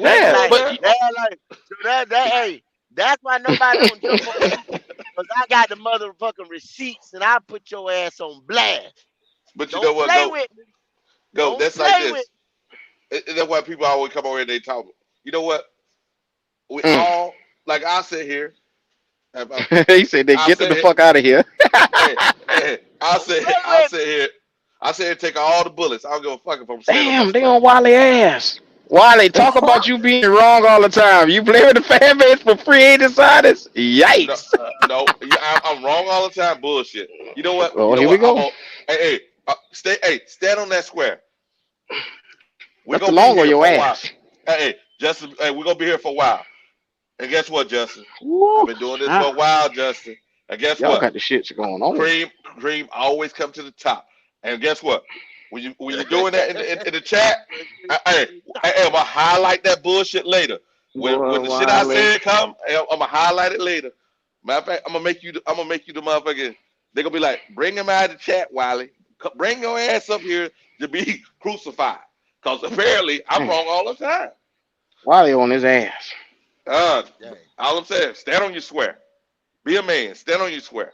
that's why nobody don't jump on me, because I got the motherfucking receipts, and I put your ass on blast. But you know what? Play with me. Go. That's like this. That's why people always come over here and they talk. You know what? We all, like I sit here. He said, "They get the fuck out of here." I sit here. I say take all the bullets. I don't give a fuck if I'm saying. Damn, they on Wally ass. Wally, talk about you being wrong all the time. You play with the fan base for free agent signings? Yikes. No, I'm wrong all the time. Bullshit. You know what? Oh, here we go. Stand on that square. We're gonna long on your ass. Hey, Justin. Hey, we're gonna be here for a while. And guess what, Justin? I've been doing this for a while, Justin. And guess what? Y'all got the shit going on. Cream always come to the top. And guess what? When you're doing that in the chat, I'm gonna highlight that bullshit later. When the shit I said come, I'm gonna highlight it later. Matter of fact, I'm gonna make you the motherfucker. They're gonna be like, bring him out of the chat, Wiley. Bring your ass up here to be crucified. Cause apparently I'm wrong all the time. Wiley on his ass. All I'm saying, stand on your square. Be a man. Stand on your square.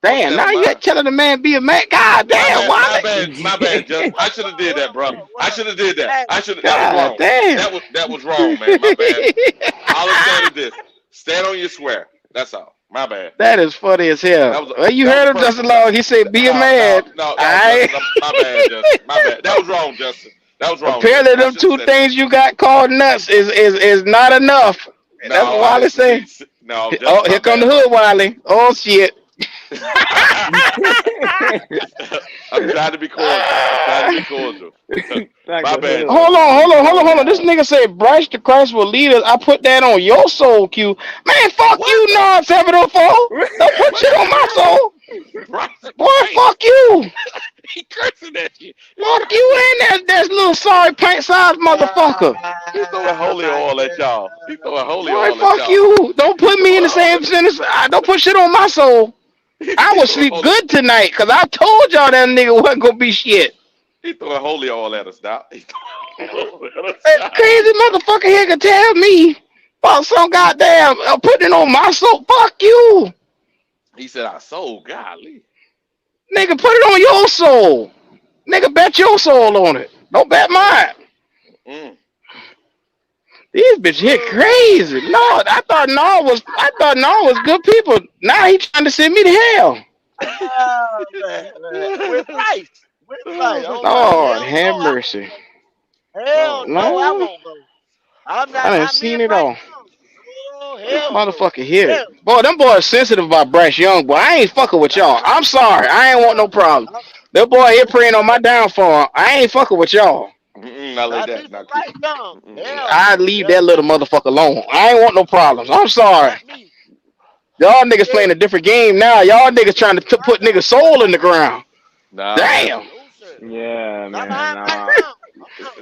Damn, now you telling the man be a man. God damn, my bad, Justin. I should have did that, bro. I should have did that. That was wrong. Damn. That was wrong, man. My bad. All I'm saying is this: stand on your square. That's all. My bad. That is funny as hell. Well, you heard him, Justin Long. He said, "Be a man." No, Justin, my bad, Justin. My bad. That was wrong, Justin. That was wrong. Apparently, them 2 things you got called nuts is not enough. That's what Wiley say. No. Oh, here come the hood, Wiley. Oh shit. I'm trying to be cordial. My bad. Hold on. This nigga said Bryce the Christ will lead us. I put that on your soul, Q. Man, fuck you, non 704. Don't put shit on my soul. Boy, fuck you. He cursing that shit. Fuck you and that little sorry pint sized motherfucker. He's throwing holy My oil at y'all. He's throwing God. holy Boy, oil at fuck y'all. you. Don't He's put me in throwing the same holy. sentence. Don't put shit on my soul. I He's will throwing sleep holy. good tonight because I told y'all that nigga wasn't going to be shit. He's throwing holy oil at us, Doc. He's throwing holy oil at us, That Doc. crazy motherfucker here can tell me about some goddamn putting it on my soul. Fuck you. He said, "I sold, golly." Nigga, put it on your soul. Nigga, bet your soul on it. Don't bet Mm, mine. mm. These bitches here Oh, crazy. No, I thought Noah was good people. Now he trying to send me to hell. man. With Bryce. With Bryce. Oh my Oh no, God. Lord, hell no, have I won't mercy. go. Hell Oh no, I God. No, won't go. I'm I done not me seen and it Bryce all. Young. Oh, hell no. Motherfucker here. Hell. Boy, them boys sensitive about Bryce Young, boy. I ain't fucking with y'all. Uh-huh. I'm sorry. I ain't want no problem. I'm, That boy here I'm praying on my downfall. I ain't fucking with y'all. Not like not me that. for Not keep. Bryce Young. Hell I no. leave that Never little mind. motherfucker alone. I ain't want no problems. I'm sorry. Not me. Y'all niggas Yeah. playing a different game now. Y'all niggas trying to I put know. niggas soul in the ground. Nah. Damn. No, sir. Yeah, Not man. behind Bryce Nah. Young.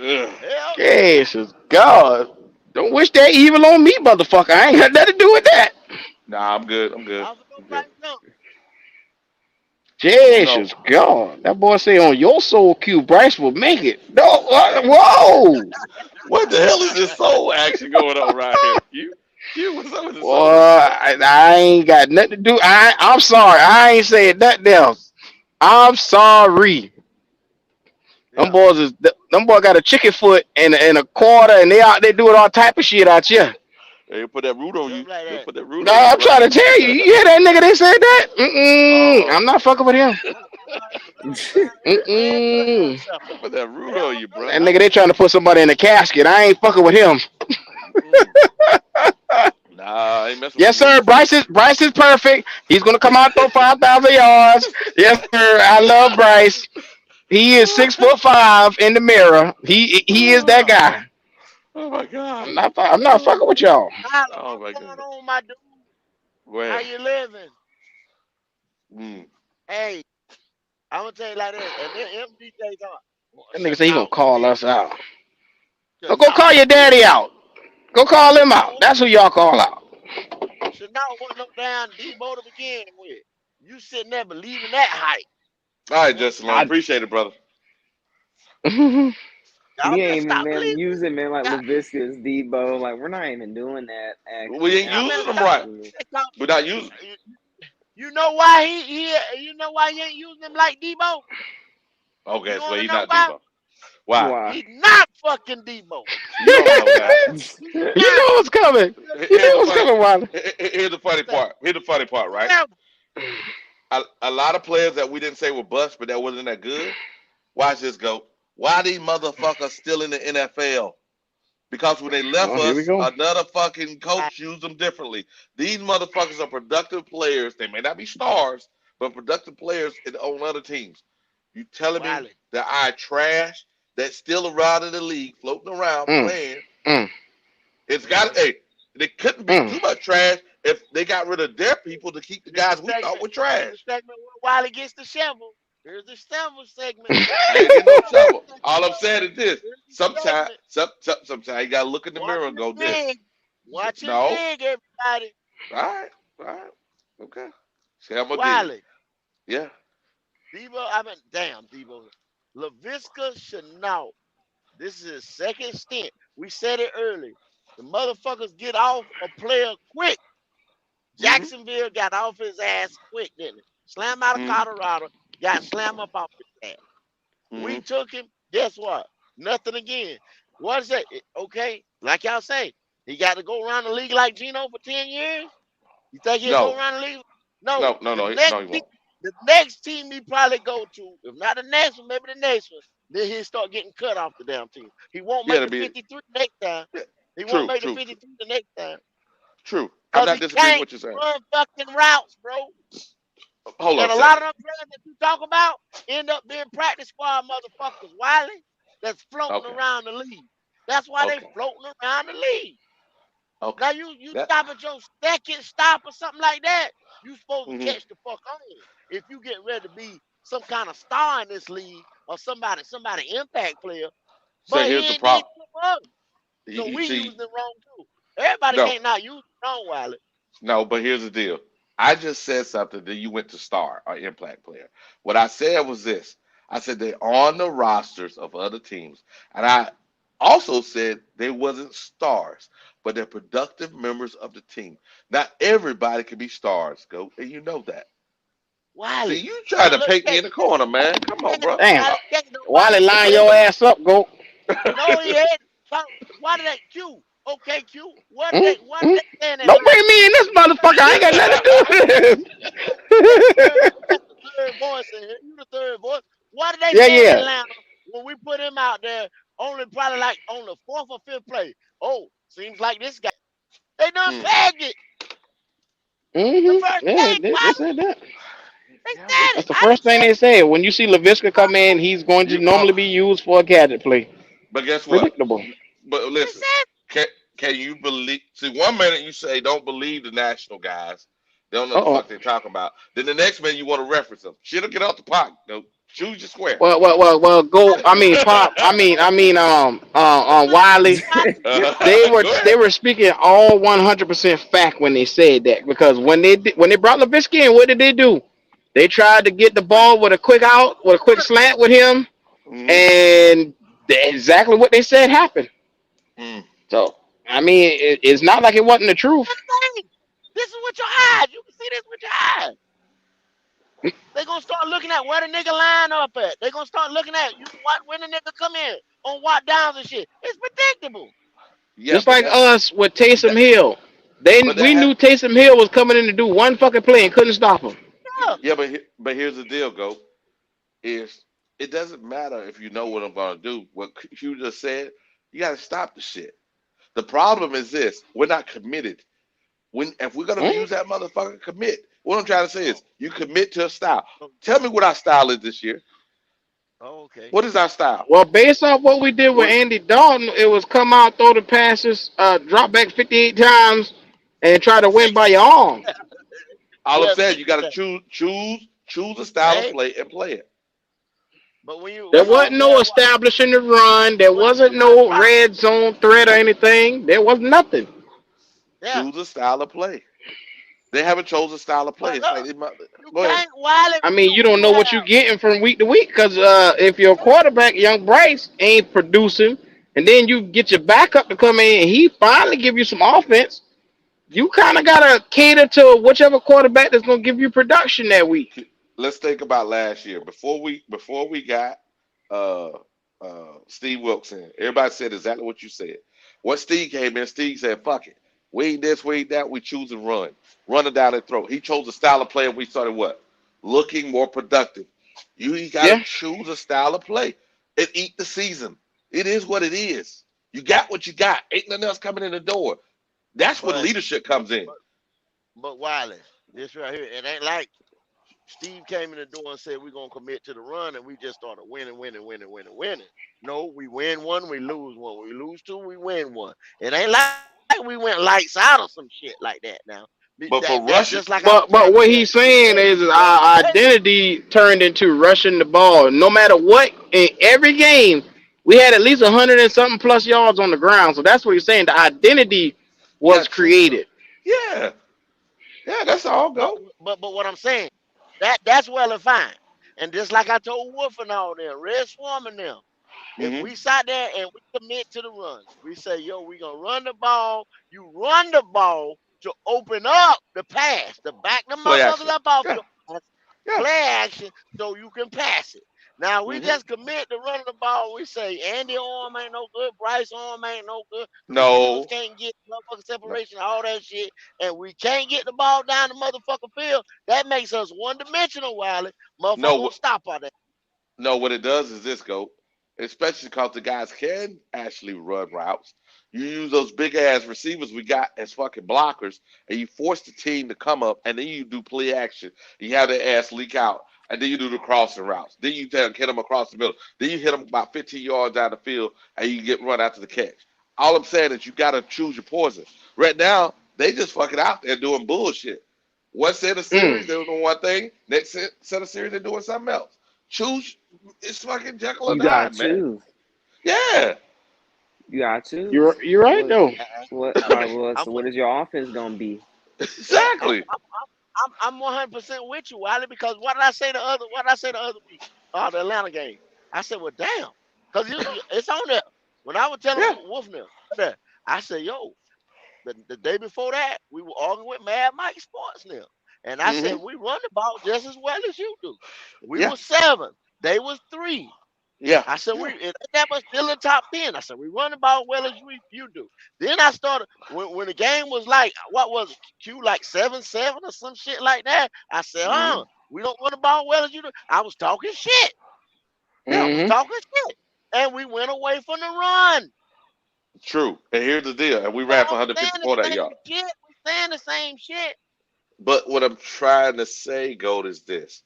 Ugh. Hell no. Jesus God. Don't wish that evil on me, motherfucker. I ain't got nothing to do with that. Nah, I'm good. I'm good. I'm for no I'm good. Bryce Young. I don't know. Jesus God. That boy say on your soul cue, Bryce will make it. No, whoa. What the hell is this soul action going on right here? Q, what's up with the Boy, soul action? I ain't got nothing to do. I'm sorry. I ain't saying nothing else. I'm sorry. Them Yeah. boys them boy got a chicken foot and a quarter and they out there doing all type of shit out here. They'll put that root on you. Something like They'll that. put that root No, on you, I'm bro. trying to tell you. You hear that nigga? They said that. I'm Oh, not fucking with him. Everybody Mm-mm. something. they put that root on Hell you, no, bro. That I nigga, won't they trying to put somebody in a casket. I ain't fucking with him. Mm-mm. Nah, I ain't messing with Yes, them sir. roots. Bryce is perfect. He's gonna come out and throw 5,000 yards. Yes, sir. I love Bryce. He is 6'5" in the mirror. He is that Oh guy. my God. I'm not fucking with y'all. Tyler, Oh what's my going God. on, my dude? How Where? you living? Mm. Hey, I'm gonna tell you like this, and then MDJ talk. That nigga say he gonna Chanel call still, us out. So go Chanel call your still, daddy out. Go call him out. Chanel, That's who y'all call out. Chanel wasn't no damn Debo to begin with. You sitting there believing that hype. All right, Well, Justin Long. I. Appreciate it, brother. y'all We better ain't even stop man believing using it. men like Y'all, Laviscus, Debo. Like we're not even doing that. We Actually, ain't y'all half the better using them stop right. time. believing that. We're not using. You know why you know why he ain't using him like Debo? Okay, You so wanna he's know not why? Debo. Why? Why? He's not fucking Debo. You don't know that. He's You not. know what's coming. You Here's know the what's funny. coming, Wiley. Here's the funny part. Here's the funny part, right? Whatever. A lot of players that we didn't say were bust, but that wasn't that good. Watch this go. Why these motherfuckers still in the NFL? Because when they left Oh, here we us, go. another fucking coach used them differently. These motherfuckers are productive players. They may not be stars, but productive players on other teams. You telling me Wiley. that I trash that's still around in the league, floating around, Mm, playing? mm, It's got Well, hey, they couldn't be mm. too much trash if they got rid of their people to keep the this the guys we thought segment. were This the trash. segment where Wiley gets the shovel. Here's the shovel segment. I ain't getting no trouble. Here's All I'm saying is this: the segment. sometimes you gotta look in the Watch mirror and him go this. dig. Watch him No, dig, everybody. all right, okay. See how I'm gonna dig. Wiley. Yeah. Debo, I mean, damn, Debo. LaVisca Chenault. This is his second stint. We said it early. The motherfuckers get off a player quick. Mhm. Jacksonville got off his ass quick, didn't it? Slam out of Mhm. Colorado, got slam up off his ass. We Mhm. took him. Guess what? Nothing again. What is that? Okay, like y'all say, he got to go around the league like Gino for 10 years. You think he'll go No, around the league? No. no, no, The no, next no. He team, won't. the next team he probably go to, if not the next one, maybe the next one, then he'll start getting cut off the damn team. He won't Yeah, make to the be 53 next time. yeah. He won't True, make the true, true, 53 the next time. true. I'm Because not he disagreeing with can't what you're saying. run fucking routes, bro. Hold on And a a lot second. of them players that you talk about end up being practice squad motherfuckers, Wiley, that's floating Okay, around the league. That's why they okay, floating around the league. okay. Now you That. stop at your second stop or something like that, you supposed to Mhm. catch the fuck on if you getting ready to be some kind of star in this league or somebody impact player, So but here's he the ain't did problem. shit for us. So You we see, using it wrong too. Everybody no, can't not use it wrong, Wiley. no, but here's the deal. I just said something that you went to star or impact player. What I said was this. I said they're on the rosters of other teams. And I also said they wasn't stars, but they're productive members of the team. Not everybody can be stars, go, and you know that. See, Wiley, you trying to look, paint me in the corner, man. Come on, bro. Damn. Wiley, nobody Wiley line said your that. ass up, go. No, he had. Why did that Q? Okay, Q. Mm, Why did mm. they stand in Don't line? bring me in this motherfucker. I ain't got nothing to do with You this. got the third voice in here. You the third voice. Why did they Yeah, stand in yeah. line when we put him out there only probably like on the fourth or fifth play? Oh, seems like this guy. They done Hmm. pegged it the first Yeah, game. they Why? said that. They Yeah, but said it. That's the I first didn't thing say they said. When you see LaVisca come in, he's going to you normally be used for a gadget play. but guess what? Predictable. But they listen, said can can you believe? See, one minute you say don't believe the national guys, they don't know what the Uh-oh. fuck they're talking about. Then the next minute you want to reference them. Shit'll get out the pocket. Go choose your square. Well, go. I mean, Pop. Wiley. Go They ahead. were speaking all 100% fact when they said that because when they brought LaVisca in, what did they do? They tried to get the ball with a quick out, with a quick slant with him, Mm-hmm. and exactly what they said happened. Mm. So I mean, it's not like it wasn't the truth. this is with your eyes. You can see this with your eyes. They gonna start looking at where the nigga line up at. They gonna start looking at you what when the nigga come in on what downs and shit. It's predictable. Yeah, Just but like us with Taysom that Hill, but that we ha- knew Taysom Hill was coming in to do one fucking play and couldn't stop him. Yeah. yeah, but here's the deal, go is it doesn't matter if you know what I'm gonna do. What you just said, you got to stop the shit. The problem is this: we're not committed. When if we're gonna Hmm? use that motherfucker, commit. What I'm trying to say Oh, is, you commit to a style. oh, Tell me what our style is this year. oh, okay. What is our style? Well, based off what we did with What? Andy Dalton, it was come out, throw the passes, drop back 58 times, and try to win See, by your arm. All I'm well, saying, see you got to that. choose a style of Hey, play and play it. but There when you wasn't compare no what establishing the run. There when wasn't you compare no what red zone threat or anything. There was nothing. yeah. Choose a style of play. They haven't chosen a style of play. But It's look, like you go ahead. can't Wiley I mean, you don't you know what you're have getting from week to week because if your quarterback, young Bryce, ain't producing, and then you get your backup to come in and he finally give you some offense, you kind of gotta cater to whichever quarterback that's gonna give you production that week. Let's think about last year before we got uh Steve Wilkson. Everybody said exactly what you said. Once Steve came in, Steve said, "Fuck it, we ain't this, we ain't that. We choose and run it down and throw." He chose a style of play, and we started what looking more productive. You got to Yeah. choose a style of play and eat the season. It is what it is. You got what you got. Ain't nothing else coming in the door. That's when but leadership comes in. but but Wiley, this right here, it ain't like Steve came in the door and said we're gonna commit to the run, and we just started winning. No, we win one, we lose one. We lose two, we win one. It ain't like we went lights out or some shit like that. Now But that's for just rushing, like I was trying to But tell what you. he's saying Hey, is hey, our hey, identity turned into rushing the ball. No matter what, in every game, we had at least 100 and something plus yards on the ground. So that's what he's saying. The identity you got was to choose some. created. Yeah, yeah, that's all. but Go. but what I'm saying, that's well and fine. And just like I told Wolf and all them, Red Swarm and them. If Hmm. we sat there and we commit to the run, we say, yo, we gonna run the ball. You run the ball to open up the pass, to back the Play motherfuckers action. up off Yeah, your ass, yeah. play action so you can pass it. Now we Hmm. just commit to running the ball. We say Andy arm ain't no good, Bryce arm ain't no good, receivers No, can't get motherfucking no, separation, all that shit, and we can't get the ball down the motherfucking field. That makes us one dimensional, Wiley. Motherfucker no. gonna stop all that. No, what it does is this, go, especially because the guys can actually run routes. You use those big ass receivers we got as fucking blockers, and you force the team to come up, and then you do play action. You have their ass leak out, and then you do the crossing routes. Then you hit them across the middle. Then you hit them about 15 yards down the field, and you get run after the catch. All I'm saying is you got to choose your poison. Right now, they just fucking out there doing bullshit. One set of Mm. series, they're doing one thing. Next set of series, they're doing something else. Choose. It's fucking Jekyll You and gotta Hyde, man. choose. Yeah. You gotta choose. You're right What though. what like what? I'm So with, what is your offense gonna be? yeah, I'm Exactly. I'm I'm 100% with you, Wiley, because what did I say the other week? The Atlanta game. I said, well, damn, because it's on there. When I was telling Yeah. Wolf now, there, I said, yo, the day before that, we were arguing with Mad Mike Sports now. And I said, Mm-hmm. we run the ball just as well as you do. We Yeah. were 7. They was 3. Yeah. I said, Yeah. we it ain't that much still in the top 10. I said, we run the ball well as you do. Then I started when the game was like, what was it, Q like 7-7 or some shit like that. I said, Mm-hmm. we don't run the ball well as you do. I was talking shit. I Yeah. was Mm-hmm. talking shit. And we went away from the run. True. And here's the deal. And we ran for So I'm saying 154 the that same yard. shit. We saying the same shit. But what I'm trying to say, Gold, is this.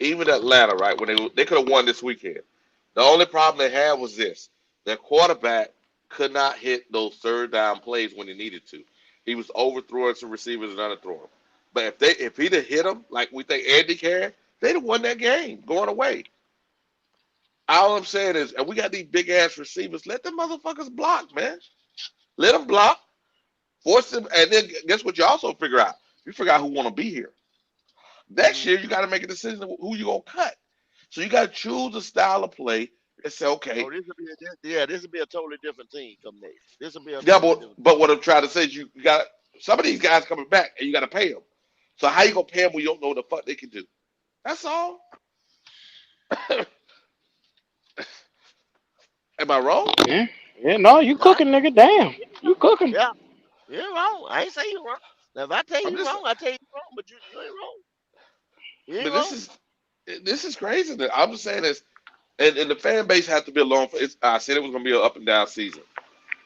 Even Atlanta, right, when they could have won this weekend. The only problem they had was this. Their quarterback could not hit those third down plays when he needed to. He was overthrowing some receivers and underthrowing. But if he'd have hit them like we think Andy can, they'd have won that game going away. All I'm saying is, and we got these big ass receivers, let them motherfuckers block, man. Let them block, force them, and then guess what? You also figure out. You figure out who want to be here. Next Mhm. year, you got to make a decision of who you gonna cut. So you got to choose a style of play and say, Oh, okay, this will be a totally different team come next. This will be a yeah, totally but, different. but what I'm trying to say is you got some of these guys coming back and you got to pay them. So how you gonna pay them when you don't know what the fuck they can do? That's all. Am I wrong? Yeah. Yeah, no, you Nah, cooking, nigga. Damn. you You wrong. cooking. Yeah, you're wrong. I ain't say you wrong. Now, if I tell I'm you just, wrong, I tell you wrong. But you ain't wrong. You ain't but wrong. this is crazy. I'm just saying this, and the fan base has to be along for. I said it was gonna be an up and down season.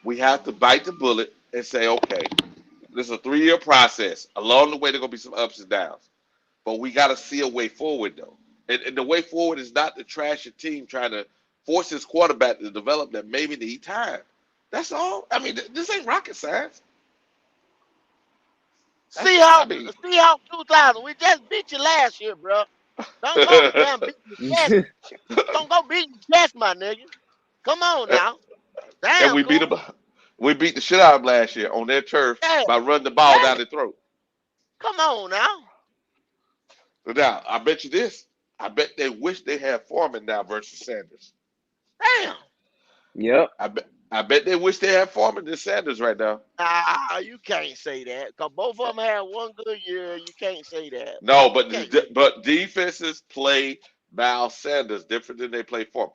We have to bite the bullet and say, okay, this is a 3-year process. Along the way, there are gonna be some ups and downs. But we got to see a way forward, though. And the way forward is not to trash a team trying to force his quarterback to develop that maybe need time. That's all. I mean, this ain't rocket science. That's, I Seahawks, mean, Seahawks 2000. We just beat you last year, bro. Don't go damn beat your chest. Don't go beat your chest, my nigga. Come on now. and Damn, cool. we beat the shit out of them last year on their turf Yeah, by running the ball yeah. down their throat. Come on now. Now, I bet you this. I bet they wish they had Foreman now versus Sanders. Damn. Yep. I bet they wish they had Foreman than Sanders right now. Nah, you can't say that. Cause both of them had one good year. You can't say that. No, You can't say but defenses play Miles Sanders different than they play Foreman.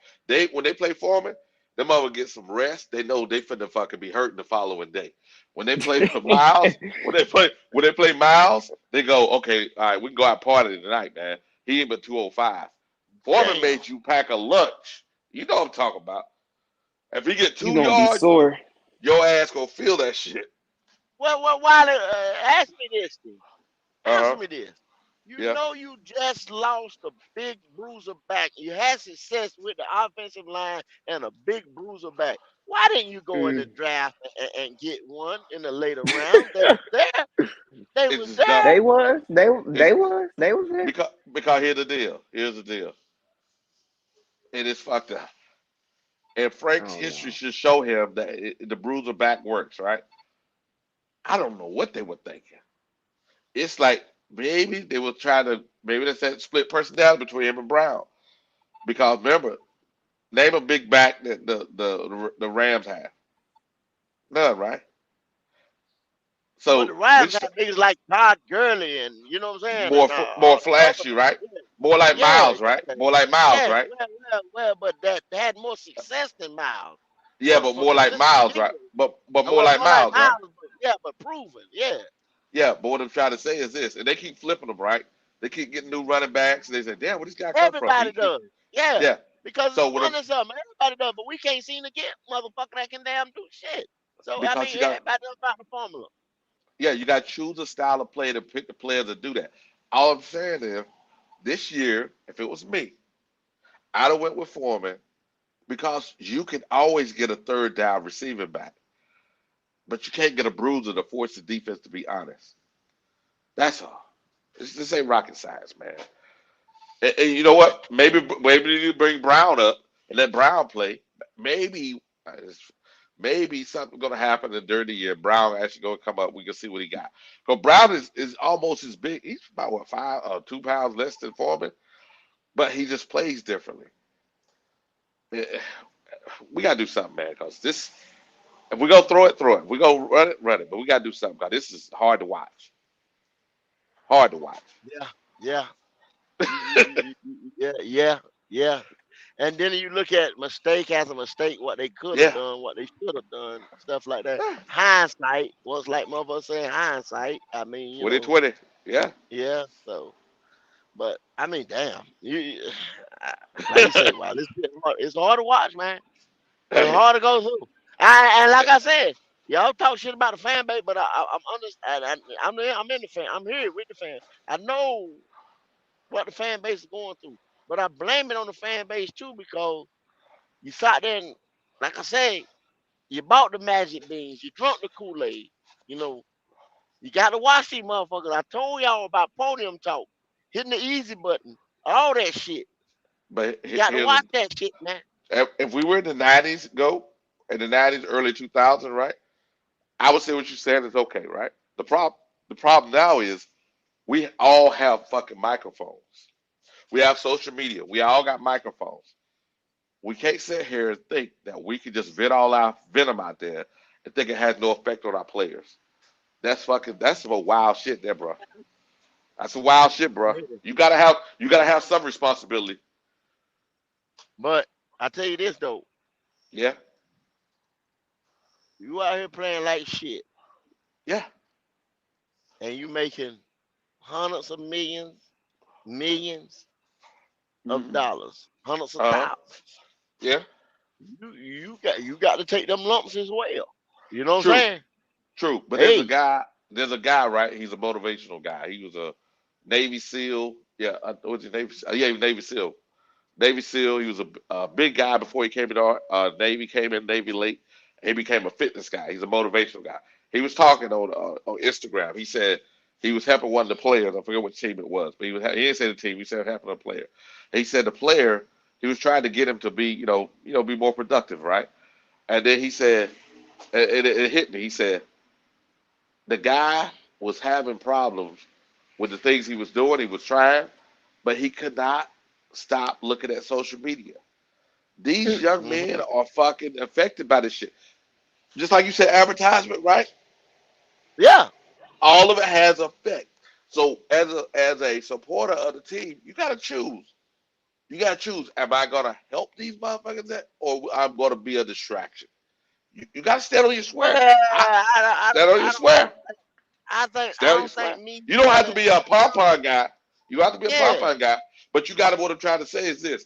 When they play Foreman, them over get some rest. They know they finna fucking be hurting the following day. When they play Miles, when they play Miles, they go, okay, all right, we can go out party tonight, man. He ain't but 205. Foreman damn. made you pack a lunch. You know what I'm talking about. If he get You two gonna be yards, sore. your ass gonna feel that shit. Well, Wiley, ask me this thing. Uh Answer huh. me this. You Yeah. know you just lost a big bruiser back. You had success with the offensive line and a big bruiser back. Why didn't you go in the Mm. draft and get one in the later rounds? They was there. They It's was just dumb. there. They It's was there. because here's the deal. Here's the deal. It is fucked up. And Frank's Oh history no. should show him that the bruiser back works, right? I don't know what they were thinking. It's like maybe they were trying to maybe they said split personality between him and Brown. Because remember, name a big back that the Rams have. None, right? Well, the So Rams which got niggas like Todd Gurley and you know what I'm saying, and more all the other. flashy, right? More like Yeah, Miles, right? yeah, More like Miles, yeah. right? Well, but that they had more success than Miles Yeah, but for more like consistent Miles, right? years. But more Well, like more like Miles, right? Miles, but yeah, but proven. Yeah. Yeah, but what I'm trying to say is this, and they keep flipping them, right? They keep getting new running backs, and they say, "Damn, where this guy come from?" Everybody does. Yeah. Yeah. Because So it's what? money something. Everybody does, but we can't seem to get motherfucker that can damn do shit. So I Because mean you got, everybody knows about the formula. yeah, you got to choose a style of play to pick the players to do that. All I'm saying is, this year, if it was me, I'd have went with Foreman because you can always get a third down receiving back, but you can't get a bruiser to force the defense to be honest. That's all. This ain't rocket science, man. And you know what? Maybe you bring Brown up and let Brown play. Maybe maybe something gonna happen during the year. Brown actually gonna come up. We can see what he got. Because Brown is almost as big. He's about what 2 pounds less than Foreman, but he just plays differently. Eh, We gotta do something, man. Because this, if we go throw it, throw it. If we go run it, run it. But we gotta do something. Cause this is hard to watch. Hard to watch. Yeah, yeah, yeah, yeah, yeah. And then you look at mistake as a mistake, what they could have Yeah. done, what they should have done, stuff like that. Hindsight was like motherfucker saying hindsight. I mean, 2020. Yeah. yeah. So, but I mean, damn, like you say, wow, it's hard to watch, man. It's hard to go through. And like I said, y'all talk shit about the fan base, but I'm understand. I'm in the fan. I'm here with the fan. I know what the fan base is going through, but I blame it on the fan base too because you sat there and, like I said, you bought the magic beans, you drunk the Kool Aid. You know, you got to watch these motherfuckers. I told y'all about podium talk, hitting the easy button, all that shit. But You got to here's watch that shit, man. if we were in the '90s, in the '90s, early 2000s, right? I would say what you're saying is okay, right? The problem now is we all have fucking microphones. We have social media. We all got microphones. We can't sit here and think that we can just vent all our venom out there and think it has no effect on our players. That's some wild shit there, bro. That's some wild shit, bro. You gotta have some responsibility. But I tell you this though, Yeah, you out here playing like shit, yeah. and you making hundreds of millions of Hmm. dollars, hundreds of Uh huh. thousands. Yeah. You got to take them lumps as well. You know what I'm True. saying? True. But there's a Hey, guy. There's a guy, right? He's a motivational guy. He was a Navy SEAL. Yeah. What's his Navy? Yeah, he was Navy SEAL. Navy SEAL. He was a big guy before he came into Navy. Came in Navy late. He became a fitness guy. He's a motivational guy. He was talking on Instagram. He said he was helping one of the players. I forget what team it was, but he didn't say the team. He said helping a player. He said the player. He was trying to get him to be be more productive, right? And then he said it hit me. He said the guy was having problems with the things he was doing. He was trying, but he could not stop looking at social media. These young hmm men are fucking affected by this shit. Just like you said, advertisement, right? yeah, All of it has effect. So as a supporter of the team, you gotta choose. You gotta choose. Am I gonna help these motherfuckers or I'm gonna be a distraction? You gotta stand on your well, swear. Stand on your I swear. I Stand your don't think swear. me You don't have to telling, be a pom pom guy. You don't have to be a pom yeah, pom guy, but you got to. What I'm trying to say is this: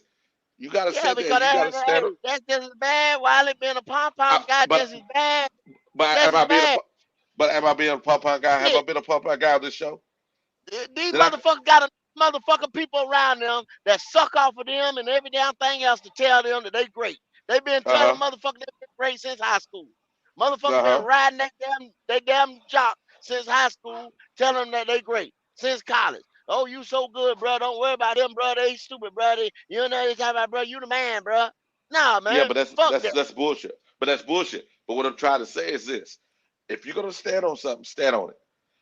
you got to yeah, sit there. because You got to stand. hey, that's just as bad. Wiley being a pom Uh, pom guy, but just as bad, but just am as I being a bad. am I being a pom pom guy? Have I Shit, been a pom pom guy on this show? these Did I? motherfuckers got a motherfucking people around them that suck off of them and every damn thing else to tell them that they great. They been Uh telling huh. motherfuckers they been great since high school. Motherfuckers Uh been huh. riding they damn jock since high school, telling them that they great since college. Oh, you so good, bro. Don't worry about them, bro. They stupid, bro. You know they talking about, bro. You the man, bro. Nah, Yeah, man. but that's Fuck that's them. that's bullshit. But that's bullshit. But what I'm trying to say is this: if you're gonna stand on something, stand on it.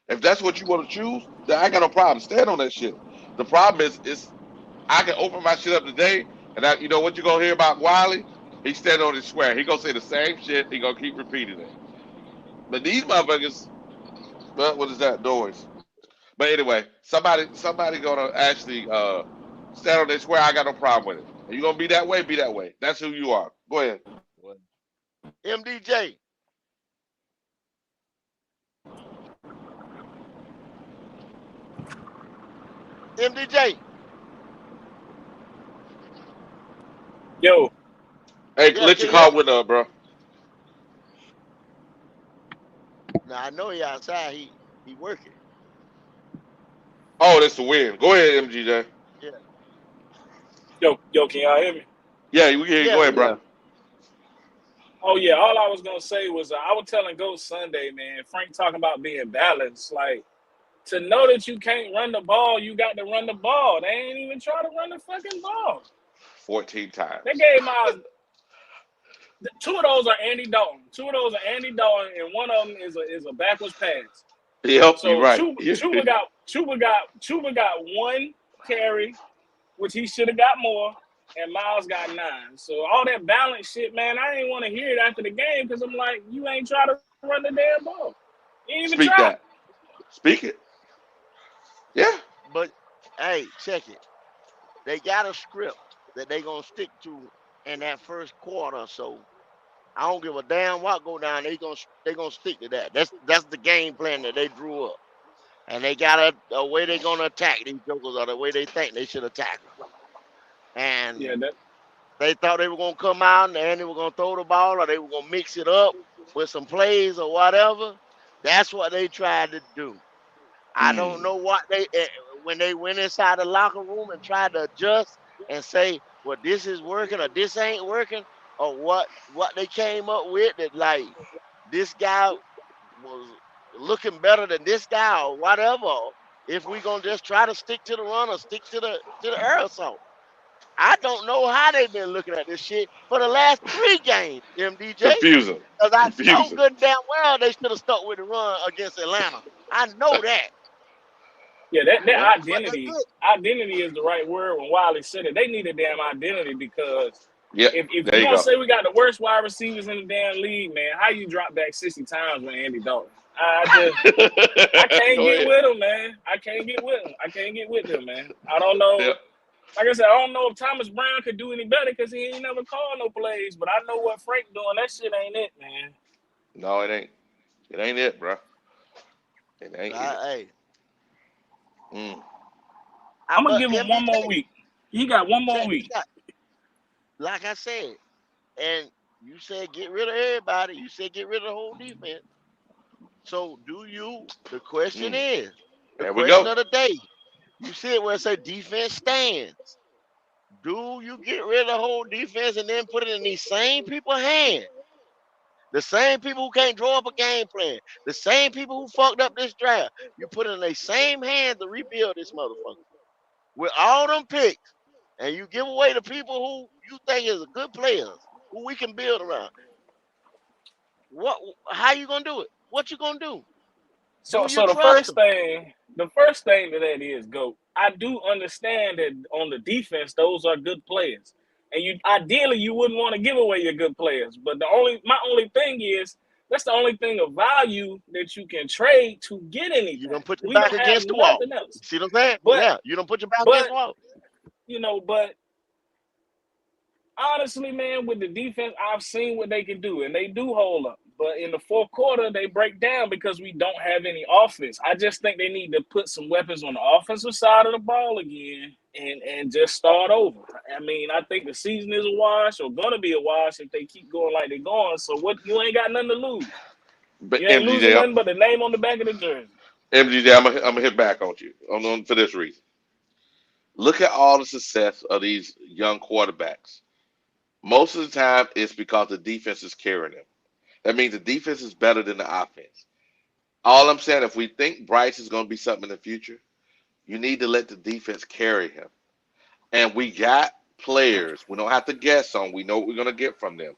If that's what you want to choose, then I ain't got no problem. Stand on that shit. The problem is I can open my shit up today, and you know what you gonna hear about Wiley? He stand on his square. He gonna say the same shit. He gonna keep repeating it. But these motherfuckers, well, what is that noise? But anyway, somebody gonna actually stand on their square. I got no problem with it. And you gonna be that way? Be that way. That's who you are. Go ahead. MDJ, MDJ. Yo, Hey, Yeah, let can your you hear car me? window up, bro. Now I know he outside. He working. Oh, that's the wind. Go ahead, MGJ. Yeah, yo, can y'all hear me? Yeah, we can hear you. yeah, Go we ahead, bro. Yeah. Oh yeah, all I was gonna say was I was telling Ghost Sunday, man. Frank talking about being balanced. Like to know that you can't run the ball, you got to run the ball. They ain't even try to run the fucking ball. 14 They times. gave Miles. Two of those are Andy Dalton. And one of them is a backwards pass. Yep, you're So right. Chuba got one carry, which he should have got more, and Miles got 9. So all that balance shit, man, I ain't want to hear it after the game because I'm like, you ain't try to run the damn ball. You ain't even Speak try. that. Speak it. Yeah. But hey, check it. They got a script that they gonna stick to in that first quarter. So I don't give a damn what go down. They gonna stick to that. That's the game plan that they drew up, and they got a way they gonna attack these jokers or the way they think they should attack them. Yeah, And that they thought they were gonna come out and they were gonna throw the ball or they were gonna mix it up with some plays or whatever. That's what they tried to do. I don't Mm. know what when they went inside the locker room and tried to adjust and say, well, this is working or this ain't working, or what they came up with that like this guy was looking better than this guy or whatever. If we gonna just try to stick to the run or stick to the air assault. I don't know how they've been looking at this shit for the last 3 games, MDJ. Confusing. Because I know Confusing. good and damn well they should have stuck with the run against Atlanta. I know that. yeah, that Yeah. But they identity did. is the right word when Wiley said it. They need a damn identity because Yep. if There you're you gonna go. say we got the worst wide receivers in the damn league, man, how you drop back 60 times with Andy Dalton? I can't Go get ahead. with them, man. I can't get with them. I can't get with them, man. I don't know. Yep. Like I said, I don't know if Thomas Brown could do any better because he ain't never called no plays. But I know what Frank doing. That shit ain't it, man. No, it ain't. It ain't it, bro. It So ain't it. hey, Mm. I'm gonna but give him one MDJ, more week. He got one more check this week. out. Like I said, and you said get rid of everybody. You said get rid of the whole defense. So do you? The question Mm. is, the There we question go. of the day. You see it where it say defense stands. Do you get rid of the whole defense and then put it in these same people's hands? The same people who can't draw up a game plan. The same people who fucked up this draft. You put it in the same hands to rebuild this motherfucker. With all them picks. And you give away the people who you think is good players, who we can build around. What how you gonna do it? What you gonna do? So Do you so trust them? the first thing to that is go. I do understand that on the defense, those are good players. And you ideally you wouldn't want to give away your good players. But my only thing is that's the only thing of value that you can trade to get You anything. don't put your We back don't have against the wall. nothing else. You see what I'm saying? But Yeah, you don't put your back against but the wall. but honestly, man, with the defense, I've seen what they can do, and they do hold up. But in the fourth quarter, they break down because we don't have any offense. I just think they need to put some weapons on the offensive side of the ball again and just start over. I mean, I think the season is a wash or gonna be a wash if they keep going like they're going. So what? You ain't got nothing to lose. But You ain't losing MGJ, nothing but the name on the back of the jersey. MGJ, I'm gonna hit back on you for this reason. Look at all the success of these young quarterbacks. Most of the time, it's because the defense is carrying them. That means the defense is better than the offense. All I'm saying, if we think Bryce is going to be something in the future, you need to let the defense carry him. And we got players. We don't have to guess on. We know what we're going to get from them.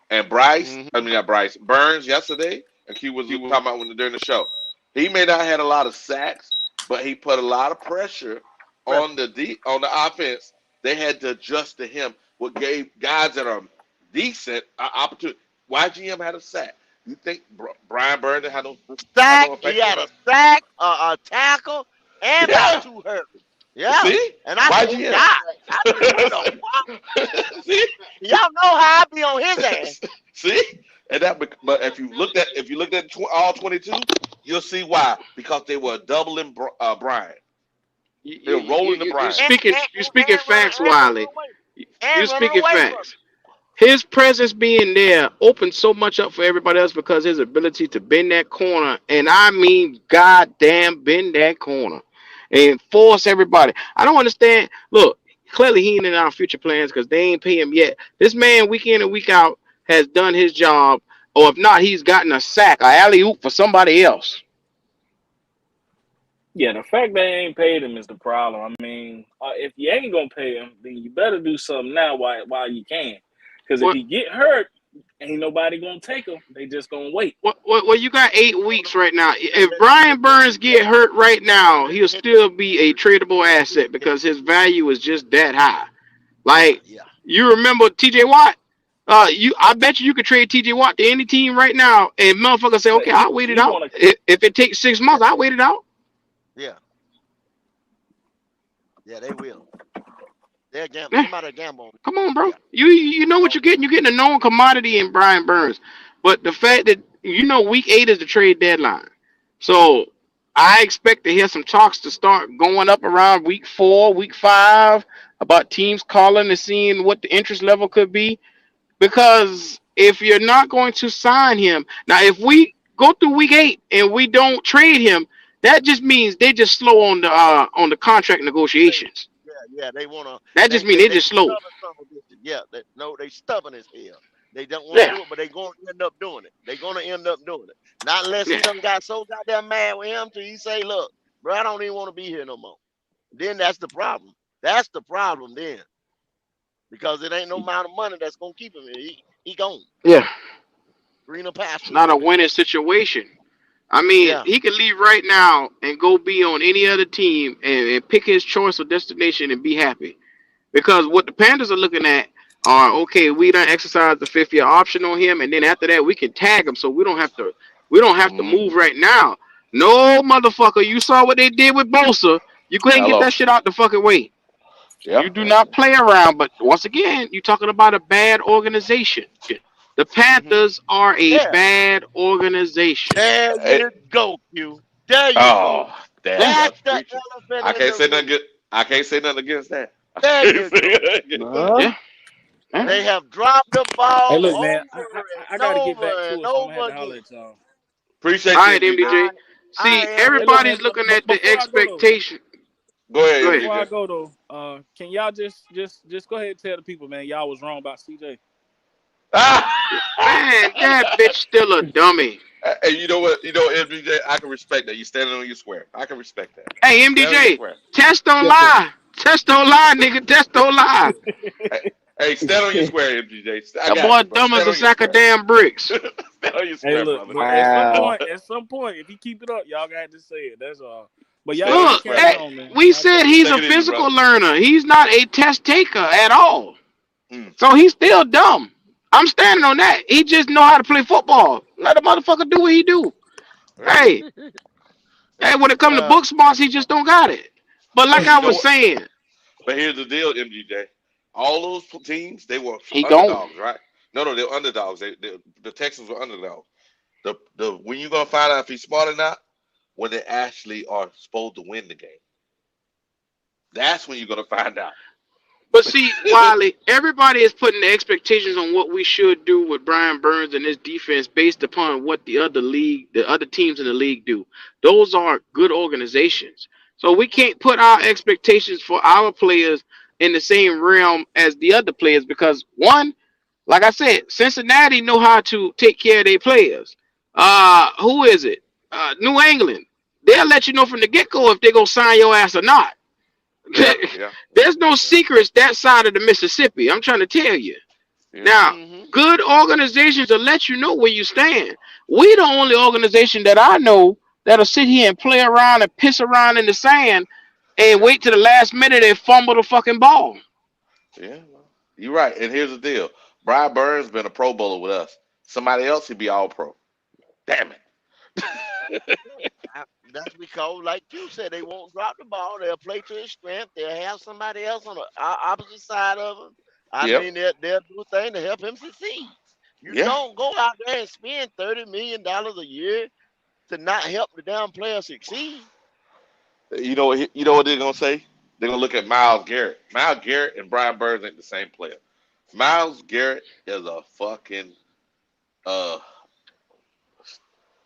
And Bryce, Hmm. I mean not Bryce, Burns yesterday, and he was talking about during the show. He may not have had a lot of sacks, but he put a lot of pressure Pressure. on the offense. They had to adjust to him, what gave guys that are decent opportunity. YGM had a sack. You think Brian Burns had no have Sack. no He effect on had a him? sack, a tackle, and about Yeah. 2 hurdles. Yeah. See? And I said, YGM. God. I said, what the fuck? See? Y'all know how I be on his ass. See? And that, but if you looked at all 22, you'll see why. Because they were doubling Brian. They were rolling the You're Brian. And, speaking and, you're and, speaking facts, running Wiley. away. You're And running speaking away from facts. His presence being there opened so much up for everybody else because his ability to bend that corner, and I mean, goddamn, bend that corner and force everybody. I don't understand. Look, clearly he ain't in our future plans because they ain't pay him yet. This man, week in and week out, has done his job, or if not, he's gotten a sack, a alley oop for somebody else. Yeah, the fact they ain't paid him is the problem. I mean, if you ain't gonna pay him, then you better do something now while you can. Because if What? he get hurt, ain't nobody gonna take him. They just gonna wait. Well, you got 8 weeks right now. If Let Brian Burns me get hurt right now, he'll let still be a tradable asset me- because his value is just that high. yeah, Like yeah. you remember T.J. Watt? I bet you could trade T.J. Watt to any team right now, and motherfucker say, But okay, I'll wait it he out. wanna If it takes 6 months, I'll wait it out. Yeah, yeah, they will. They're gamble. Yeah, Somebody gamble on it. come on, bro. Yeah. You know what Oh, you're getting. You're getting a known commodity in Brian Burns. But the fact that week 8 is the trade deadline, so I expect to hear some talks to start going up around week 4, week 5 about teams calling and seeing what the interest level could be. Because if you're not going to sign him now, if we go through week 8 and we don't trade him, that just means they just slow on the contract they, negotiations. yeah. They wanna. That just means they They just slow. stubborn some of this. Yeah. No, they stubborn as hell. They don't want to Yeah, do it, but they gonna end up doing it. They gonna end up doing it. Not unless he yeah, done got so goddamn mad with him till he say, "Look, bro, I don't even want to be here no more." Then that's the problem. That's the problem then, because it ain't no amount of money that's gonna keep him here. He gone. yeah. Greener It's pastures not for a him. winning situation. I mean, Yeah. he could leave right now and go be on any other team and pick his choice of destination and be happy. Because what the Panthers are looking at are okay, we done exercised the 5th year option on him, and then after that we can tag him, so we don't have to Mm-hmm. move right now. No motherfucker, you saw what they did with Bosa. You couldn't get Hello. that shit out the fucking way. Yeah. You do not play around. But once again, you're talking about a bad organization. The Hmm. Panthers are a There. bad organization. There Hey, you go, Q. There you go. oh, damn, Yeah. brother, That's the preacher. elephant I in can't the say nothing room. good. I can't say nothing against that. I There can't you say go. nothing against that. Yeah. Yeah. They have dropped the Hey, ball look, man, over I and got to get over back and to it, so I'm gonna have over to holler again. at y'all. All Appreciate you, right, MDJ. MDJ. I I See, am Hey, look, too. everybody's man, looking at the before I go though, expectation. Go Go ahead, ahead. before I MDJ. go though, can y'all just go ahead and tell the people, man, y'all was wrong about CJ. Man, that bitch still a dummy. Hey, you know what? You know, MDJ, I can respect that. You standing on your square. I can respect that. Hey, Stand on your MDJ, square. test don't Yes, sir. lie. Test don't lie, nigga. Test don't lie. Hey, hey, stand on your square, MDJ. I That got boy you, brother. dumb as Stand a on your sack of square. damn bricks. Stand on your Hey, square, look, brother. but at some Wow. point, if he keep it up, y'all got to say it. That's all. But Stand y'all on your Look, square, carry hey, brother. on, man. we Y'all said carry he's on. Take a it easy, physical brother. learner. He's not a test taker at all. Mm. So he's still dumb. I'm standing on that. He just know how to play football. Let the motherfucker do what he do. Yeah. Hey, hey, when it come to Uh, book smarts, he just don't got it. But like But I you know was what? saying, But here's the deal, MGJ. All those teams, they were he gone. underdogs, right? No, they were underdogs. The Texans were underdogs. The when you gonna find out if he's smart or not? When they actually are supposed to win the game. That's when you're gonna find out. But see, Wiley, everybody is putting the expectations on what we should do with Brian Burns and his defense based upon what the other teams in the league do. Those are good organizations. So we can't put our expectations for our players in the same realm as the other players because one, like I said, Cincinnati know how to take care of their players. Who is it? New England. They'll let you know from the get-go if they're gonna sign your ass or not. Yeah, yeah, yeah, There's no yeah, secrets that side of the Mississippi. I'm trying to tell you. yeah. Now, hmm good organizations will let you know where you stand. We the only organization that I know that'll sit here and play around and piss around in the sand and Yeah, wait to the last minute and fumble the fucking ball. yeah. You're right. And here's the deal. Brian Burns been a Pro Bowler with us. Somebody else he'd be all pro. Damn it. that's because, like you said, they won't drop the ball. They'll play to his strength. They'll have somebody else on the opposite side of him. I Yep. mean, they'll do a thing to help him succeed. You Yeah. don't go out there and spend $30 million a year to not help the damn player succeed. You know what they're gonna say? They're gonna look at Miles Garrett. Miles Garrett and Brian Burns ain't the same player. Miles Garrett is a fucking uh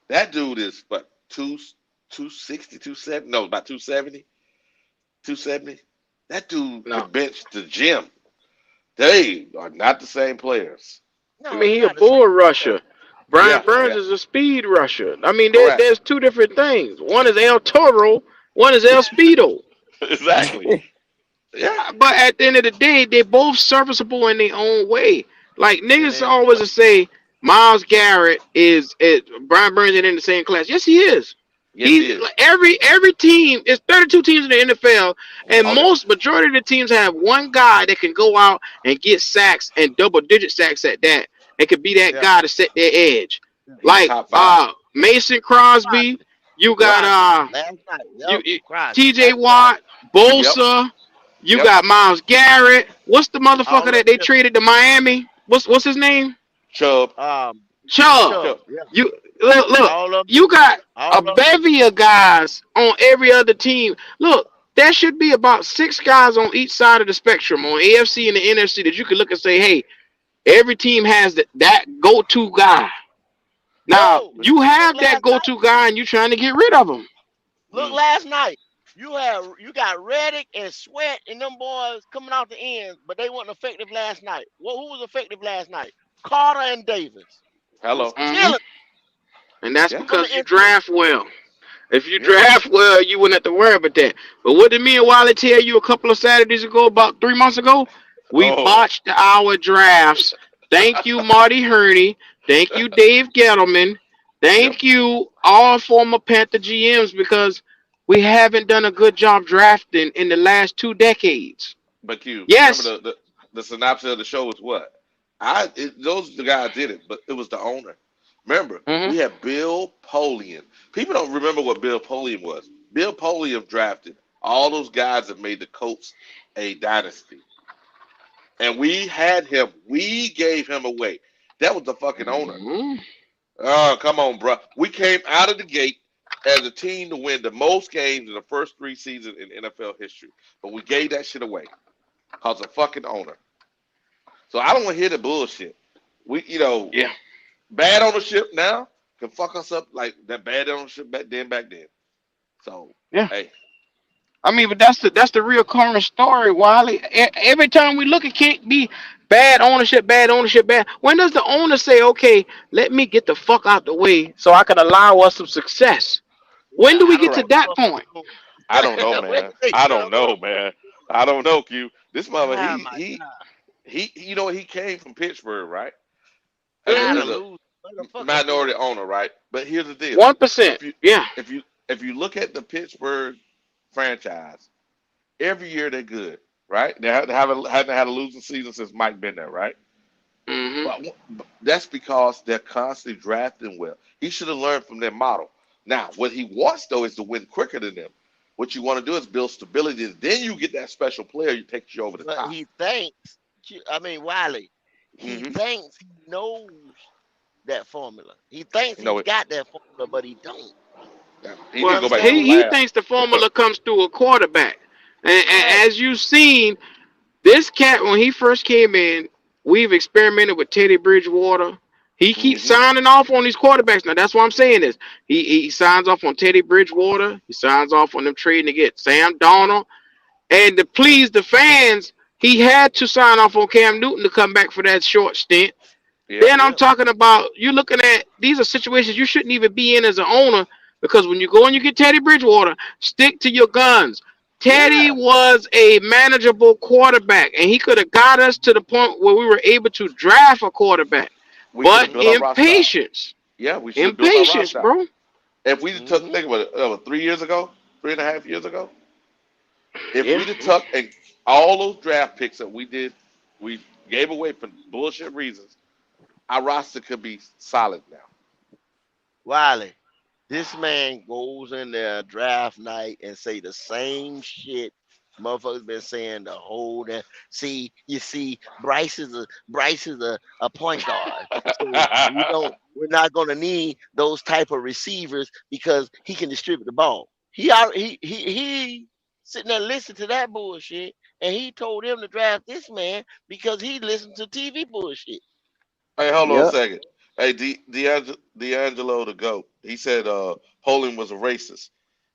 that dude is what 260, 270? No, about 270. 270. That dude No, could bench the gym. They are not the same players. I No, mean they're he a not the same bull player. rusher. Brian Yeah, Burns yeah. is a speed rusher. I mean Correct. there's two different things. One is El Toro One is El Speedo. Exactly. Yeah. But at the end of the day, they're both serviceable in their own way. Like And niggas then always say, Miles Garrett is Brian Burns ain't in the same class. Yes, he is. Yes, He's he is. like, every team is 32 teams in the NFL, and Oh, yeah. most majority of the teams have one guy that can go out and get sacks and double digit sacks at that. It could be that yeah, guy to set their edge. He's Like top five. Mason Crosby, you Yep. got Crosby last night. Yep, you Crosby. T.J. That's Crosby. Watt, Yep. Bosa. You Yep. got Miles Garrett. What's the All motherfucker of that they them. traded to Miami? What's his name? Chubb. Um, Chubb. Chubb. Chubb. Yeah, You look. all of them. You got All a of them. bevy of guys on every other team. Look, there should be about 6 guys on each side of the spectrum on AFC and the NFC that you can look and say, hey, every team has that go-to guy. Now No, you look have that last night. go-to guy and you're trying to get rid of him. Look last night. You got Reddick and Sweat and them boys coming out the end, but they weren't effective last night. Well, who was effective last night? Carter and Davis was Hello. Hmm killing And that's Yeah. from because the you interior. draft well. If you Yeah. draft well, you wouldn't have to worry about that. But what did me and Wiley tell you a couple of Saturdays ago, about 3 months ago? We Oh. botched our drafts. Thank you, Marty Hurney. Thank you, Dave Gettleman. Yep. Thank you, all former Panther GMs, because we haven't done a good job drafting in the last 2 decades. But you remember Yes. the synopsis of the show was what? Those the guys did it, but it was the owner. Remember, hmm we had Bill Polian. People don't remember what Bill Polian was. Bill Polian drafted all those guys that made the Colts a dynasty, and we had him. We gave him away. That was the fucking owner. hmm Oh, come on, bro. We came out of the gate as a team to win the most games in the first 3 seasons in NFL history, but we gave that shit away because of fucking owner. So I don't want to hear the bullshit. Yeah. Bad ownership now can fuck us up like that bad ownership back then. So, Yeah. hey, I mean, but that's the real current story, Wiley. Every time we look, it can't be bad ownership, bad ownership, bad. When does the owner say, "Okay, let me get the fuck out the way so I can allow us some success"? When Yeah, do we I get don't to bro, know what that the point? motherfucker I don't know, doing. Wait, man. wait, I you don't know what? know, man. I don't know, Q. This mother, Oh he my he God, he, he came from Pittsburgh, right? As a, tired hmm of as a losing. Motherfucker said, minority owner, right? But here's the deal: 1%. if you Yeah. if you if you look at the Pittsburgh franchise, every year they're good, right? Haven't had a losing season since Mike been there, right? hmm But that's because they're constantly drafting well. He should have learned from their model. Now, what he wants though is to win quicker than them. What you want to do is build stability, and then you get that special player who takes you over the but top. he thinks. I mean, Wiley. He Hmm thinks he knows that formula. He thinks No, he's got that formula, but he don't. he need You to Well, go back to understand the what he lab. thinks the formula comes through a quarterback, and I'm saying? as you've seen, this cat, when he first came in, we've experimented with Teddy Bridgewater. He keeps Hmm signing off on these quarterbacks. Now that's why I'm saying this. He signs off on Teddy Bridgewater. He signs off on them trading to get Sam Darnold. And to please the fans, he had to sign off on Cam Newton to come back for that short stint. Yep. Then I'm Yep. talking about you looking at these are situations you shouldn't even be in as an owner, because when you go and you get Teddy Bridgewater, stick to your guns. Teddy Yeah. was a manageable quarterback, and he could have got us to the point where we were able to draft a quarterback. We should But have built our Mm-hmm. roster out. impatience, Yeah, we should have built our impatience, roster out. bro. If we'd have took, Mm-hmm. think about it, 3 years ago, 3.5 years ago, if Yeah. we'd have took all those draft picks that we gave away for bullshit reasons, our roster could be solid now. Wiley. This man goes in there draft night and say the same shit motherfuckers been saying the whole damn. See, you see, Bryce is a point guard. So we're not gonna need those type of receivers because he can distribute the ball. He sitting there listening to that bullshit, and he told him to draft this man because he listened to TV bullshit. Hey, hold on a Yep. second. Hey, D'Angelo the GOAT. He said Poland was a racist.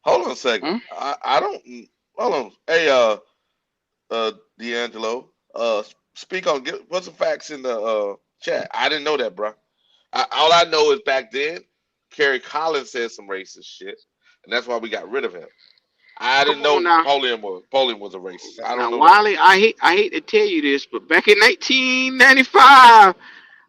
Hold on a second. Hmm? I don't. Hold on. Hey, D'Angelo. Speak on. Put some facts in the chat. I didn't know that, bro. All I know is back then, Kerry Collins said some racist shit, and that's why we got rid of him. I Come didn't on know now. Napoleon was a racist. I don't Now, know that. Wiley, I hate to tell you this, but back in 1995,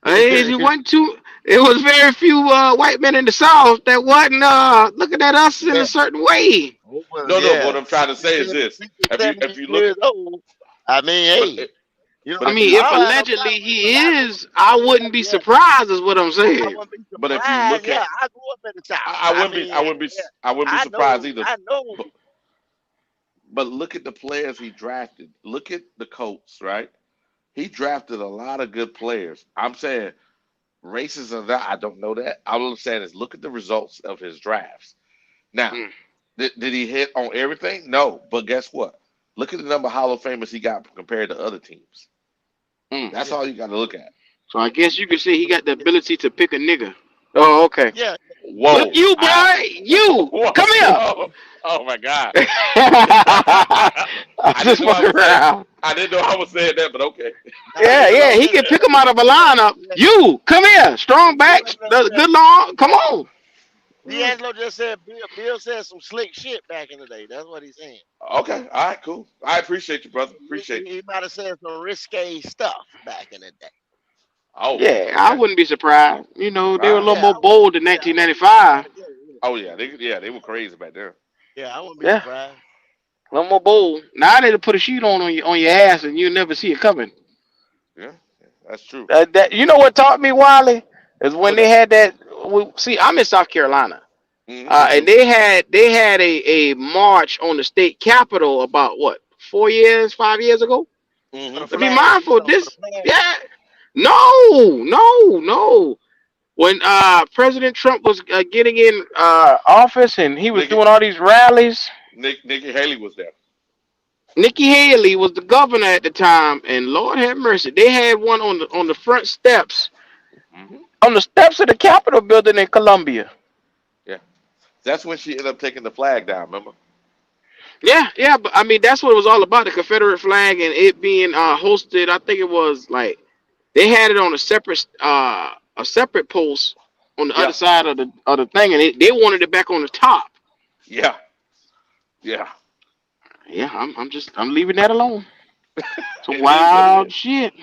it wasn't too. It was very few white men in the South that wasn't looking at us in Yeah, a certain way. No. But yeah. what I'm trying to say is 60, this: 60, if 70 you look, years old. I mean, but hey, you know, but I if you mean, I if don't have no allegedly problem with it he because I grew up is, in the I South. wouldn't be Yeah, surprised, is what I'm I saying. wouldn't be but if you surprised. look Yeah, at, I grew up in the South. I I wouldn't be mean, yeah, I wouldn't be surprised either. I know. But look at the players he drafted. Look at the Colts, right? He drafted a lot of good players. I'm saying racist or not, I don't know that. All I'm saying is look at the results of his drafts. Now, Mm, did he hit on everything? No. But guess what? Look at the number of Hall of Famers he got compared to other teams. mm. That's Yeah, all you got to look at. So I guess you could say he got the ability to pick a nigga. Oh, okay. yeah, Look, Whoa. you boy, you come Whoa. here. Oh my God. I'm I just didn't know I fucking was saying around. I didn't know I was saying that, but okay. nah, Yeah, yeah, D'Angelo he just can said, pick him out of a lineup. yeah, You come here, strong backs, D'Angelo good long. Come on. D'Angelo just said Bill said some slick shit back in the day. That's what he's saying. Okay. All right, cool. I appreciate you, brother. Appreciate you. He might have said some risque stuff back in the day. Oh, Yeah, I okay. wouldn't be surprised. You know, All they were a right. little Yeah, more bold in I wouldn't be surprised. 1995. Oh they were crazy back there. Yeah, I wouldn't be Yeah, surprised. a little more bold. Now they to put a sheet on your ass and you never see it coming. Yeah, that's true. That you know what taught me, Wiley, is when What they that? had that. See, I'm in South Carolina, Me and too. they had a march on the state capitol about what 4 years, 5 years ago. For the hmm To be flag, you mindful, talking for the this flag? yeah, no, no, no. When President Trump was getting in office and he was Nikki doing all these rallies, Nikki Haley was there. Nikki Haley was the governor at the time, and Lord have mercy, they had one on the front steps, hmm on the steps of the Capitol building in Columbia. Yeah, that's when she ended up taking the flag down. Remember? Yeah, yeah, but I mean that's what it was all about, the Confederate flag and it being hosted. I think it was like they had it on a separate post on the other Yeah, side of the thing, and they wanted it back on the top. yeah, yeah. Yeah, I'm leaving that alone. Some It is what it wild is. shit.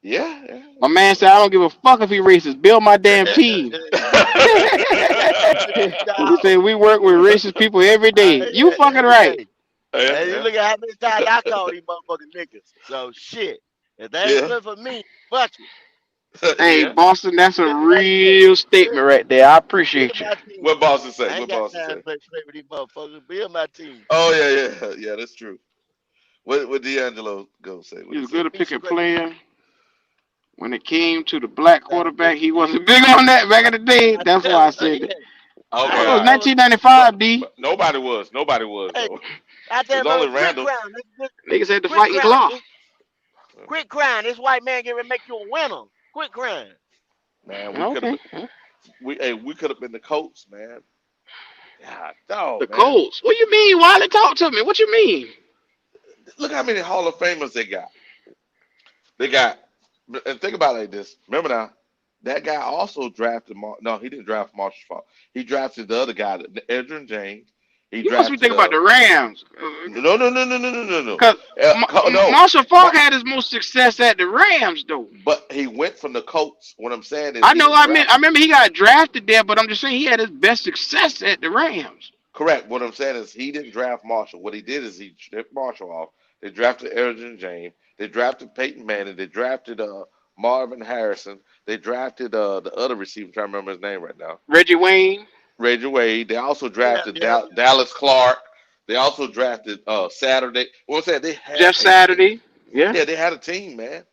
Yeah, yeah. My man said I don't give a fuck if he racist. Build my damn team. He Dog. said we work with racist people every day. You fucking right. Hey, Yeah, hey, you yeah, look at how many times I call these motherfucking niggas. So shit. If they ain't yeah, good for me, fuck it. Hey, yeah. Boston, that's a Build my yeah, real build, statement right there. I build appreciate you. my team. What Boston say? I ain't What got Boston time to say? play with these motherfuckers. Build my team. Oh yeah. That's true. What D'Angelo go say? What He he was say? good at He's picking great. player. When it came to the black Got to build quarterback, he a team. wasn't big on that back in the day. I That's why tell I him, said yeah. it. Okay, I That had was all right. told him, 1995, D. Nobody was. Nobody was hey, though. I It tell was him, only quit Randall. crying. Niggas had to Quit fight in crying. claw. Quit crying. This white man getting ready to make you a winner. Quit crying. Man, we could have Okay. been. We could have been the Colts, man. God, dog, The man. Colts. What you mean, Wiley? Talk to me. What you mean? Look how many Hall of Famers they got. They got, and think about it like this. Remember now, that guy also drafted. No, he didn't draft Marshall Falk. He drafted the other guy, Edrin James. He You must be drafted thinking about the Rams. no. Because No. Marshall Falk But had his most success at the Rams, though. he went from the Colts. What I'm saying is I he know. didn't I draft. remember he got drafted there, but I'm just saying he had his best success at the Rams. Correct. What I'm saying is he didn't draft Marshall. What he did is he stripped Marshall off. They drafted Elgin James. They drafted Peyton Manning. They drafted Marvin Harrison. They drafted the other receiver. I'm trying to remember his name right now. Reggie Wayne, Reggie Wade. They also Yeah, drafted yeah. Dallas Clark. They also drafted Saturday. What I'm saying, they had Jeff a team. Saturday, yeah, Yeah, they had a team, man.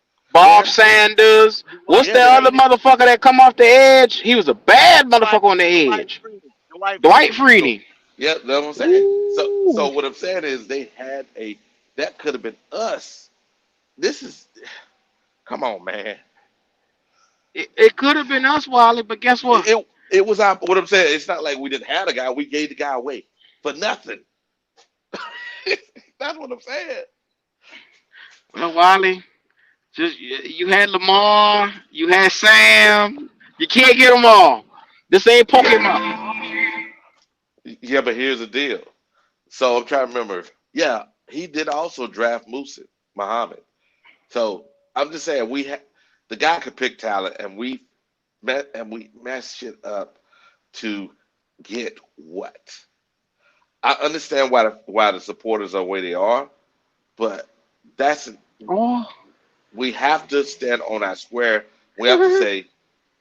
They Bob had a team. Sanders. What's Dwight Yeah, the they had. other Freeney. motherfucker that come off the edge? He was a bad Dwight, motherfucker on the Dwight edge. Freeney. Dwight Dwight Freeney. Freeney. Yeah, that's what I'm saying. So Ooh. what I'm saying is they had a. That could have been us. This is. Come on, man. It could have been us, Wally, but guess what? It was our. What I'm saying. It's not like we didn't have a guy. We gave the guy away for nothing. That's what I'm saying. Well, Wally, just you had Lamar, you had Sam. You can't get them all. This ain't Pokemon. Yeah, but here's the deal. So I'm trying to remember. Yeah, he did also draft Muhammad. So I'm just saying the guy could pick talent, and we messed shit up to get what? I understand why the supporters are the way they are, but that's Oh, we have to stand on our square. We have to say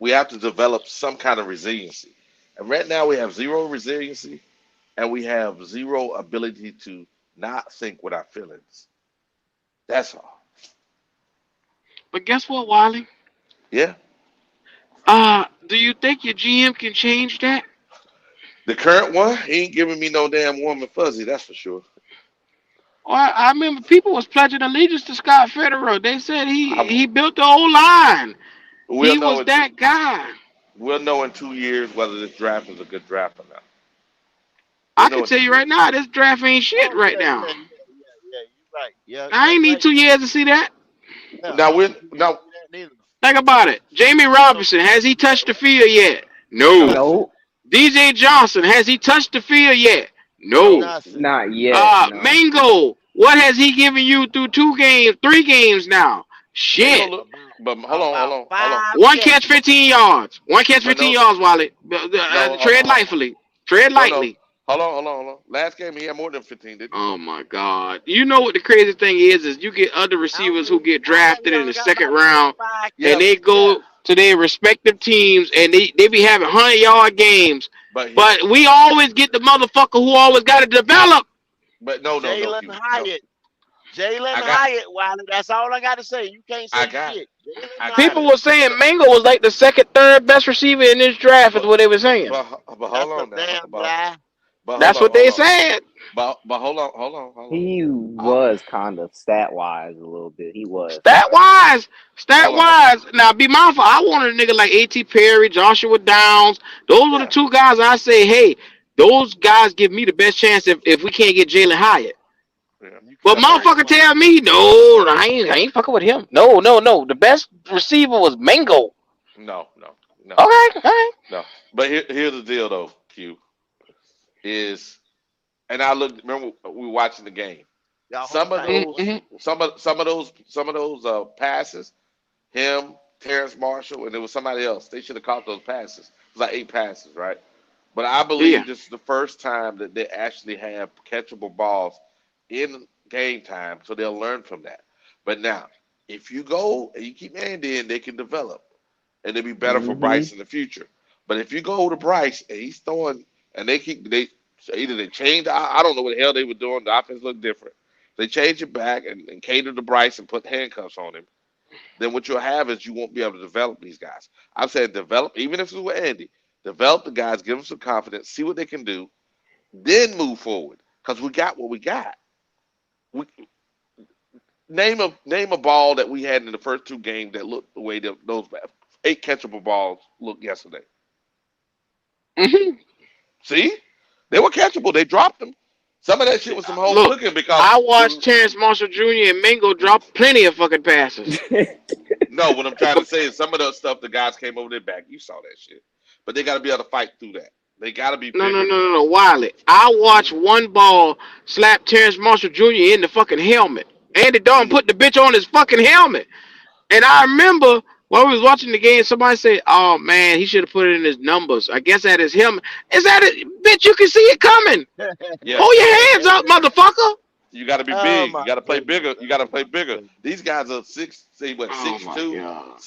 we have to develop some kind of resiliency. And right now we have zero resiliency, and we have zero ability to not think with our feelings. That's all. but guess what, Wally? Yeah. Do you think your GM can change that? The current one he ain't giving me no damn warm and fuzzy. That's for sure. Or I remember people was pledging allegiance to Scott Federer. They said I, he built the whole line. we'll He know was in that guy. we'll know in 2 years whether this draft is a good draft or not. We'll I know can in tell two you years. right now, this draft ain't shit Oh right yeah, now. yeah, yeah, yeah, yeah. You're right. Yeah, I that's ain't need right. 2 years to see that. Yeah, Now I don't we're think you need to now see that neither. Think about it. Jamie So Robinson, has he yeah, touched the field yet? No. no, Nope, DJ Johnson, has he touched the field yet? no. No. nothing. not yet. No. Mango, what has he given you through 2 games, 3 games now? Mango Shit. look, About but about hold on. five One catch, catches. 15 yards. One catch, But 15 no, yards, Wally. no, Tread lightly. Tread no. lightly. Hold on. Last game he had more than 15, didn't Oh my God! You know what the crazy thing is you get other I receivers who mean, get I think drafted he in only the got second about round, five he? and Yeah, they catches. Yeah. go to their respective teams, and they be having 100-yard games. but he, But we always get the motherfucker who always got to develop. but no, Jalen Q, no. Hyatt. Jalen I got, Hyatt, Wiley. That's all I got to say. You can't I say got, shit. Jalen I got People it. Hyatt. were saying So, Mango was like the second, third best receiver in this draft. Is but what they were saying. but hold That's a on now. damn lie. That's what they said. But hold on. He I, was kind of stat wise a little bit. He was. Stat hold on. wise. Now be mindful. I wanted a nigga like A.T. Perry, Joshua Downs. Those were the Yeah, two guys I say, hey, those guys give me the best chance if we can't get Jalen Hyatt. yeah. You But kept on motherfucker going. tell me, no, I ain't fucking with him. No. The best receiver was Mango. No. Okay, all right. No. But here's the deal though, Q, is and I looked remember we were watching the game. Y'all hold Some of tight. those Mm-hmm. some of those passes, him, Terrence Marshall, and there was somebody else. They should have caught those passes. It was like 8 passes, right? But I Yeah. believe this is the first time that they actually have catchable balls in game time, so they'll learn from that. But now, if you go and you keep Andy in, they can develop and it'll be better for Mm-hmm. Bryce in the future. But if you go to Bryce and he's throwing and they either they change I don't know what the hell they were doing. The offense looked different. They change it back and cater to Bryce and put handcuffs on him. Then what you'll have is you won't be able to develop these guys. I'm saying develop, even if it's with Andy, develop the guys, give them some confidence, see what they can do, then move forward. Because we got what we got. We, name a ball that we had in the first 2 games that looked the way that those 8 catchable balls looked yesterday. Mm-hmm. See, they were catchable. They dropped them. Some of that shit was some home Look, cooking because I watched Terrence Marshall Jr. and Mango drop plenty of fucking passes. no, what I'm trying to say is some of the stuff the guys came over their back. You saw that shit, but they got to be able to fight through that. They got to be No, bigger than that. Wiley. I watched one ball slap Terrence Marshall Jr. in the fucking helmet. Andy Dalton Mm-hmm. put the bitch on his fucking helmet. And I remember while we was watching the game, somebody said, oh man, he should have put it in his numbers. I guess at his helmet. Is that it? Bitch, you can see it coming. Yeah, Hold your hands up, motherfucker. you got to be Oh big. You my got to play goodness bigger. You got to play bigger. gracious. These guys are Oh six my two, God.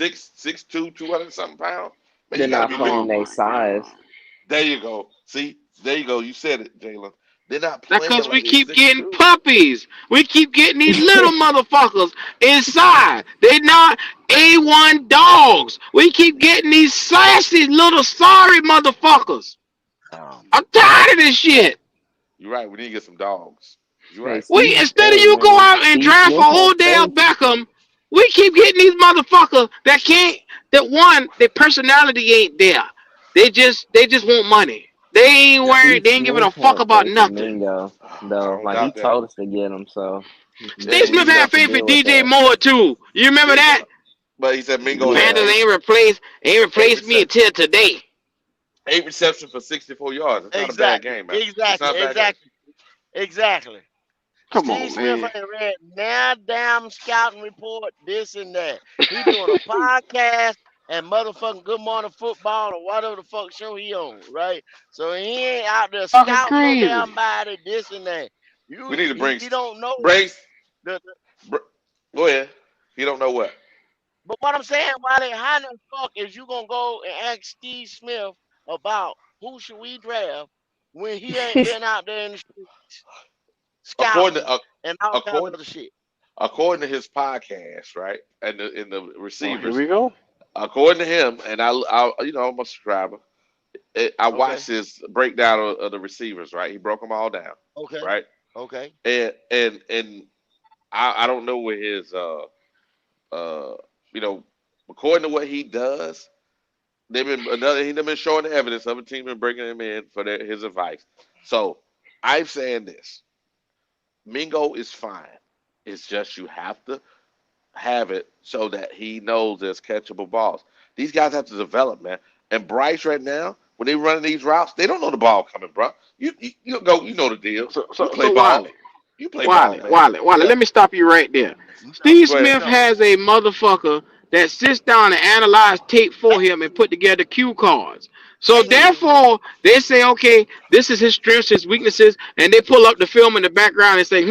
200 something pounds. Man, They're you got to not be bigger. playing Oh their my size. God. There you go. See, there you go. You said it, Jalen. They're not That's playing because we like they keep six getting two. puppies. We keep getting these little motherfuckers inside. They not A1 dogs. We keep getting these sassy little sorry motherfuckers. Um, I'm tired of this shit. You're right. We need to get some dogs. You're Hey, right. We Steve. instead of Hey, you go man. out and Steve draft Smith for had Odell faith. Beckham, we keep getting these motherfuckers that can't. That one, their personality ain't there. They just want money. They ain't Yeah. worried. Steve They ain't giving Smith a fuck had about faith in nothing. Mingo, I though. don't Like he doubt that. told us to get him, so Yeah, Steve we Smith just had have to faith in deal with DJ that. Moore too. You remember Yeah, that? but he said Mingo had Panthers Yeah. ain't eight replaced me reception, until today. 8 reception for 64 yards. It's not a bad exactly, game, man. It's exactly, not a bad game. exactly, Exactly. Come Steve on, Smith man. ain't read now damn scouting report, this and that. He doing a podcast and motherfucking Good Morning Football or whatever the fuck show he on, right? So he ain't out there Fucking scouting no crazy. damn body, this and that. We need to bring He don't know Brace. the Br- Go ahead. You don't know what? but what I'm saying, Wiley, how the fuck is you gonna go and ask Steve Smith about who should we draft when he ain't been out there in the street According scouting to and all kind of according other shit? according to his podcast, right, and the Oh, here receivers, we go. according to him, and I'm a subscriber. I Okay, watched his breakdown of the receivers, right? He broke them all down, okay, right? okay. And I don't know what his uh you know according to what he does, they've been showing the evidence of a team been bringing him in for his advice. So I'm saying this: Mingo is fine. It's just you have to have it so that he knows there's catchable balls. These guys have to develop, man. And Bryce right now, when they running these routes, they don't know the ball coming, bro. You go, you know the deal. So, You so, play so ball. Wiley, You play ball, Wiley, man. Wiley, Wiley. Yeah. Let me stop you right there. No, Steve Go ahead. Smith no. has a motherfucker that sits down and analyze tape for him and put together cue cards. So therefore, they say, okay, this is his strengths, his weaknesses, and they pull up the film in the background and say,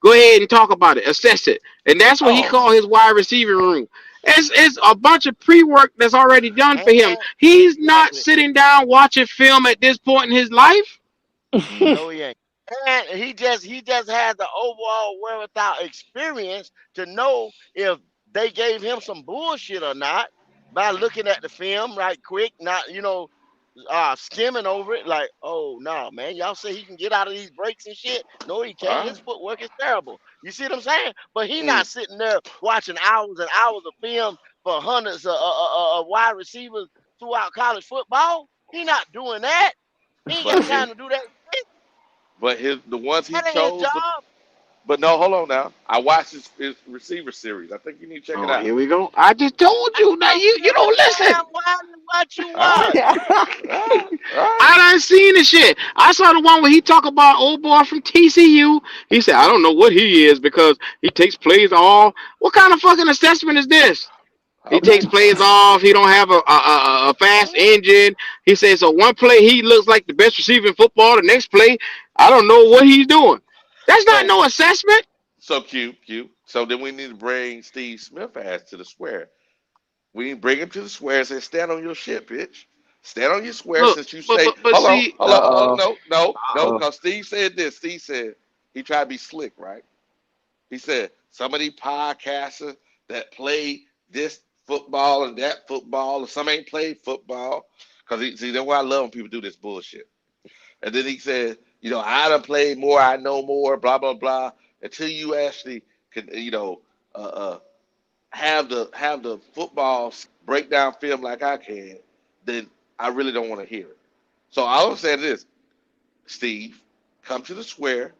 go ahead and talk about it, assess it, and that's what he Oh, called his wide receiver room. It's a bunch of pre-work that's already done And for him. He's not exactly. sitting down watching film at this point in his life. mm, No, he ain't. And he just has the overall wherewithal experience to know if they gave him some bullshit or not by looking at the film right quick, not skimming over it like, oh no, man, y'all say he can get out of these breaks and shit. No, he can't. all right. His footwork is terrible. You see what I'm saying? But he Mm, not sitting there watching hours and hours of film for hundreds of wide receivers throughout college football. He not doing that. He ain't but got his time to do that. the ones he That ain't his chose. job. But no, hold on now. I watched his receiver series. I think you need to check it Oh, out. here we go. I just told I you that don't you give a don't damn listen. what you All right, watch. all right, all right. I done seen the shit. I saw the one where he talk about old boy from TCU. He said, I don't know what he is because he takes plays off. What kind of fucking assessment is this? He Okay. takes plays off. He don't have a fast engine. He says, so one play he looks like the best receiver in football. The next play, I don't know what he's doing. That's not So no assessment. so cute. So then we need to bring Steve Smith ass to the square. We need to bring him to the square and say, stand on your shit, bitch. Stand on your square Look, since you but say, but but see, hold on, Uh-oh. no, Uh-oh. because Steve said this. Steve said he tried to be slick, right? He said some of these podcasters that play this football and that football, or some ain't played football. Because see, that's why I love when people do this bullshit. And then he said, I done played more, I know more, blah blah blah. Until you actually can, uh, uh, have the football breakdown film like I can, then I really don't want to hear it. So all I'm saying is, Steve, come to the square.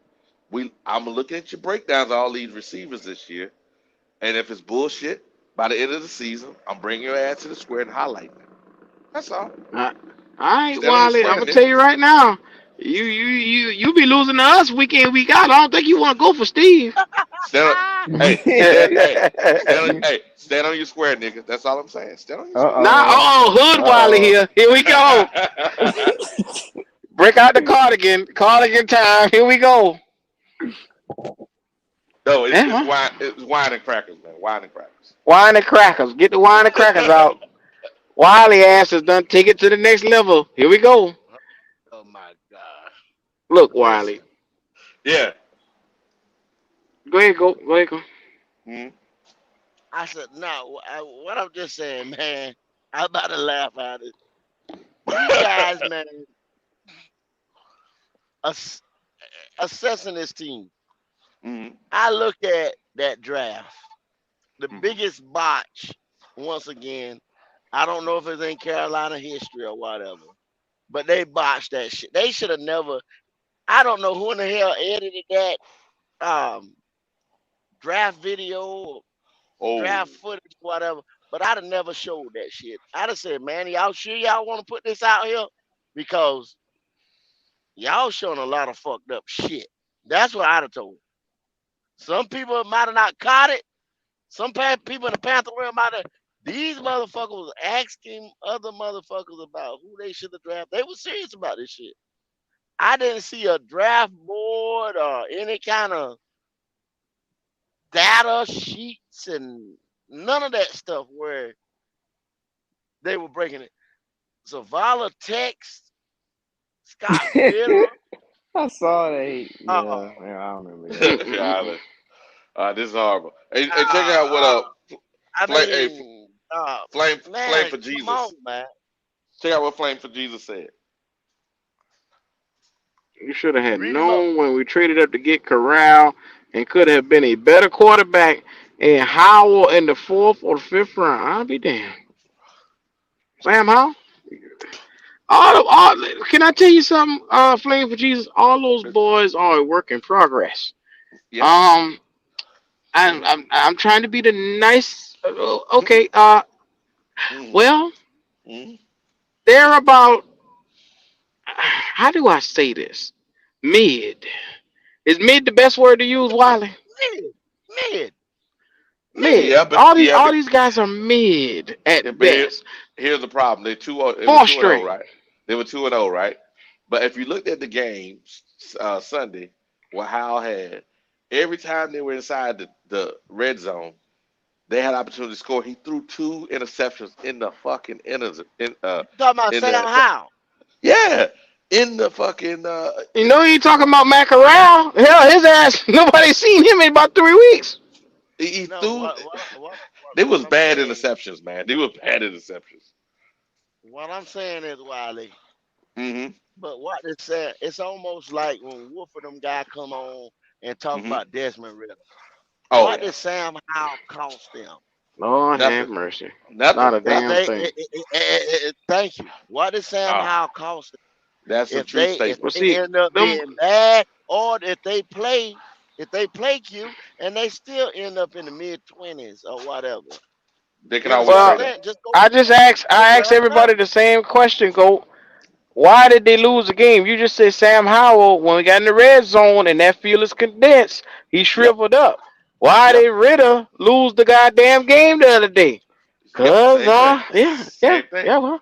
I'm looking at your breakdowns of all these receivers this year, and if it's bullshit, by the end of the season, I'm bringing your ass to the square and highlighting it. That's all. all right, Stand on your Wally. I'm square, gonna tell nigga. you right now. You be losing to us week in week out. I don't think you want to go for Steve. Stand on, stand on your square, nigga. That's all I'm saying. Stand on your square. Nah, Uh-oh. hood Wally Uh-oh. here. Here we go. Break out the cardigan. Cardigan time. Here we go. No, Yeah, it's huh? wine. It's wine and crackers, man. Wine and crackers. Wine and crackers. Get the wine and crackers out. Wiley ass is done. Take it to the next level. Here we go. Oh my god. Look, Listen, Wiley. Yeah. Go ahead, go. Go ahead, go. Mhm. I said no. What I'm just saying, man. I'm about to laugh at it. You guys, man, ass- assessing this team. Mhm. I look at that draft. The Mhm. biggest botch. Once again, I don't know if it's in Carolina history or whatever, but they botched that shit. They should have never. I don't know who in the hell edited that draft video or Oh, draft footage, whatever. But I'd have never showed that shit. I'd have said, man, y'all sure y'all want to put this out here? Because y'all showing a lot of fucked up shit. That's what I'd have told him. Some people might have not caught it. Some people in the Panther world might have. These motherfuckers was asking other motherfuckers about who they should have drafted. They were serious about this shit. I didn't see a draft board or any kind of data sheets and none of that stuff where they were breaking it. Zavala text, Scott Fitterer. I saw that. Uh, Yeah, I remember that. Yeah, this is horrible. Hey, check uh, out what uh, I Flame, hey, mean, Flame man, for come on, Jesus. man. Check out what Flame for Jesus said. You should have had Read him up. known when we traded up to get Corral and could have been a better quarterback and Howell in the 4th or 5th round. I'll be damned. Sam Howell? Can I tell you something, Flame for Jesus? All those boys are a work in progress. Yep. Um, I'm trying to be the nice. Okay. Mm-hmm. Well, Mm-hmm. they're about. How do I say this? Mid. Is mid the best word to use, Wiley? Mid, mid, Mid. mid. All these guys are mid Yeah, at but best. here's the problem. They were Fourth 2-0, string. right? They were 2-0, right? But if you looked at the game Sunday, what Howell had, every time they were inside the red zone, they had opportunity to score. He threw 2 interceptions in the fucking You talking about in Sam the Howell? yeah in the fucking You know he ain't talking about Matt Corral. Hell, his ass. Nobody seen him in about 3 weeks. he No, threw. what, They what was I'm bad saying, interceptions, man. They were bad interceptions. what I'm saying is, Wiley. Mm-hmm. But what they said, it's almost like when Wolf of them guy come on and talk Mm-hmm. about Desmond Ritter. Oh What yeah, did Sam Howell cost them? Lord have nothing, mercy. nothing, Not a If damn nothing. they, thing. thank you. What did Sam Ah, Howell cost them? that's a If true if Well, statement. they see, end up them. being bad, or if they play Q and they still end up in the mid 20s or whatever. They can You always understand what I'm Well, trade him. saying? Just go, I asked draft up. everybody the same question. Go. Why did they lose the game? You just said Sam Howell when we got in the red zone and that field is condensed. He Yep, shriveled up. Why yep, did Ritter lose the goddamn game the other day? yep. Cause Same thing. yeah, Same thing. yeah.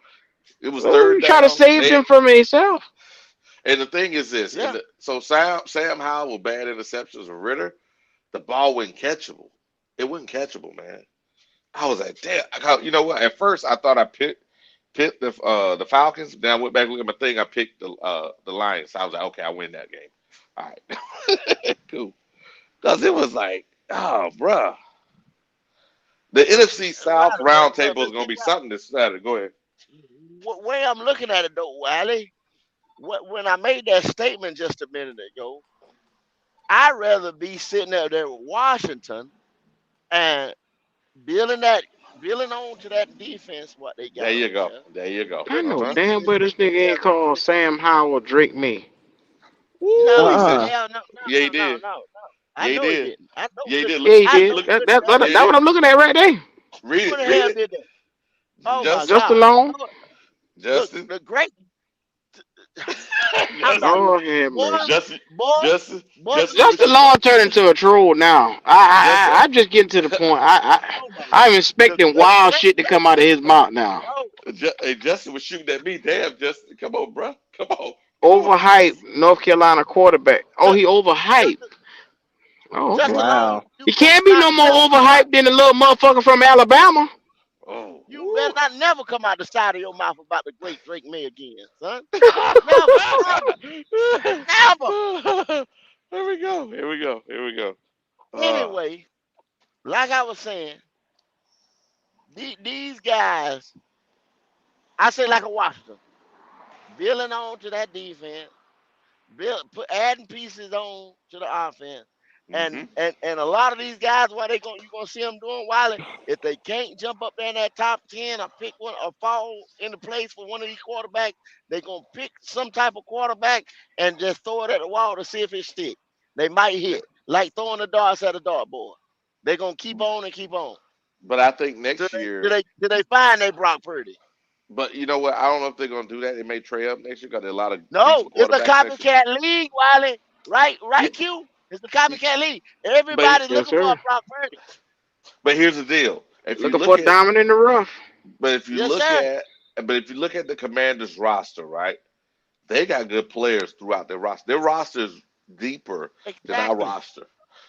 It was Well, third he try to down. save them from himself. And the thing is this, Yeah. so Sam Howell with bad interceptions and Ritter, the ball wasn't catchable. It wasn't catchable, man. I was like, damn. You know what? At first, I thought I picked the Falcons. Then I went back and looked at my thing. I picked the Lions. So I was like, okay, I win that game. All right, cool. Because it was like, oh, bruh. The NFC South Wiley, roundtable is but gonna be something this Saturday. Go ahead. way I'm looking at it though, Wiley, when I made that statement just a minute ago, I'd rather be sitting up there with Washington and building that building on to that defense what they There got you over go. there. There you go. I With Uh know huh. damn well this nigga yeah, ain't called Sam Howell Drake May. Woo! no, He said, Uh-uh. hell no, yeah, he no, no, did. no. I Yeah, he know he did. didn't. I know Yeah, he good. did. Yeah, he I did. know That, good that, and that, well Yeah, he that what did. I'm looking at right there. Read who it. the Read hell it. did that? Oh my Justin. Just God. alone. Justin. The great I'm Justin. not Lord have boy, mercy. Justin. boy, Justin. boy, Justin Just was shooting. alone turned into a troll now. Justin. I'm just getting to the point. oh my I'm the, expecting the wild great shit to come out of his mouth now. oh Hey, Justin was shooting at me. Damn, Justin. Come on, bro. Come on. Come on. Overhyped North Carolina quarterback. Oh, just he overhyped. just Oh, just okay. alone Wow. He you better can't be not no more never come out. overhyped than the little motherfucker from Alabama. Oh. You better Woo. not never come out the side of your mouth about the great Drake May again, son. Never, ever, ever. Here we go. Here we go. Here we go. Uh, Anyway, like I was saying, these guys, I say like a Washington, building on to that defense, adding pieces on to the offense, mm-hmm. and a lot of these guys, what you gonna see them doing, Wiley, if they can't jump up there in that top 10 or pick one or fall into place for one of these quarterbacks, they gonna pick some type of quarterback and just throw it at the wall to see if it stick. They might hit, like throwing the darts at a dartboard. They're gonna keep on and keep on. But I think Do next they year, find they Brock Purdy? but you know what? I don't know if they're going to do that. They may trade up next year because there are a lot of No, decent it's a quarterbacks next year. copycat league, Wiley. Right, Yeah, Q? It's the copycat league. but Everybody's Yes, looking for a sir. Brock Purdy. but here's the deal. If you Looking for look a at diamond in the rough. but if you Yes, look sir. at but if you look at the Commanders roster, right? They got good players throughout their roster. Their roster is deeper than our Exactly. roster.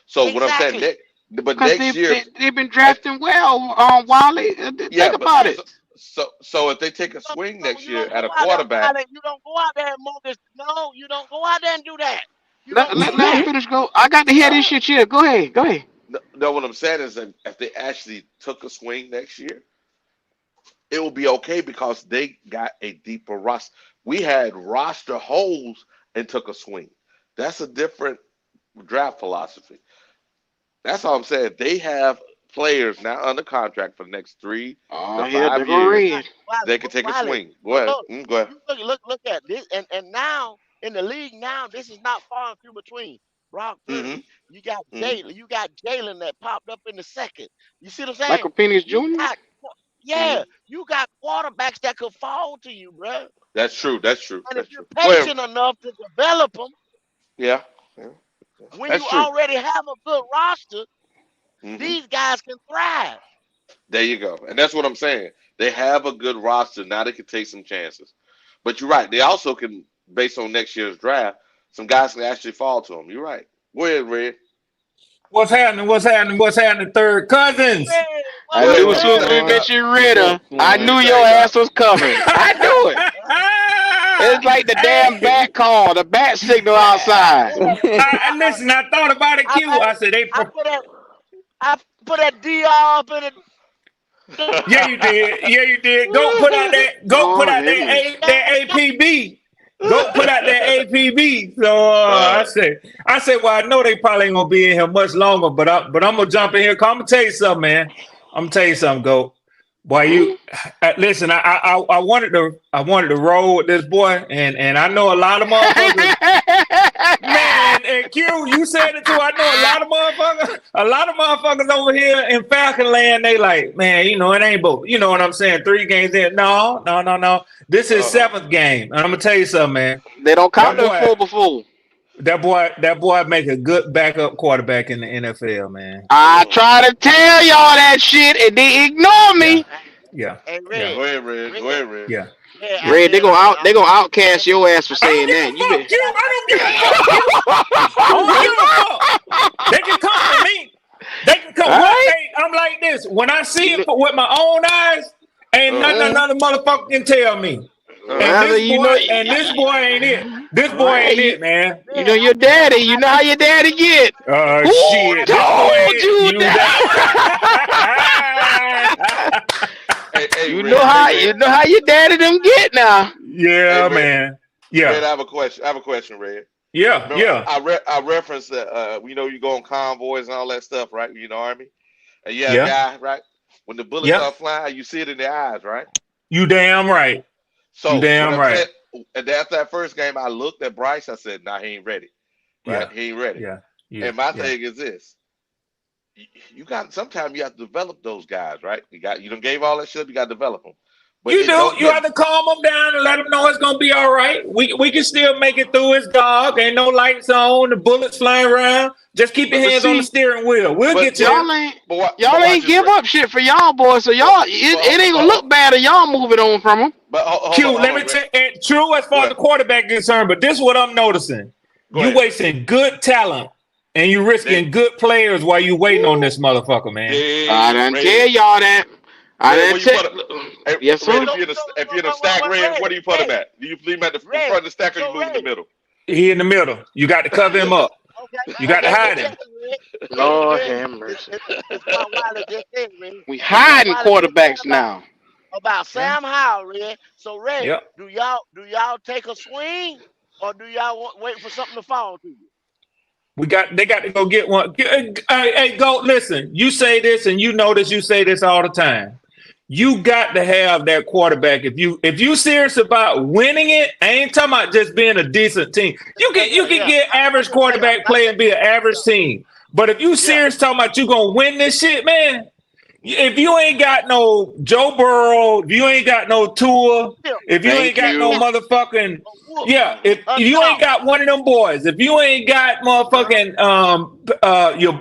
So what I'm saying, Exactly. but Because next year, they've been if, drafting well, Wally. yeah, Think but about it. so if they take a swing next You year don't at go a out there, quarterback, Wiley. You don't go out there and mortgage. No, you don't go out there and do that. You Let, don't let, do let him that. finish. Go. I got to hear this uh, shit. Yeah, go ahead. Go ahead. no, what I'm saying is that if they actually took a swing next year, it will be okay because they got a deeper roster. We had roster holes and took a swing. That's a different draft philosophy. That's all I'm saying. They have players now under contract for the next three Oh, to here, there five go years. Red. They can take a Wiley. swing. Go But ahead. look, Go ahead. you look at this, and now in the league now, this is not far and few between. Brock hmm Purdy, you got hmm Jalen that popped up in the second. You see what I'm saying? Michael Penix You Jr. got hmm yeah, you got quarterbacks that could fall to you, bro. That's true. That's true. And if That's you're true. Go ahead. patient enough to develop them, Yeah. Yeah. when That's you true. already have a good roster, hmm these guys can thrive. There you go. And that's what I'm saying. They have a good roster. Now they can take some chances. But you're right. They also can, based on next year's draft, some guys can actually fall to them. You're right. Go ahead, Red. What's happening? What's happening? What's happening? Third cousins. Hey, I what Go up, ahead. knew as What you soon as saying, we man? Doc? mentioned What's Ritter, up, I What Slim? you knew your saying, Doc? ass was coming. I knew it. It's like the damn Hey, bat call, the bat signal outside. Hey, listen. I thought about it, I, Q. I, I said they. I put that I put that DR up in the Yeah, you did. Yeah, you did. Go put out that. Go put Lord out have that mercy. that APB. Go put out that APB. So Uh, I said, well, I know they probably ain't gonna be in here much longer, but I'm gonna jump in here. Cause I'm gonna tell you something, man. I'm gonna tell you something, Go. Boy, you listen. I wanted to roll with this boy, and I know a lot of motherfuckers. Man, and Q, you said it too. I know a lot of motherfuckers over here in Falcon Land, they like, man, it ain't but, you know what I'm saying, 3 games in. No, no, no, no. This is uh-uh. 7th game. And I'm gonna tell you something, man. They don't That count them boy, four before. that boy make a good backup quarterback in the NFL, man. I Mm. try to tell y'all that shit and they ignore Yeah, me. yeah, hey yeah, Go ahead, Red. Red, Go ahead, Red. yeah, I yeah. Red, said I they gonna outcast said your ass for I I said don't saying give that. a You fuck, been Q. I don't give a fuck, Q. I don't give a fuck. They can come for me. They can come. all What right. they? I'm like this. When I see You it know, with my own eyes, ain't nothing Uh-huh. another motherfucker can tell me. And Uh-huh. rather this boy ain't it. This boy right, ain't it, man. you Red, know your daddy. You know how your daddy get. Who Shit. This boy ain't told it. you You that? Hey, you know Red. Hey, how Red. your daddy them get now. Hey, yeah, Red. man. Red, Yeah. I have a question. I have a question, Red. Yeah. Remember, Yeah. I referenced that. You go on convoys and all that stuff, right? You know, Army, and you have a Yeah. guy, right? When the bullets Yeah. start flying, you see it in their eyes, right? You damn right. You So what damn I'm saying, right. and after that first game, I looked at Bryce. I said, "Nah, he ain't ready. Right? Yeah. He ain't ready." Yeah. Yeah. And my Yeah. thing is this: you got sometimes you have to develop those guys, right? You done gave all that shit. You got to develop them, but You it do. don't You get. have to calm them down and let them know it's gonna be all right. We can still make it through. It's dark. Ain't no lights on. The bullets flying around. Just keep your But But hands on the see, steering wheel. We'll but get you there. y'all ain't but y'all watch ain't this, give Red. up shit for y'all boys, so But y'all but it ain't gonna look bad if y'all moving on from them. but Q, hold let me on, Red. tell you, true as Go far as ahead. the quarterback is concerned, but this is what I'm noticing. Go You ahead. wasting good talent and you They, risking good players while you waiting on woo, this motherfucker, man. I done tell Red. y'all that. I Red, done where you put him? tell. Hey, Yes, Red, sir. if so you're in a so if so you're in a stack, Red, Red, where do you put him at? Do you leave him at the front Red, of the stack, or you so move him in the Red, middle? He in the middle. You got to cover him up. You got to okay, so hide check him. it, Red, Lord Red, have mercy. it's what Wiley just said, Red. We It's what hiding Wiley just said quarterbacks now. about Yeah. Sam Howell, Red. So Red, Yep. do y'all take a swing or do y'all wait for something to fall to you? They got to go get one. Hey, go listen. You say this and you know this, you say this all the time. You got to have that quarterback. If you serious about winning it, I ain't talking about just being a decent team. You can Yeah. get average quarterback play and be an average team. But if you Yeah. serious talking about you gonna win this shit, man, if you ain't got no Joe Burrow, if you ain't got no Tua, if you ain't Thank got no you. motherfucking Whoop. yeah, if you ain't Dog. got one of them boys, if you ain't got motherfucking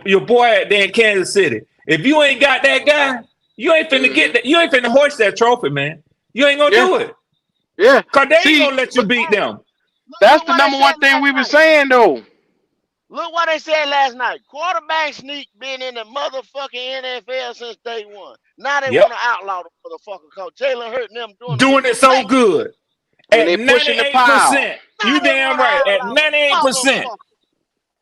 your boy at there in Kansas City, if you ain't got that guy, you ain't finna get that. You ain't finna hoist that trophy, man. You ain't gonna Yeah, do it yeah. because they ain't See, gonna let you but beat them. that's Look the what they number said one thing last we've been night. saying though. Look what they said last night. Quarterback sneak been in the motherfucking NFL since day one. Now they want Yep, to outlaw the motherfucker because Jalen Hurts them doing them doing with it no so face. good When at they pushing the pile. 98%. Now You they damn want to right at outlaw the 98%. motherfucker.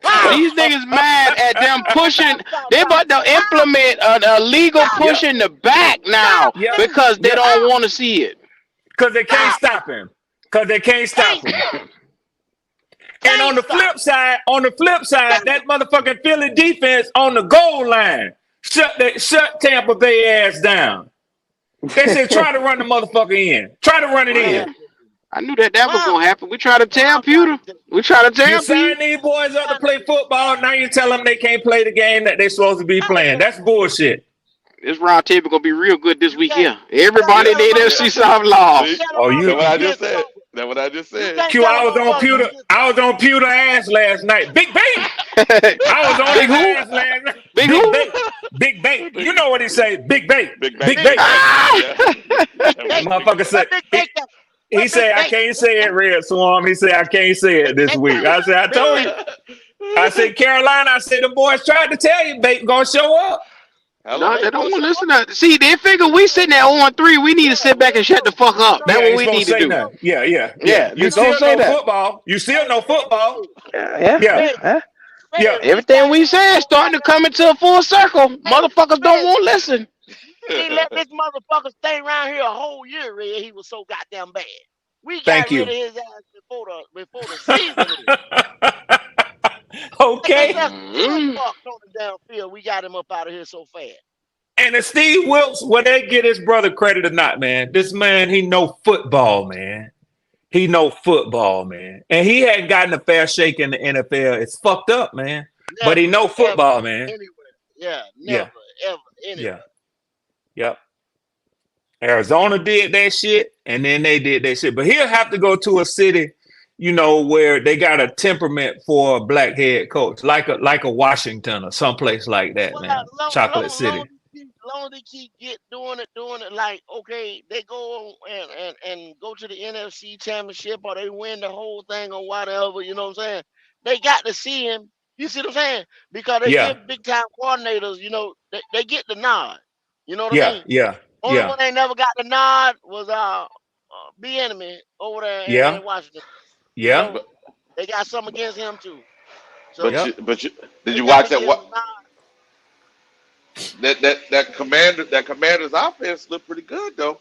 How? These niggas mad at them pushing. Talk They about about to how? implement a legal Stop. push Yep, in the back Stop. now yep, because they yep. don't Stop. want to see it. Because they can't Stop. stop him. Because they can't stop Can't him. stop. And Can't stop. on the flip side, Can't. that motherfucking Philly defense on the goal line shut Tampa Bay ass down. They said try to run the motherfucker in. Try to run it What in. Man, happened? I knew that was Mom, gonna happen. We try to tell Mom trying Pewter. to tell We try to You tell Pewter. sign these boys up to you. play football. Now you tell them they can't play the game that they're supposed to be playing. Hey, That's bullshit. This round table gonna be real good this you week can't here. you can't Everybody Yeah, in the tell a yeah. NFC motherfucker South you See, lost. can't tell a Oh, that's you what motherfucker I just against said. over. That's what I just You said. can't Q, tell a I was on motherfucker Pewter. against I over. was on Pewter ass last night. Big bait. I was on Big his who? ass last night. Big Big who? bait. Big bait. big, You know what he say? Big bait. big bang. Big Big bait. bait. Yeah. Ah! Big That bait. big Motherfucker bang. said What big he, bait got? he What big said I bait? can't Big say it, bait. Red Swarm. He said I can't say it Big this bait. week. I said I Big told bait. you. I said Carolina. I said the boys tried to tell you bait gonna show up. Hello. No, Bait they gonna don't want show to up. listen to. See, they figure we sitting at 0-3. We need Yeah, to sit well, back and shut the fuck up. no, That's Yeah, what ain't we supposed need to to say do. no. nothing. Yeah. Yeah, You just don't still say know that. football. You still Hey, know football. Yeah, Yeah. Fed, yeah. Fed, we Everything sat we here a said is whole starting to goddamn come year. into a full circle. Hey, Motherfuckers don't Fed, want to listen. we ain't let this motherfucker stay around here a whole year, Red. He was so goddamn bad. We got Thank rid you. of his ass before the season ended. Like his Okay. ass still Mm. parked on the damn field. We got him up out of here so fast. And if Steve Wilkes, whether they get his brother credit or not, man, this man, he know football, man. He know football, man. And he hadn't gotten a fair shake in the NFL. It's fucked up, man. But he Never, know ever, football, man. anywhere. Yeah, Yeah, never, ever, yeah, anywhere. yep. Arizona did that shit, and then they did that shit. But he'll have to go to a city, where they got a temperament for a black head coach, like a Washington or someplace like that, Well, man. Chocolate long City. as they keep doing it like okay, they go and go to the NFC championship or they win the whole thing or whatever, you know what I'm saying? They got to see him. You see what I'm saying? Because they Yeah, give big time coordinators, they get the nod. You know what I yeah, mean? yeah, Only yeah, one they never got the nod was B enemy over there yeah, in Washington. You yeah, know, But they got something against him too. but So yep, you but you did they you got watch to that give him what the nod. that commander's offense looked pretty good though.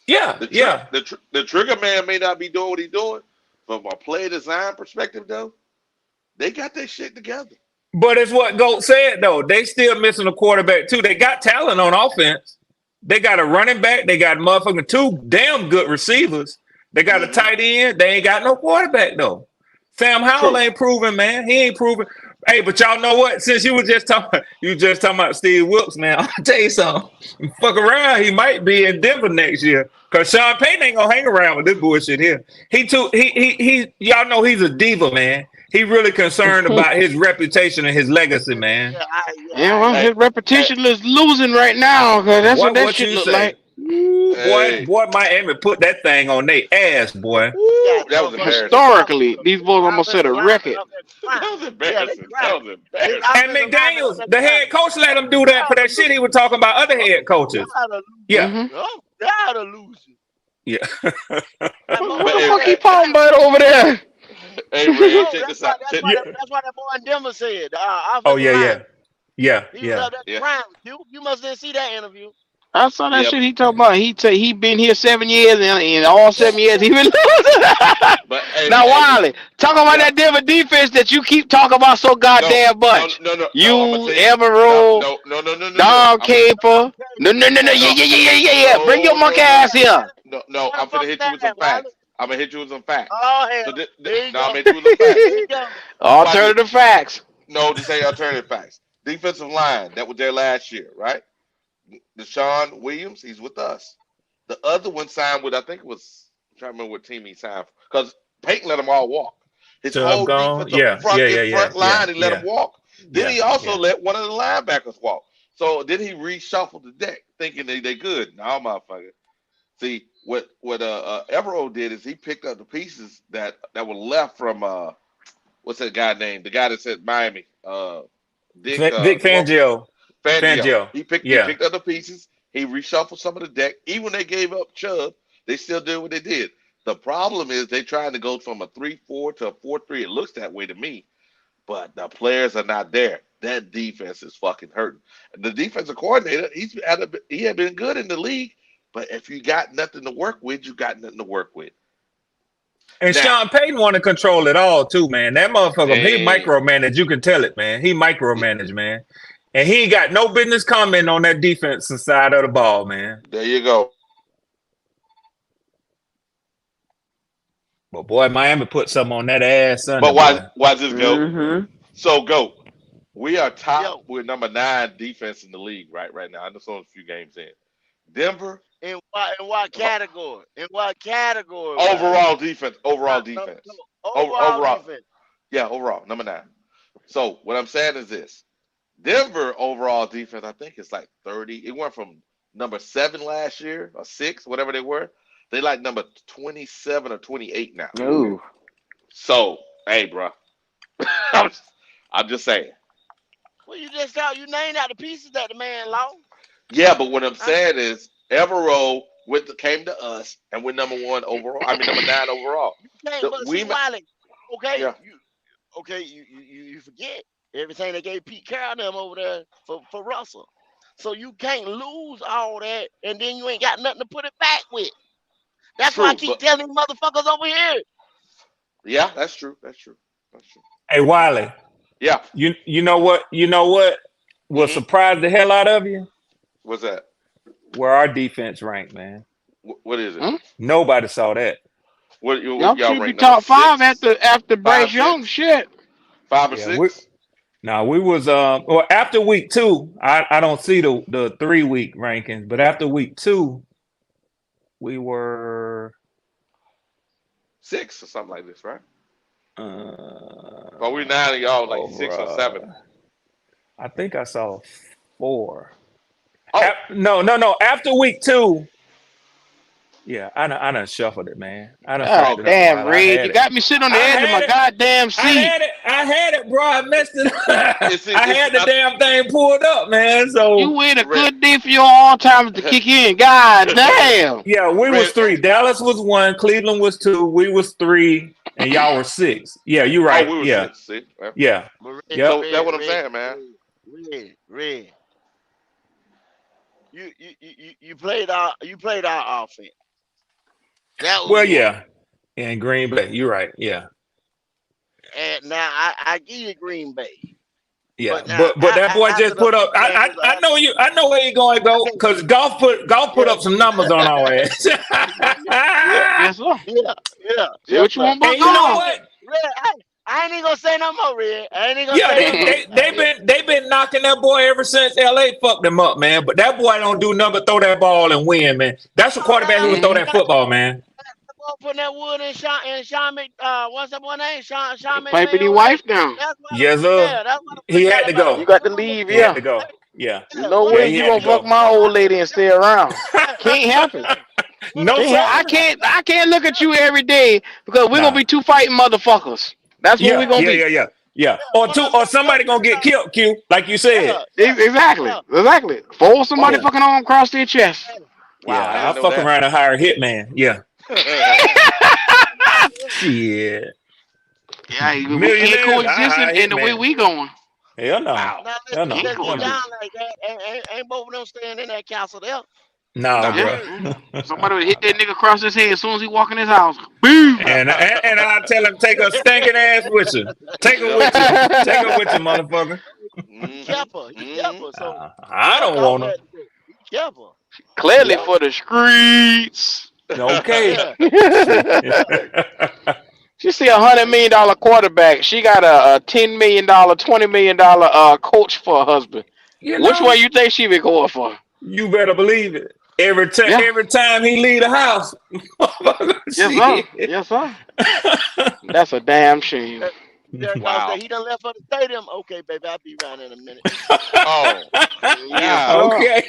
yeah, yeah. The trigger man may not be doing what he's doing, but from a play design perspective though, they got their shit together. But it's what Goat said though. They still missing a quarterback too. They got talent on offense. They got a running back. They got motherfucking two damn good receivers. They got a Hmm. tight end. They ain't got no quarterback though. Sam Howell True. ain't proven, man. He ain't proven. Hey, but y'all know what? Since you just talking about Steve Wilkes, man. I'll tell you something. Fuck around, he might be in Denver next year. Cause Sean Payton ain't gonna hang around with this bullshit here. He y'all know he's a diva, man. He really concerned about his reputation and his legacy, man. Yeah, I well, hear Hey, his you. hey, repetition is losing right now because that's what What that what shit you look say? like. Ooh, hey. boy, Miami put that thing on their ass, boy. You Woo, got that was motherfuckers. embarrassing. His Historically, these boys almost set offensive a lineman record. up there That crying. was Yeah, they embarrassing. That crying. was His embarrassing. And offensive lineman up McDaniels, there the crying. head coach, let him do I'm that for tired of that shit he was losing. talking about other head I'm coaches. tired of Yeah, losing. Hmm. I'm tired of losing. yeah. That Who But the motherfucker fuck let he him talking cry. about over there? hey Ray, Oh, check that's this why. out. Check, Yeah. That's why that boy in Denver said. Oh Offensive yeah, yeah, lineman. yeah, He was yeah. up there yeah, crying. You must didn't see that interview. I saw that yeah, shit he talking about. He been here 7 years and in all Yeah, 7 years he yeah. been losing. but hey, Now hey, Wiley, talk about yeah, that Denver defense that you keep talking about so no, goddamn much. no. I'm gonna You, tell you, no, Emerald, no, no, no, no, no, no. Dog I'm gonna, Caper. No, no, no, no. Hey, Yeah, no, yeah, yeah, yeah, yeah, yeah. Bring your no, monkey no, no, ass no, here. no. where the I'm gonna fuck is hit you that with some at, Wiley? facts. I'm gonna hit you with some facts. Oh So, hell, here you no, I'm go. gonna hit you with some facts. Here you go. Watch it. Alternative facts. No, this ain't alternative facts. Defensive line that was there last year, right? Deshaun Williams, he's with us. The other one signed with, I think it was, I'm trying to remember what team he signed for. Because Peyton let them all walk. His Chubb whole gone. defensive Yeah, front yeah, in yeah, yeah, front yeah, line, he let them yeah, walk. Then yeah, he also yeah. let one of the linebackers walk. So then he reshuffled the deck, thinking they good. No, motherfucker. See what Evero did is he picked up the pieces that were left from what's that guy named? The guy that said Miami. Dick Vic the one Fangio. Fangio. Fangio. He Yeah. picked up the pieces. He reshuffled some of the deck. Even when they gave up Chubb, they still did what they did. The problem is they trying to go from a 3-4 to a 4-3. It looks that way to me, but the players are not there. That defense is fucking hurting. The defensive coordinator, he had been good in the league, but if you got nothing to work with, you got nothing to work with. And Now, Sean Payton want to control it all too, man. That motherfucker, he and micromanage. You can tell it, man. He micromanage, man. And he ain't got no business commenting on that defensive side of the ball, man. there you go. But boy, Miami put something on that ass Sunday, But boy. why this go? Mm-hmm. So go. We are top. Yo, We're number 9 defense in the league right now. I know only a few games in. Denver in what category? In what category, Wiley? overall defense. Overall No, defense. overall Overall, defense. yeah, overall number 9. So what I'm saying is this: Denver overall defense. I think it's like 30. It went from number 7 last year or 6, whatever they were. They like number 27 or 28 now. Ooh. So hey, bro, I'm I'm just saying. Well, you named out the pieces that the man lost. Yeah, but what I'm I, saying is Evero came to us and we're number 1 overall. I mean number 9 overall. you can't, The, but we see, ma- Wiley. Okay, yeah, you forget everything they gave Pete Carroll them over there for Russell. So you can't lose all that, and then you ain't got nothing to put it back with. That's why I true, keep but telling these motherfuckers over here. yeah, that's true. That's true. That's true. Hey, Wiley, Yeah. you know what? You know what will Mm-hmm. surprise the hell out of you? What's that? Where our defense ranked, man. What is it? Hmm? Nobody saw that. What Y'all y'all should be rank number top 5 6, after Bryce 5, Young 6, shit. 5 or Yeah, we 6? now we was well after week 2, I don't see the 3-week rankings, but after week 2, we were 6 or something like this, right? But we uh 9 and y'all like over 6 or 7. I think I saw 4. Oh, No. After week 2, yeah, I done shuffled it, man. I done God fucked it okay. up damn, while I Red. had You it. got me sitting on the I edge of had my it. goddamn seat. I had it, bro. I messed it up. It's I had the I, damn thing pulled up, man. You So wait a Red. good day for your all timers to kick in. God damn. yeah, we was Red. 3. Dallas was 1, Cleveland was 2, we was 3, and y'all were 6. Yeah, you're Oh, right. we were Yeah, 6. See? Yeah. yeah, But yep. So that's what I'm saying, man. Red. You played our offense. That was Well, one. yeah, in Green Bay, you're right. Yeah, And now I give you Green Bay. yeah. But now But that boy after just the put up. games, I know you. I know where you going to go okay, because golf put yeah, up some numbers on our ass. yeah, Yes, sir. Say yeah, what you sir. want And about you know golf. Red, what? I ain't even gonna say no more, Red. I ain't even gonna Yeah, say no more. they've been knocking that boy ever since LA fucked him up, man. But that boy don't do nothing but throw that ball and win, man. That's a quarterback who would throw Hmm. that football, man. Putting that wood in Sean what's that boy name? Sean Piping McVay your over there. wife down. That's why Yes, sir. that's why the boy He got had to about You go. got to 200. leave, He had yeah. to go. Yeah, There's no yeah, way What he you had to gonna fuck go. my old lady and stay around. Can't happen. No, I sir. can't look at you every day because we're gonna Nah. be two fighting motherfuckers. That's what we're Yeah, gonna yeah, be. yeah, yeah, yeah. one of Or them somebody gonna get killed, Q, like you said. Exactly. yeah, Exactly. Fold somebody Yeah, fucking arm across their chest. Wow, I yeah. I'll didn't know fuck around and hire a hitman. Yeah. yeah, Shit. Yeah, we can't Millionaires, I coexist hire a in the way hitman. we going. Hell no. wow. Now Hell listen, no. Can't let's Hell get no. down coexist. like that. Ain't both of them staying in that castle there. No, Nah. You bro. heard? Somebody would hit that nigga across his head as soon as he walk in his house. Boom. And I tell him take a stinking ass with you. Take her Yep. with you. Take her with you, motherfucker. He Mm-hmm. kept her. He kept Mm-hmm. her. So I yeah, don't golf want her. had to go. He kept her. Clearly Yep. for the streets. Okay. Yeah, Shit. yeah. She see $100 million quarterback. She got a $10 million, $20 million coach for a husband. You Which one know? you think she be going for? You better believe it. Every Yeah. time he leave the house. Yes, sir. Shit. Yes, sir. That's a damn shame. Derek Carr said Wow. he done left for the stadium. Okay, baby, I'll be around in a minute. Oh, Yes, God. sir. Okay.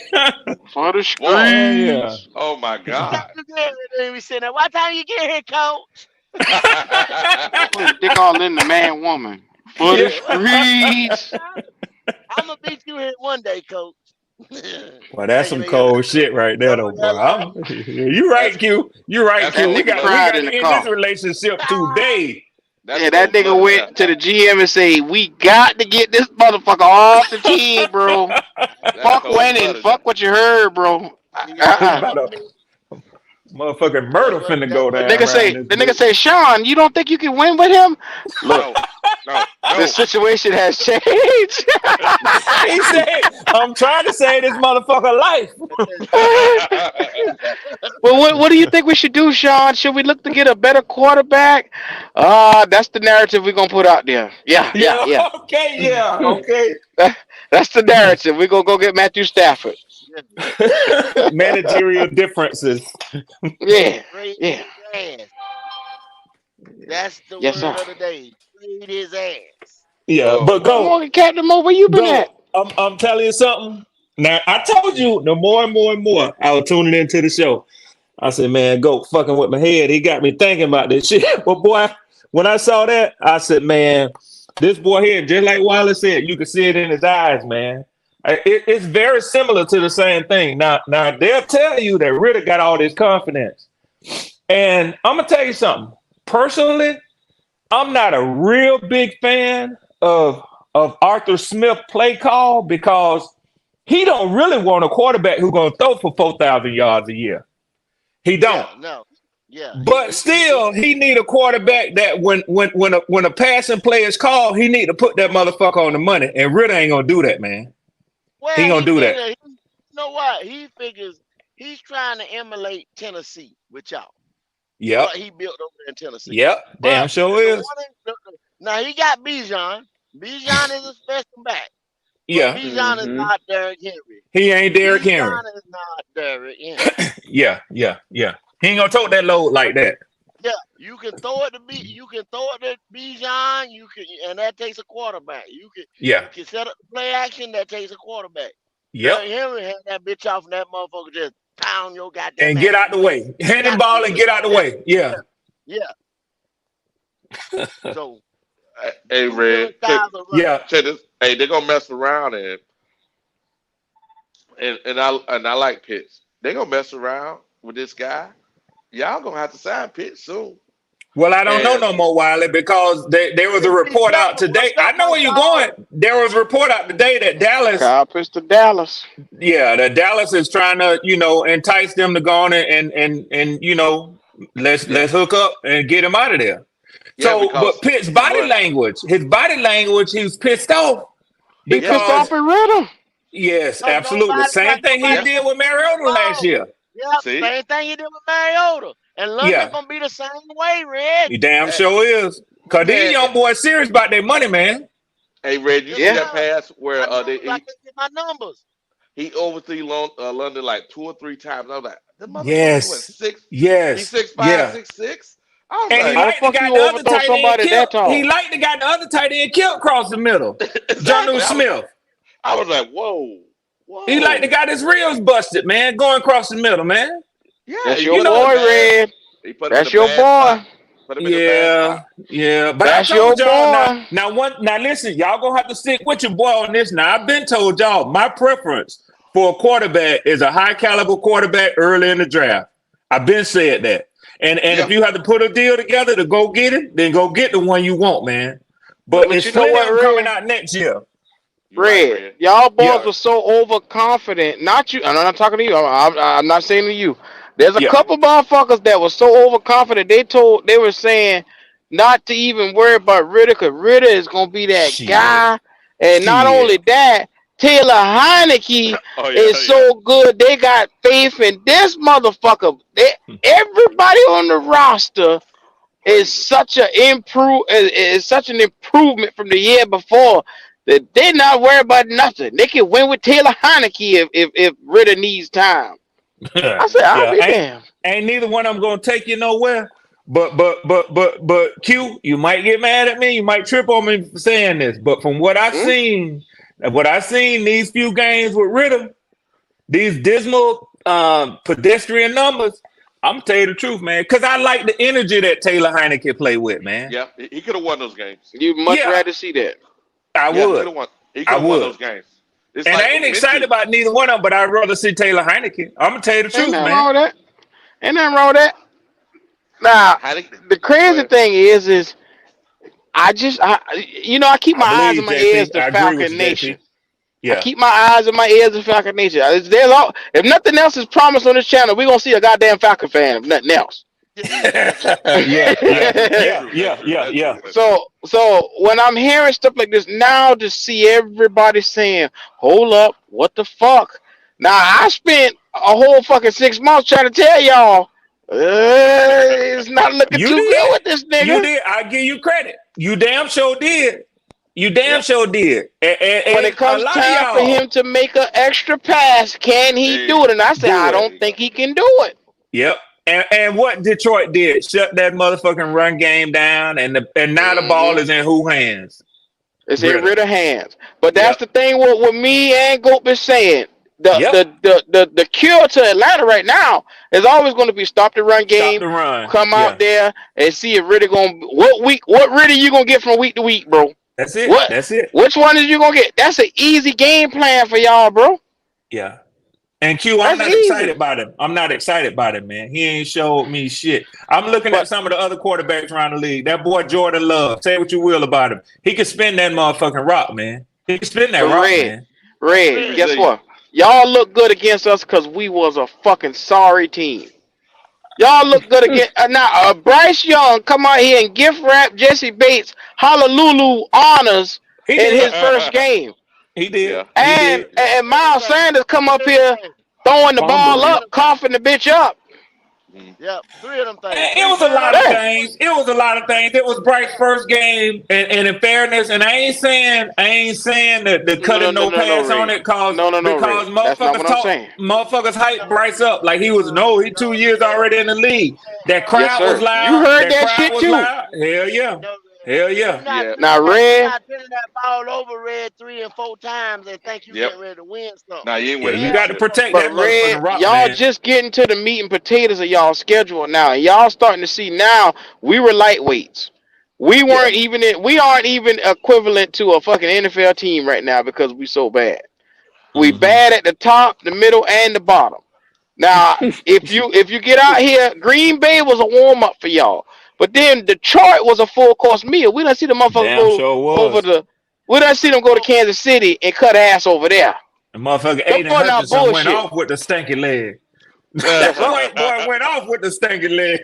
For the Whoa. Yeah. streets. Oh, my What time God. you get here? Then we sitting there. What time you get here, coach? Putting dick all in the man woman. For the Yeah. Yeah, what time? streets. I'm gonna beat you here one day, coach. Well, that's Make some me a cold shit right there, though, bro. You That's right, Q. You right, that's That Q. We cold nigga got blooded. cried in to the end this car. relationship today. That's Yeah, that cold nigga blooded there. went to the GM and say, "We got to get this motherfucker off the team, bro. That's Fuck cold winning. blooded there. Fuck what you heard, bro." You got It's one about more a minute. motherfucking That's murder what. finna That's go what. down around this The nigga bitch. say, "Sean, you don't think you can win with him?" Look, No, no, the no. situation has changed. He said, I'm trying to save this motherfucker life. Well, what do you think we should do, Sean? Should we look to get a better quarterback? That's the narrative we're gonna put out there. Yeah, yeah, Yeah, yeah. okay, yeah, okay. That's the narrative. We're gonna go get Matthew Stafford. Yeah. Managerial differences. Yeah, Trade yeah, his ass. That's the yes, sir. word of the day. Trade his ass. Yeah, Oh, but Well, wow. go, Morgan Captain Mo, where you been at? go. I'm telling you something. Now I told you the more and more and more I was tuning into the show. I said, man, go fucking with my head. He got me thinking about this shit. But boy, when I saw that, I said, man, this boy here, just like Wallace said, you can see it in his eyes, man. It's very similar to the same thing. Now they'll tell you that Ritter got all this confidence. And I'm gonna tell you something. Personally, I'm not a real big fan of Arthur Smith play call because he don't really want a quarterback who's gonna throw for 4,000 yards a year. He don't. Yeah. No. Yeah. But still, he need a quarterback that when a passing play is called, he need to put that motherfucker on the money. And Ritter ain't gonna do that, man. He Well, ain't gonna he do that. figures. You know what? He figures he's trying to emulate Tennessee with y'all. Yep. What he built over there in Tennessee. Yep. Damn But sure the is. now he got Bijan. Bijan is a special back. But Yeah. Bijan is Mm-hmm. not Derrick Henry. He ain't Derrick Henry. Bijan is not Derrick Henry. Yeah. He ain't gonna tote that load like that. Yeah, you can throw it to Bijan. You can, and that takes a quarterback. You Yeah. can set up the play action. That takes a quarterback. Yep. Derrick Henry had that bitch off, and that motherfucker just pound your goddamn And ass. get out the way. Hand him ball and get out the way. Yeah. Yeah. So Hey, two Red. different styles of running. Yeah. Check this. Hey, they're gonna mess around and I like Pitts. They're gonna mess around with this guy. Y'all gonna have to sign Pitts soon. Well, I don't know And no more, Wiley, because there was a report out today. I know where you're going. There was a report out today that Dallas, Kyle pitched to Dallas. that Dallas is trying to, entice them to go on and let's hook up and get him out of there. yeah, So, because but Pitt's his body language, he was pissed off He pissed off because, at Ritter. yes, No, absolutely. Same thing he yeah, did with Mariota last year. Yeah, see, same thing you did with Mariota. And London Yeah, gonna be the same way, Red. he damn sure is. Because these man. young boys serious about their money, man. Hey, Red, you see Yeah. that pass where I can get my numbers. he overthrew London like 2 or 3 times. I was like, the motherfucker's what, Yes, 6? yes, He's 6'5", yeah. 6'6". I was And he How the like, like the fuck guy you the other overthrow tight end somebody that killed. tall? He like the guy the other tight end killed across the middle. exactly. Jonu Smith. I was like, whoa. He like the guy that's ribs busted, man, going across the middle, man. Yeah, That's he your put him in boy, a bad. Red. He put him That's in a your bad spot. boy. Put him in a bad spot. Yeah. But That's I your told y'all boy. now listen, y'all gonna have to stick with your boy on this. Now I've been told y'all my preference for a quarterback is a high caliber quarterback early in the draft. I've been said that. And Yeah. if you have to put a deal together to go get it, then go get the one you want, man. But it's you know plenty what, of them coming Red? out next year. You right, Red, Red. y'all boys Yeah, were so overconfident. Not you. I'm not talking to you. I'm not saying to you. There's a yeah. couple motherfuckers that were so overconfident. They were saying not to even worry about Ritter, because Ritter is gonna be that Shit. guy. And not only that, Taylor Heineke Oh yeah, is so good. They got faith in this motherfucker. Everybody on the roster is crazy. such an improvement from the year before. They're not worried about nothing. They can win with Taylor Heineke if Ritter needs time. I said, I'll Yeah, be damned. ain't neither one of them gonna take you nowhere. But Q, you might get mad at me. You might trip on me for saying this. But from what I've Hmm? seen, these few games with Ritter, these dismal pedestrian numbers, I'm gonna tell you the truth, man. Because I like the energy that Taylor Heineke play with, man. Yeah, he could have won those games. You'd much Yeah, rather see that. I Yeah, he could would. have won. He I could have won would. those games. It's And I like ain't excited mentally. about neither one of them, but I'd rather see Taylor Heineke. I'm gonna tell you the Ain't truth, nothing man. wrong with that. Ain't nothing wrong with that. Now, Heineken. the Go crazy ahead. thing is I keep I my eyes believe and my ears JT. to I agree with Falcon you, Nation. JT. I Yeah. keep my eyes and my ears to Falcon Nation. If nothing else is promised on this channel, we're gonna see a goddamn Falcon fan, if nothing else. Yeah, That's yeah, true. That's yeah, true. That's yeah, true. yeah, That's yeah. true. That's true. so when I'm hearing stuff like this now, to see everybody saying, "Hold up, what the fuck?" Now I spent a whole fucking 6 months trying to tell y'all, it's not looking You too good did. with this You nigga. did. I give you credit. You damn sure did. You damn Yep. sure did. When it And a comes lot of time for y'all him to make an extra pass, can he There, do it? And I said, do I it. don't there you think go. he can do it. Yep. And what Detroit did, shut that motherfucking run game down, and now the ball Hmm is in who hands? It's in Ritter. rid of hands. But that's Yep. the thing what me and Goat been saying. The, Yep. the the the cure to Atlanta right now is always going to be stop the run Stop game, the run. come out Yeah. there and see if Ritter going what Ritter you gonna get from week to week, bro. That's it. What That's it. which one is you gonna get? That's an easy game plan for y'all, bro. Yeah. And Q, I'm That's not excited easy. about him. I'm not excited about him, man. He ain't showed me shit. I'm looking at But some of the other quarterbacks around the league. That boy Jordan Love. Say what you will about him. He can spin that motherfucking rock, man. He can spin that but rock, Red, man. Red, Let me guess tell you. what? Y'all look good against us because we was a fucking sorry team. Y'all look good again. Now, Bryce Young come out here and gift wrap Jesse Bates Honolulu honors He in did. his first game. He did. Yeah. He And, did. Yeah. and Three of them Miles things. Sanders come up Three of them here things. throwing the ball Three Fumbling. of up, them things. coughing the bitch up. Mhm. Yep. Three of them things. It Three was a lot turnovers. of Yeah. things. It was a lot of things. It was Bryce's first game, and in fairness, and I ain't saying that the No, cutting no, no no, no, pass on Red. it cause No, because Red. That's not what I'm saying. motherfuckers hype Bryce up like he was he 2 years already in the league. That Yes, crowd was sir. You loud. heard That that crowd shit was too. loud. Hell yeah. No, Hell you're yeah. not Yeah. turning Now, that. You're Red, not turning that ball over, Red, 3 and 4 times and think you Yep. getting ready to win something. Nah, you ain't Yeah, winning you that got to shit. protect but that Red, motherfucking rock, y'all man. just getting to the meat and potatoes of y'all schedule now. And y'all starting to see now we were lightweights. Yeah. We aren't even equivalent to a fucking NFL team right now because we so bad. We Mm-hmm. bad at the top, the middle, and the bottom. Now, if you get out here, Green Bay was a warm up for y'all. But then Detroit was a full course meal. We done see the motherfuckers Damn go sure over was. the we done see them go to Kansas City and cut ass over there. The motherfucker Them Aiden boy not Hutchinson went bullshit. off with the stinky leg. Yes, sir. boy went off with the stinky leg.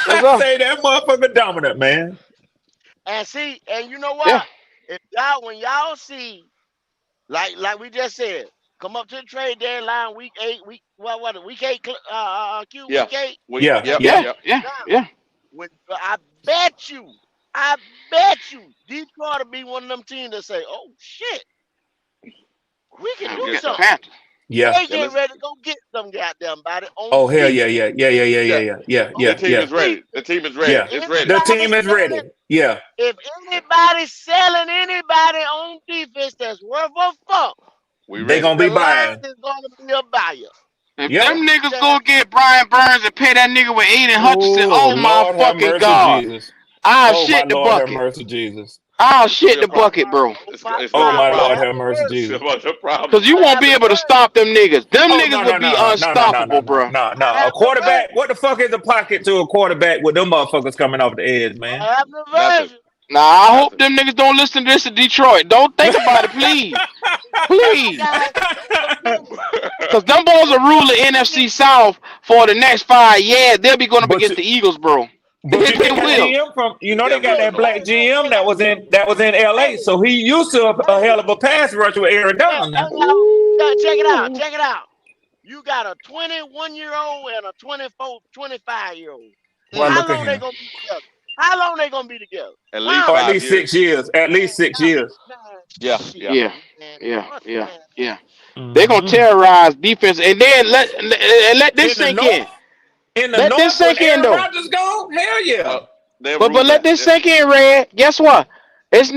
Yes, I sir. say that motherfucker dominant, man. And see, and you know Yeah. what? If y'all, when y'all see, like we just said, come up to the trade deadline, week 8, Q, Yeah. week 8. Yeah, Yep. Yeah. yeah. Yep. Yeah. Now, Yeah. when I bet you, Detroit will be one of them teams that say, "Oh shit, we can Man, we do Guess got the what? something." Panthers. Yeah. They Yeah. get Let's. ready to go get some goddamn body on Oh hell yeah, defense. yeah, yeah, yeah, yeah, yeah, Yeah. yeah, yeah, On The yeah, team yeah, is ready. defense. The team is If ready. yeah. It's ready. The anybody's team is ready. selling, Yeah. if anybody's selling anybody on defense that's worth a fuck, We They ready. gonna be the line buying. is going to be a buyer. If Yep. them You niggas understand? go get Brian Burns and pay that nigga with Aiden Hutchinson, Oh oh my Lord have fucking mercy, god, Jesus. I'll Oh my shit the Lord have bucket. mercy, Jesus. I'll It's gonna be shit a the problem. bucket, bro. Oh It's my it's gonna Oh be a my God, Lord problem. have have mercy, mercy. It's a Jesus. bunch of problems. Cause you won't Have be able to mercy. stop them niggas. Them Oh niggas no will no be no no no no no unstoppable, no bro. no no. A Have mercy. quarterback. What the fuck is a pocket to a quarterback with them motherfuckers coming off the edge, man? Have Nothing. mercy. Now I hope Nothing. them niggas don't listen to this in Detroit. Don't think about it, please. Those Please. guys, those teams, Cause them boys those will rule the teams, NFC South for the next 5 years. They'll be going up but against you the Eagles, bro. but They you got that will. GM from they Damn got right hey, we that gonna. black GM that was in hey, LA, so he used to a hey, hell of a pass rush with Aaron hey, Donald now. y'all, check it out. Ooh. Check it out. You got a 21-year-old and a 24, 25-year-old. Well, How look at long they him. gonna be together? How How long they gonna be together? At least Why? Or at 5 least years. 6 years. At Man, least six nah, years. nah, Yeah, shit, yeah. Yeah, man. yeah, What, yeah, man? yeah. They gonna Hmm. terrorize defense, and then let this In the sink in. north, in the Let this north, when sink in Aaron though. Rodgers go, hell yeah. They're But rooting let that. this They're, sink in, Red. Guess what? It's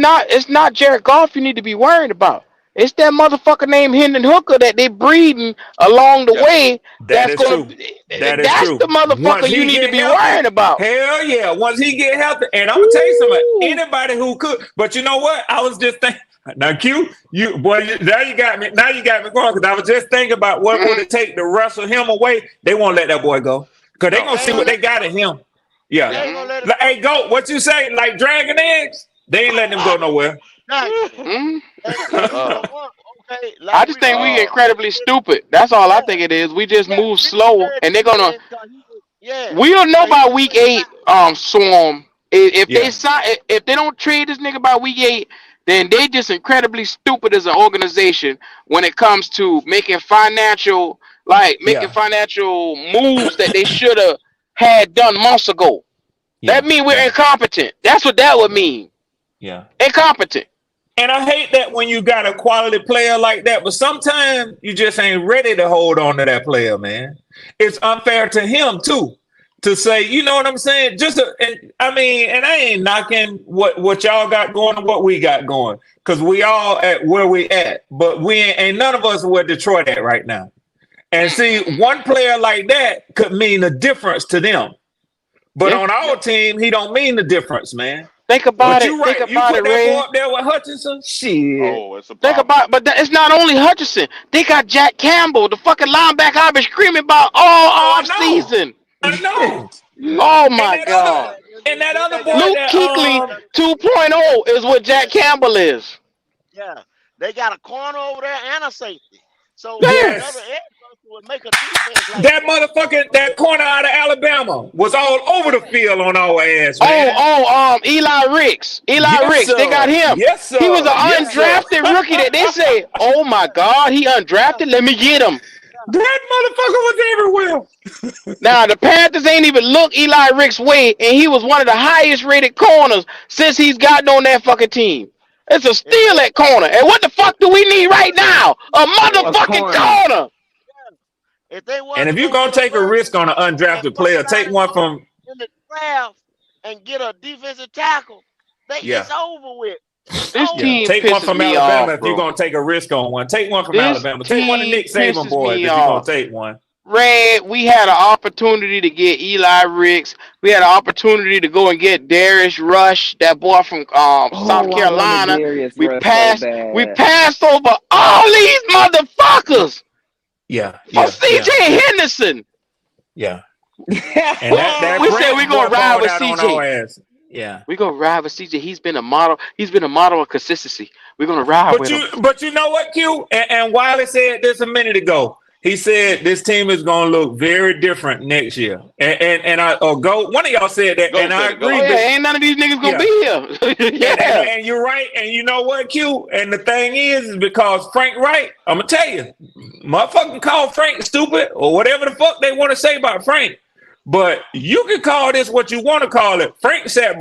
not Jared Goff you need to be worried about. It's that motherfucker named Hendon Hooker that they breeding along the yeah. way. That is Gonna true. That is that's the true. Once motherfucker you he need to get be healthy, worrying about. hell yeah. Once he get healthy, and I'm gonna tell you something. Ooh. Anybody who could, but you know what? I was just thinking. Now, Q, you boy, now you got me. Now you got me going because I was just thinking about what would Mhm. it take to wrestle him away. They won't let that boy go because they No. gonna They see ain't what gonna they let it got go. in him. They Yeah. ain't gonna Mhm. let it Like, go. hey, go. What you say? Like dragon eggs? They ain't letting him go nowhere. Exactly. Mhm. And you know uh, what? Okay, I like just Ricky think we Ricky uh, said, incredibly stupid. That's all I yeah, think it is. We just yeah. move Ricky slow, said and they're too, gonna. man. 'Cause yeah, We'll know 'cause he by was week saying eight. Swarm. If they Yeah. sign, if they don't trade this nigga by week eight, then they just incredibly stupid as an organization when it comes to making Yeah. financial moves that they should have had done months ago. That Yeah. mean we're Yeah. incompetent. That's what that would Yeah. mean. Yeah. Incompetent. And I hate that when you got a quality player like that, but sometimes you just ain't ready to hold on to that player, man. It's unfair to him too to say, you know what I'm saying? I mean, and I ain't knocking what y'all got going and what we got going, because we all at where we at, but we ain't none of us where Detroit at right now. And see, one player like that could mean a difference to them, but Yeah. on yeah, our team, he don't mean the difference, man. Think yeah, about But it. you Think right. You about it, put that boy Ray. up there with Hutchinson, shit. oh, it's a Think problem. about, but it's not only Hutchinson. They got Jack Campbell, the fucking linebacker I've been screaming about all Oh, I off know. season. I know. Oh And my that other God. yeah. and that Then other they boy got Luke that Kuechly another guy. 2.0 is what Jack Campbell is. Yeah, they got a corner over there and a safety. So Yeah. another yes. edge rusher would make a defense like That wow. motherfucking that corner out of Alabama was all over the field on our ass, man. Eli Ricks. Eli Yes, Ricks. They got sir. him. Yes, He was sir. an Yes, Yeah, sir. undrafted rookie that they say, oh my yeah, God, he yeah, undrafted. Let me get him. yeah. That motherfucker was everywhere. Now the Panthers ain't even look Eli Ricks' way, and he was one of the highest rated corners since he's gotten on that fucking team. It's a If steal they at corner. And what the fuck do we need right now? A A motherfucking corner. corner. if they And if wasn't you're gonna gonna get a take a first risk on an and undrafted fuck player, take around one and from in the draft and get a defensive tackle, yeah. it's over with. It's This Yeah. over team with. Take one pisses from me Alabama off, if you're bro. gonna take a risk on one. Take one from This Alabama. Take one of team Nick Saban pisses boys me if you're gonna off. take one. Red, we had an opportunity to get Eli Ricks. We had an opportunity to go and get Darius Rush, that boy from South Oh, I wanted Carolina. Darius We Rush so passed we bad. passed over all these motherfuckers Yeah, for yeah, CJ yeah, yeah, Henderson. yeah. And We, that we said Branch we're boy gonna ride balled with out on our CJ. ass. Yeah. We're gonna ride with CJ. He's been a model. He's been a model of consistency. We're gonna ride But with him. you know what, Q? And Wiley said this a minute ago. He said this team is gonna look very different next year. And I or go one of y'all said that, Go and I said it. Go. Oh agree. yeah, But ain't none of these niggas gonna yeah, be here. Yeah. and you're right. And you know what, Q? And the thing is because Frank Wright, I'm gonna tell you, motherfucking call Frank stupid or whatever the fuck they want to say about Frank. But you can call this what you want to call it. Frank sat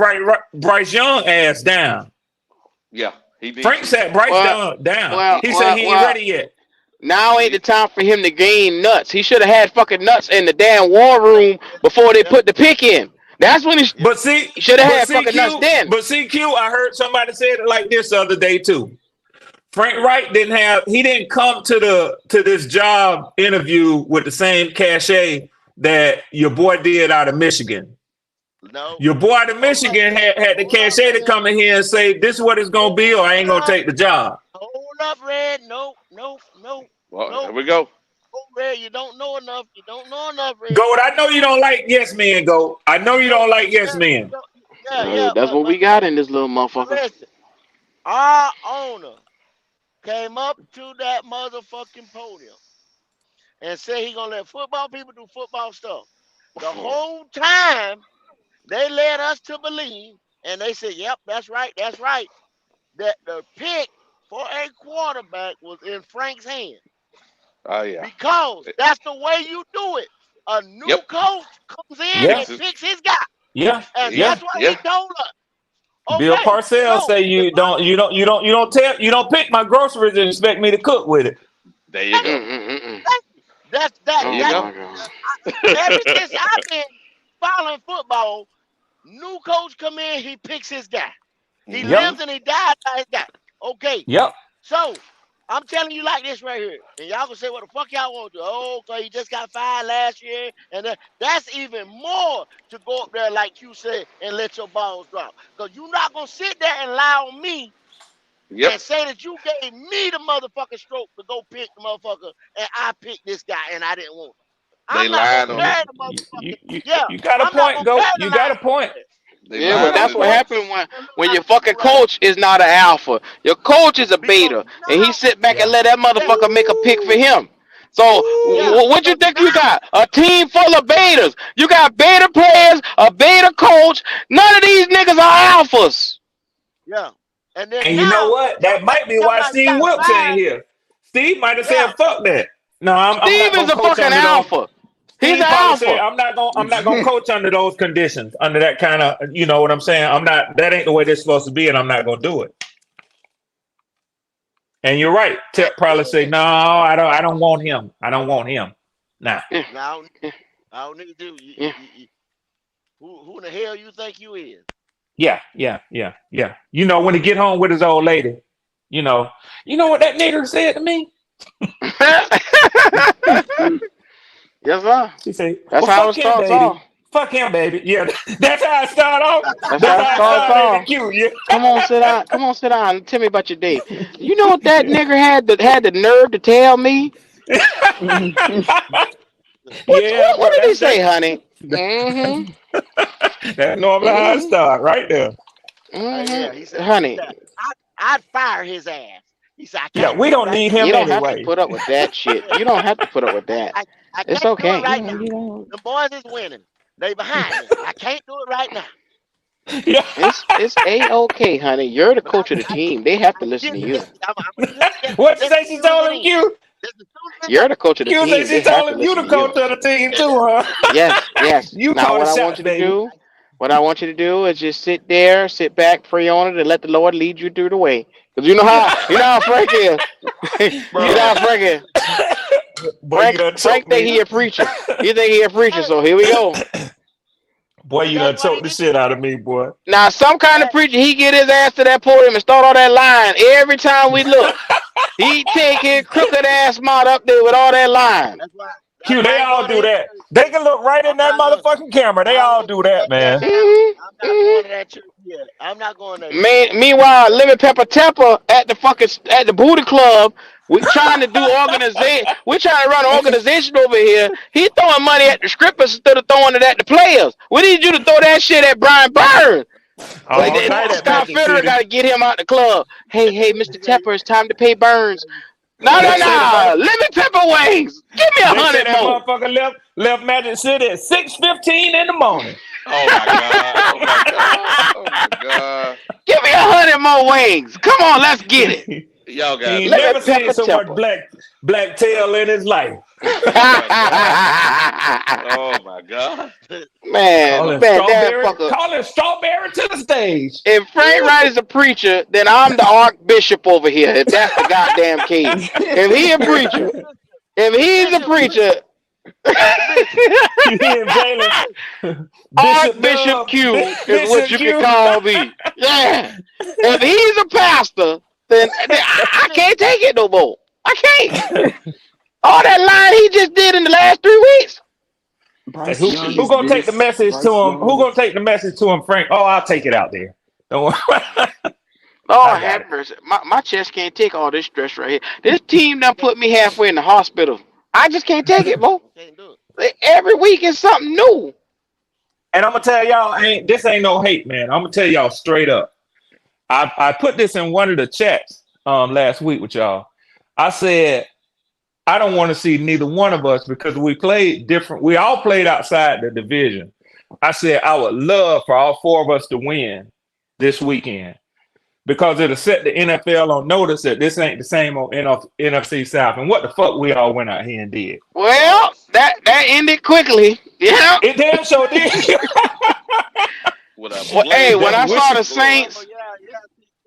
Bryce Young ass down. Yeah, he needs Frank to. sat Bryce Well, Young down. well, He said well, he ain't well. ready yet. Now ain't He, the time for him to gain nuts. He should have had fucking nuts in the damn war room before they Yeah, put the pick in. That's when yeah. he should have had fucking nuts Q, then. I heard somebody say it like this the other day too. Frank Wright he didn't come to this job interview with the same cachet that your boy did out of Michigan. No. Your boy out of Hold up. Michigan had the Hold up, cachet to Red. come in here and say, this is what it's gonna be, or I ain't Hold gonna up. take the job. Hold up, Red. Nope, nope, nope, well, here nope. we go. Oh, Red, you don't know enough. You don't know enough, Red. Goat, I know you don't like yes men, Goat. I know You you don't. don't like yes Yeah, you men. don't. Yeah, yeah. That's what we got in this little motherfucker. Listen, our owner came up to that motherfucking podium and said he gonna let football people do football stuff. The whole time they led us to believe, and they said, "Yep, that's right," that the pick for a quarterback was in Frank's hand Oh yeah. because that's the way you do it. A new Yep. coach comes in Yeah. and Fixes. picks his guy. Yeah, And yeah. guess what he told us? Bill Okay, Parcells so say if you don't pick my groceries and expect me to cook with it. There you go. that's There you Oh go. my god. ever since I've been following football, new coach come in, he picks his guy. He Yep, Mm-hmm. lives and he dies by his guy. Okay, yep. so I'm telling you like this right here, and y'all can say what the fuck y'all want to. Oh, cause he just got fired last year, and that's even more to go up there like you said and let your balls drop. Cause you're not gonna sit there and lie on me Yep. and say that you gave me the motherfucking stroke to go pick the motherfucker, and I picked this guy and I didn't want him. They I'm not gonna lied on You you. carry the you motherfucking you, yeah. you got a I'm not point, gonna Goat. carry the You got a line like point. that. They Yeah, You but lied got a on that's you, what point. man. happened And look when how your we fucking do right coach is not an alpha. Your coach is a because beta, and he now, sit back and Yeah. let that yeah, motherfucker make a pick for him. So yeah, what you because think you now, got? A team full of betas. You got beta players, a beta coach. None of these niggas are alphas. yeah, and then And you know now what? talk That about might be talk why about he Steve got Wilkes ain't fired. here. Steve might have Yeah, said, "Fuck that." No, I'm Steve not is gonna a coach fucking under those. alpha. He's an Steve probably said, alpha. I'm not gonna coach under those conditions, under that kind of, you know what I'm saying? I'm not. That ain't the way they're supposed to be, and I'm not gonna do it. And you're right. and Tip probably say, then "No, I don't want him. I don't want him." Nah. Yeah, now yeah, I don't need to do yeah. who in the hell you think you is? Yeah. You know, when he get home with his old lady, you know, you know what that nigger said to me? Yes, sir. She said, That's "Well, how it fuck him, starts baby. off. Fuck him, baby." Yeah, that's how it start off. That's That's how it how it starts started in the off. queue. Yeah. Come on, sit down. Come on, sit down. And tell me about your day. You know what that nigga had the nerve to tell me? Yeah, What bro. did he say, honey? Mm-hmm. That's normally how it Mm-hmm. start, right there. Yeah, he said, Mm-hmm. he Honey, said I'd fire his ass. He said I Yeah, can't we do it don't right need now. you him don't have to anyway. put up with that shit. Yeah, You don't have to put up with that. I It's can't do it okay. right now. You don't. The boys is winning. They behind me. I can't do it right now. Yeah. It's a-okay, honey. You're the But I, coach of the I, team. They have I to listen get to it. you. I'm gonna do it What you just say as she soon as told it him, ends. Q? Just as soon as it's You're done. the coach of the Q say team. she They have told to him you listen the to coach you. of the team too, huh? Yes. You Now call the what I want shots, you to baby. do, what I want you to do is just sit there, sit back, pray on it, and let the Lord lead you through the way. Cause you know how Frank is. You know Yeah. how Frank is. Boy, you Frank done Frank choked think me. he a preacher. He think he a preacher. Hey, So here we go. Boy, and you that's done what he choked the did. shit out of me, boy. Now some kind of That, preacher, he get his ass to that podium and start all that line every time we look. He take his crooked ass mouth up there with all that line. that's why. That's Q, why they I ain't all going to do his that. church. They can look right in I'm that not going. motherfucking camera. They I all don't do think that, that guy man. have. hmm I'm not hmm going to that church yet. I'm not going there yet. Meanwhile, Lemon Pepper Tepper at the fucking at the booty club, we trying to do organization. We trying to run an organization over here. He throwing money at the strippers instead of throwing it at the players. We need you to throw that shit at Brian Burns. Like All night at Scott Magic Federer City. got to get him out the club. Hey, Mr. He said, Tepper, it's time to pay Burns. No, They say the mother. Lemon Pepper wings. Give me They say 100 that more. motherfucker left Magic City at 6:15 in the morning. Oh my God. Oh my God. Oh my God. Give me 100 more wings. Come on, let's get it. he Y'all got ain't Lemon never me. seen Pepper so much Tepper. black tail in his life. Oh my God. Oh my God. man, that fucker. Calling strawberry to the stage. If Frank Wright is a preacher, then I'm the archbishop over here. If that's the goddamn case. If he a preacher, if he's a Bishop, preacher, Bishop, He and Jalen. Bishop Archbishop Dub. Q is what Bishop you can Q. call me. Yeah. If he's a pastor, then I can't take it no more. I can't. All that line he just did in the last 3 weeks. Hey, Bryce who Young who is gonna take the this. message to Bryce him? Who Young. gonna take the message to him, Frank? Oh, I'll take it out there. Don't worry. I Lord got have it. mercy. My chest can't take all this stress right here. This team done put me halfway in the hospital. I just can't take it, bro. can't do it. Every week is something new. And I'm gonna tell y'all, this ain't no hate, man. I'm gonna tell y'all straight up. I put this in one of the chats last week with y'all. I said I don't want to see neither one of us because we played different. We all played outside the division. I said I would love for all four of us to win this weekend. because it'll set the NFL on notice that this ain't the same on NFC South. And what the fuck we all went out here and did? Well, Pause. that ended quickly. Yeah. It damn sure did. With a Well, hey, blaze when of I saw the whistle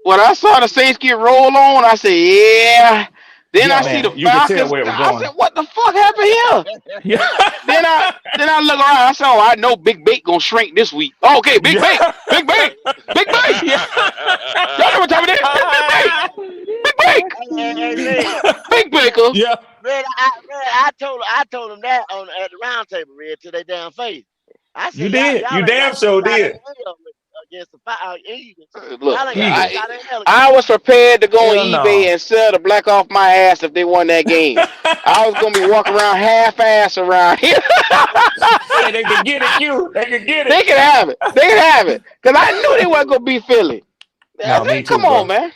blower. Saints, get rolled on, I said, yeah. Then Yeah, I see man, the you could tell Falcons. where it was I going. said, what the fuck happened here? Yeah. Then I look around. I said, oh, I know Big Bait gonna shrink this week. Oh, okay, Big Bait, Big Bait, Big Bait. Yeah. Y'all know what time it is? It's Big Bait, Hey, Red. Big Baker. Yeah. Red, I told him that at the round table, Red, to their damn face. I You said, did. y'all You ain't damn got no sure shot in did. hell against the Eagles. Look, Y'all ain't got no Eagles. shot in hell I against was prepared to go on Hell eBay no. and sell the black off my ass if they won that game. I was gonna be walking around half-ass around here. Say they could get it, you. They could get They it. can have it. They can have it. Cause I knew they wasn't gonna beat Philly. I No, me said, too, come on, bro. man.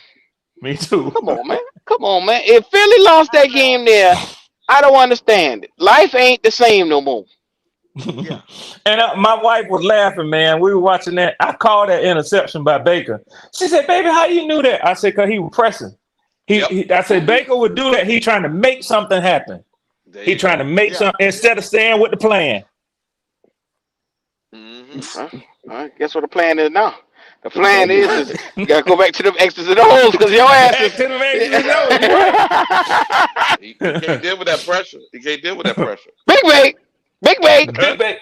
Me too. Come on, man. Come on, man. If Philly lost that game there, I don't understand it. Life ain't the same no more. Yeah. And my wife was laughing, man. We were watching that. I called that interception by Baker. She said, "Baby, how you knew that?" I said, "Cause he was pressing." I said, Baker would do that. He trying to make something happen. There He you trying go. to make something instead of staying with the plan. Guess what the plan is now? The plan is you gotta go back to them X's and O's because your ass Back is. to the X's and O's, right? He can't deal with that pressure. He can't deal with that pressure. Big Bait. Big Bait. Big Bang.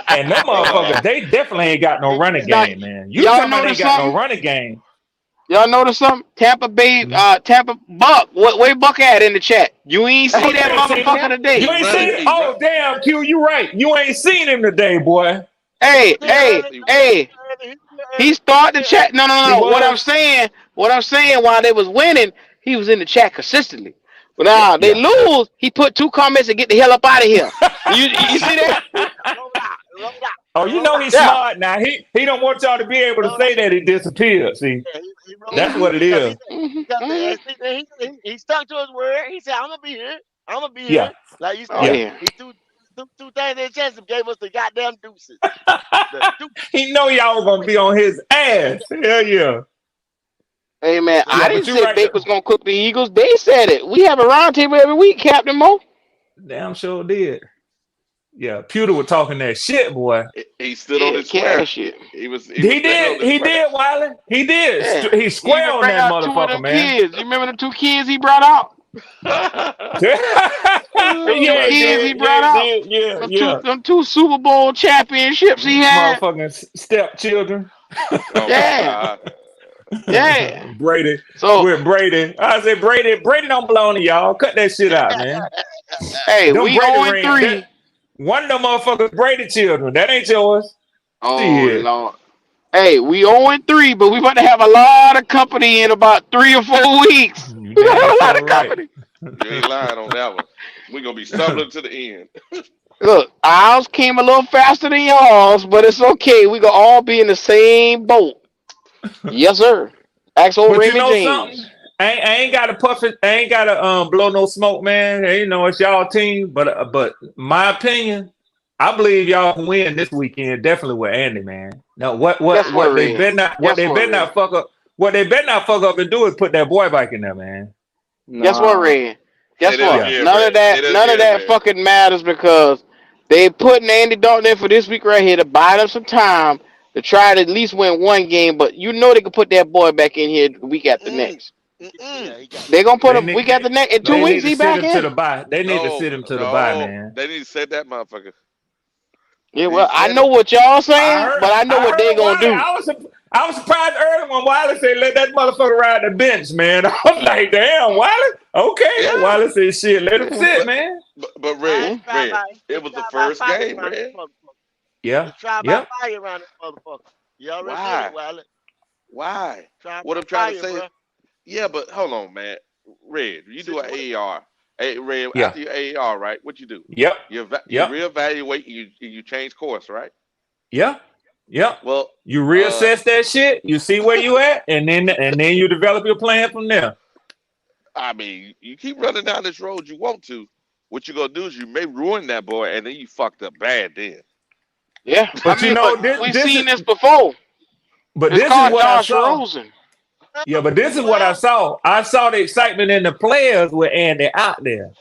And them motherfuckers, they definitely ain't got no running Now, game, man. You y'all talking about they notice got no something? running game? Y'all notice something? Tampa Bay, Tampa Buck. Where Buck at in the chat? You ain't see that motherfucker today. You ain't seen it? Oh, damn, Q, you right. You ain't seen him today, boy. Hey. He started the chat. No. He What I'm was. saying, while they was winning, he was in the chat consistently. But now they lose, he put 2 comments and get the hell up out of here. You see that? Roll out. Oh, you know he's smart now. He don't want y'all to be able to say that he disappeared. See, that's what it is. He stuck to his word. He said, "I'm gonna be here. I'm gonna be here." Yeah. Like you said, Oh yeah. he threw 2 things in the chest and gave us the goddamn deuces. He know y'all was gonna be on his ass. Hell yeah. Hey man, I Yeah, but didn't you say right. Baker was gonna cook the Eagles. They said it. We have a roundtable every week, Captain Mo. Damn sure did. Yeah, Pewter was talking that shit, boy. He stood on his square. Shit. He was He did, Wiley. He did. Yeah. He square even on bring that out 2 of motherfucker, them man. kids. You remember the 2 kids he brought out? Yeah, Them two Super Bowl championships he had. Motherfucking stepchildren. Oh my God. Yeah. Brady. So With Brady. I said Brady don't belong to y'all. Cut that shit out, man. hey, Them we Brady 0-3. One of them motherfuckers Brady children. That ain't yours. Oh Shit. Lord. Hey, we 0-3, but we about to have a lot of company in about 3 or 4 weeks. You We about to have a damn lot sure of right. company. You ain't lying on that one. We're gonna be stumbling to the end. Look, ours came a little faster than y'all's, but it's okay. We gonna all be in the same boat. Yes, sir. Ask old But you Raymond know James. something? I ain't gotta puff it. I ain't gotta blow no smoke, man. Hey, you know it's y'all team, but my opinion, I believe y'all can win this weekend. Definitely with Andy, man. No, what they better not fuck up. What they better not fuck up and do is put that boy back in there, man. Guess what, Ray? Guess what? Again, None of that fucking matters because they putting Andy Dalton in for this week right here to buy them some time to try to at least win 1 game. But you know they can put that boy back in here the week after next. They gonna put him week after next. In 2 weeks he back in. To the bye. They need to sit him to the bye, man. They need to set that motherfucker. Yeah, well, I know what y'all saying, but I know what they gonna do. I was surprised early when Wiley said, let that motherfucker ride the bench, man. I was like, damn, Wiley? Okay. Yeah. Wiley said, shit, let him sit, man. But Red, it was the first game, Red. Yeah. Try by fire around this motherfucker. You already did it, Wiley. Why? What I'm trying to say. Bro. Yeah, but hold on, man. Red, you do an AAR. Hey, Red, Yeah. after your AAR, right? What you do? Yep. You reevaluate. You change course, right? Yeah. Yeah. Well, you reassess that shit. You see where you at, and then you develop your plan from there. I mean, you keep running down this road you want to. What you gonna do is you may ruin that boy, and then you fucked up bad then. Yeah, but we've seen this before. But It's this is called what I Josh saw. Rosen. Yeah, but this is what I saw. I saw the excitement in the players with Andy out there.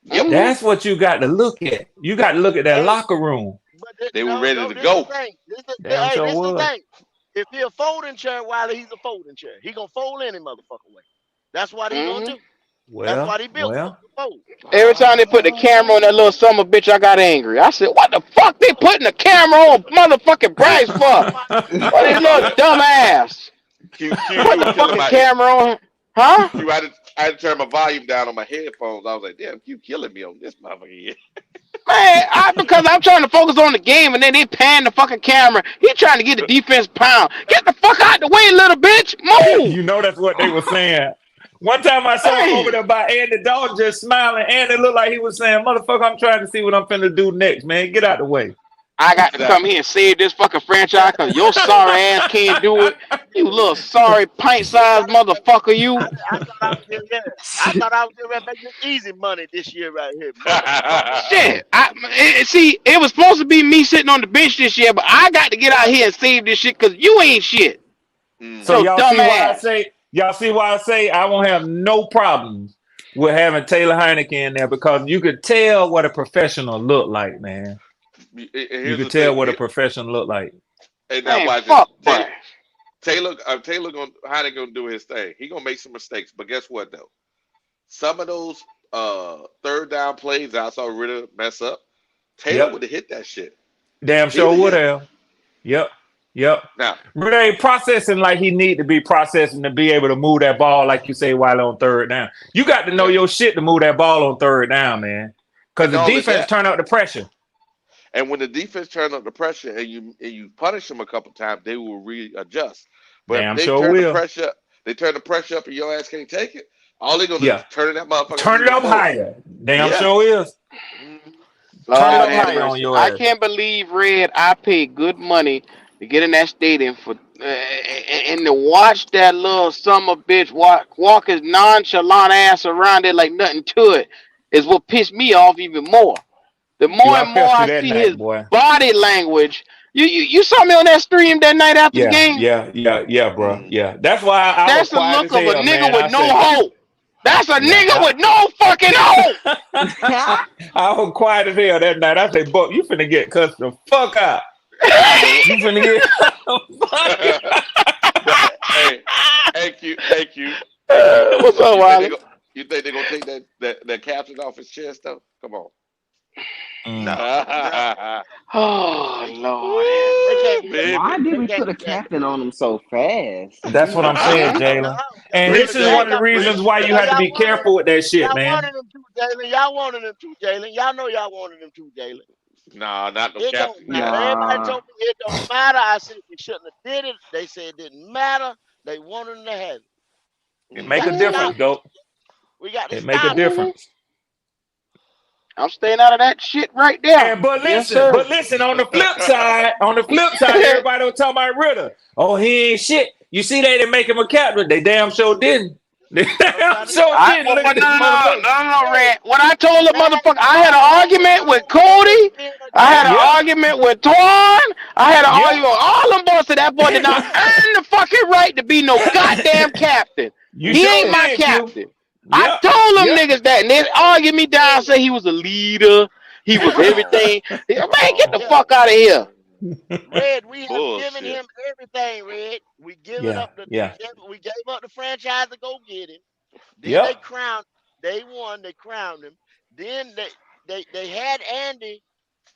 Yep. That's what you got to look at. You got to look at that Hey, locker room. but They were no, ready no, to this is the go. thing. Damn Hey, sure this is the was. thing. If he a folding chair, Wiley, he's a folding chair. He gonna fold any motherfucker way. That's what he gonna do. That's what he built for. Well. To fold. Every time they put the camera on that little summer bitch, I got angry. I said, "What the fuck they putting the camera on motherfucking Bryce for? What his little dumb ass? Q Put the was killing fucking my camera on, huh?" Q. I had to turn my volume down on my headphones. I was like, damn, Q killing me on this motherfucker here. Man, because I'm trying to focus on the game and then they pan the fucking camera. He trying to get the defense pound. Get the fuck out the way, little bitch. Move. You know that's what they were saying. One time I saw him over there by Andy Dalton just smiling. Andy looked like he was saying, "Motherfucker, I'm trying to see what I'm finna do next, man. Get out the way." I got to come here and save this fucking franchise because your sorry ass can't do it. You little sorry pint-sized motherfucker, you. I thought I was getting ready. I thought I was getting ready to make this easy money this year right here. Motherfucker. Shit. See, it was supposed to be me sitting on the bench this year, but I got to get out here and save this shit because you ain't shit. So So y'all see why I dumbass. say I won't have no problems with having Taylor Heineke in there because you could tell what a professional look like, man. You could tell what a professional look like. Hey, now Man, watch fuck this. Bryce. Taylor gonna do his thing. He gonna make some mistakes, but guess what though? Some of those third down plays I saw Ritter mess up. Taylor would have hit that shit. Damn sure would have. Yep. Now, Ritter ain't processing like he need to be processing to be able to move that ball, like you say, while on third down. You got to know your shit to move that ball on third down, man. Because the defense turn up the pressure. And when the defense turn up the pressure and you punish them a couple times, they will readjust. But Damn if they sure turn will. the pressure up and your ass can't take it, all they gonna do is turn that motherfucker. Turn it up higher. Damn sure is. Lord Turn it up have higher on mercy. your I ass. can't believe, Red, I paid good money to get in that stadium for and to watch that little summer bitch walk his nonchalant ass around there like nothing to it is what pissed me off even more. The more and more I see his body language. You saw me on that stream that night after the game? Yeah, bro. Yeah. That's why I That's was the quiet look as of a hell, nigga man. with no hope. That's a nigga with no fucking hope. I was quiet as hell that night. I said, "Buck, you finna get cussed the fuck out. You finna get Thank you. What's up, Wiley? You think they're gonna take that captain off his chest though? Come on. No. Oh Lord. Why did we put a captain on him so fast? That's what I'm saying, Jalen. And this is one of the reasons why you have to be careful with that shit, man. Y'all wanted him too, Jalen. Y'all wanted him too, Jalen. Y'all know y'all wanted him too, Jalen. Nah, not no It captain. don't matter. Everybody told me it don't matter. I said they shouldn't have did it. They said it didn't matter. They wanted him to have it. It make a difference, though. We got to It make a difference. I'm staying out of that shit right there. But listen, on the flip side, everybody was talking about Ritter. Oh, he ain't shit. You see, they didn't make him a captain. They damn sure didn't. They damn sure didn't. No, Red. When I told the motherfucker, I had an argument with Cody. I had an argument with Twan. I had an argument with all them boys. So that boy did not earn the fucking right to be no goddamn captain. He ain't my captain. I told them niggas that, and they argued me down, say he was a leader, he was everything. Man, get the fuck out of here. Red, we have given him everything, Red. We give it up we gave up the franchise to go get him. Then they won, they crowned him. Then they had Andy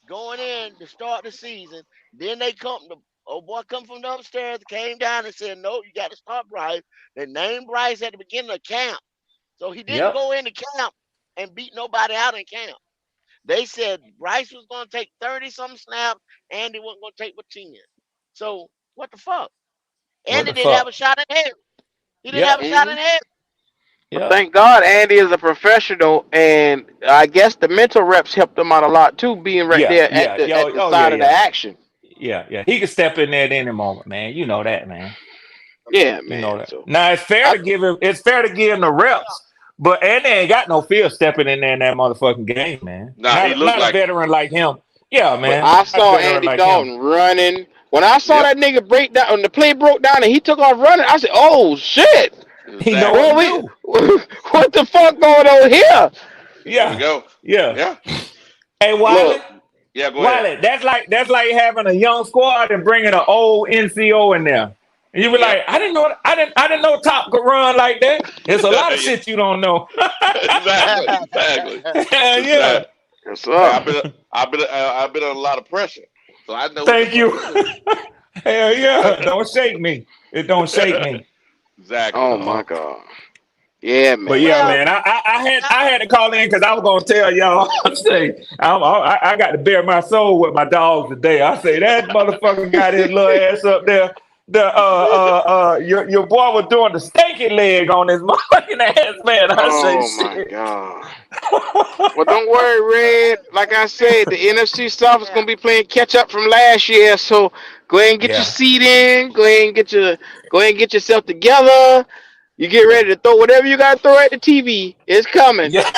going in to start the season. Then they come from the upstairs, came down and said, "No, you got to start Bryce." They named Bryce at the beginning of camp. So he didn't go into camp and beat nobody out in camp. They said Bryce was going to take 30-some snaps. Andy wasn't going to take but 10. So what the fuck? Andy didn't have a shot in head. He didn't have a shot in head. But thank God Andy is a professional, and I guess the mental reps helped him out a lot too, being right there at the side of the action. Yeah. He could step in there at any moment, man. You know that, man. Yeah, man. You know that. Now it's fair to give him the reps. But Andy ain't got no fear stepping in there in that motherfucking game, man. Nah, he looked like a veteran like him. Yeah, man. But I saw Andy Dalton running, When I saw Yep. that nigga break down, when the play broke down and he took off running, I said, "Oh shit! He know what Boy, Exactly. to do. what the fuck going on here?" There we Yeah, go. yeah. Yeah. Hey, Look, Wiley, Yeah. Go ahead. Wiley, that's like having a young squad and bringing an old NCO in there. And you be Yep. like, I didn't know Top could run like that. It's a lot of Yeah. shit you don't know. Exactly. Exactly. Yeah. Exactly. what's Hey, up? I've been under a lot of pressure, so I know what the Thank fuck you. to do. Hell yeah. Don't shake me. It don't shake me. Exactly. Oh Uh, my god. Yeah, but man. yeah, well, man, I had to call in because I was gonna tell y'all. I say I got to bare my soul with my dogs today. I say that motherfucker got his little ass up there. Your boy was doing the stanky leg on his motherfucking ass, man. I say Oh my shit. god. Well, don't worry, Red. Like I said, the NFC South is yeah. gonna be playing catch up from last year. So go ahead and get your Yeah, seat in. Go ahead and get yourself together. You get yeah, ready to throw whatever you gotta throw at the TV. It's coming. yeah.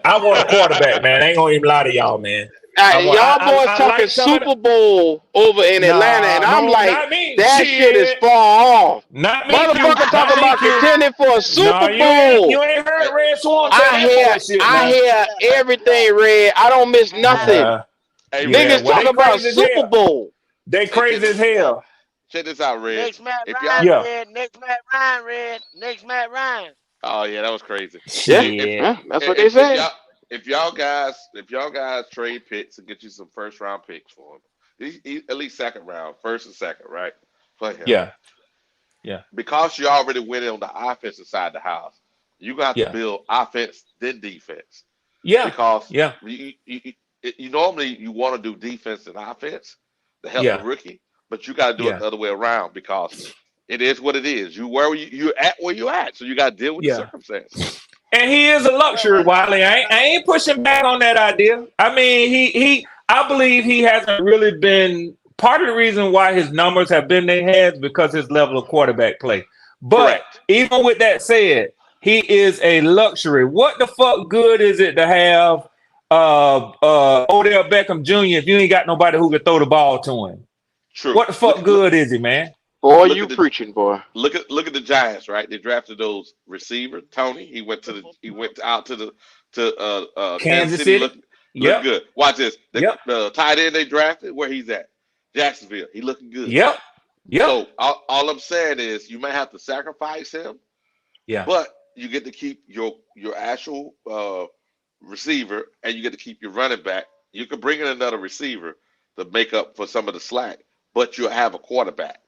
I want a quarterback, man. I ain't gonna even lie to y'all, man. Y'all boys I talking like some of the. Super Bowl over in Atlanta, and Nah, I'm no, like, not me. that shit is Shit, far off. not me, Q. Motherfucker Not talking me, about Q. contending for a No, Super you ain't Bowl. you ain't Hey, heard Red Swarm say I that hear bullshit I now. hear Yeah. everything, Red. I don't miss nothing. Yeah, hey, yeah. Niggas Red. Well, they talking about crazy as Super hell. Bowl. They Hey, crazy as hell. check this out, Red. Next Matt If Ryan, y'all, Yeah. Red. Next Matt Ryan, Red. Next Matt Ryan. oh yeah, that was crazy. Yeah, See, Shit. that's what they say. if y'all guys trade picks and get you some first round picks for him, at least second round, first and second, right? For him, Yeah. Yeah. because you already went in on the offensive side of the house, you're gonna have to Yeah. build offense then defense Yeah. because Yeah. you normally you want to do defense and offense to help the Yeah. rookie, but you got to do it Yeah. the other way around because it is what it is. You're at where you at, so you got to deal with the Yeah. circumstances. And he is a luxury, Wiley. I ain't pushing back on that idea. I mean, I believe he hasn't really been part of the reason why his numbers have been they has because his level of quarterback play. But Correct. even with that said, he is a luxury. What the fuck good is it to have Odell Beckham Jr. if you ain't got nobody who can throw the ball to him? True. What the fuck good is he, man? Boy, Look you at the preaching, boy. look at the Giants, right? They drafted those receiver Tony. He went out to Kansas Kansas City. City? Look Yep. good. Watch this. Yep. The tight end they drafted, where he's at, Jacksonville. He looking good. Yep. Yep. So all I'm saying is you may have to sacrifice him, Yeah. but you get to keep your actual receiver, and you get to keep your running back. You can bring in another receiver to make up for some of the slack, but you'll have a quarterback.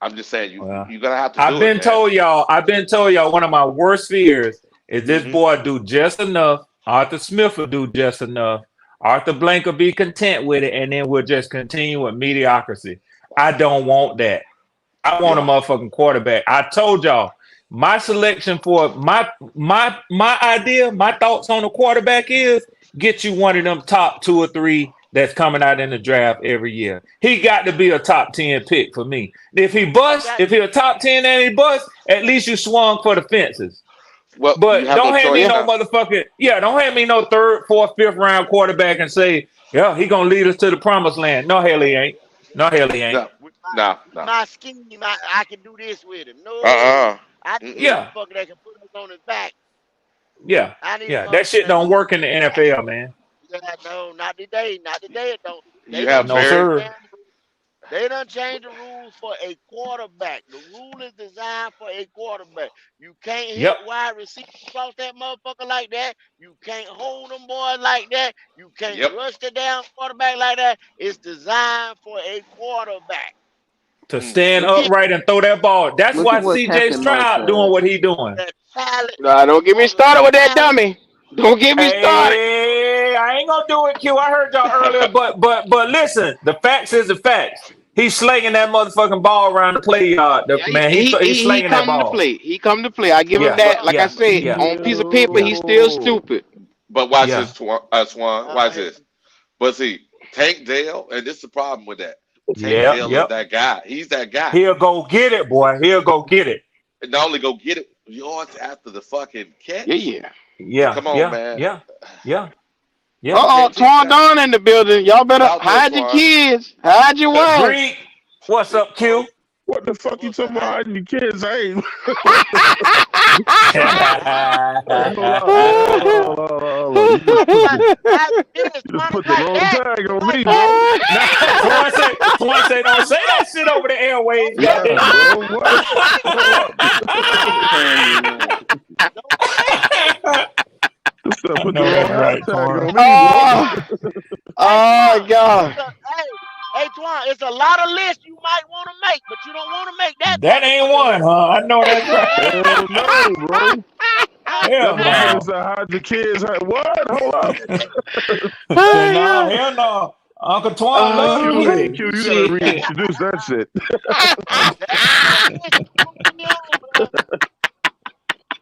I'm just saying Well, you're gonna have to I've do it, been man. told y'all, one of my worst fears is this Hmm. boy do just enough. Arthur Smith will do just enough. Arthur Blank will be content with it, and then we'll just continue with mediocrity. I don't want that. I want a Yeah. motherfucking quarterback. I told y'all my selection for my idea, my thoughts on a quarterback is get you one of them top 2 or 3 that's coming out in the draft every year. He got to be a top 10 pick for me. If he busts, Got if he a top 10 and he busts, at least you swung for the fences. Well, you But have no don't hand me choice Yeah. no now. motherfucking don't hand me no 3rd, 4th, 5th round quarterback and say, yeah, he gonna lead us to the promised land. No hell he ain't. No hell he ain't. No, no, no. my scheme. I can do this with him. No, Uh-uh. I need a Mm-mm. Yeah, motherfucker that can put us on his back. yeah, I need a yeah. That motherfucker shit that can don't put us work in the on his back. NFL, man. Yeah, no, not today. Not today. It don't. They You done have No very changed, sir. man. They done changed the rules for a quarterback. The rule is designed for a quarterback. You can't hit Yep. wide receiver across that motherfucker like that. You can't hold them boys like that. You can't yep. rush the down quarterback like that. It's designed for a quarterback. To Mm. stand You get upright and throw that ball. That's Look why at what's CJ happened, Mike. Stroud doing what he doing. the talent Nah, don't get me for the started with that talent. dummy. Don't get me started. Hey, I ain't gonna do it, Q. I heard y'all earlier, but listen, the facts is the facts. He's slinging that motherfucking ball around the play yard. Yeah, Man, he's he slinging that come to ball. play. He come to play. I give him Yeah, But that. Like I yeah, said, yeah, on a piece of paper, yeah, he's still Yo. stupid. watch yeah, this, Swan. Watch Hell, this. But see, Tank Dell, and this is the problem with that. Tank yeah, Dell is yep. that guy. He's that guy. He'll go get it, boy. He'll go get it. And not only go get it yards after the fucking Yeah, catch. yeah. Yeah, Come on, yeah, man. yeah, yeah, yeah. You Uh-oh, can't teach Twan that. Don in the building. Y'all better Talk to us, hide your Swan. kids. Hide your wife. Greek. What's up, Q? What the fuck you What's up, talking about? Alex? Hiding your kids' aim. Hold That's up, man. Hold on. You just put Like, the hiding kids you just running put the like wrong that. tag on Like me, that. bro. Nah, Twan say, don't say that shit over the airways, Nah, goddamn. bro. What? Hold up. Crazy man. Don't say it. This stuff I put the know wrong that's right, hashtag Twan. on me, bro. Hey, Oh Twan, God. hey, Twan, it's a lot of lists you might want to make, but you don't want to make that That ain't motherfucking one, list. huh? I know that's right. Hell no, bro. That Hell motherfucker no. said hide your kids. What? Hold up. Say, no, hell no. Uncle Twan Hey, love Q, That, hey, kids. Q, you gotta Shit. reintroduce that shit. that's the kind of list you want to be on, bro.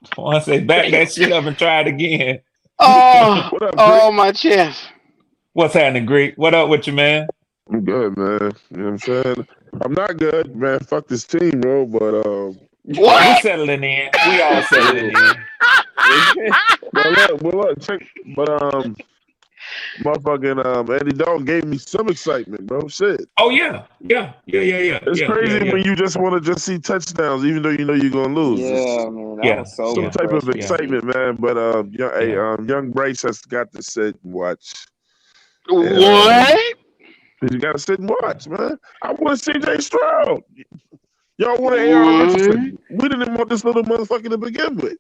Twan say, back that shit up and try it again. Oh, What up, Greek? oh my chest. What's happening, Greek? What up with you, man? I'm good, man. You know what I'm saying? I'm not good, man. Fuck this team, bro. But We What? settling in. We all settling yeah. in. But look, check. But motherfucking Eddie Dalton gave me some excitement, bro. Shit. Oh yeah. It's crazy when you just want to just see touchdowns, even though you know you're gonna lose. Yeah, It's man, that Yeah. was so some type of refreshing to see. excitement, man. But Yeah. young Bryce has got to sit and watch, and What? you got to sit and watch, man. I want to see J Stroud. Y'all want A.R. What? Richardson? We didn't want this little motherfucker to begin with.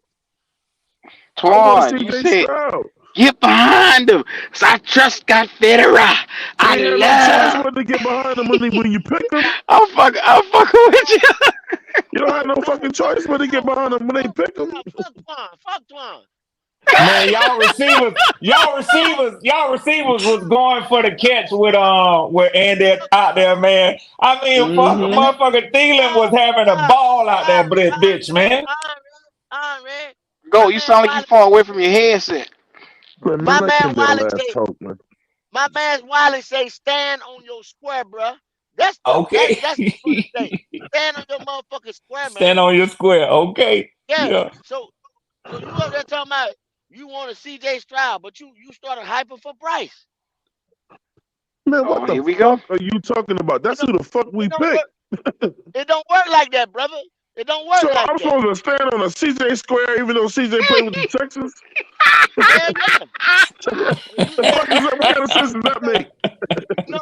I want to Twan, see you J said Stroud. get behind him. So I trust God Federer. He I ain't had no choice love. but to get behind him when you pick him. I'm fucking with you. You don't have no fucking choice but to get behind him when they pick him. Fuck Twan. Man, y'all receivers was going for the catch with Andy out there, man. I mean, Mm-hmm. motherfucker Thielen was having a ball out there, bitch, man. Man. Go, My you man sound like you Wiley, far away from your headset. Man, my let man Kendall Wiley ass say, talk, man. my man Wiley say, stand on your square, bruh. Okay. That's what it say. Stand on your motherfucking square, man. Stand on your square. Okay. Yeah. Yeah. So you up there talking about you want to CJ Stroud, but you started hyping for Bryce. Man, what Oh, the here we go. fuck are you talking about? It That's who don't, the fuck we it don't picked. work. It don't work like that, brother. It don't So work like I'm that. supposed to stand on a CJ square even though CJ played with the Texans? Hell yeah. You The say fuck is that? What kind of sense does that make?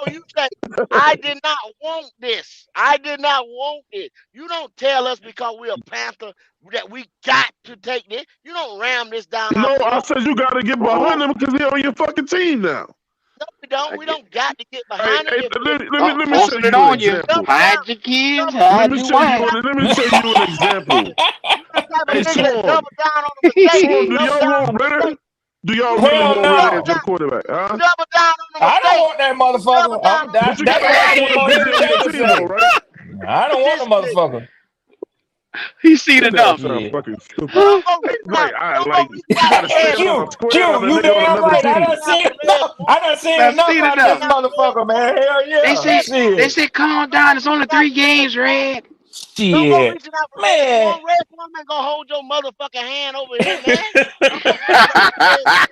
you say I did not want this. I did not want it. You don't tell us because we're a Panther that we got to take this. You don't ram this down our No, I throat. said you got to get behind Oh, him because he's on your fucking team now. No, we don't. I We get don't got to get Hey, behind him. hey, If let me show forcing it you an on you. example. Hide your kids, Let hide me your show you wife. let me show you an example. you the type of Hey, nigga that Swarm. double down on a mistake. Swarm, do Double y'all down on want a Ritter? mistake. Do y'all You really Hell want Ritter double as no. your down. quarterback? You Huh? double down on a I don't mistake. want that You double down motherfucker. on a But you That's got what to I have hear one of Mo BJ Nigga on your Davis team, though, say. right? I don't want this the nigga. motherfucker. He's seen Kendall enough. sound Shit. fucking stupid. Don't go Hey, reaching out. like, I Don't go like reaching you out got to the Hey, ass stand on and a Q, square Q, and a you nigga on damn another right. I team. done reaching out seen the red enough. one. I done seen I've enough seen out this enough. motherfucker, man. Hell They yeah. say Red one. they Shit. say calm Don't go down. It's only reaching out 3 the red games, one. Red. Don't go Shit. reaching out for red Man. one. Red one ain't gonna hold your motherfucking hand over here, man. Don't go reaching out for red one.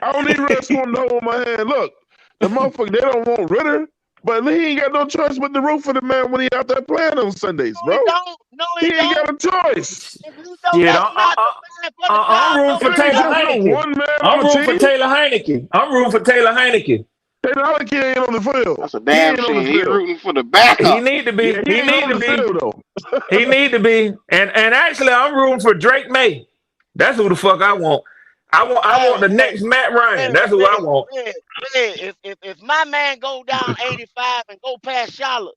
I don't need Red Swarm to hold my hand. Look, the motherfucker, they don't want Ritter, but he ain't got no choice but to root for the man when he out there playing on Sundays, No, bro. he don't. No, He he ain't don't. got a choice. If he don't, Shit. that's not the man for the I'm job rooting no for It more. ain't Taylor just no Heineke. one man on I'm the rooting for team. Taylor Heineke. I'm rooting for Taylor Heineke. Taylor Heineke ain't on the field. That's a He damn ain't on the shame. He field. rooting for the He backup. need to Yeah, be. he He ain't need on to the be. field though. He need to be. And actually, I'm rooting for Drake May. That's who the fuck I want. I want the Hey, next Matt Ryan. Red, That's who I want. if my man go down 85 and go past Charlotte,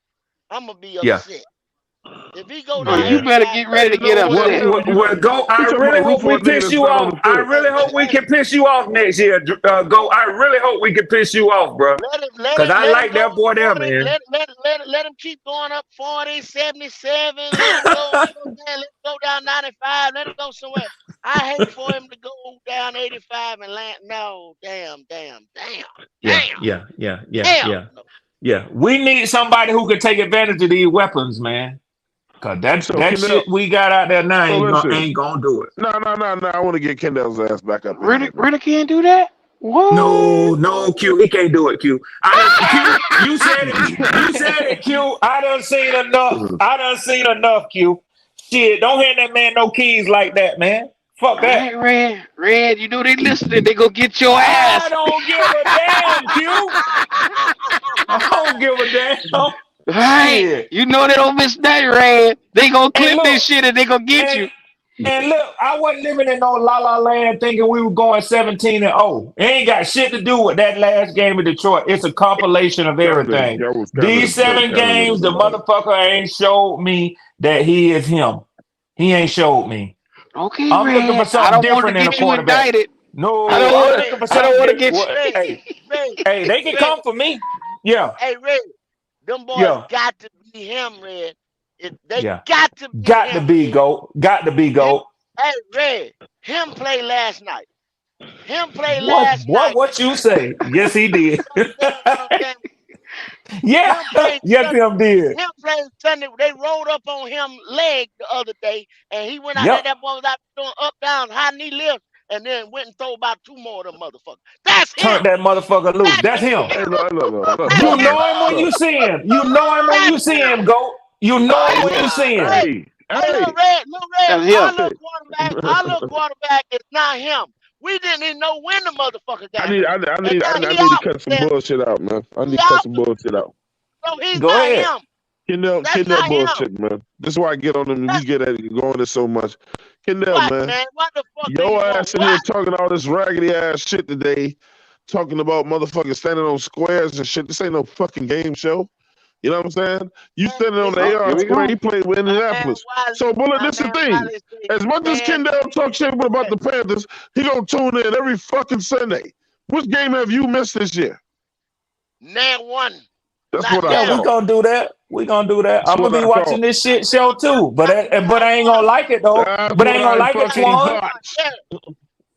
I'm gonna be Yeah. upset. If he go Oh, down you Yeah. 85, better get Hey, ready to no, get what? upset. Go. You I talking really about root hope for we a nigga piss that's you not on off. the I field? really hope we can piss you off next year. Go. I really hope we can piss you off, bro. Cause I let him like go that boy there, 40, man. let him keep going up 40, 77, let him go, you know what I'm saying? Let him go down 95, let him go somewhere. I hate for him to go down 85 and land. No, damn. Yeah. Yeah. Yeah. Yeah. Hell Yeah. no. Yeah. We need somebody who can take advantage of these weapons, man. Cause So that Kendall, shit we got out there now so listen. ain't gonna do it. No. I want to get Kendall's ass back up in here, man. Ritter can't do that. No, What? no, Q. He can't do it, Q. Q, you said it. You said it, Q. I done seen enough. I done seen enough, Q. Shit, don't hand that man no keys like that, man. Fuck All that. right, Red. Red, you know they listening. They gonna get your I ass. don't give a damn, Q. I don't give a damn. All right. Shit. You know they don't miss that, Red. They gonna And clip this look, shit and they gonna get and you. and look, I wasn't living in no la la land thinking we were going 17-0. It ain't got shit to do with that last game in Detroit. It's a compilation of everything. That was These kind 7 games, the of motherfucker ain't showed me that he is him. He ain't showed me. Okay, I'm looking for Red. I something don't want to different in a get you quarterback. indicted. I No, don't I'm want Red, looking for I don't something want to different. get you. What? Red, Hey, Red, hey, they can Red. come for me. Yeah, Hey, Red. Them boys yeah, got to be him, Red. They yeah. got to be Got to him, be Red. GOAT. Got to be Him, GOAT. hey, Red. Him play last night. Him play What? last What? night. What you say? Yes, he did. You know what I'm saying? Yeah, Him playing yes, Sunday. him did. Him playing Sunday. They rolled up on him leg the other day, and he went out there. Yep. That boy was out doing up, down, high knee lifts, and then went and threw about 2 more of them motherfuckers. That's him. Turned that motherfucker loose. That's That's him. Hey, him. look, That's You him. know him when look. you see him. You know him when you That's see him. him, GOAT. You know him That's when him. you see him. Hey, Hey, hey, hey. look, Red. That's him. Our little quarterback is not him. We didn't even know when the motherfucker I got need, hurt, I, I and need, I, now I he need to out cut some there. bullshit out, man. I He need to cut out some there. bullshit out. So he's Go not ahead. him. That's Kendall not him. bullshit, man. This is why I get on him and we That's get at it, going there so much. Kendall, what, man. man. What the fuck do you Your want? ass in here What? talking all this raggedy ass shit today, talking about motherfuckers standing on squares and shit. This ain't no fucking game show. You know what I'm saying? You Man, standing on listen, the Oh, here AR we square, go. he played with my man Indianapolis. Wiley, So, Bullet, my this the man thing. Wiley say, As much as man, Kendall talk shit about hey, the Panthers, he gonna tune in every fucking Sunday. Which game have you missed this year? now one, That's not what I Yeah, we now. thought. gonna do that. We gonna do that. That's I'm gonna what be I watching thought. this shit show too. But Not I ain't one. gonna like it though. That's But I what ain't gonna I like it, Not fucking now Twan. thought. one. Yeah,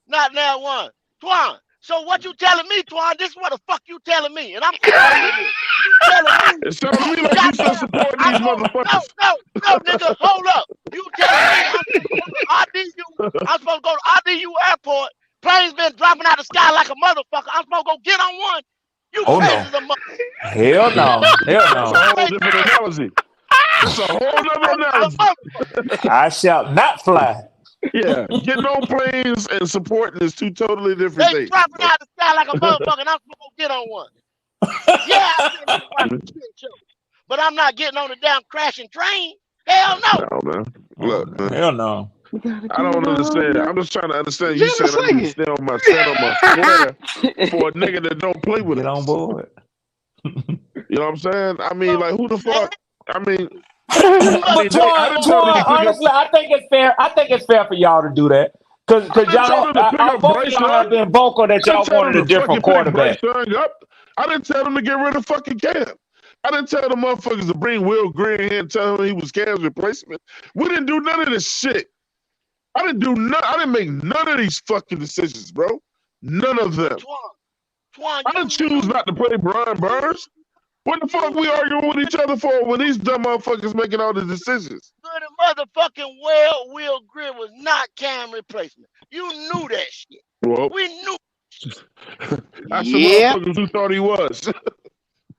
not now one. Twan. So what you telling me, Twan? This is what the fuck you telling me, and I'm supporting you with. You telling me, It sounds to me like you still goddamn, supporting I'm these going, no, motherfuckers. no, no, nigga, hold up. You telling me I'm supposed to go to RDU, I'm supposed to go to RDU airport, planes been dropping out of the sky like a motherfucker. I'm supposed to go get on one. You Oh crazy no. as a mother. Hell no. Hell That's a no. whole Crazy different analogy. That's a whole nother as a analogy. motherfucker. I shall not fly. Yeah, getting on planes and supporting is two totally different They things. dropping out of the sky like a motherfucker, and I'm supposed to get on one. Yeah, I sit here and watch the shit show. But I'm not getting on the damn crashing train. Hell no. No, man. Oh Look, no. man. Hell no. We gotta I get don't on understand. you. I'm just trying to understand. You Let me saying I need to sing stand on my square it. for a nigga that don't play with Get on us. board. You know what I'm saying? I mean, No, like, who the man. fuck? I mean, Them But I Twan, didn't motherfuckers tell them to Twan, pick up. honestly, I think it's fair. I think it's fair for y'all to do that. Cause I didn't tell y'all them to pick up both of Bryce y'all have Young. been vocal that I didn't y'all tell them wanted a to different fucking pick Bryce quarterback. Young up. I didn't tell them to get rid of fucking Cam. I didn't tell the motherfuckers to bring Will Greer here and tell him he was Cam's replacement. We didn't do none of this shit. I didn't make none of these fucking decisions, bro. None of them. Twan, I didn't choose not to play Brian Burns. What the fuck we arguing with each other for when these dumb motherfuckers making all the decisions? good motherfucking well, Will Greer was not Cam replacement. You knew that shit. Well, We knew. that's the Yeah, motherfuckers who thought he was.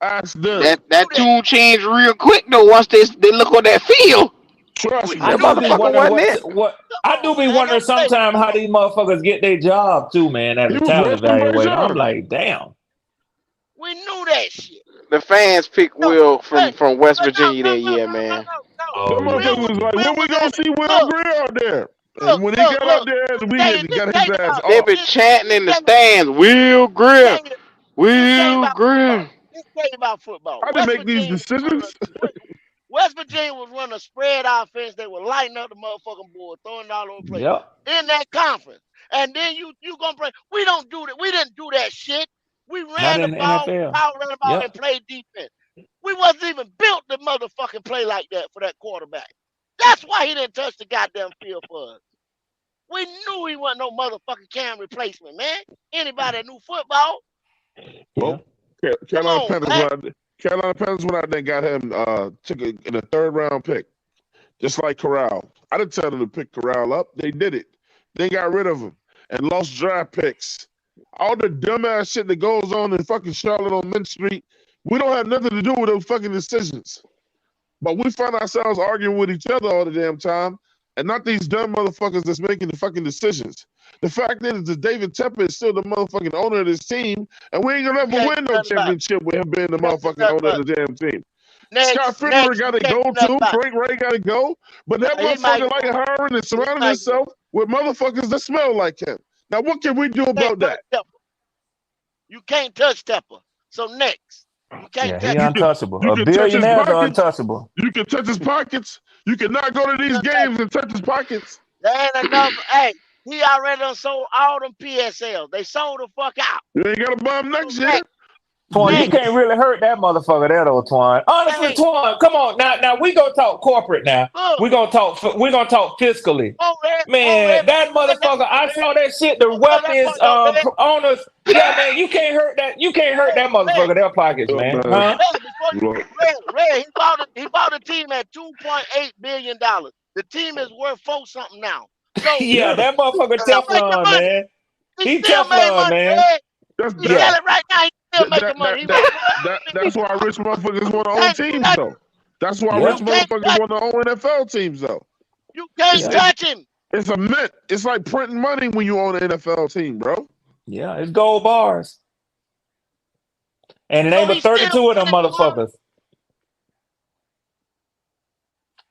Ask them. that that. tune changed real quick though. Once they look on that field, Trust We me. I that knew do be that. motherfucker wondering wasn't it. what Come I do on, be man. wondering Don't play. sometimes how Come on. these motherfuckers get their job too, man, as He a was talent worse than Bryce evaluator. I'm Young. like, damn. We knew that shit. The fans picked No, Will but from West but Virginia that year, no, man. no. Oh Them yeah. Will motherfuckers was was like, when we gonna at it. see Will Look, Greer out there? look, And when he look, got out look. there, we This got tell his you ass about They off. been this. chanting This in the tell you. stands, Will This tell Greer, you. This tell you Will about football. Greer. This tell you about football. I didn't make these decisions. West Virginia was running a spread offense. They were lighting up the motherfucking board, throwing it all over the place Yep. in that conference. And then you gonna play. We don't do that. We didn't do that shit. We Not ran the in the ball, NFL. power ran the ball, and Yep. played defense. We wasn't even built to motherfucking play like that for that quarterback. That's why he didn't touch the goddamn field for us. We knew he wasn't no motherfucking Cam replacement, man. Anybody that knew football, Yeah. Well, come Carolina on, Panthers man. went out there and got him took a in a third round pick, just like Corral. I didn't tell them to pick Corral up. They did it. They got rid of him and lost draft picks. all the dumbass shit that goes on in fucking Charlotte on Mint Street, we don't have nothing to do with those fucking decisions. But we find ourselves arguing with each other all the damn time, and not these dumb motherfuckers that's making the fucking decisions. The fact is that David Tepper is still the motherfucking owner of this team, and we ain't gonna ever win no championship with him being the motherfucking owner of the damn team. Scott Fitterer got to go too. Frank Ray got to go. But that motherfucker like hiring and surrounding himself with motherfuckers that smell like him. Now, what can we do about that? You can't touch Tepper. So next. You can't touch he untouchable. You A can touch his billionaire's pockets. untouchable. You can touch his pockets. You cannot go to these games and touch his pockets. There ain't enough. Hey, he already done sold all them PSLs. They sold the fuck out. You ain't got to buy him next year. Twan, you can't really hurt that motherfucker there though, Twan. Honestly, Twan, come on. Now we gonna talk corporate now. We're gonna talk fiscally. Man, that motherfucker, I saw that shit, the wealthiest owners. Yeah, man, you can't hurt that. You can't hurt that motherfucker, their pockets, man. Huh? Red, he bought a team at $2.8 billion. The team is worth something now. So yeah, that motherfucker Teflon, man. He Teflon, man. He's selling right now. He's still making money. That's why rich motherfuckers want to own teams, though. That's why rich motherfuckers want to own NFL teams, though. You can't touch him. It's a mint. It's like printing money when you own an NFL team, bro. Yeah, it's gold bars. And it ain't but 32 of them motherfuckers.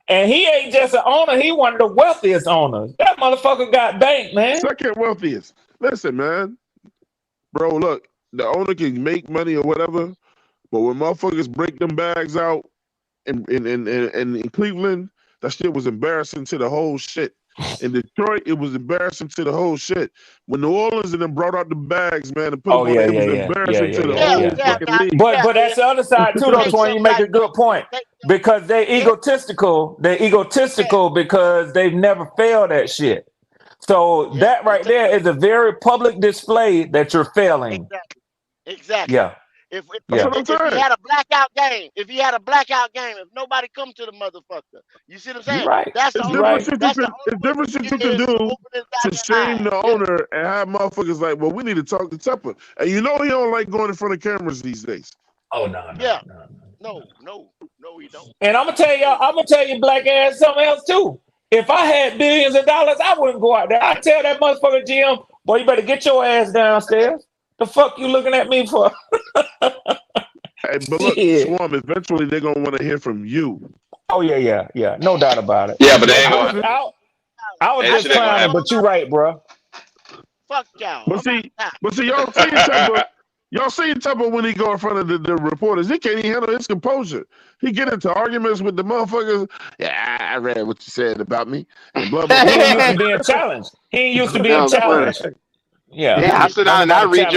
And he ain't just an owner, he one of the wealthiest owners. That motherfucker got bank, man. Second wealthiest. Listen, man. Bro, look, the owner can make money or whatever, but when motherfuckers break them bags out in Cleveland, that shit was embarrassing to the whole shit. In Detroit, it was embarrassing to the whole shit. When New Orleans and them brought out the bags, man, and put them on, it was embarrassing to the whole fucking league. But that's the other side too, though, Twan. You make a good point. Because they're egotistical. They're egotistical because they've never failed at shit. So that right there is a very public display that you're failing. Exactly. Yeah. If he had a blackout game, if nobody come to the motherfucker, you see what I'm saying? Right. That's the different shit you can do to shame the owner and have motherfuckers like, well, we need to talk to Tepper. And you know he don't like going in front of cameras these days. Oh no, he don't. And I'm gonna tell you, black ass, something else too. If I had billions of dollars, I wouldn't go out there. I tell that motherfucker GM, boy, you better get your ass downstairs. The fuck you looking at me for? Hey, but look, Swarm, eventually they're gonna want to hear from you. Oh yeah, no doubt about it. Yeah, but they ain't going. I was just trying, but you're right, bro. Fuck y'all. But see, y'all seen Tepper. Y'all seen Tepper when he go in front of the reporters. He can't even handle his composure. He get into arguments with the motherfuckers. Yeah, I read what you said about me. And blah, blah, blah. He ain't used to being challenged. He ain't used to being challenged. Yeah, I sit down and I read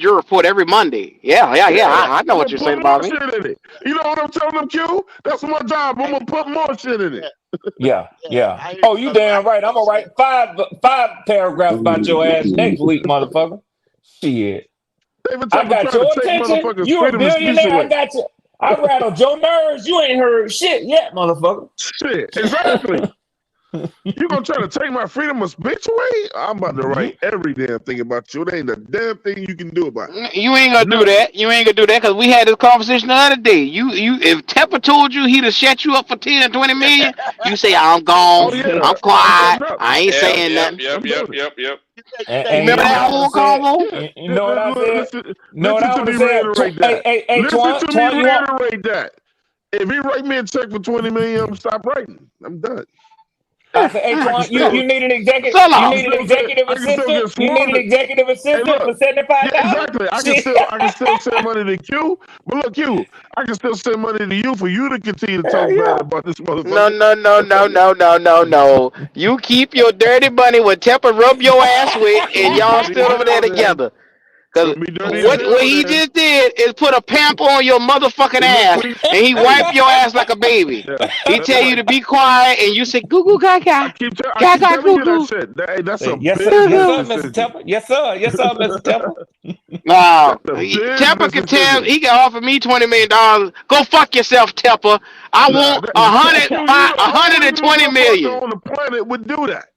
your report every Monday. Yeah. I know what you're saying about me. You know what I'm telling them, Q? That's my job. I'm gonna put more shit in it. Yeah. Oh, you damn right. I'm gonna write five paragraphs about your ass next week, motherfucker. Shit. I got your attention. You a billionaire. I got you. I rattled your nerves. You ain't heard shit yet, motherfucker. Shit, exactly. You gonna try to take my freedom of speech away? I'm about to write every damn thing about you. There ain't a damn thing you can do about it. You ain't gonna do that. You ain't gonna do that because we had this conversation the other day. If Tepper told you he'd have shut you up for 10 or 20 million, you say I'm gone. I'm quiet. I ain't saying nothing. Yep. Remember that whole convo? You know what I said? Listen to me reiterate that. Listen to me reiterate that. If he write me a check for 20 million, I'm stop writing. I'm done. I said, hey, Twan, you need an executive. You need an executive assistant. You need an executive assistant for $75. Exactly. I can still send money to Q. But look, Q, I can still send money to you for you to continue to talk bad about this motherfucker. No. You keep your dirty money with Tepper rub your ass with, and y'all still over there together. Because what he just did is put a pamper on your motherfucking ass, and he wipe your ass like a baby. He tell you to be quiet, and you say, goo goo gaga. Gaga goo goo. That's a yes, sir, Mr. Tepper. Yes, sir, Mr. Tepper. Now, Tepper can tell, he can offer me $20 million. Go fuck yourself, Tepper. I want 120 million. On the planet would do that.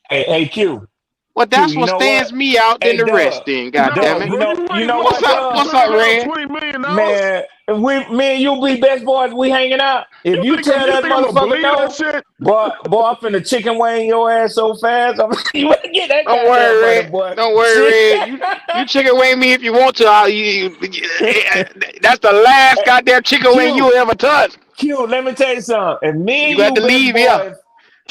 Hey, Q. Well, Q, that's you what know stands what? me out than Hey, the rest. Doug, Then, No, goddamn Doug, it. you bro, know, you know you What's what, ain't up? fucking Doug? What's putting up, out Red? $20 million. Man, me and you be best boys. We hanging out. If You you think tell you that think I'm gonna motherfucker believe that no, shit? boy, I'm finna chicken wing your ass so fast. You better get that Don't goddamn worry, money, Red. boy. Don't worry, Shit. Red. You chicken wing me if you want to. That's the last goddamn chicken wing Q, you ever touch. Q, let me tell you something. If me You and got you to best leave here. boys,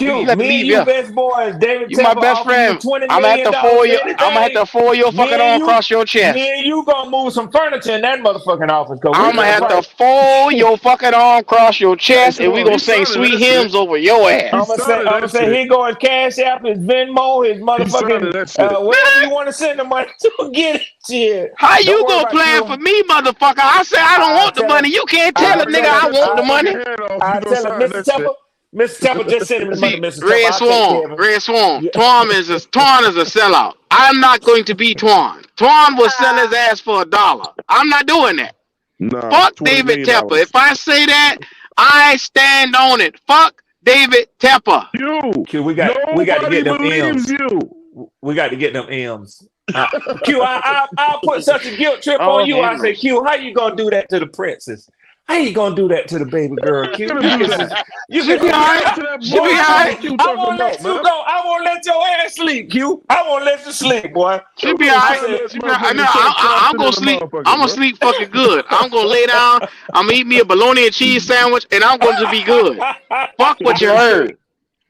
You Q, got to me and leave you here. best boys, David You my Tepper best offer you friend. $20 I'm gonna have million to dollars fold for you. I'm gonna have anything. to fold your Me fucking and arm you, across your chest. me and you gonna move some furniture in that motherfucking office because we I'm gonna finna have to fight. fold your fucking arm across your Hey, chest, come and we on, gonna he sing started sweet that shit. hymns over your He I'm ass. gonna say, started I'm gonna that say, shit. here go his Cash App, his Venmo, his He started motherfucking that shit. wherever you want to send the money to get it. Shit. How Don't you worry gonna about plan for you. me, motherfucker? I say I don't I want the tell him, money. You can't When tell that I a nigga nigga tell got him, I that want the motherfucking money. head off, you I gonna tell him, sign that shit. Mr. Tepper, just send him the money, See, Mr. Tepper. Red I'll take care Swarm, of him. Red Swarm. Yeah. Twan is a sellout. I'm not going to be Twan. Twan will sell his ass for $1. I'm not doing that. Nah, Fuck $20 David million. Tepper. If I say that, I stand on it. Fuck David Tepper. You, Q, we got to nobody get them believes M's. you. We got to get them M's. Q, I'll put such a guilt trip on Oh, you. have I say, mercy. Q, how you gonna do that to the princess? How you gonna do that to the baby girl, I'm Q? gonna You do can, that. you She can, be alright. Listen to that She boy. be bullshit alright. that you I talking won't about, let you man. go. I won't let your ass sleep, Q. I won't let you sleep, boy. She You be gonna I alright. sign said, that She be alright. motherfucker No, and start I'm casting gonna in the sleep. motherfucker, I'm gonna bro. sleep fucking good. I'm gonna lay down. I'm gonna eat me a bologna and cheese sandwich, and I'm going to be good. Fuck Could have what you been steak. heard.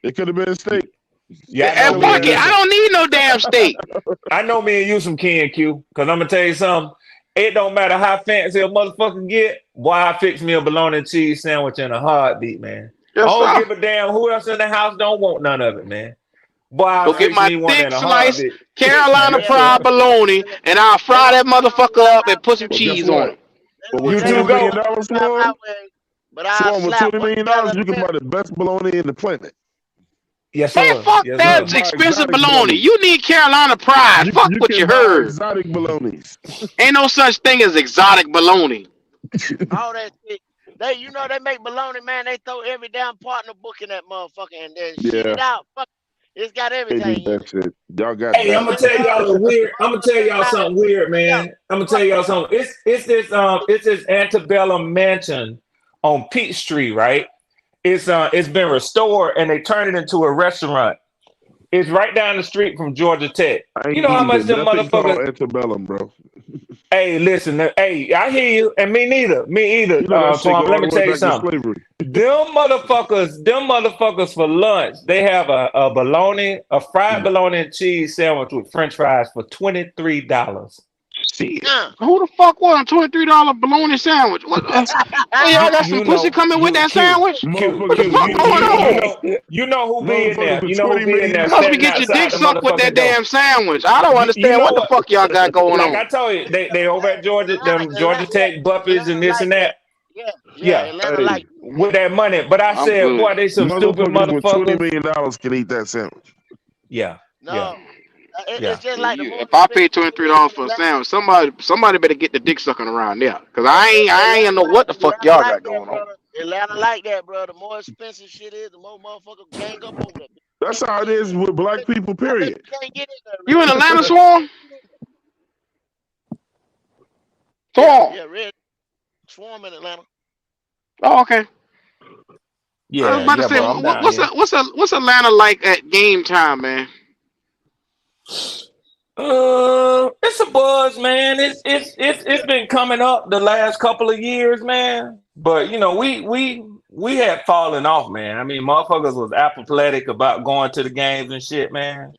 It could have been steak. yeah, I know And Philly me fuck and had it. you that. I some. don't need no damn steak. I know me and you some Ken Q. Cause I'm gonna tell you something. It don't matter how fancy a motherfucker get. Boy, I fix me a bologna and cheese sandwich in a heartbeat, man. I Yes, don't sir. give a damn who else in the house don't want none of it, man. Boy, I Go get fix my me one thick in a slice heartbeat. Carolina Yes, Yeah, sir. fried bologna, and I'll they fry don't that they don't motherfucker drive up my and put some Well, guess cheese what? on it. But You with they two $20 don't million go. dollars, drive my Swan, way. But I'll with slap $20 one million together dollars, in you the can buy middle. the best bologna in the planet. Yes, Man, sir. fuck Yes, You that sir. can buy expensive exotic bologna. bologna. You need Carolina pride. Fuck You what you can buy heard. exotic bolognas. Ain't no such thing as exotic bologna. All that shit. They make bologna, man. They throw every damn partner book in that motherfucker and then shit Yeah, it out. Fuck, it's got they do everything in that it. shit. Y'all got Hey, They I'm that. gonna they tell all y'all a weird. I'm all gonna of tell that y'all line something put weird, together. man. I'm gonna tell Fuck y'all that. something. It's this antebellum mansion on Peachtree, right? It's been restored and they turned it into a restaurant. It's right down the street from Georgia Tech. I You ain't know how much eating them nothing called motherfuckers. antebellum, bro. Hey, listen. Hey, I hear you, and me neither. Me either. You know that shit go Twan, let all me the way tell you back to something. slavery. Them motherfuckers for lunch. They have a fried bologna and cheese sandwich with French fries for $23. Shit. Who the fuck want a $23 bologna sandwich? What? Oh, y'all You got some you pussy know coming with you that Q sandwich? Q Motherfuckers What the Q with fuck you 20 going you million you on? dollars. know you know who be in Motherfuckers there. You with know who 20 be in million there Must be standing get your outside dick the sucked with that motherfucking door. damn sandwich. I don't You understand know what the what? fuck y'all got going Like on. I told you, they over at Georgia, them Georgia Tech Buffies and Atlanta this like and that. that. Yeah, yeah, Yeah, Atlanta Hey, like with that money. But I I'm said, good. boy, they some stupid motherfuckers with $20 motherfuckers. million can eat that sandwich. Yeah, yeah, no. It's yeah. just like the more If I pay expensive shit is $23 in for a Atlanta. sandwich, somebody better get the dick sucking around there. Cause I ain't Atlanta know like what the fuck Atlanta y'all like got that, going on. brother. Atlanta like that, bro. The more expensive shit is, the more motherfuckers gang up over that. That's how it is with black people, I bet period. you can't get in there, You in Red. Atlanta, I bet you Swarm? can't get in there. Yeah, Swarm. yeah, Red. Swarm in Atlanta. Oh, okay. I was Yeah, about to yeah, say, bro. I'm down here. what's Atlanta like at game time, man? It's a buzz, man. It's been coming up the last couple of years, man. But you know, we had fallen off, man. I mean, motherfuckers was apathetic about going to the games and shit, man.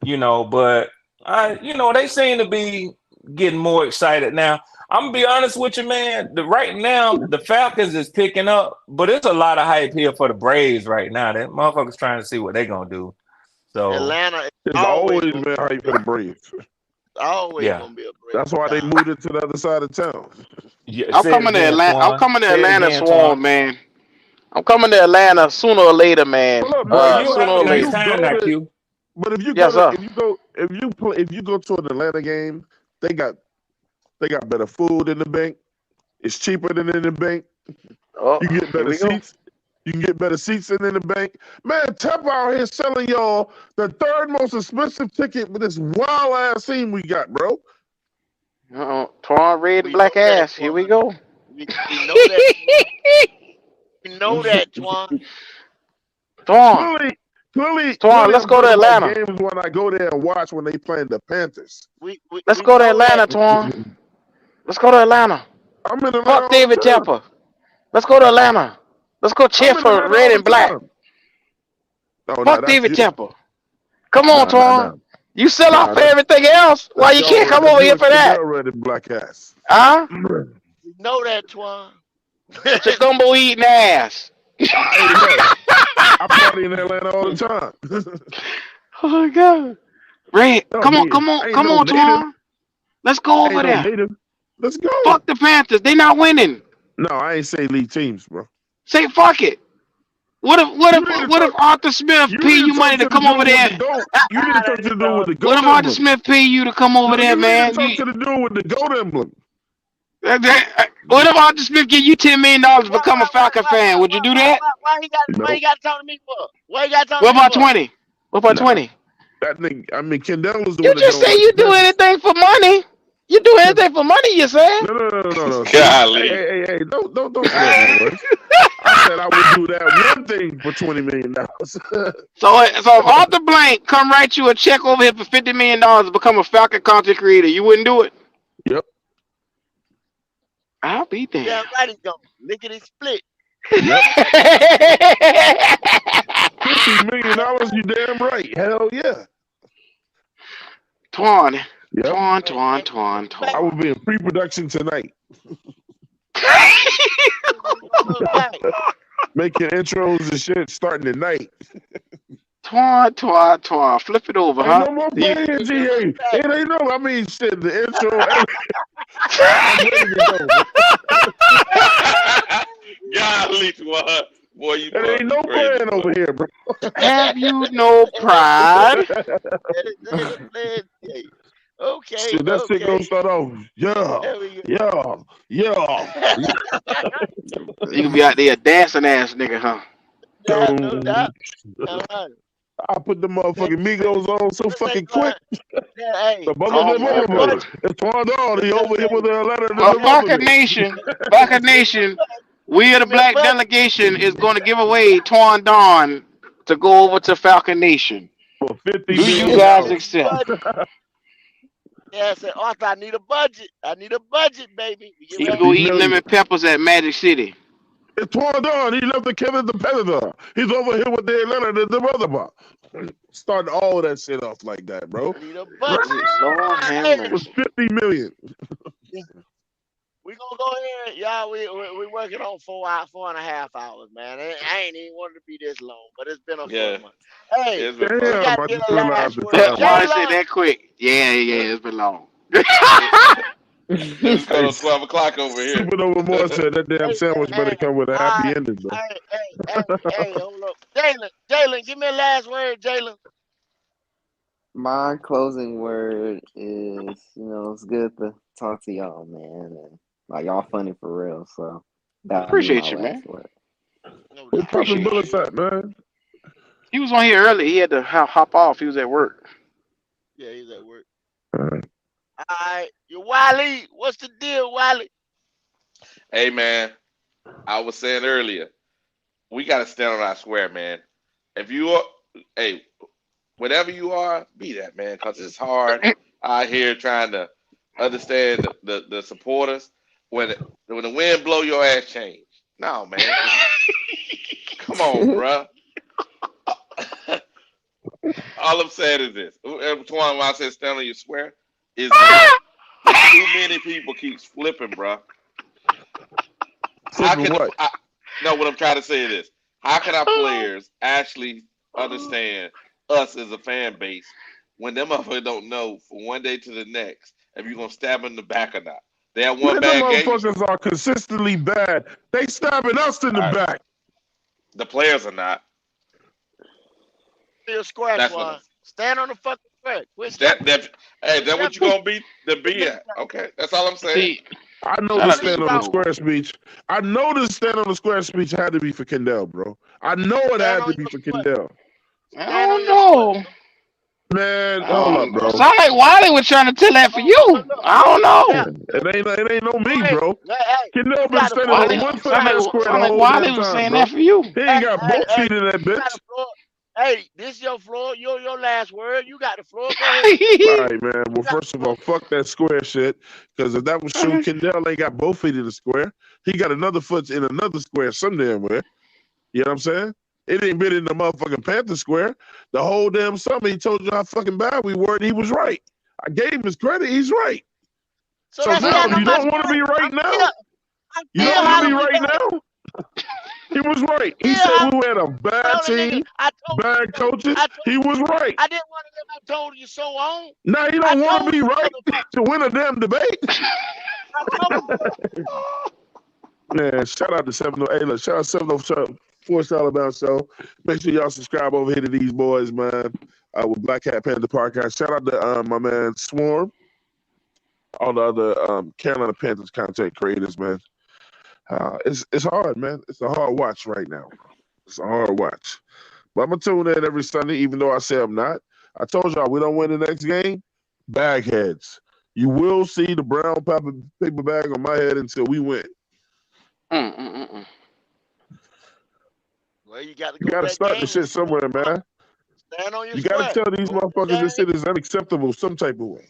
You know, but they seem to be getting more excited now. I'm gonna be honest with you, man. Right now, the Falcons is picking up, but it's a lot of hype here for the Braves right now. That motherfuckers trying to see what they gonna do. So Atlanta is It's always always gonna been hype for the Braves. always yeah, gonna be a break That's why they down. moved it to the other side of town. yeah. I'm Say it coming to again, Atlanta. I'm Twan. coming to Say it Atlanta, again, Swarm, Twan. man. I'm coming to Atlanta sooner or later, man. Hold up, Boy, man. you But have Sooner a or if nice you later. time, go now, to, Q. but if you go Yes, to, sir. if you go to an Atlanta game, they got better food in the bank. It's cheaper than in the bank. Oh, You get here better we go. seats. You can get better seats in the bank. Man, Tampa out here selling y'all the third most expensive ticket with this wild ass team we got, bro. Twan red and We know black that, ass. Here Twan. we go. We know that, Twan. We know that, Twan. Twan, Clearly, let's I'm go to talking about Atlanta. games when I go there and watch when they playing the Panthers. Let's We go to know that. Atlanta, Twan. Let's go to Atlanta. I'm in Atlanta Fuck all the David time. Temple. Let's go to Atlanta. Let's go cheer I'm in for Atlanta all red the and black. time. Oh, no, Fuck that's David you. Temple. Come on, Nah, nah, nah. Twan. You sell out Nah, for that's, everything else. Why you can't come that's over you here and for that? Cadell red and black ass. Huh? We know that, Twan. Chagumbo eating ass. Hey, look, I party in Atlanta all the time. Oh my god. Red, No, come on, me, come on, I ain't come no on, native. Twan. Let's go I over ain't no there. native. Let's go. Fuck the Panthers. They not winning. No, I ain't say league teams, bro. Say fuck it. What You need to if talk. Arthur Smith You pay need you to talk money to to the come over dude with there? the goat. You need to talk to the dude with the What goat if Arthur emblem. Smith pay you to come over No, there, you need to man? talk to the dude with the goat emblem. What if Arthur Smith give you $10 million to become a Falcon fan? Would you do that? Why he got to talk to me for? Why he got to talk to What me about for? 20? What about Nah, 20? that nigga. I mean, Kendall was the You one that just don't say like you the do Panthers. anything for money. You do anything for money, you say? No. See, Golly. hey, don't swear my words. I said I would do that one thing for $20 million. So if Arthur Blank come write you a check over here for $50 million to become a Falcon content creator, you wouldn't do it? Yep. I'll be Damn damned. right he's gonna lickety split. Yep. $50 million. You damn right. Hell yeah. Twan. Yep. I will Twan. be in pre-production tonight, making intros and shit starting tonight. Twan. Flip it over, Ain't huh? no more playing GA. It ain't no. I mean, shit. The intro. I'm ready to go. Golly, Twan. Boy, It ain't you no crazy, playing boy. over here, bro. Have you no pride? Okay, Shit, that shit gonna start off. Yeah, there we yeah, yeah. You can be out there dancing ass nigga, huh? go. No doubt. All right. I put the Say, motherfucking Migos on so say, fucking quick. hey, The bubble, Oh the my bubble. god. budget. It's turned on. He over here with the Atlanta, Well, the bubble. Falcon Nation, we are the Give me a black budget. delegation is going to give away Twan Dawn to go over to Falcon Nation. For $50 Do you million. guys accept? Yeah, I said, Arthur, I need a budget. I need a budget, baby. We get He can ready. go 50 eat million. lemon peppers at Magic City. It's turned on. He left the Kevin the Predator. He's over here with the Atlanta, the other bar. Starting all that shit off like that, bro. I need a budget. Lord have Hey, It was mercy. 50 million. we gonna go ahead, y'all. We working on 4.5 hours, man. I ain't even wanted to be this long, but it's been a Yeah, fun one. Hey, it's been we fun. Damn, got to I get just a realized last the word. time. Why they say Jalen, that quick? Yeah, it's been long. Yeah, yeah, we Hey, start on 12 o'clock over here. Supernova Moore said that damn hey, sandwich better hey, come with a all happy right, ending, though. hey, hold up, Jalen, give me a last word, Jalen. My closing word is, it's good to talk to y'all, man. And like y'all funny for real, so that'll be my Appreciate you, last man. word. No Who doubt. popping Appreciate you. bullets at, man? He was on here early. He had to hop off. He was at work. Yeah, he's at work. Uh, All right, you Wiley. What's the deal, Wiley? Hey, man, I was saying earlier, we got to stand on our square, man. If you are, hey, whatever you are, be that, man, because it's hard out here trying to understand the supporters. When the wind blow, your ass change. No, man. Come on, bruh. All I'm saying is this. Every time when I said stand on your square, is this. Too many people keeps flipping, bruh. How Flipping can what? no? What I'm trying to say is this: how can our players actually understand us as a fan base when them motherfuckers don't know from one day to the next if you're gonna stab them in the back or not? They have one Man, them bad game. motherfuckers are consistently bad. They stabbing us in the All right, back. the players are not. Be a square, That's what. Twan. Stand on the fucking square. Quit That stepping. that hey, Quit that what you stepping. gonna be? The be at? Okay, that's all I'm saying. See, I know Shout the out to stand on the Please, square Smooth. speech. I know the stand on the square speech had to be for Kendall, bro. I know it stand had on to be your for square. Kendall. I Stand on don't your square. know. Man, I hold up, don't know. bro. Sound like Wiley was trying to tell that for Oh, you. look. I don't Yeah, know. It ain't no me, hey, bro. hey, Kendall you been got the standing floor. on Wiley one foot in that square sound the like whole damn Wiley was time, saying bro. that for you. He Hey, ain't got both feet in that you got bitch. the floor. Hey, this is your floor. Your last word. You got the floor. Go ahead. All right, man. Well, You got the first of floor. all, fuck that square shit. Because if that was true, Kendall ain't got both feet in the square. He got another foot in another square some damn where. You know what I'm saying? It ain't been in the motherfucking Panther square. The whole damn summer, he told you how fucking bad we were, and he was right. I gave him his credit. He's right. So So that's now standing on you my don't want to square. be right now? I'm You still don't want to be hollering you right back. now? He was right. He Still said hollering. we had a bad Tell the nigga. team, I told you bad so. coaches. I told He was right. I didn't want to live. I told you so on. Now you I don't want to told be you, right motherfucker. to win a damn debate. I told you. Man, shout out to 708. Hey, look, shout out 704 Alabama Show. Make sure y'all subscribe over here to these boys, man. With Black Hat Panther Podcast. Shout out to my man Swarm, all the other Carolina Panthers content creators, man. It's hard, man. It's a hard watch right now. It's a hard watch. But I'm gonna tune in every Sunday, even though I say I'm not. I told y'all we don't win the next game. Bagheads. You will see the brown paper bag on my head until we win. Well, you got to You go to gotta that start the game and shit see what somewhere, the fuck. man. Stand on your You gotta square. tell these Go to the motherfuckers this game. shit is unacceptable some type of way.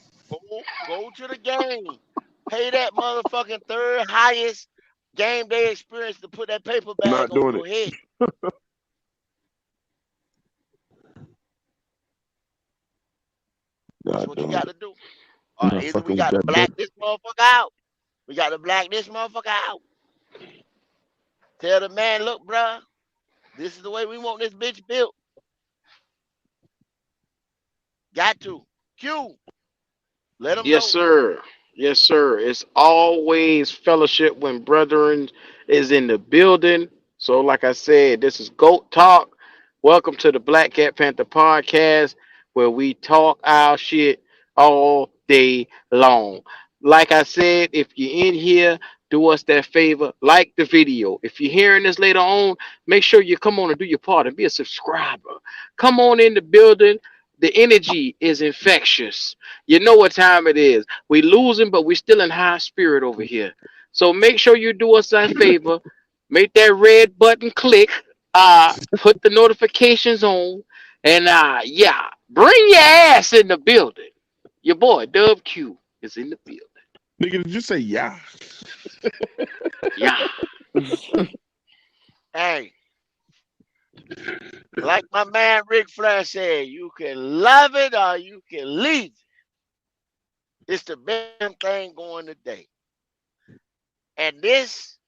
Go to the game. Pay that motherfucking third highest game day experience to put that paper bag Not on doing your it. head. That's Not what you doing got it. to do. I'm Or not either we fucking with got to that black bitch. this motherfucker out. We got to black this motherfucker out. Tell the man, look, bruh, this is the way we want this bitch built. Got to. Q. Let them Yes, know. sir. Yes, sir. It's always fellowship when brethren is in the building. So, like I said, this is GOAT Talk. Welcome to the Black Cat Panther Podcast, where we talk our shit all day long. Like I said, if you're in here, do us that favor, like the video. If you're hearing this later on, make sure you come on and do your part and be a subscriber. Come on in the building. The energy is infectious. You know what time it is. We losing, but we still in high spirit over here. So make sure you do us that favor. Make that red button click. Put the notifications on. And yeah, bring your ass in the building. Your boy Dub Q is in the building. Nigga, did you say yeah? Yeah. Hey, like my man Ric Flair said, you can love it or you can leave it. It's the best thing going today. And this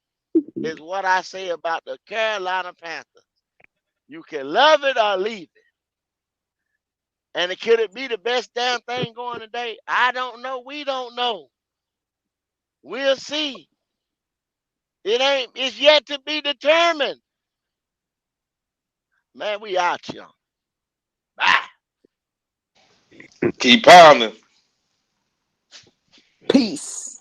is what I say about the Carolina Panthers. You can love it or leave it. And could it be the best damn thing going today? I don't know. We don't know. We'll see. It's yet to be determined. Man, we out here. Bye. Keep pounding. Peace.